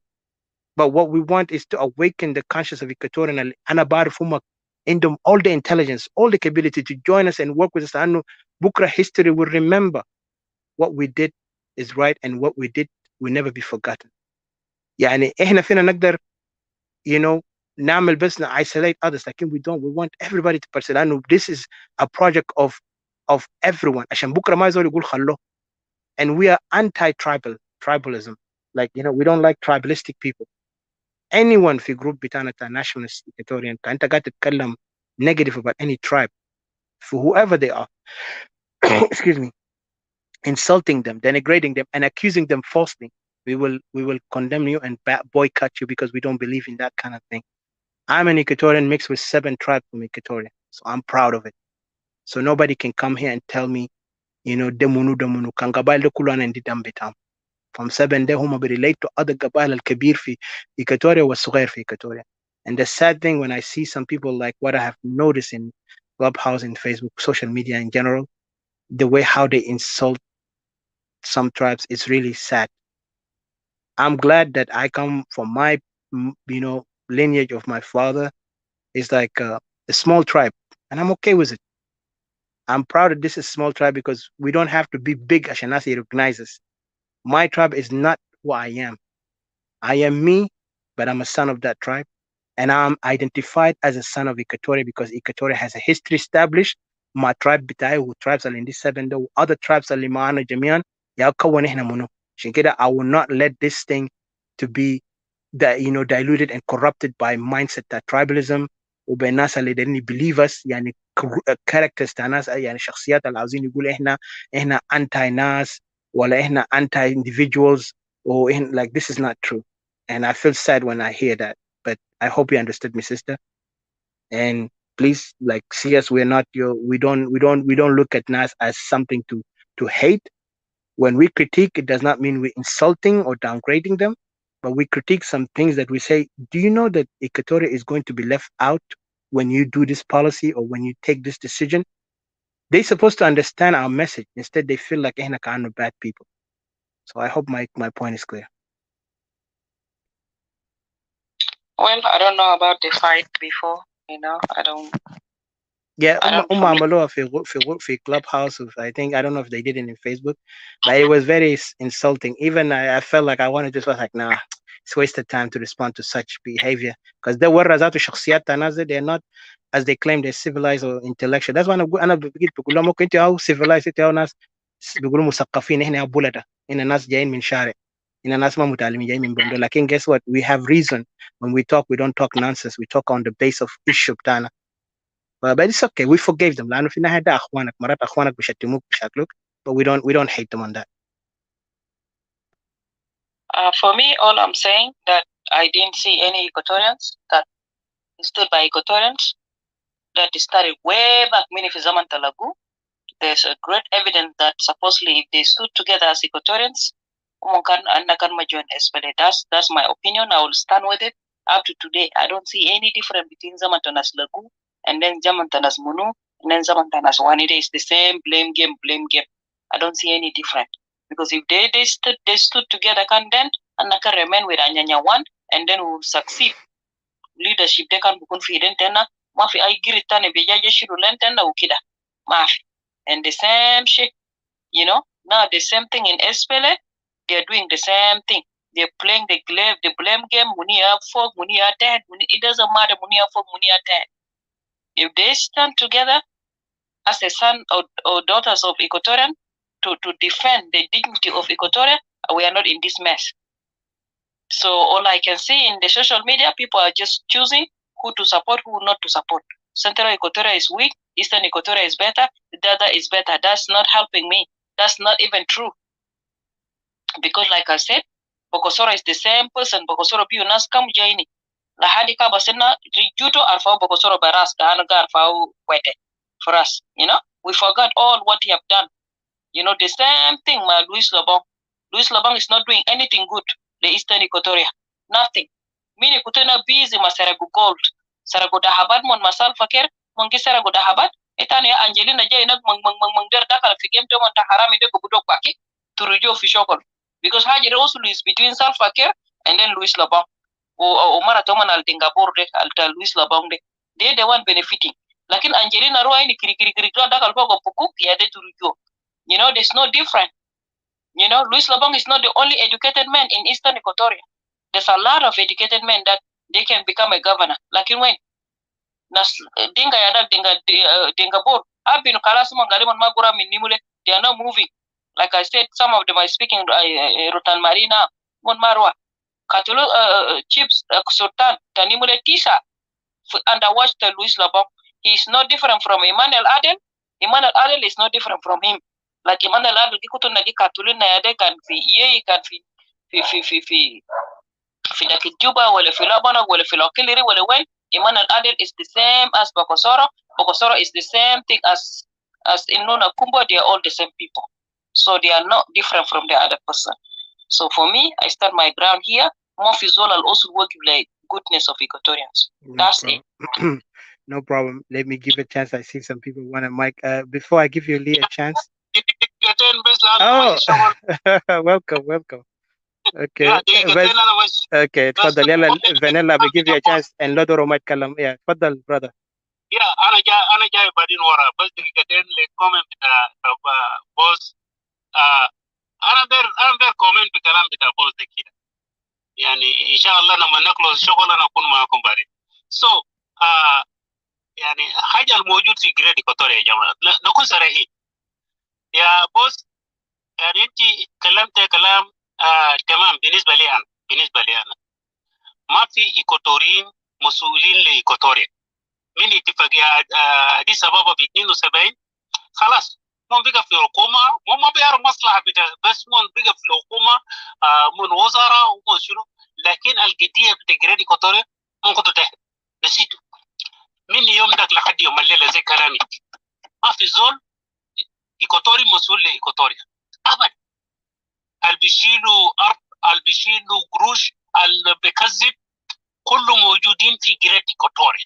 But what we want is to awaken the conscience of Equatorian and Anabar Fumak in them all the intelligence, all the capability to join us and work with us. And Bukra history will remember what we did is right, and what we did will never be forgotten. يعني احنا فينا نقدر you know نعمل بس isolate others, like we don't. We want everybody to participate. لأنه this is a project of everyone عشان بكره ما يزول يقول خلوه. And we are tribalism, like we don't like tribalistic people. Anyone في group بتاعنا nationalist Equatorian انت قاعد تتكلم negative about any tribe, for whoever they are, excuse me, insulting them, denigrating them, and accusing them falsely, we will condemn you and boycott you, because we don't believe in that kind of thing. I'm an Equatorian mixed with 7 tribes from Equatoria, so I'm proud of it. So nobody can come here and tell me, demunu kan gabail de kulana ndi dambitam. From 7 they huma be relate to other gabail al kabir fi Equatoria was صغير fi Equatoria. And the sad thing, when I see some people like what I have noticed in Clubhouse and Facebook, social media in general, the way how they insult some tribes is really sad. I'm glad that I come from my, lineage of my father. It's like a small tribe, and I'm okay with it. I'm proud that this is a small tribe, because we don't have to be big. Ashanasi recognizes my tribe is not who I am. I am me, but I'm a son of that tribe. And I'm identified as a son of Equatoria, because Equatoria has a history established. My tribe bitai, who tribes are in this 7, though other tribes are limana jamian, ya kawane hina muno. Shinkida, I will not let this thing to be diluted and corrupted by mindset that tribalism وبالناس اللي دارين believers يعني characters تاع ناس يعني شخصيات اللي عاوزين يقول احنا anti ناس ولا احنا anti individuals or like this is not true. And I feel sad when I hear that. But I hope you understood me, sister. And please, like, see us. We're not your. We don't look at Nas as something to hate. When we critique, it does not mean we're insulting or downgrading them, but we critique some things that we say. Do you know that Equatoria is going to be left out when you do this policy or when you take this decision? They're supposed to understand our message. Instead, they feel like "Eh, kind of bad people." So I hope my point is clear. Well, I don't know about the fight before. I don't. Yeah, I don't عملوها في clubhouse. I think I don't know if they did it in Facebook, but it was very insulting. Even I felt like I wanted to just was like, nah, it's wasted time to respond to such behavior because they were ذاته شخصيات ناس they're not as they claim they're civilized or intellectual. That's why انا بقيت بقول لهم ممكن انتوا civilized انتوا ناس بيقولوا مثقفين احنا بولدة هنا ناس جايين من شارع هنا ناس ما متعلمين جايين من بندو لكن guess what, we have reason. When we talk we don't talk nonsense, we talk on the base of issue بتاعنا. But it's okay. We forgave them. لأنه في النهاية ده أخوانك. مرات أخوانك بيشتموك بشكلك. But we don't hate them on that. For me, all I'm saying that I didn't see any Equatorians that stood by Equatorians that started way back many في زمن Talagu. There's a great evidence that supposedly if they stood together as Equatorians, that's my opinion. I will stand with it. Up to today, I don't see any difference between Zaman Tanas Lagu and then Zaman Tanas Munu and then Zaman Tanas Wanide. It's the same blame game. I don't see any difference. Because if they stood together, then and can remain with Anyanya one, and then we will succeed. Leadership they can be confident tena mafi ay giritane bejaje shiru lentena ukida mafi. And the same shit, now the same thing in SPLA, they're doing the same thing. They're playing the blame game. Munia folk, Munia dead. It doesn't matter. Munia folk, Munia dead. If they stand together as a son or daughters of Equatorian to defend the dignity of Equatoria, we are not in this mess. So all I can see in the social media, people are just choosing who to support, who not to support. Central Equatoria is weak. Eastern Equatoria is better. The other is better. That's not helping me. That's not even true. Because like I said, Bokosoro is the same person. Bokosoro biyu nas kam jaini. La hadi ka basena juto alfao Bokosoro baras ka anaga alfao wete for us. We forgot all what he have done. The same thing my Luis Lobong. Luis Lobong is not doing anything good. The Eastern Equatoria. Nothing. Mini kutena busy masaragu gold. Saragu dahabat mon masal fakir. Mongi saragu dahabat. Etani Angelina jay nag mang der dakal fi game to mon taharami de gubudok baki. Turujo fi shokol. Because Haji also is between Salva Kiir and then Luis Labong. Or Mara Toman al Dingaborde, Alta Luis Labong. They're the one benefiting. Like in Angelina Roy, Kiri Dakal Pogo Pukuk, Yade Turujo. There's no different. Luis Labong is not the only educated man in Eastern Equatoria. There's a lot of educated men that they can become a governor. Like in when Nas Dinga Yadak Dingabor, I've been Kalasuma Galimon Magura Minimule, they are not moving. Like I said, some of them are speaking Rutan Marina, Mon Marwa, Katulu Chips, Sultan, Tanimule Tisa, and I watched Luis Labong. He is not different from Emmanuel Adel. Emmanuel Adel is not different from him. Like Emmanuel Adel, Gikutu Nagi Katulu Nayade can fi ye can fi Daki Juba, wale fi Labana, wale fi Lokiliri, wale when Emmanuel Adel is the same as Bokosoro. Bokosoro is the same thing as in Nuna Kumbo, they are all the same people. So they are not different from the other person. So for me, I stand my ground here. Mofizol will also work with the goodness of Equatorians. That's it. No problem. Let me give a chance. I see some people want a mic. Before I give you Lee a chance. Oh, welcome. Okay. Okay. تفضل يلا فانيلا بجيب you a chance and لودورو ما يتكلم. Yeah. تفضل brother. انا جاي بعدين ورا بس دقيقتين للكومنت بتاع بوس. انا داير كومنت بكلام بتاع بوس ده كده. يعني ان شاء الله لما نخلص الشغل انا اكون معاكم بعدين. سو يعني حاجه الموجود في جريد ايكواتوريا يا جماعه نكون صريحين. يا بوس يعني انت كلمت كلام تمام بالنسبه لي انا ما في ايكواتوريين مسؤولين لايكواتوريا من اتفاقيه اديس ابابا ب 72 خلاص من بقى في الحكومه ما بيعرف مصلحه بس من بقى في الحكومه من وزراء ومن شنو لكن القضيه بتجري ايكواتوريا ممكن تنتهي. نسيته من يوم ذاك لحد يوم الليله زي كلامي. ما في زول ايكواتوري مسؤول لايكواتوريا ابدا. اللي بيشيلوا ارض، اللي بيشيلوا قروش، اللي بيكذب، كله موجودين في جريد ايكواتوريا.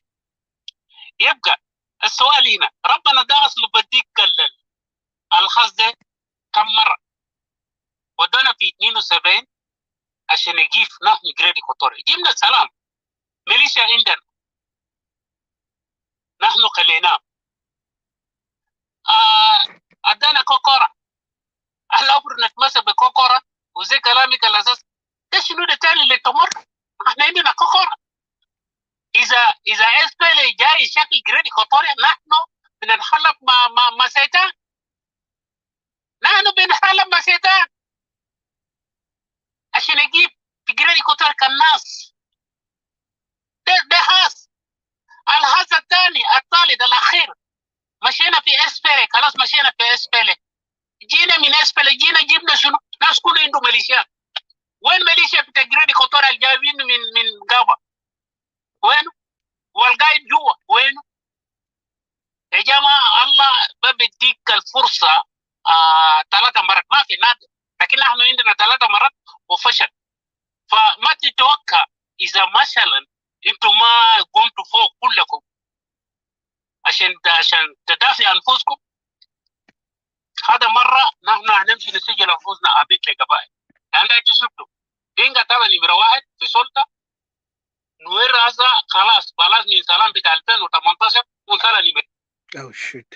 يبقى السؤال هنا، ربنا ده اصله بديك الخاص ده كم مره؟ ودانا في 72 عشان نجيب نحن جريد ايكواتوريا، جبنا السلام. ميليشيا عندنا نحن خليناه. ادانا كوكورا، الامر نتمسك بكوكورا وزي كلامك الاساس ده شنو ده تاني اللي تمر. احنا عندنا كوكورا. اذا اس بي ال جاي شكل جريد ايكواتوريا نحن بنتحلب مع سيتان. نحن بنتحلب مع سيتان عشان نجيب في جريد ايكواتوريا كالناس. ده هاس. الهاس الثاني الثالث الاخير مشينا في اس بي ال. خلاص مشينا في اس بي ال. جينا من اس بي ال جينا جبنا شنو؟ ناس كله عنده ميليشيات. وين ميليشيا بتاع جريد ايكواتوريا الجايبين من غابه؟ وين؟ والقايد جوا وين؟ يا جماعه الله ما بيديك الفرصه 3 مرات ما في نادر، لكن نحن عندنا 3 مرات وفشل. فما تتوقع اذا مثلا انتم ما قمتوا فوق كلكم عشان تدافع انفسكم. هذا مره نحن هنمشي نسجل انفسنا عبيد لقبائل. لان انت شفتوا دينجا طبعا نمره 1 في سلطه، نوير هذا خلاص بلاش من سلام بتاع 2018 وصل نمره. Oh shoot.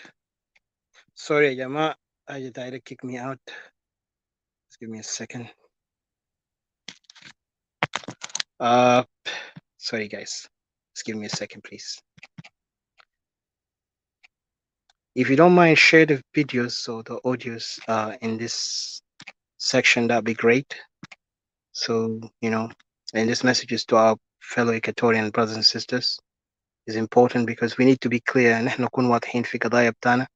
Sorry, Jama. I just tried to kick me out. Just give me a second. Sorry guys. Just give me a second, please. If you don't mind, share the videos or the audios in this section, that'd be great. So, and this message is to our fellow Equatorian brothers and sisters is important because we need to be clear. نحن نكون واضحين في قضايا بتاعنا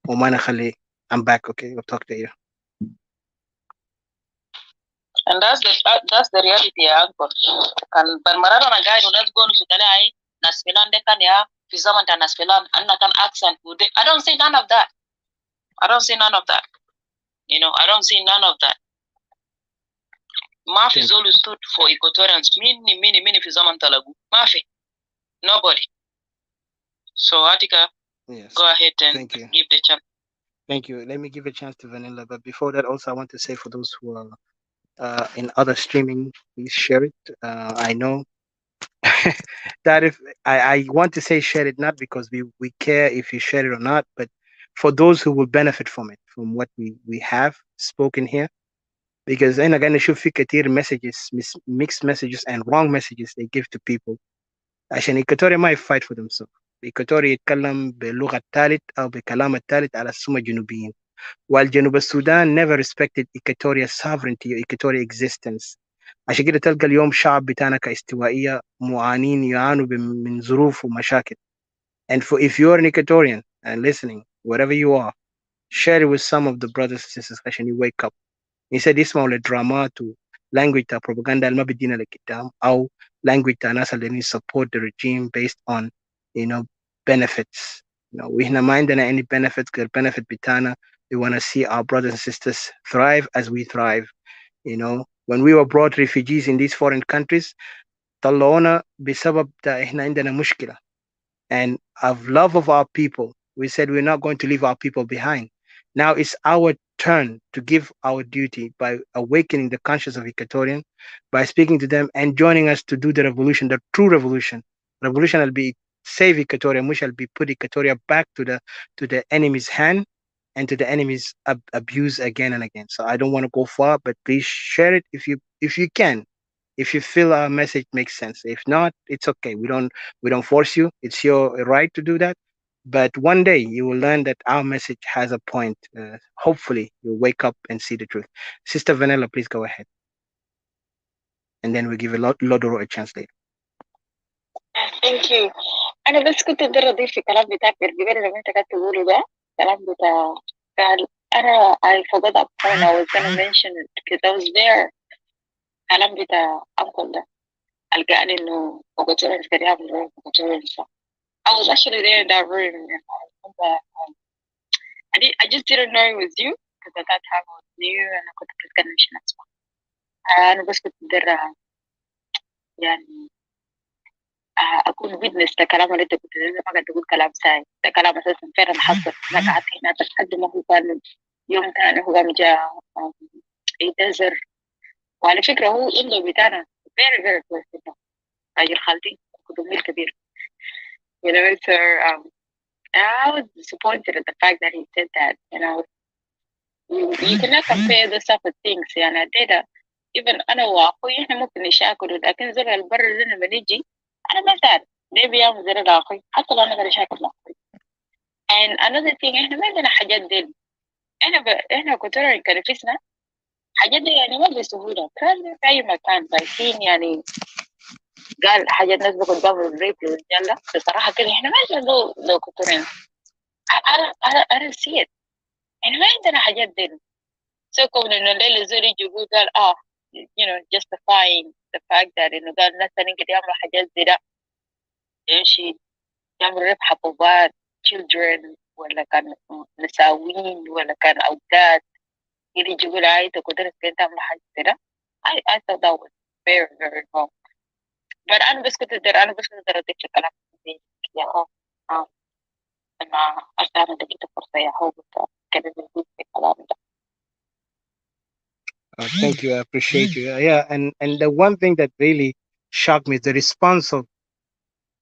وما نخلي. I'm back, okay? I'll talk to you. And that's the reality يا أكبر. كان بالمرة أنا قاعد وناس قولوا سوداني ناس فلان ده كان يا في زمن تاع ناس فلان أنا كان accent ودي. I don't see none of that. I don't see none of that. I don't see none of that. ما في زول stood for Equatorians. مين في زمن تلاقوا ما في. Nobody. So Atika, Yes. go ahead and Thank you. give the chance. Thank you. Let me give a chance to Vanilla. But before that, also, I want to say for those who are in other streaming, please share it. I know that if I want to say share it, not because we care if you share it or not, but for those who will benefit from it, from what we have spoken here. Because then again, should كتير messages, mixed messages and wrong messages they give to people. عشان إيكواتوريا ما fight for themselves. إيكواتوريا يتكلم باللغة الثالث أو بكلام الثالث على السمى الجنوبيين. While جنوب السودان never respected Equatoria's sovereignty or Equatorial existence. عشان كده تلقى اليوم شعب بتاعنا كاستوائية معانين يعانوا من ظروف ومشاكل. And if you're an Equatorian and listening, wherever you are, share it with some of the brothers and sisters عشان you wake up. Instead يسمعوا للدرامات language تا propaganda اللي ما بدينا لقدام أو language تا ناس اللي support the regime based on benefits. وإحنا ما عندنا any benefits غير benefit بتاعنا. We want to see our brothers and sisters thrive as we thrive. When we were brought refugees in these foreign countries, طلعونا بسبب ده إحنا عندنا مشكلة. And of love of our people, we said we're not going to leave our people behind. Now it's our turn to give our duty by awakening the conscience of Equatorian, by speaking to them and joining us to do the revolution, the true revolution. Revolution will be save Equatoria, we shall be put Equatoria back to the enemy's hand and to the enemy's abuse again and again. So I don't want to go far, but please share it if you can. If you feel our message makes sense. If not, it's okay. We don't force you. It's your right to do that. But one day you will learn that our message has a point. Hopefully you'll wake up and see the truth. Sister Vanilla, please go ahead. And then we'll give Lodoro a chance later. Thank you. أنا بس كنت بدي أضيف في كلام بتاعك بالجبال اللي أنت قاعد تقوله ده. كلام بتاع أنا I forgot that point I was gonna mention it because I was there. كلام بتاع أنكل ده القاني إنه Equatorians قاعد يعملوا Equatorians. I was actually there in that room. And I remember, I just didn't know it was you because at that time I was new and I couldn't get connection as well. أنا بس كنت بدر يعني أكون witness لكلام اللي أنت كنت ما قاعد تقول كلام ساي، ده كلام أساسا فعلا حصل. أنا قعدت هناك لحد ما هو كان يوم تاني هو قام جاء يدزر. وعلى فكرة هو إنه بتاعنا very very close. راجل خالتي كنت كبير. You know, so I was disappointed at the fact that he said that. You know, you cannot compare the stuff with things. يعني data even أنا وأخوي إحنا ممكن نشاكل، لكن زر البر اللي بنيجي أنا ما زال ده بيعمل زر الأخوي حتى لو أنا قاعد أشاكل مع أخوي. And another thing إحنا ما عندنا حاجات دي. إحنا كتر كنفسنا حاجات دي يعني ما بسهولة، كان في أي مكان بايتين يعني قال حاجات ناس بقوا قبل الريب للرجالة بصراحة كده إحنا ما عندنا لو كترين. I don't see it. إحنا ما عندنا حاجات دي. So كون إنه الليلة زول يجي يقول قال you know justifying the fact that إنه قال ناس تانيين كده يعملوا حاجات زي ده، يمشي يعمل ربح حبوبات children ولا كان نساوين ولا كان أولاد، يجي يقول أنت كنت تعمل حاجة زي ده. I thought that was very very wrong. But أنا بس كنت أضيف الكلام يا لما أنا اديت فرصة يا هو كده بيقول في الكلام ده. Thank you. I appreciate you. Yeah, and the one thing that really shocked me, the response of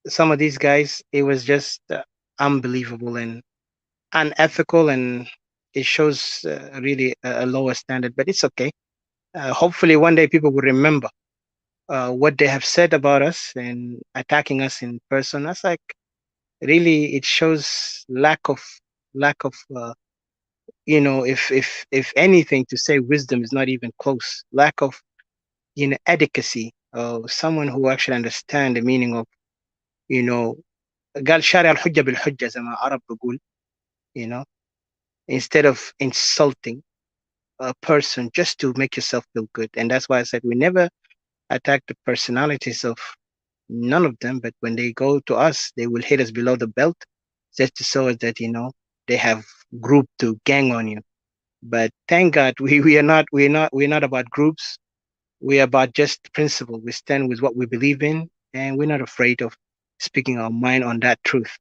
some of these guys, it was just unbelievable and unethical, and it shows really a lower standard. But it's okay. Hopefully, one day people will remember what they have said about us and attacking us in person. That's like really, it shows lack of if anything, to say wisdom is not even close. Lack of adequacy, someone who actually understand the meaning of you know قال شارع الحجة بالحجة زي ما عرب بقول, you know instead of insulting a person just to make yourself feel good. And that's why I said we never attack the personalities of none of them, but when they go to us they will hit us below the belt just to show us that they have group to gang on you. But thank God we're not about groups. We're about just principle. We stand with what we believe in, and we're not afraid of speaking our mind on that truth.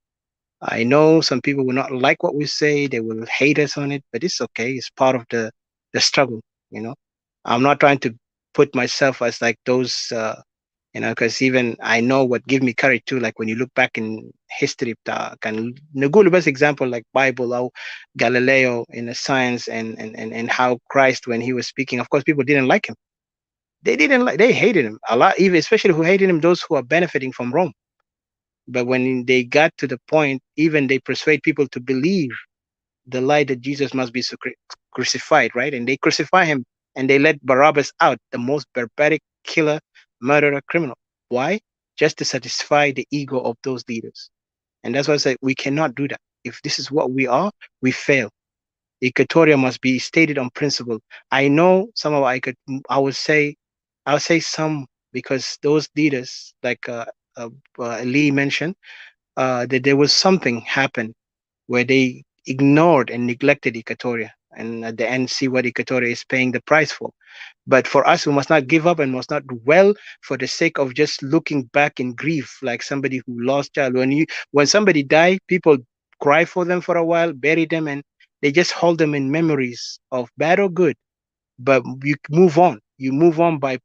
I know some people will not like what we say, they will hate us on it, but it's okay. It's part of the struggle, you know. I'm not trying to put myself as like those because even I know what give me courage too. Like when you look back in history, can نقول best example like Bible or Galileo in the science and how Christ, when he was speaking, of course people didn't like him. They hated him a lot, even especially who hated him, those who are benefiting from Rome. But when they got to the point, even they persuade people to believe the lie that Jesus must be crucified, right? And they crucify him and they let Barabbas out, the most barbaric killer, murderer, criminal. Why? Just to satisfy the ego of those leaders. And that's why I say we cannot do that. If this is what we are, we fail. Equatoria must be stated on principle. I know some of I would say some, because those leaders, like Lee mentioned, that there was something happen where they ignored and neglected Equatoria, and at the end see what Equatoria is paying the price for. But for us, we must not give up and must not dwell for the sake of just looking back in grief, like somebody who lost child. When somebody die, people cry for them for a while, bury them, and they just hold them in memories of bad or good. But you move on. You move on by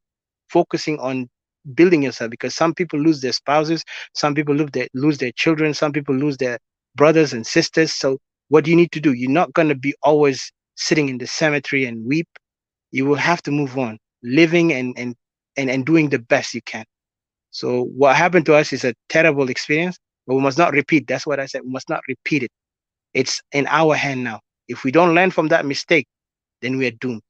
focusing on building yourself, because some people lose their spouses, some people lose their children, some people lose their brothers and sisters. So what do you need to do? You're not going to be always sitting in the cemetery and weep. You will have to move on, living and doing the best you can. So what happened to us is a terrible experience, but we must not repeat. That's what I said. We must not repeat it. It's in our hand now. If we don't learn from that mistake, then we are doomed.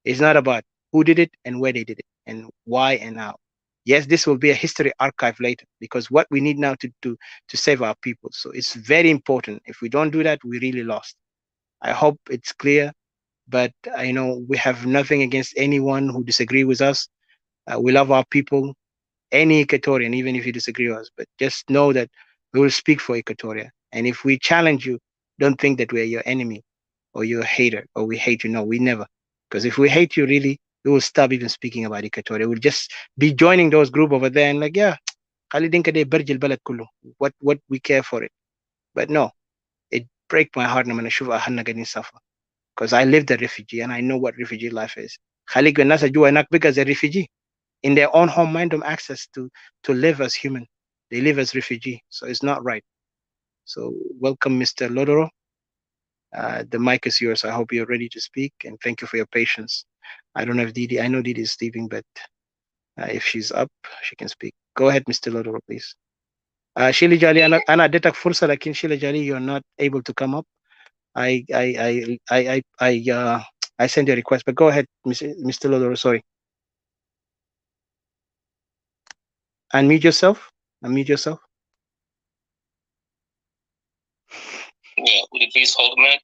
It's not about who did it and where they did it and why and how. Yes, this will be a history archive later, because what we need now to do to save our people. So it's very important. If we don't do that, we really lost. I hope it's clear, but we have nothing against anyone who disagree with us. We love our people. any Equatorian, even if you disagree with us. But just know that we will speak for Equatoria. And if we challenge you, don't think that we're your enemy or you're a hater or we hate you. No, we never. Because if we hate you, really, we will stop even speaking about Equatoria. We'll just be joining those group over there and like, yeah, خلي دينكا دي برج البلد كله. What we care for it. But no, it break my heart لما أشوف أهلنا قاعدين suffer. Because I lived a refugee and I know what refugee life is. خليك الناس جوا هناك because a refugee in their own home mind them access to live as human. They live as refugee, so it's not right. So welcome, Mr. Lodoro. The mic is yours. I hope you're ready to speak, and thank you for your patience. I don't know if Didi. I know Didi is sleeping, but if she's up, she can speak. Go ahead, Mr. Lodoro, please. Shili Jali, ana detak fursa, lakin Shili Jali, you're not able to come up. I sent you a request, but go ahead, Mr. Lodoro. Sorry. Unmute yourself. Unmute yourself. Yeah, would you please hold a minute?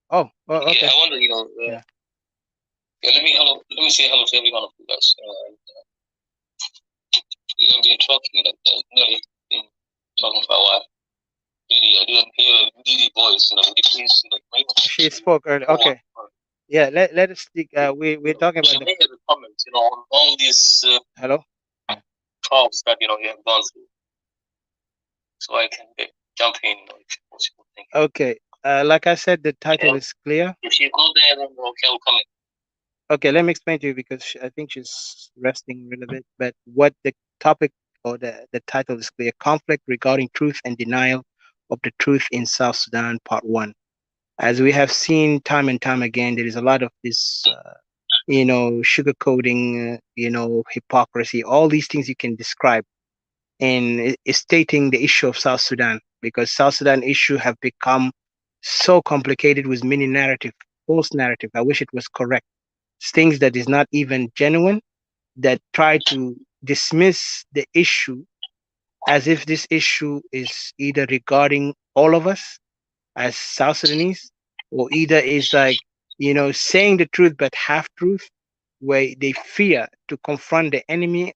Oh, okay. Yeah, I wonder, yeah. Let me say hello to every one of you guys. We've been talking, nearly been talking for a while. Really, I didn't hear Didi voice, would you please, maybe she spoke earlier. Okay. Yeah, let us speak. We're talking about the comments, on all these hello talks that you have gone through, so I can jump in. If possible. Thank you. Okay. Like I said, the title is clear. If you go there, then okay, I'll come in. Okay, let me explain to you because I think she's resting a little bit. But what the topic or the title is clear: conflict regarding truth and denial of the truth in South Sudan, Part 1. As we have seen time and time again, there is a lot of this, sugarcoating, hypocrisy, all these things you can describe in stating the issue of South Sudan, because South Sudan issue have become so complicated with many narrative, false narrative. I wish it was correct. Things that is not even genuine, that try to dismiss the issue as if this issue is either regarding all of us as South Sudanese, or either is like, saying the truth but half truth, where they fear to confront the enemy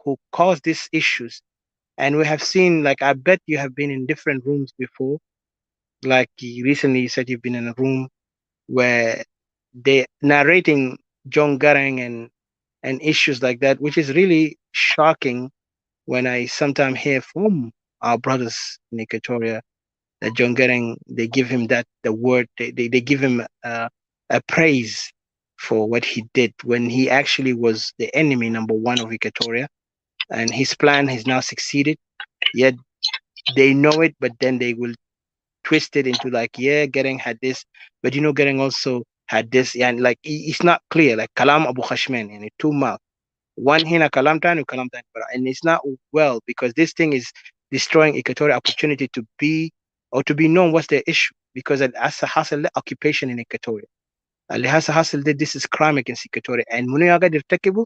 who caused these issues. And we have seen, like, I bet you have been in different rooms before. Like recently, you said you've been in a room where they narrating John Garang and issues like that, which is really shocking when I sometimes hear from our brothers in Equatoria that John Garang, they give him the word, they give him a praise for what he did when he actually was the enemy number one of Equatoria, and his plan has now succeeded. Yet they know it, but then they will twist it into like, yeah, Garang had this, but Garang also had this, and like it's not clear. Like Kalam Abu Khashman and two mouth. One hina kalam tani kalam tani, and it's not well because this thing is destroying Equatorial opportunity to be or to be known what's the issue, because it has a hassle occupation in Equatoria. اللي هسه حاصل ده this is crime against Equatoria, and منو قاعد يرتكبه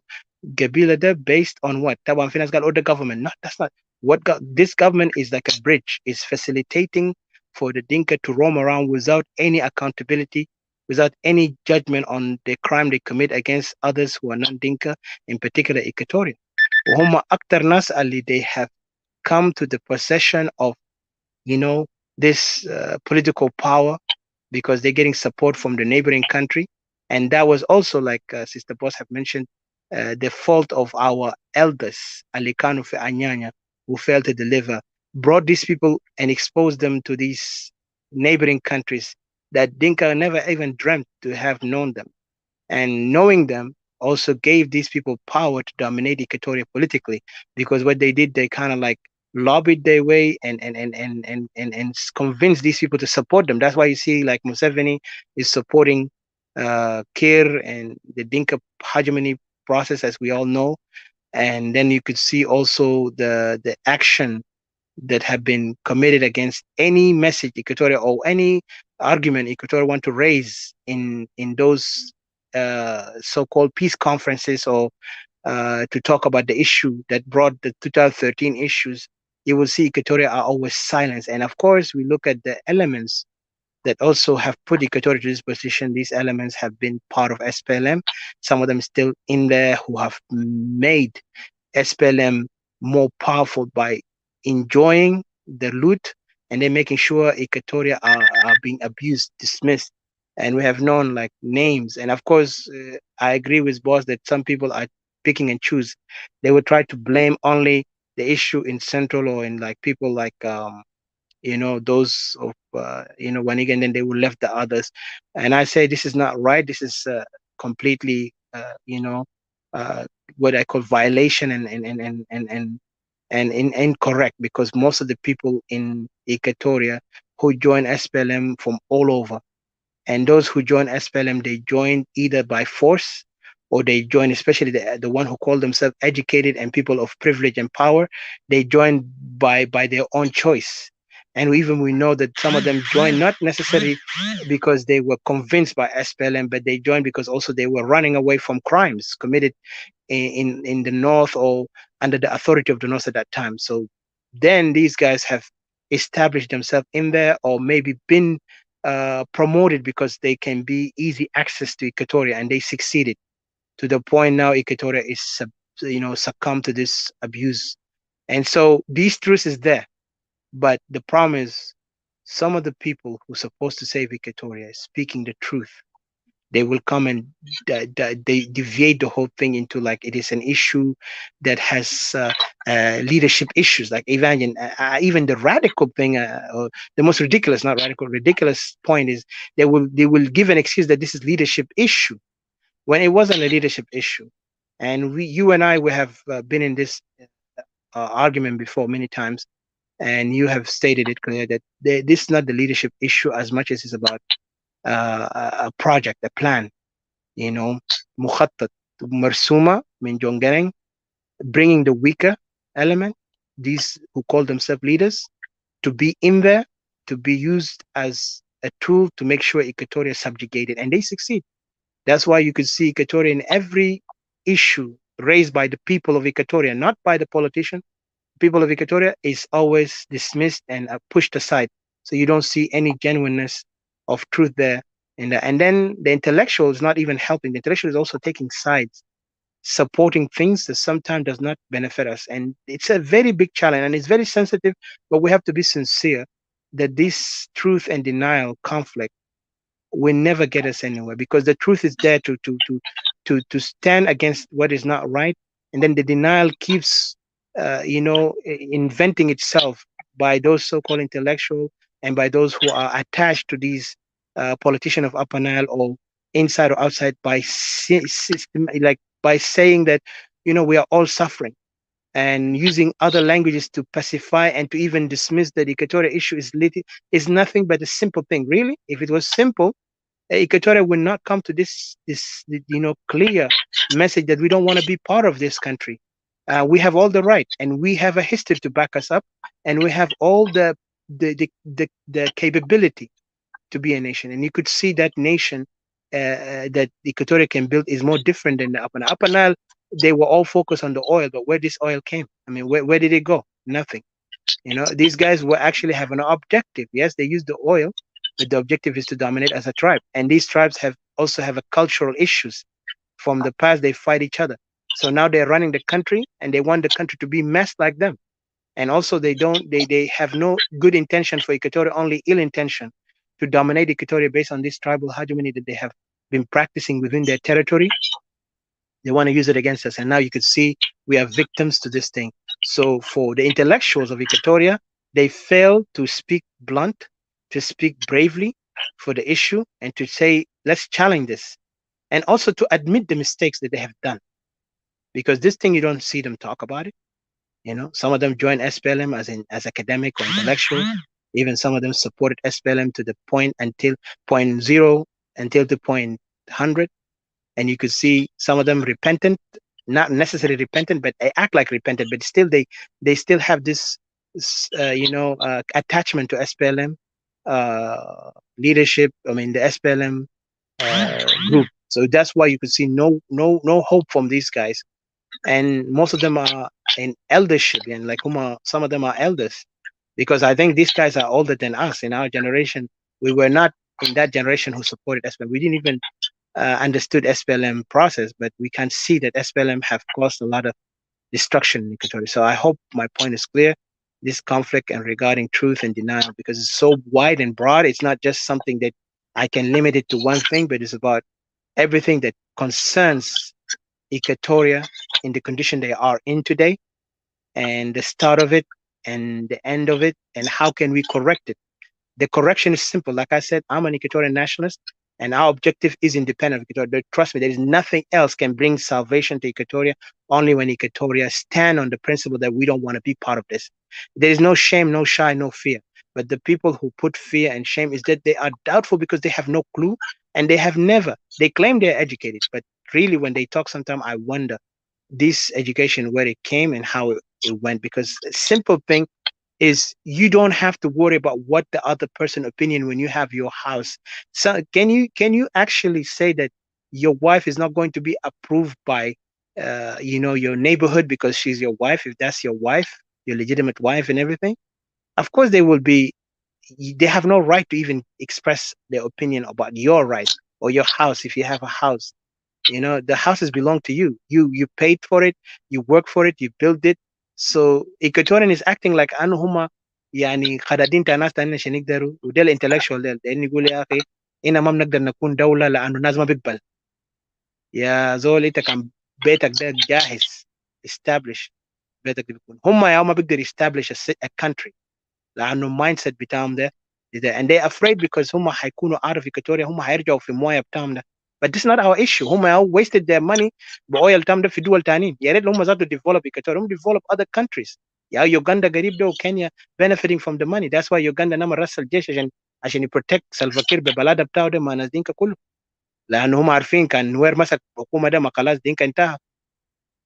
قبيلة ده based on what. طبعا في ناس قال the government. No, that's not what this government is. Like a bridge, is facilitating for the Dinka to roam around without any accountability, without any judgment on the crime they commit against others who are non-Dinka, in particular Equatoria. وهم أكتر ناس اللي they have come to the possession of this political power, because they're getting support from the neighboring country. And that was also, like Sister Boss have mentioned, the fault of our elders, Alikano Anyanya, who failed to deliver, brought these people and exposed them to these neighboring countries that Dinka never even dreamt to have known them. And knowing them also gave these people power to dominate Equatoria politically, because what they did, they kind of like lobbied their way and convinced these people to support them. That's why you see like Museveni is supporting Kir and the Dinka hegemony process, as we all know. And then you could see also the action that have been committed against any message Equatoria or any argument Equatoria want to raise in those so-called peace conferences, or to talk about the issue that brought the 2013 issues. You will see Equatoria are always silenced. And of course, we look at the elements that also have put Equatoria to this position. These elements have been part of SPLM. Some of them still in there who have made SPLM more powerful by enjoying the loot and then making sure Equatoria are being abused, dismissed. And we have known like names. And of course, I agree with Boss that some people are picking and choose. They will try to blame only the issue in Central or in like people like those of Wanig, and then they will left the others. And I say this is not right. This is completely uh, what I call violation and incorrect, because most of the people in Equatoria who join SPLM from all over, and those who join SPLM, they join either by force or they join, especially the one who call themselves educated and people of privilege and power, they join by their own choice. And even we know that some of them join not necessarily because they were convinced by SPLM, but they joined because also they were running away from crimes committed in the north or under the authority of the north at that time. So then these guys have established themselves in there, or maybe been promoted because they can be easy access to Equatoria, and they succeeded to the point now Equatoria is succumb to this abuse. And so these truth is there, but the problem is some of the people who are supposed to save Equatoria is speaking the truth. They will come and they deviate the whole thing into like it is an issue that has leadership issues, like even the radical thing, or the most ridiculous, not radical, ridiculous point is they will give an excuse that this is leadership issue when it wasn't a leadership issue. And you and I, we have been in this argument before many times, and you have stated it clear that this is not the leadership issue as much as it's about a project, a plan, مخطط مرسومة من John Gering, bringing the weaker element, these who call themselves leaders, to be in there, to be used as a tool to make sure Equatoria is subjugated, and they succeed. That's why you could see Equatoria in every issue raised by the people of Equatoria, not by the politician. People of Equatoria is always dismissed and pushed aside. So you don't see any genuineness of truth there. And then the intellectual is not even helping. The intellectual is also taking sides, supporting things that sometimes does not benefit us. And it's a very big challenge, and it's very sensitive, but we have to be sincere that this truth and denial conflict will never get us anywhere, because the truth is there to stand against what is not right, and then the denial keeps inventing itself by those so-called intellectual and by those who are attached to these politicians of Upper Nile or inside or outside, by like by saying that we are all suffering, and using other languages to pacify and to even dismiss that the Equatorial issue is nothing but a simple thing. Really, if it was simple, Equatorial will not come to this clear message that we don't want to be part of this country. We have all the right, and we have a history to back us up, and we have all the capability to be a nation. And you could see that nation that Equatorial can build is more different than the Upper Nile. Upper Nile, they were all focused on the oil, but where this oil came, I mean, where did it go? Nothing. These guys were actually have an objective. Yes, they use the oil, but the objective is to dominate as a tribe. And these tribes also have a cultural issues from the past. They fight each other. So now they're running the country, and they want the country to be messed like them. And also they have no good intention for Equatoria, only ill intention to dominate Equatoria based on this tribal hegemony that they have been practicing within their territory. They want to use it against us. And now you could see we are victims to this thing. So for the intellectuals of Equatoria, they fail to speak blunt, to speak bravely for the issue, and to say, let's challenge this. And also to admit the mistakes that they have done. Because this thing, you don't see them talk about it. Some of them joined SPLM as academic or intellectual. Even some of them supported SPLM to the point until point zero, until the point 100. And you could see some of them repentant, not necessarily repentant, but they act like repentant, but still they still have this attachment to SPLM leadership. I mean, the SPLM group. So that's why you could see no hope from these guys. And most of them are in eldership, and like some of them are elders, because I think these guys are older than us. In our generation, we were not in that generation who supported SPLM. We didn't even understood SPLM process, but we can see that SPLM have caused a lot of destruction in Equatoria. So I hope my point is clear. This conflict and regarding truth and denial, because it's so wide and broad, it's not just something that I can limit it to one thing, but it's about everything that concerns Equatoria in the condition they are in today, and the start of it and the end of it, and how can we correct it. The correction is simple. Like I said, I'm an Equatorian nationalist, and our objective is independent of Equatoria. But trust me, there is nothing else can bring salvation to Equatoria, only when Equatoria stand on the principle that we don't want to be part of this. There is no shame, no shy, no fear. But the people who put fear and shame is that they are doubtful because they have no clue, and they have never. They claim they're educated, but really, when they talk, sometimes I wonder this education where it came and how it went. Because a simple thing is you don't have to worry about what the other person opinion when you have your house. So can you actually say that your wife is not going to be approved by your neighborhood because she's your wife, if that's your wife, your legitimate wife and everything? Of course they will be. They have no right to even express their opinion about your right or your house if you have a house. The houses belong to you. You paid for it, you work for it, you built it. So Equatorian is acting like أنه هم يعني خدادين تاع ناس تانيين عشان يقدروا، وده الانتلكشوال ده لأن يقول يا أخي إنا ما بنقدر نكون دولة لأنه الناس ما بيقبل. يا زول أنت كان بيتك ده جاهز establish، بيتك ده بيكون هم يا ما بيقدر establish a country لأنه mindset بتاعهم ده and they afraid because هم هيكونوا out of Equatoria، هم هيرجعوا في المويه بتاعهم ده. But this is not our issue. هم wasted their money بأويل بتاعهم ده في دول تانيين. يا ريت لو هم ذاتوا develop Equatoria، هم develop other countries. يا يوغندا قريب ده وكينيا benefiting from the money. That's why يوغندا نعمل رأس الجيش عشان يبروتكت سلفاكير ببلاد بتاعه ده مع ناس دينكا كله، لأنه هم عارفين كان نوير مسك الحكومة ده ما خلاص دينكا انتهى.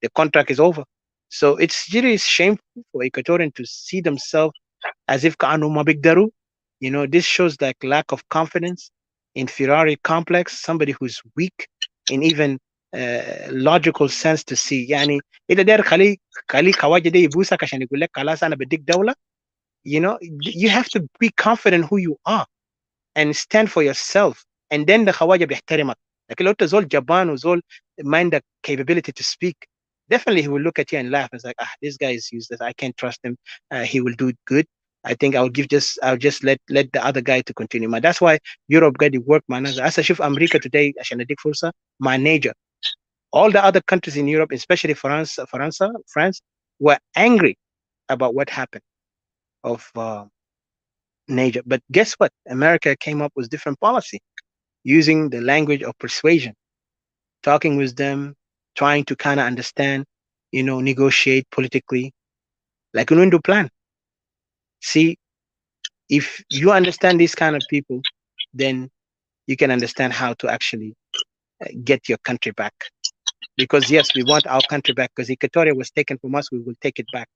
The contract is over. So it's really shameful for Equatorian to see themselves as if كأنه ما بيقدروا. This shows like lack of confidence, inferiority complex, somebody who's weak in even logical sense to see. يعني إذا داير خلي خواجة ده يبوسك عشان يقول لك خلاص أنا بديك دولة. You have to be confident who you are and stand for yourself, and then the خواجة بيحترمك. لكن لو أنت زول جبان وزول ما عندك capability to speak, definitely he will look at you and laugh. It's like, this guy is useless. I can't trust him. He will do it good. I think I'll just let the other guy to continue. That's why Europe got the work, man. As I shift America today, عشان أديك فرصة مع Niger. All the other countries in Europe, especially France, were angry about what happened of Niger. But guess what? America came up with different policy, using the language of persuasion, talking with them, trying to kind of understand, negotiate politically, like a window plan. See, if you understand these kind of people, then you can understand how to actually get your country back. Because yes, we want our country back, because Equatoria was taken from us, we will take it back.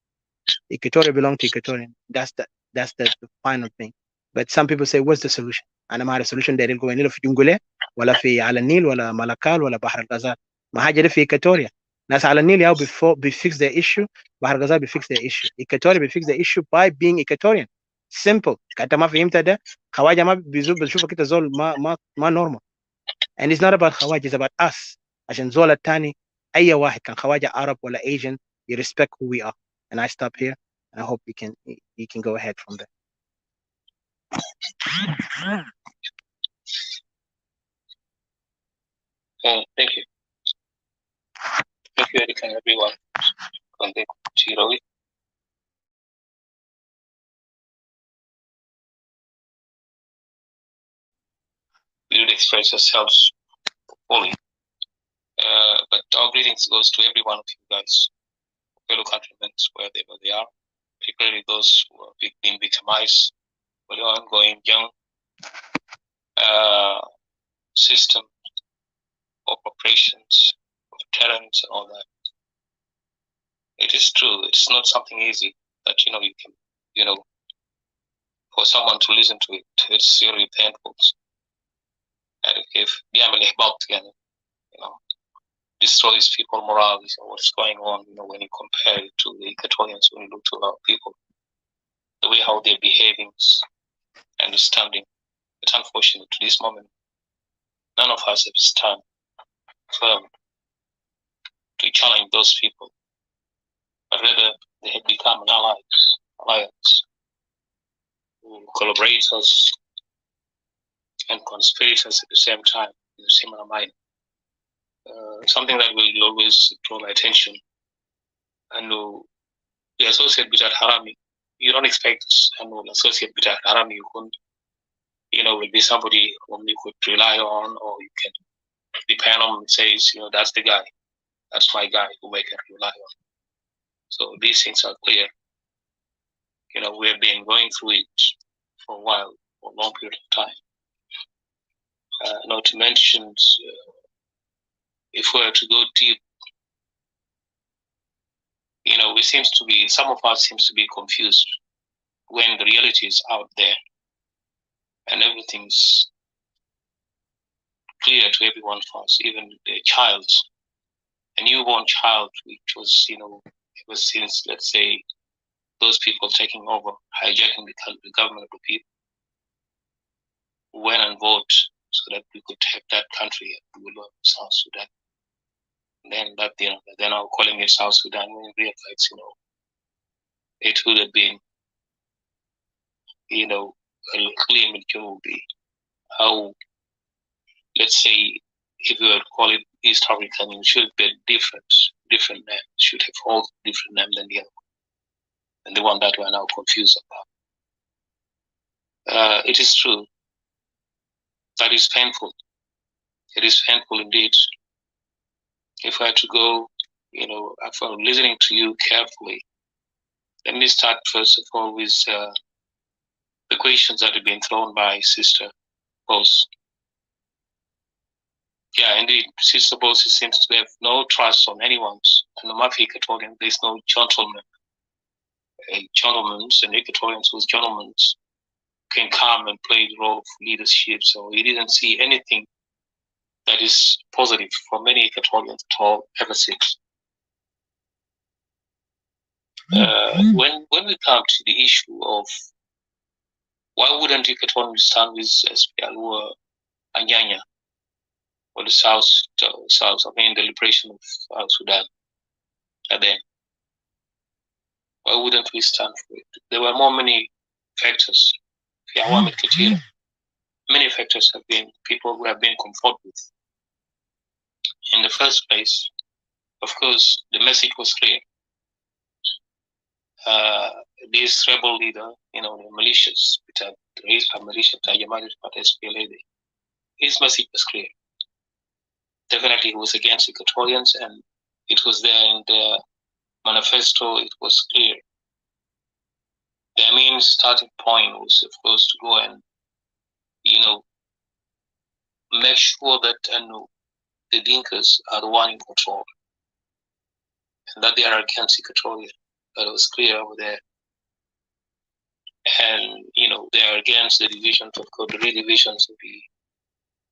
Equatoria belongs to Equatorian. That's the final thing. But some people say, what's the solution? أنا ما أعرف solution ده يلقوا له في جنجولة ولا في على النيل ولا ملكال ولا بحر الغزال. ما حاجة ده في إيكاتوريا. ناس على النيل ياو بيفix their issue، بحر الغزال بيفix their issue. إيكاتوريا بيفix their issue by being Equatorian. Simple. كأنت ما فهمت ده، خواجة ما بيشوفك كده زول ما normal. And it's not about خواجة، it's about us. عشان زول التاني أي واحد كان خواجة Arab ولا Asian، you respect who we are. And I stop here. I hope you can go ahead from there. Thank you. Thank you, Eric, and everyone. We did express ourselves fully. But our greetings goes to every one of you guys, fellow countrymen, wherever they are, particularly those who are being victimized by the ongoing young system of operations, of terrors and all that. It is true. It's not something easy that you can, for someone to listen to it. It's really painful. And if بيعمل إحباط together, destroys people morale, what's going on, when you compare it to the Equatorians, when you look to our people, the way how they're behaving and standing. It's unfortunate to this moment, none of us have stand firm to challenge those people but rather they have become an alliance, collaborators and conspirators at the same time in a similar mind. Something that will always draw my attention. And the associate with Harami, you don't expect an associate with Harami will be somebody whom you could rely on, or you can depend on and says, that's the guy, that's my guy who I can rely on. So these things are clear. We have been going through it for a while, for a long period of time. Not to mention, if we were to go deep, some of us seems to be confused when the reality is out there and everything's clear to everyone for us, even the child, a newborn child, which was, ever since, let's say, those people taking over, hijacking the government of the people, who went and vote so that we could have that country, we will love South Sudan. And then they're now calling it South Sudan when in real fact, it would have been, a clear majority. How, let's say, if you were to call it East African, it should be different name, should have all different name than the other, and the one that we're now confused about. It is true. That is painful. It is painful indeed. If I had to go, after listening to you carefully, let me start first of all with the questions that have been thrown by Sister Bose. Yeah, indeed, Sister Bose seems to have no trust on anyone's. And the Mafia Equatorian, there's no gentleman. Gentlemen and Equatorians whose gentlemen can come and play the role of leadership. So he didn't see anything that is positive for many Equatorians at all ever since. When we come to the issue of why wouldn't Equatorians stand with SPL or Anyanya or the South, the liberation of Sudan, and then why wouldn't we stand for it? There were many factors. Many factors have been people who have been confronted with. In the first place, of course, the message was clear. This rebel leader, the militias, the militia, SPLA, his message was clear. Definitely, he was against Equatorians, and it was there in the manifesto. It was clear. Their main starting point was, of course, to go and, make sure that the Dinkas are the one in control, and that they are against Equatoria. That was clear over there. And they are against the divisions of the redivisions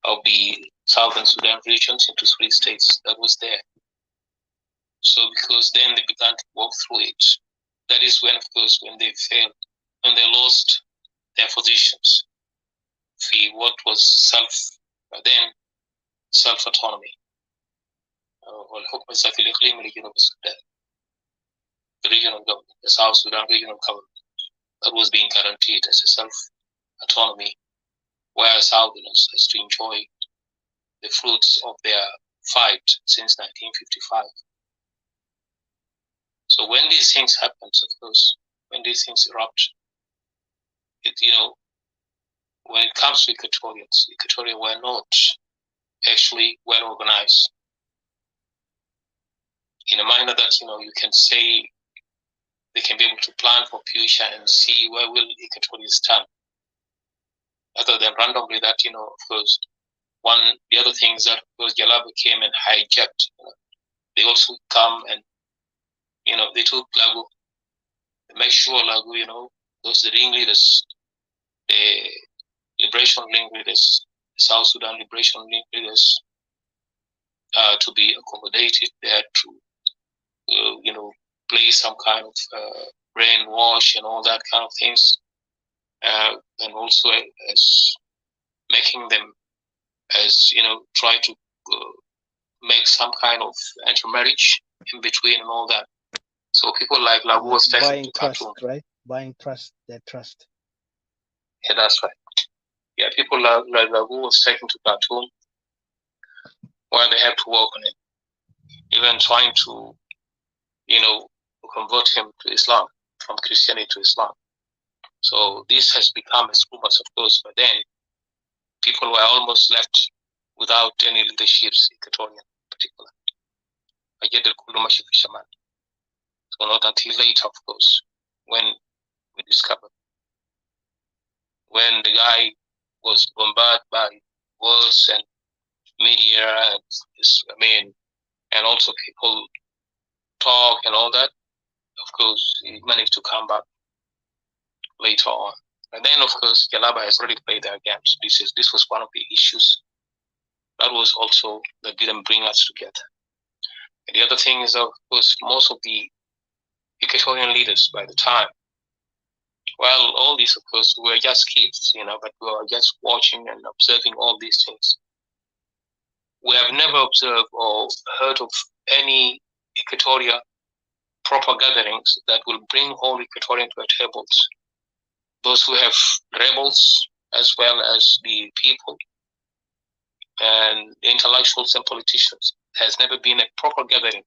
of the Southern Sudan regions into 3 states. That was there. So because then they began to walk through it. That is when, of course, when they failed, when they lost their positions. See what was self-autonomy. The regional government, the South Sudan regional government, that was being guaranteed as a self-autonomy, where Southerners has to enjoy the fruits of their fight since 1955. So when these things happen, of course, when these things erupt, when it comes to Equatorians were not actually well organized. In a manner that, you can say they can be able to plan for future and see where will Equatorians stand. Other than randomly that, of course, the other things that, of course, Jalaba came and hijacked. They also come and, they took Lagu, they make sure Lagu, those the ringleaders, the liberation ringleaders, the South Sudan liberation ringleaders, to be accommodated there to, play some kind of brainwash and all that kind of things, and also as making them as try to. Make some kind of intermarriage in between and all that. So people like Lagu was taken buying to trust, Khartoum. right? Buying trust, their trust. Yeah, that's right. Yeah, people like Lagu was taken to Khartoum where they have to work on him, even trying to, convert him to Islam, from Christianity to Islam. So this has become a rumors, of course, but then people were almost left without any leaderships, Equatorian in particular. So not until later, of course, when we discovered, when the guy was bombarded by words and media and also people talk and all that, of course, he managed to come back later on. And then, of course, Jalaba has already played their games. This was one of the issues that was also that didn't bring us together. And the other thing is, of course, most of the Equatorian leaders by the time, well, all these, of course, were just kids, but we were just watching and observing all these things. We have never observed or heard of any Equatoria proper gatherings that will bring all Equatorian to a table. Those who have rebels as well as the people and intellectuals and politicians. There has never been a proper gathering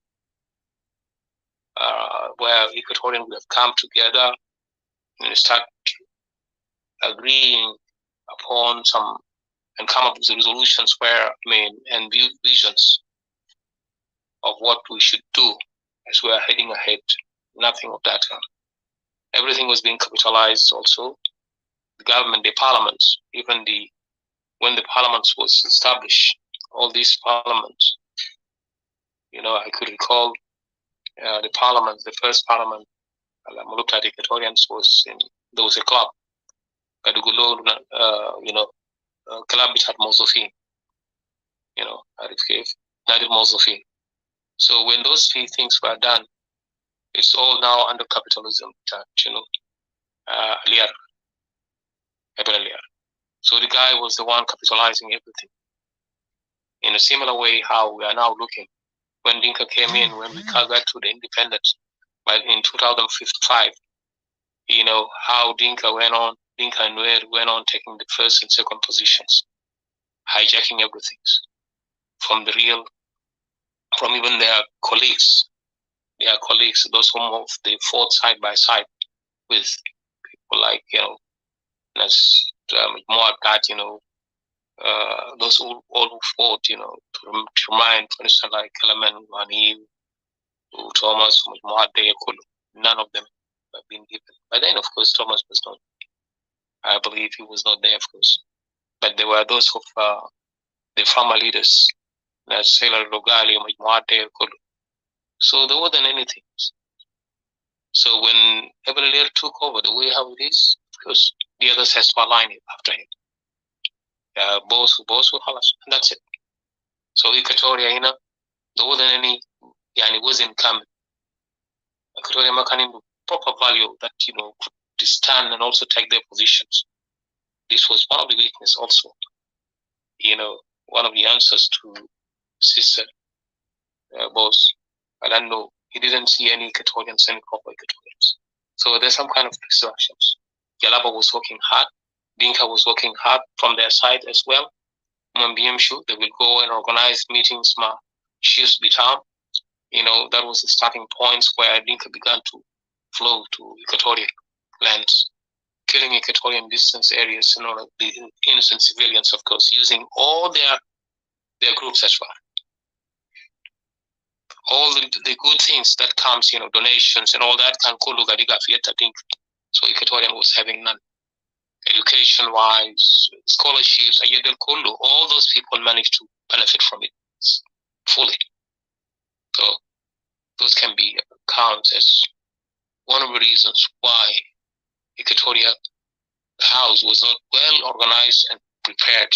where Equatorian would have come together and start agreeing upon some and come up with resolutions and visions of what we should do as we are heading ahead. Nothing of that. Everything was being capitalized also. The government, the parliaments, even when the parliaments was established, all these parliaments, I could recall the parliament, the first parliament, looked at Equatorians there was a club, club which had Mozofin, Arif Cave, Nadir Mozofin. So when those three things were done, it's all now under capitalism, Aliar, Ibn Aliar. So the guy was the one capitalizing everything. In a similar way, how we are now looking. When Dinka came in, when we got to the independence, but in 2005, how Dinka and Nuer went on taking the first and second positions, hijacking everything from even their colleagues, those whom they fought side by side with people like, as Moagat, those all who fought, to remind, for instance, like Kalaman, Mani, Thomas, none of them have been given. But then, of course, Thomas was not. I believe he was not there, of course. But there were those of the farmer leaders, Sailor Rogali, so there wasn't anything. So when Ebele took over the way how it is, of course, the others has to align it after him. Boss, and that's it. So Equatoria, there wasn't any, it wasn't coming. Equatoria Makanim proper value that, could stand and also take their positions. This was one of the weakness also. One of the answers to Sister Boss, I don't know, he didn't see any Equatorians, any proper Equatorians. So there's some kind of distractions. Jalaba was working hard. Dinka was working hard from their side as well. Mambiemshu, they will go and organize meetings, Shius Bitam. That was the starting points where Dinka began to flow to Equatorial lands, killing Equatorian distance areas and all of the innocent civilians, of course, using all their groups as well. All the good things that comes, donations and all that can kulu gadiga fieta think. So Equatorian was having none. Education wise, scholarships, ayedel kulu, all those people managed to benefit from it fully. So those can be counted as one of the reasons why Equatoria House was not well organized and prepared.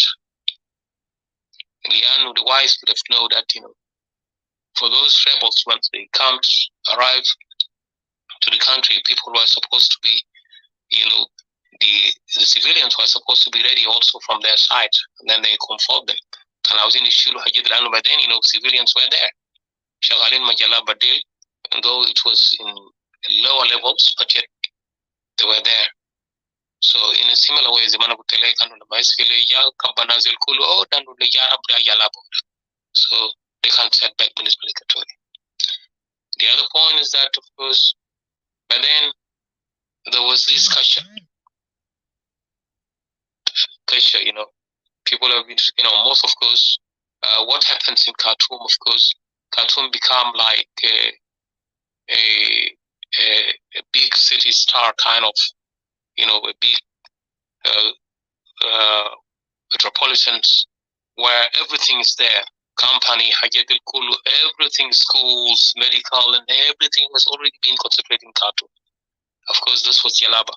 And the wise would have known that, for those rebels, once they arrive to the country, people were supposed to be, the civilians were supposed to be ready also from their side, and then they comfort them. And I was in the Shulu Hajid Lanu, but then, civilians were there. Shagalin Majala Badil, and though it was in lower levels, but yet they were there. So in a similar way, Zemana Butele and the bicycle, Kabanazil Kulu, oh, then the Yarabra Yalabo. So they can't set back municipal Equatoria. The other point is that, of course, but then there was this culture, people have been, most, of course, what happens in Khartoum, of course, Khartoum become like a big city star kind of, a big metropolitans where everything is there. Company, Hajatil Kulu, everything, schools, medical, and everything was already being concentrated in Khartoum. Of course, this was Yalaba.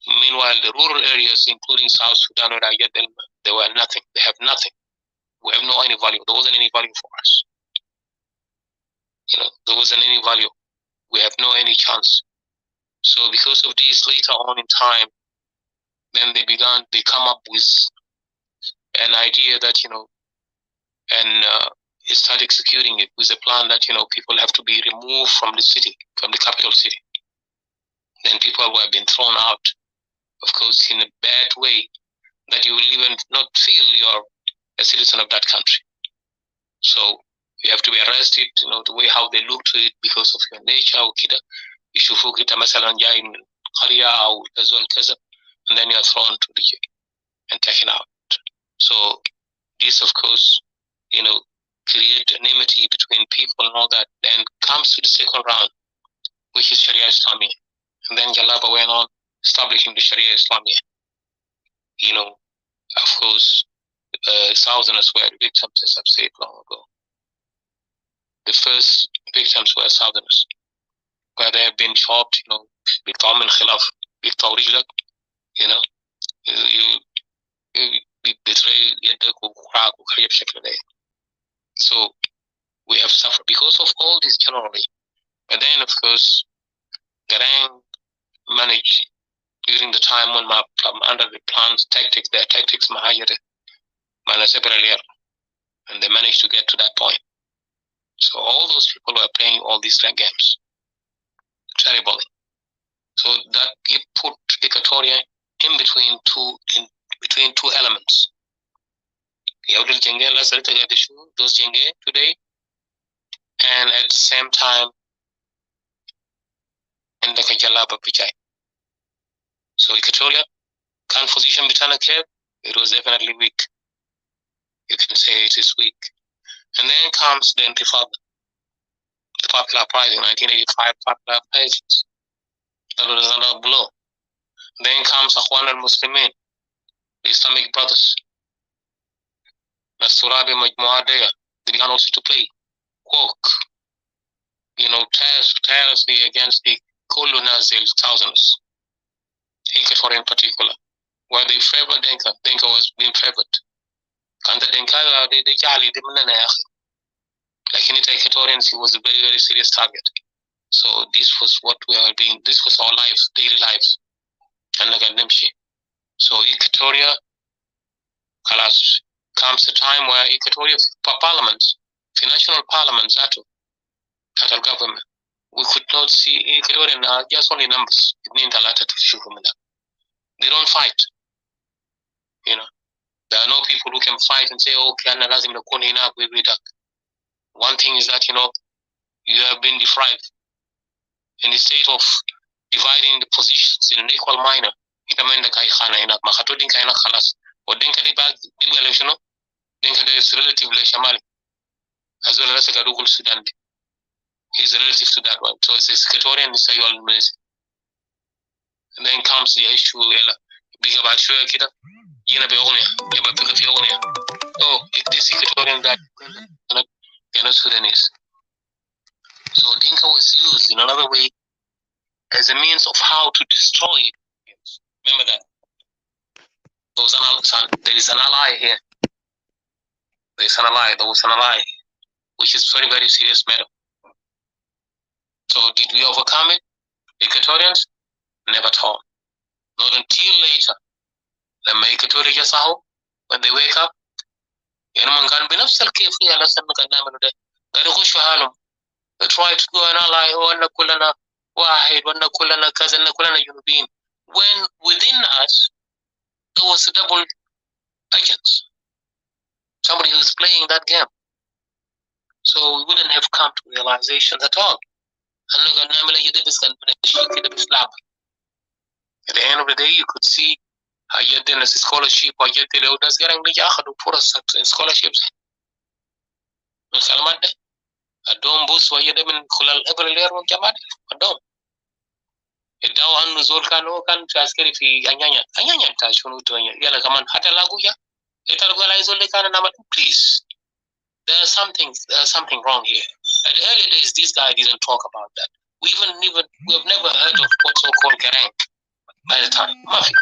Meanwhile, the rural areas, including South Sudan or Hajatil, they were nothing. They have nothing. We have no any value. There wasn't any value for us. There wasn't any value. We have no any chance. So because of this, later on in time, then they come up with an idea that, and start executing it with a plan that, people have to be removed from the city, from the capital city. Then people were being thrown out, of course, in a bad way that you will even not feel you're a citizen of that country. So you have to be arrested, the way how they look to it because of your nature, يشوفوك انت مثلا جاي من قرية أو تزول كذا, and then you are thrown to the jail and taken out. So this, of course, create enmity between people and all that. Then comes to the second round, which is Sharia Islamia. And then Jalaba went on establishing the Sharia Islamia. Of course, Southerners were victims, as I've said long ago. The first victims were Southerners, where they have been chopped, with common khilaf, with tawrijak, you betray so we have suffered because of all this generally. But then, of course, Garang managed during the time when under the plans, their tactics, and they managed to get to that point. So all those people were playing all these games terribly. So that it put Equatoria in between two elements. Those Jenge today, and at the same time, in the Kajalaba Pichai. So Equatoria, can position Bitana Cape, it was definitely weak. You can say it is weak. And then comes the Intifada, the popular uprising, 1985 popular uprisings. That was another blow. Then comes Akhwan al-Muslimin, the Islamic brothers. Nasturabi Majmuadeya, they began also to play, work, tirelessly against the Kulu Nazil thousands, Equatorial in particular, where they favored Denka. Denka was being favored. And the Denka, they jali, they like any Equatorians, he was a very, very serious target. So this was what we are doing. This was our life, daily life. And Nagademshi. So Equatoria, Kalas, comes a time where Equatoria parliaments, the national parliaments, Tatal government, we could not see Equatorian just only numbers. They don't fight. There are no people who can fight and say, okay, one thing is that, you have been deprived. In the state of dividing the positions in an equal manner, is relative to Shamali, as well as Sudan. He's relative to that one. So it's a Equatorian Israel ministry. And then comes the issue, big about sure, oh, if this Equatorian that they're not Sudanese. So Dinka was used in another way as a means of how to destroy it. Remember that. There is an ally here. There was an ally, which is very, very serious matter. So did we overcome it? Equatorians? Never at all. Not until later. When they wake up, They try to go and ally وأن كلنا واحد وأن كلنا كذا وأن كلنا جنوبيين. When within us there was a double agent, somebody who's playing that game. So we wouldn't have come to realizations at all. At the end of the day, you could see حيدنا scholarship وحيدنا لو ناس قرن نجي أخذوا فرص scholarships من خلال ده الدوم بوس وحيدنا من خلال إبريل والجامعات الدوم الدعوة عنه زول كان في عسكري في أنيانيا تاشونو توانيا يلا كمان حتى لاقو يا يتلقى لا يزول كان نعمل please. There's something wrong here. At the early days, this guy didn't talk about that. We've never heard of what's so-called Kerang by the time. Mafi.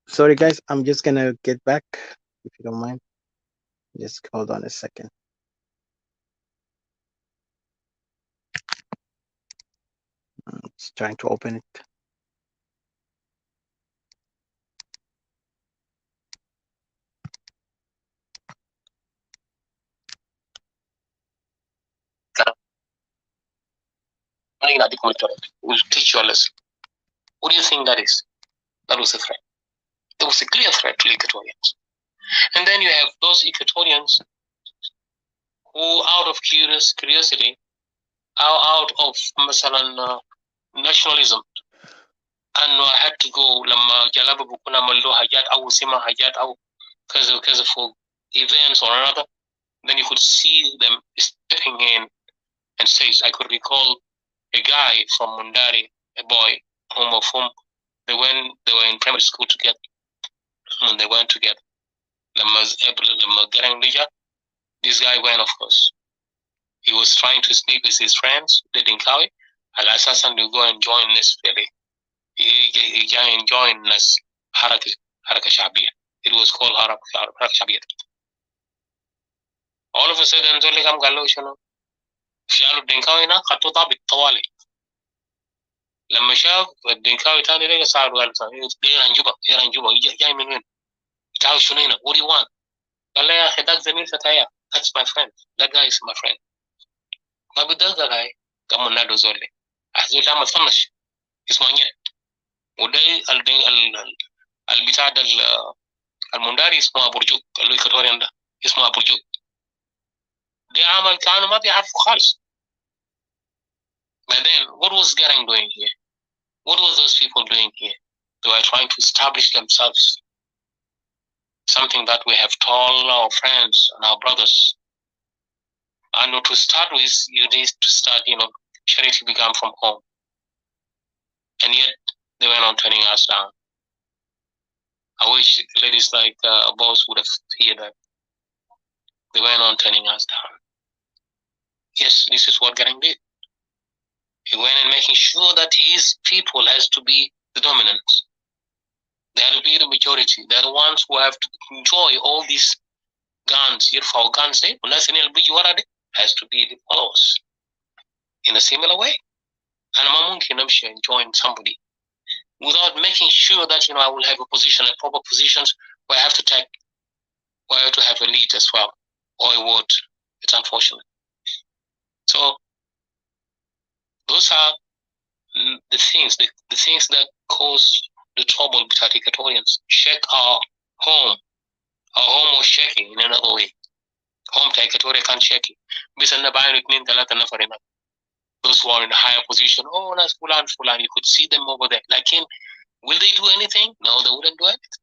Sorry guys, I'm just gonna get back if you don't mind. Just hold on a second. Just trying to open it. Will teach you a lesson. What do you think that is? That was a threat. There was a clear threat to Equatorians. And then you have those Equatorians who, out of curiosity, out of nationalism, and I had to go لما جلبوا بكون عملوا حاجات أو سمع حاجات أو كذا وكذا for events or another, then you could see them stepping in and says, I could recall a guy from Mundari, a boy, whom they were in primary school together. When they went together, this guy went, of course. He was trying to speak with his friends, didn't Kawi. Al Assassin to go and join this really. He joined this Haraka Shabia. It was called Haraka Shabia. All of a sudden, Zoli Kam Galoshano. Shalu Dinkawina, Katuta Bitawali. لما شاف الدنكاوي تاني لقى صار قال إيران جوبا جاي من وين؟ تعال شنو هنا؟ What do you want؟ قال له يا أخي ذاك زميل فتايا. That's my friend. That guy is my friend. ما بدل ذا guy كم نادو زولي. أحزول عم تفنش اسمعني. وده البتاع المنداري اسمه أبورجوك اللي كتوريان ده اسمه أبورجوك. دي عمل كانوا ما بيعرفوا خالص. But then, what was Garang doing here? What were those people doing here? They were trying to establish themselves. Something that we have told our friends and our brothers. And to start with, you need to start, charity began from home. And yet, they went on turning us down. I wish ladies like Boss would have heard that. They went on turning us down. Yes, this is what Garang did. He went and making sure that his people has to be the dominant. They have to be the majority. They're the ones who have to enjoy all these guns. Here for guns, has to be the followers. In a similar way. And I'm going join somebody without making sure that I will have a position, a proper positions where I have to take, where I have to have a lead as well, or a word. It's unfortunate. So those are the things, the things that cause the trouble with Equatorians. Check our home. Our home was shaking in another way. Home to Equatoria can't shake it. Those who are in a higher position, oh, that's Fulan, Fulan, you could see them over there. Like, will they do anything? No, they wouldn't do anything.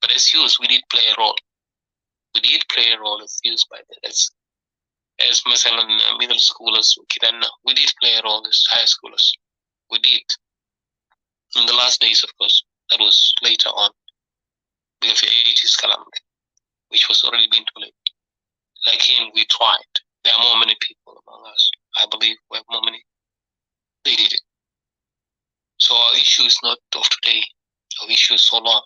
But as youth, we did play a role. We did play a role as youth by that. As middle schoolers, we did play a role as high schoolers. We did. In the last days, of course, that was later on. Because the 80s calamity, which was already been too late. Like him, we tried. There are more many people among us. I believe we have more many. They did it. So our issue is not of today. Our issue is so long.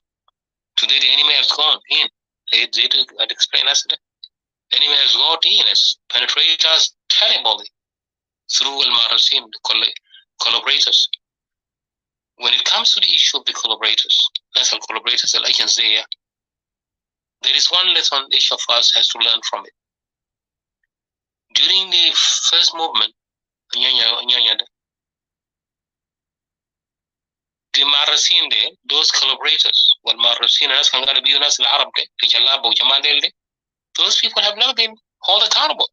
Today the enemy has gone in. I'd explain yesterday. The enemy has gone in, has penetrated us terribly through Al-Marasim, the collaborators. When it comes to the issue of the collaborators, national collaborators, the legends there is one lesson each of us has to learn from it. During the first movement, the Marasin, those collaborators, Marasin, those people have never been held accountable.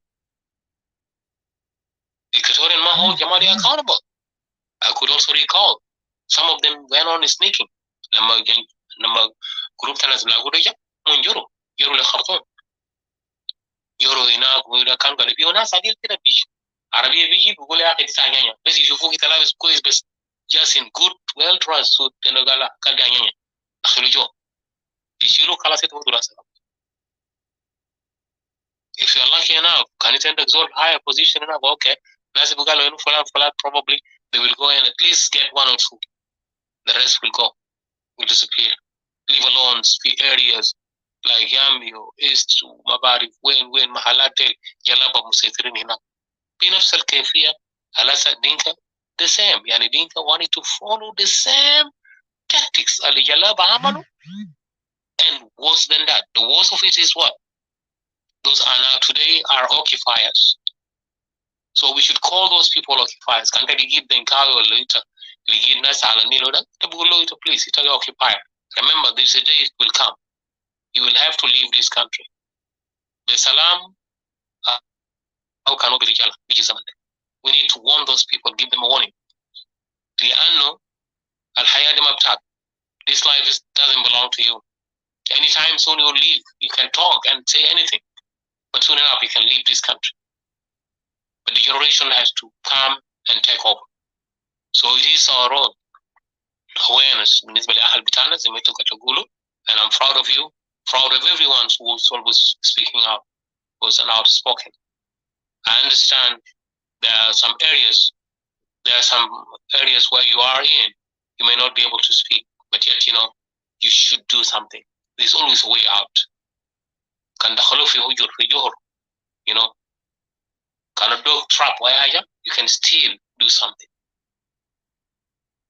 The Equatorian ma hold Jamadi accountable. I could also recall some of them went on sneaking. لما group تناس بلاقودية من يرو لخرطوم يرو هناك وإذا كان قال بيه ناس عديل كده بيجي عربية بيجي بيقول يا أخي تسعة نيانيا بس يشوفوك أنت لابس كويس بس just in good well dressed suit إنه قال نيانيا أخلو جو يشيلوا خلاص يتوه دراسة. If you're lucky enough, can you take the higher position enough? Okay, probably they will go and at least get one or two. The rest will disappear. Leave alone the areas like Yambio, East, Mabari, when Mahalate, Jalaba Musetirin hina. Pinafs al Kefia, Halasa Dinka, the same. Yani Dinka wanted to follow the same tactics. Ali Jalaba Amalu. And worse than that, the worst of it is what? Those are now today are occupiers. So we should call those people occupiers. Can't they give them cargo later? Give us please, it's an occupier. Remember, there's a day it will come. You will have to leave this country. The salam, how can we need to warn those people, give them a warning. This life doesn't belong to you. Anytime soon you'll leave. You can talk and say anything. But soon enough, you can leave this country. But the generation has to come and take over. So it is our role. Awareness. And I'm proud of you, proud of everyone who's always speaking out, who's an outspoken. I understand there are some areas where you are in, you may not be able to speak, but yet, you should do something. There's always a way out. Can a dog trap you can still do something.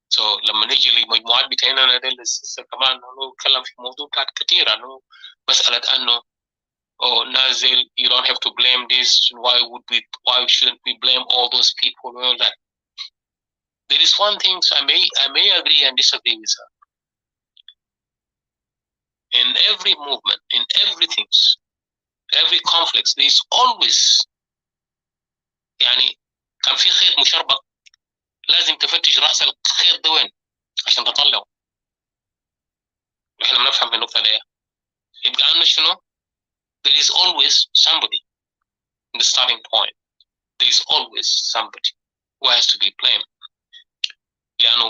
So لما نيجي للمجموعات بتاعنا ده لسه كمان نتكلم في موضوع كتير انه مسألة انه نازل, you don't have to blame this, why shouldn't we blame all those people and all that. There is one thing, so I may agree and disagree with her. In every movement, in every conflict, there is always يعني كان في خيط مشربك لازم تفتش راس الخيط ده وين عشان تطلعه. احنا بنفهم النقطه دي. يبقى عندنا شنو؟ There is always somebody in the starting point. There is always somebody who has to be blamed.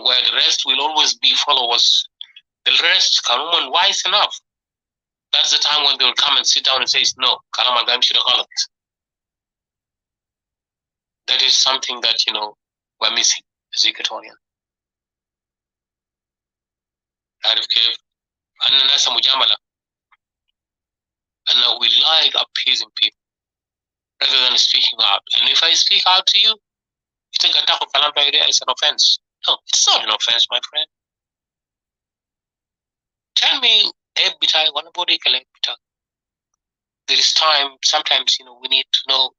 Where the rest will always be followers. The rest can woman wise enough. That's the time when they will come and sit down and say, no, kalam al should have. That is something that we're missing as Equatorian. عارف كيف؟ أن الناس مجاملة. And we like appeasing people rather than speaking out. And if I speak out to you, you think attack of kalam is an offense. No, it's not an offense, my friend. Tell me every time one body collect. There is time, sometimes we need to know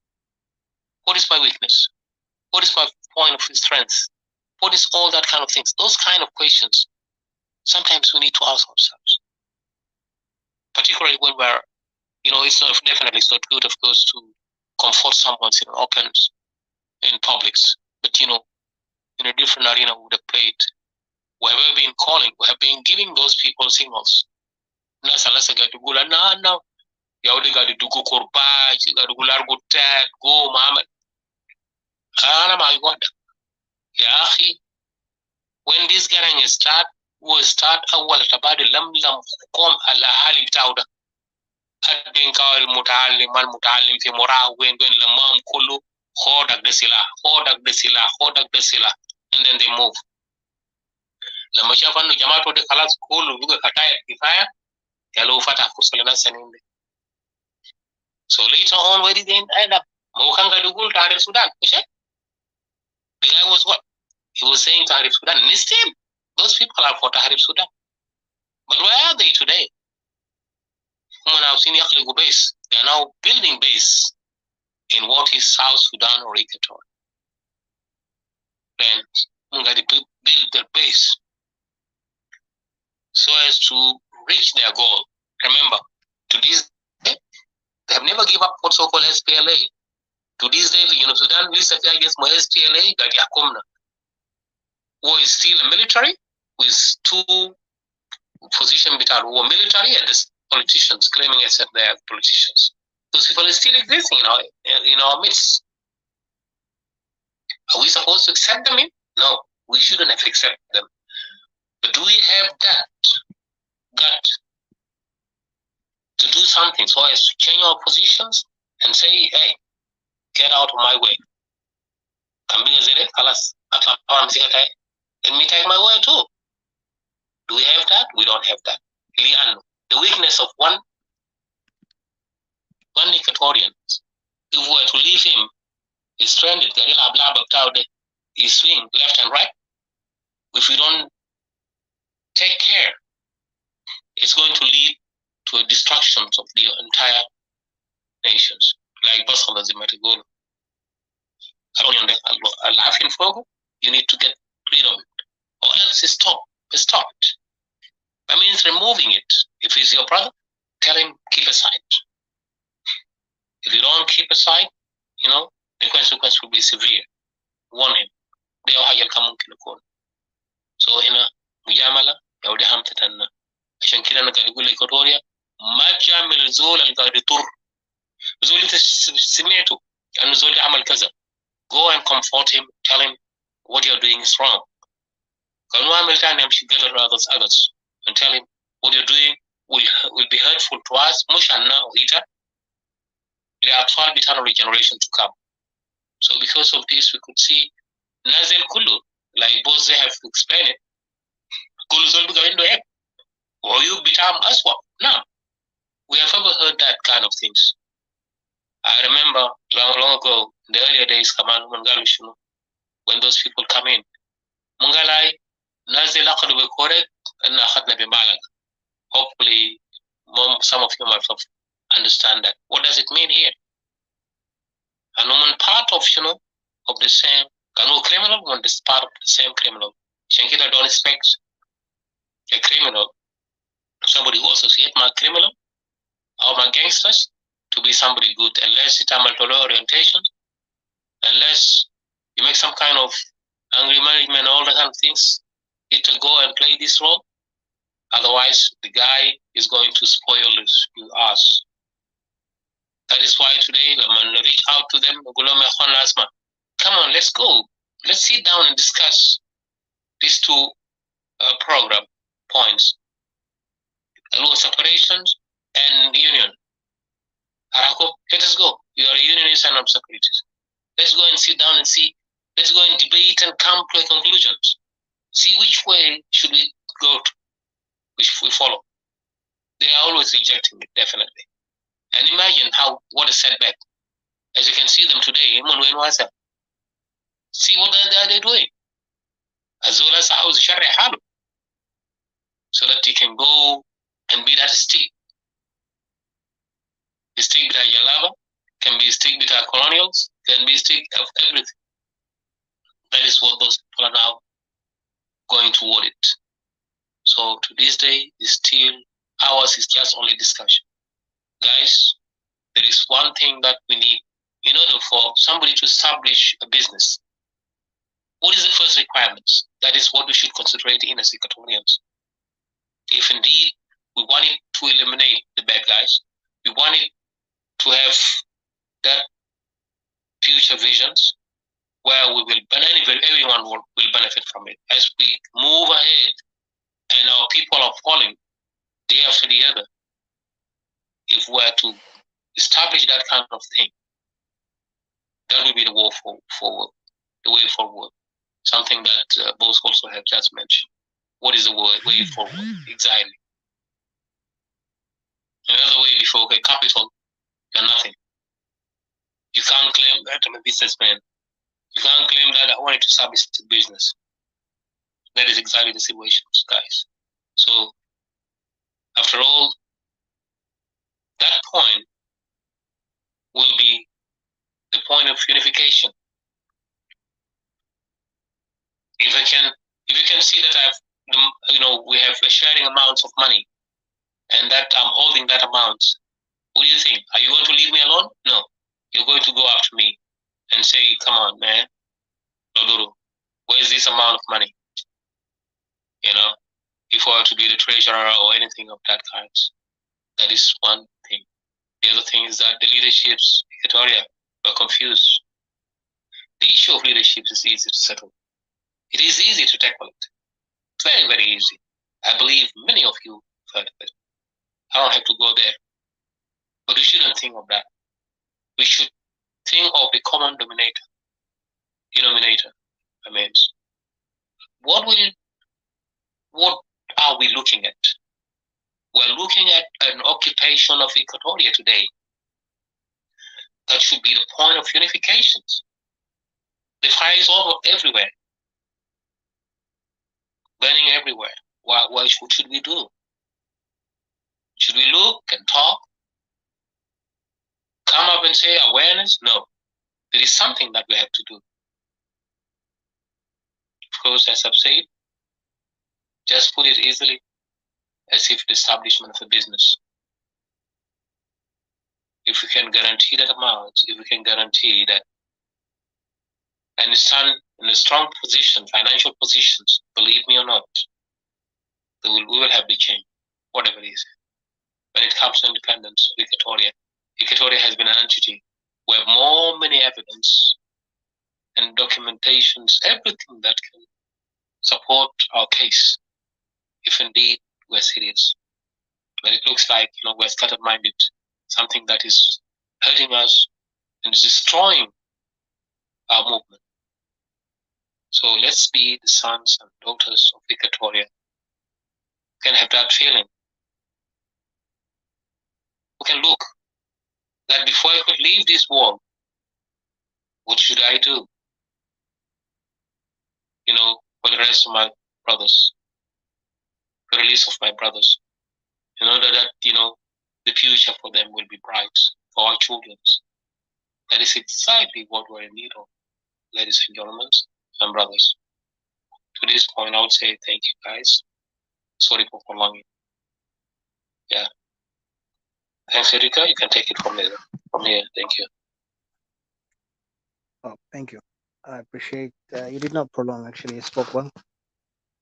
what is my weakness, what is my point of strength, what is all that kind of things. Those kind of questions sometimes we need to ask ourselves. Particularly when we're it's not good, of course, to comfort someone in open in publics, but in a different arena we would have played. We have been calling, we have been giving those people signals. Nasa got to go na Yaudi got to go korba, got to go tag, go mama. Ana my God. Yahi, when this getting start, we start awal tabadi lam kom ala hali bitauda. Adin kawal mutaallim fi mora when lamam kulu hodak desila, and then they move. Lama shafanu jamato de kalas kulu buga kataya kifaya yalo fata kusalana saninde. So later on, where did they end up? Mokanga dugul Tahrir Sudan. The guy was what? He was saying Tahrir Sudan. And still, those people are for Tahrir Sudan. But where are they today? They are now building base in what is South Sudan or Equator. Then they build their base so as to reach their goal. Remember, to this day, they have never given up what so-called SPLA. To this day, Sudan will say against my SPLA, Gadiakomna, who is still a military with two positions between war military and the politicians claiming as they are politicians. Those people are still existing in our midst. Are we supposed to accept them in? No, we shouldn't have accepted them. But do we have that gut to do something so as to change our positions and say, hey, get out of my way? Let me take my way too. Do we have that? We don't have that. The weakness of one Equatorian, if we were to leave him, he's stranded, he's swing left and right. If we don't take care, it's going to lead to a destruction of the entire nations, like Basel as Matigolo. You need to get rid of it, or else it's stopped. That means removing it. If he's your brother, tell him keep aside. If you don't keep aside, the consequence will be severe. Warn him. So mujamala yaudi hamtatanna. عشان كده انا قاعد اقول لإيكواتوريا ما تجامل الزول اللي قاعد يضر. الزول انت سمعته انه الزول ده عمل كذا. Go and comfort him, tell him what you're doing is wrong. كانوا عمل تاني امشي gather others and tell him what you're doing will be hurtful to us مش عنا وإيتا لأطفال بتاعنا regeneration to come. So because of this we could see نازل كله like both they have explained it. كل زول بقى عنده عيب وعيوب بتاعهم أسوأ. No, we have ever heard that kind of things. I remember long ago, in the earlier days, when those people come in, Mungalai, Nazil Akhadu be correct, and Akhatna be Malak. Hopefully, some of you might understand that. What does it mean here? A woman part of the same, Kanu criminal, one is part of the same criminal. Shankita don't expect a criminal, somebody who associates my criminal or my gangsters, to be somebody good, unless it's a multiple orientation, unless you make some kind of angry management and all that kind of things, it to go and play this role. Otherwise, the guy is going to spoil us. That is why today I'm going to reach out to them. Come on, let's go. Let's sit down and discuss these two program points: law separations and union. Arako, let us go. You are a unionist and I'm separatist. Let's go and sit down and see. Let's go and debate and come to a conclusion. See which way should we go to, which we follow. They are always rejecting it, definitely. And imagine what a setback. As you can see them today, see what are they doing? As well as how Sharia Halu. So that he can go and be that stick. The stick with Jalaba can be a stick with our colonials, can be a stick of everything. That is what those people are now going toward it. So to this day, is still ours is just only discussion. Guys, there is one thing that we need in order for somebody to establish a business. What is the first requirements? That is what we should concentrate in as Equatorians. If indeed we wanted to eliminate the bad guys, we wanted to have that future visions where we will benefit, everyone will benefit from it. As we move ahead and our people are falling day after the other, if we were to establish that kind of thing, that would be the way forward. The way forward. Something that both also have just mentioned. What is the way forward? Exactly. Another way before, okay, capital, you're nothing. You can't claim that I'm a businessman. You can't claim that I wanted to establish the business. That is exactly the situation, guys. So, after all, that point will be the point of unification. If you can see that we have a sharing amounts of money, and that I'm holding that amount, what do you think? Are you going to leave me alone? No. You're going to go after me and say, come on, man, Lodoro, where's this amount of money? If I were to be the treasurer or anything of that kind. That is one thing. The other thing is that the leaderships in Equatoria were confused. The issue of leadership is easy to settle. It is easy to tackle it. Very, very easy. I believe many of you have heard of it. I don't have to go there. But we shouldn't think of that. We should think of the common denominator. I mean, what are we looking at? We're looking at an occupation of Equatoria today. That should be the point of unification. The fire is over everywhere. Burning everywhere. What should we do? Should we look and talk? Come up and say awareness? No. There is something that we have to do. Of course, as I've said, just put it easily, as if the establishment of a business. If we can guarantee that amount, if we can guarantee that, and stand in a strong position, financial positions, believe me or not, we will have the change, whatever it is. When it comes to independence of Equatoria has been an entity where many evidence and documentations, everything that can support our case, if indeed we're serious. But it looks like we're scattered-minded, something that is hurting us and is destroying our movement. So let's be the sons and daughters of Equatoria. We can have that feeling. We can look that before I could leave this world, what should I do? For the rest of my brothers, the release of my brothers, in order that, the future for them will be bright, for our children. That is exactly what we're in need of, ladies and gentlemen and brothers. To this point, I would say thank you, guys. Sorry for prolonging. Yeah. Thanks, Erika. You can take it from here. Thank you. Oh, thank you. I appreciate you did not prolong. Actually, you spoke well.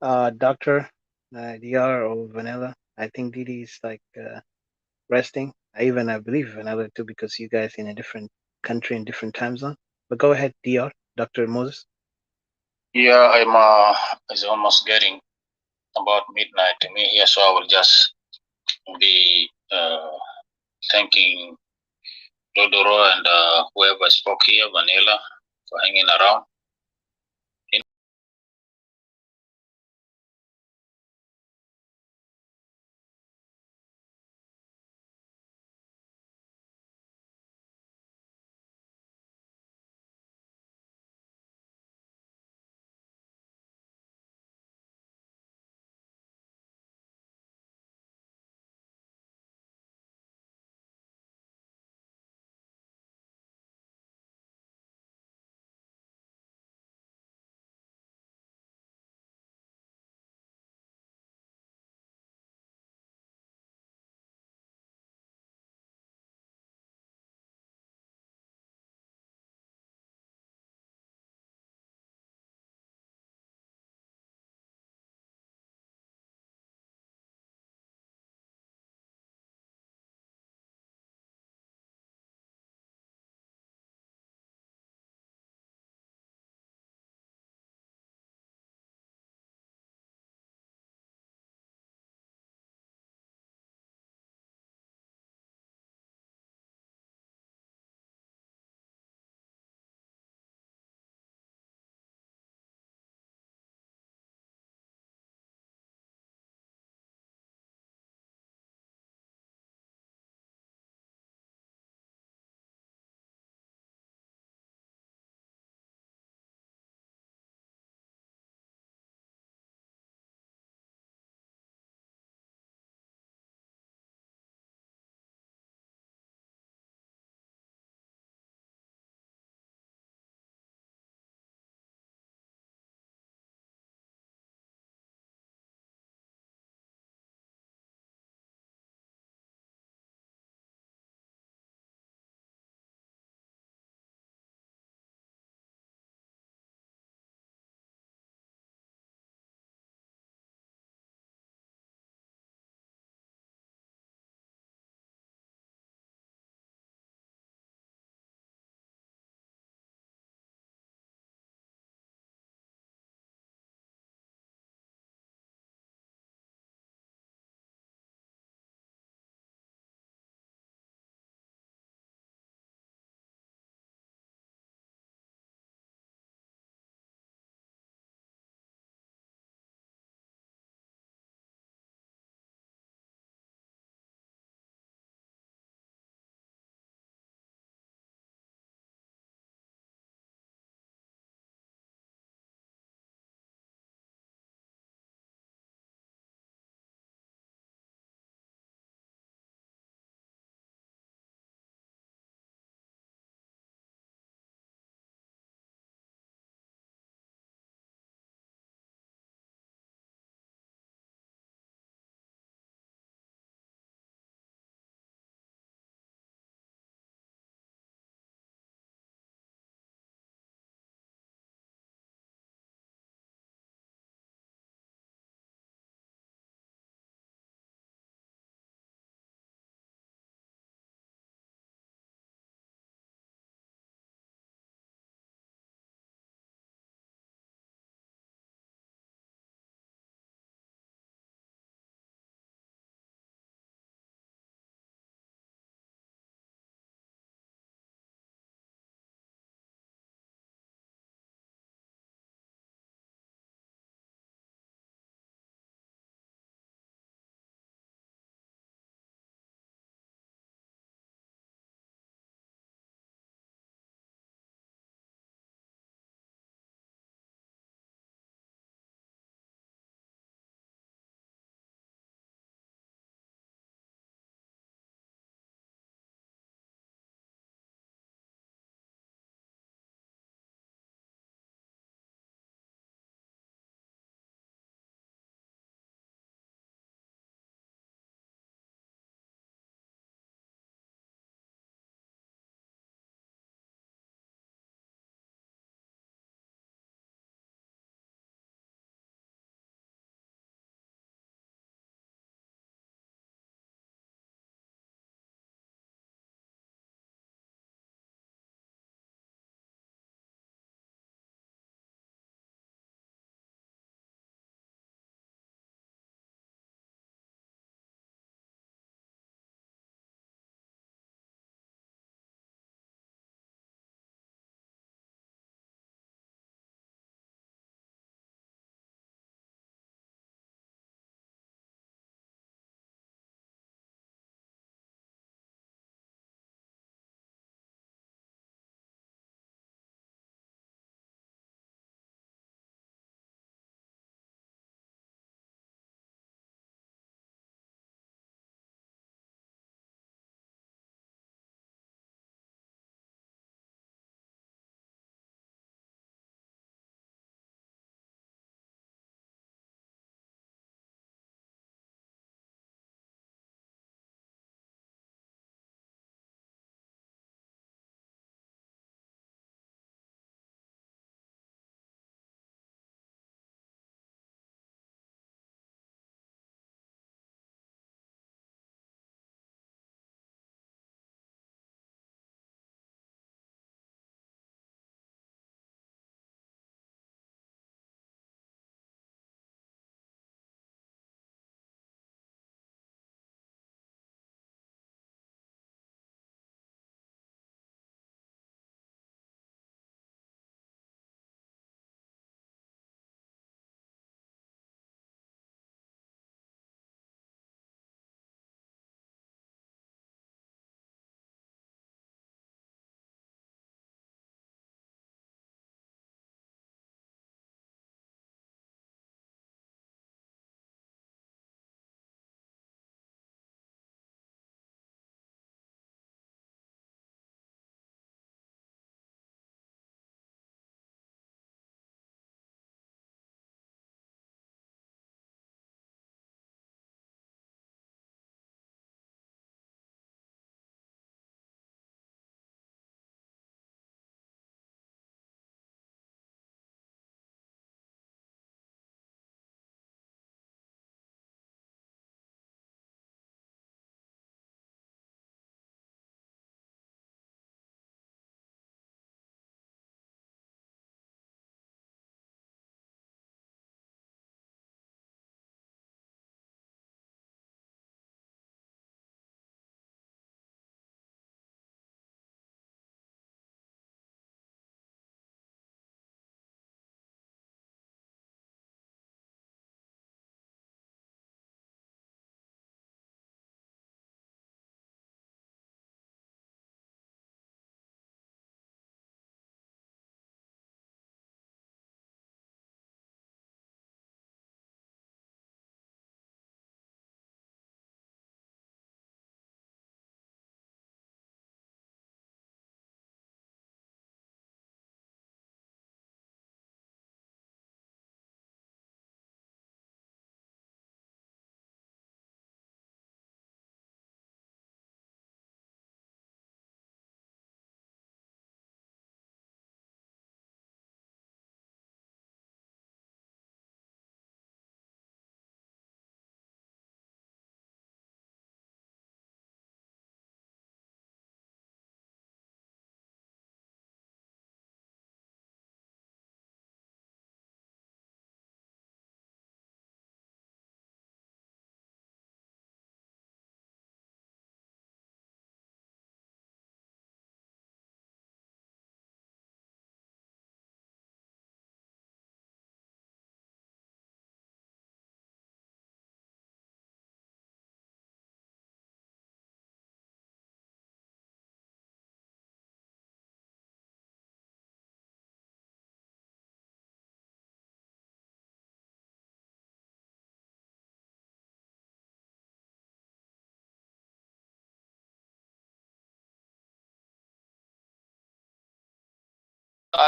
Doctor, Dr. or Vanilla. I think Didi is like resting. I believe Vanilla too because you guys in a different country and different time zone. But go ahead, Dr. Doctor Moses. Yeah, it's almost getting about midnight to me here, so I will just be thanking Dodoro and whoever spoke here, Vanilla, for hanging around.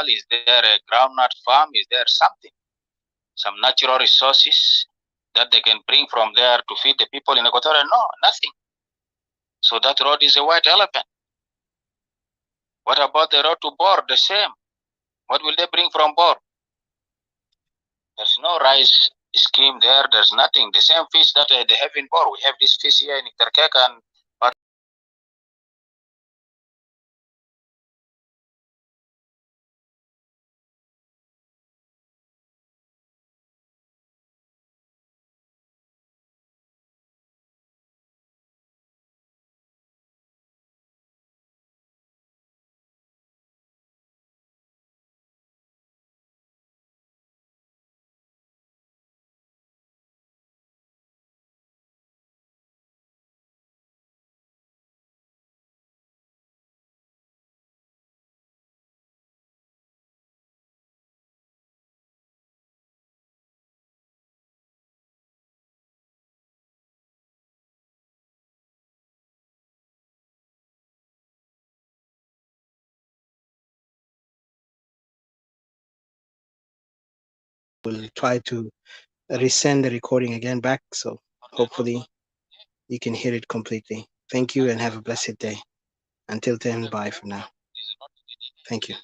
Is there a groundnut farm? Is there something? Some natural resources that they can bring from there to feed the people in Equatorial? No, nothing. So that road is a white elephant. What about the road to Bor? The same. What will they bring from Bor? There's no rice scheme there. There's nothing. The same fish that they have in Bor. We have this fish here in Terkeka and We'll try to resend the recording again back, so hopefully you can hear it completely. Thank you and have a blessed day. Until then, bye for now. Thank you.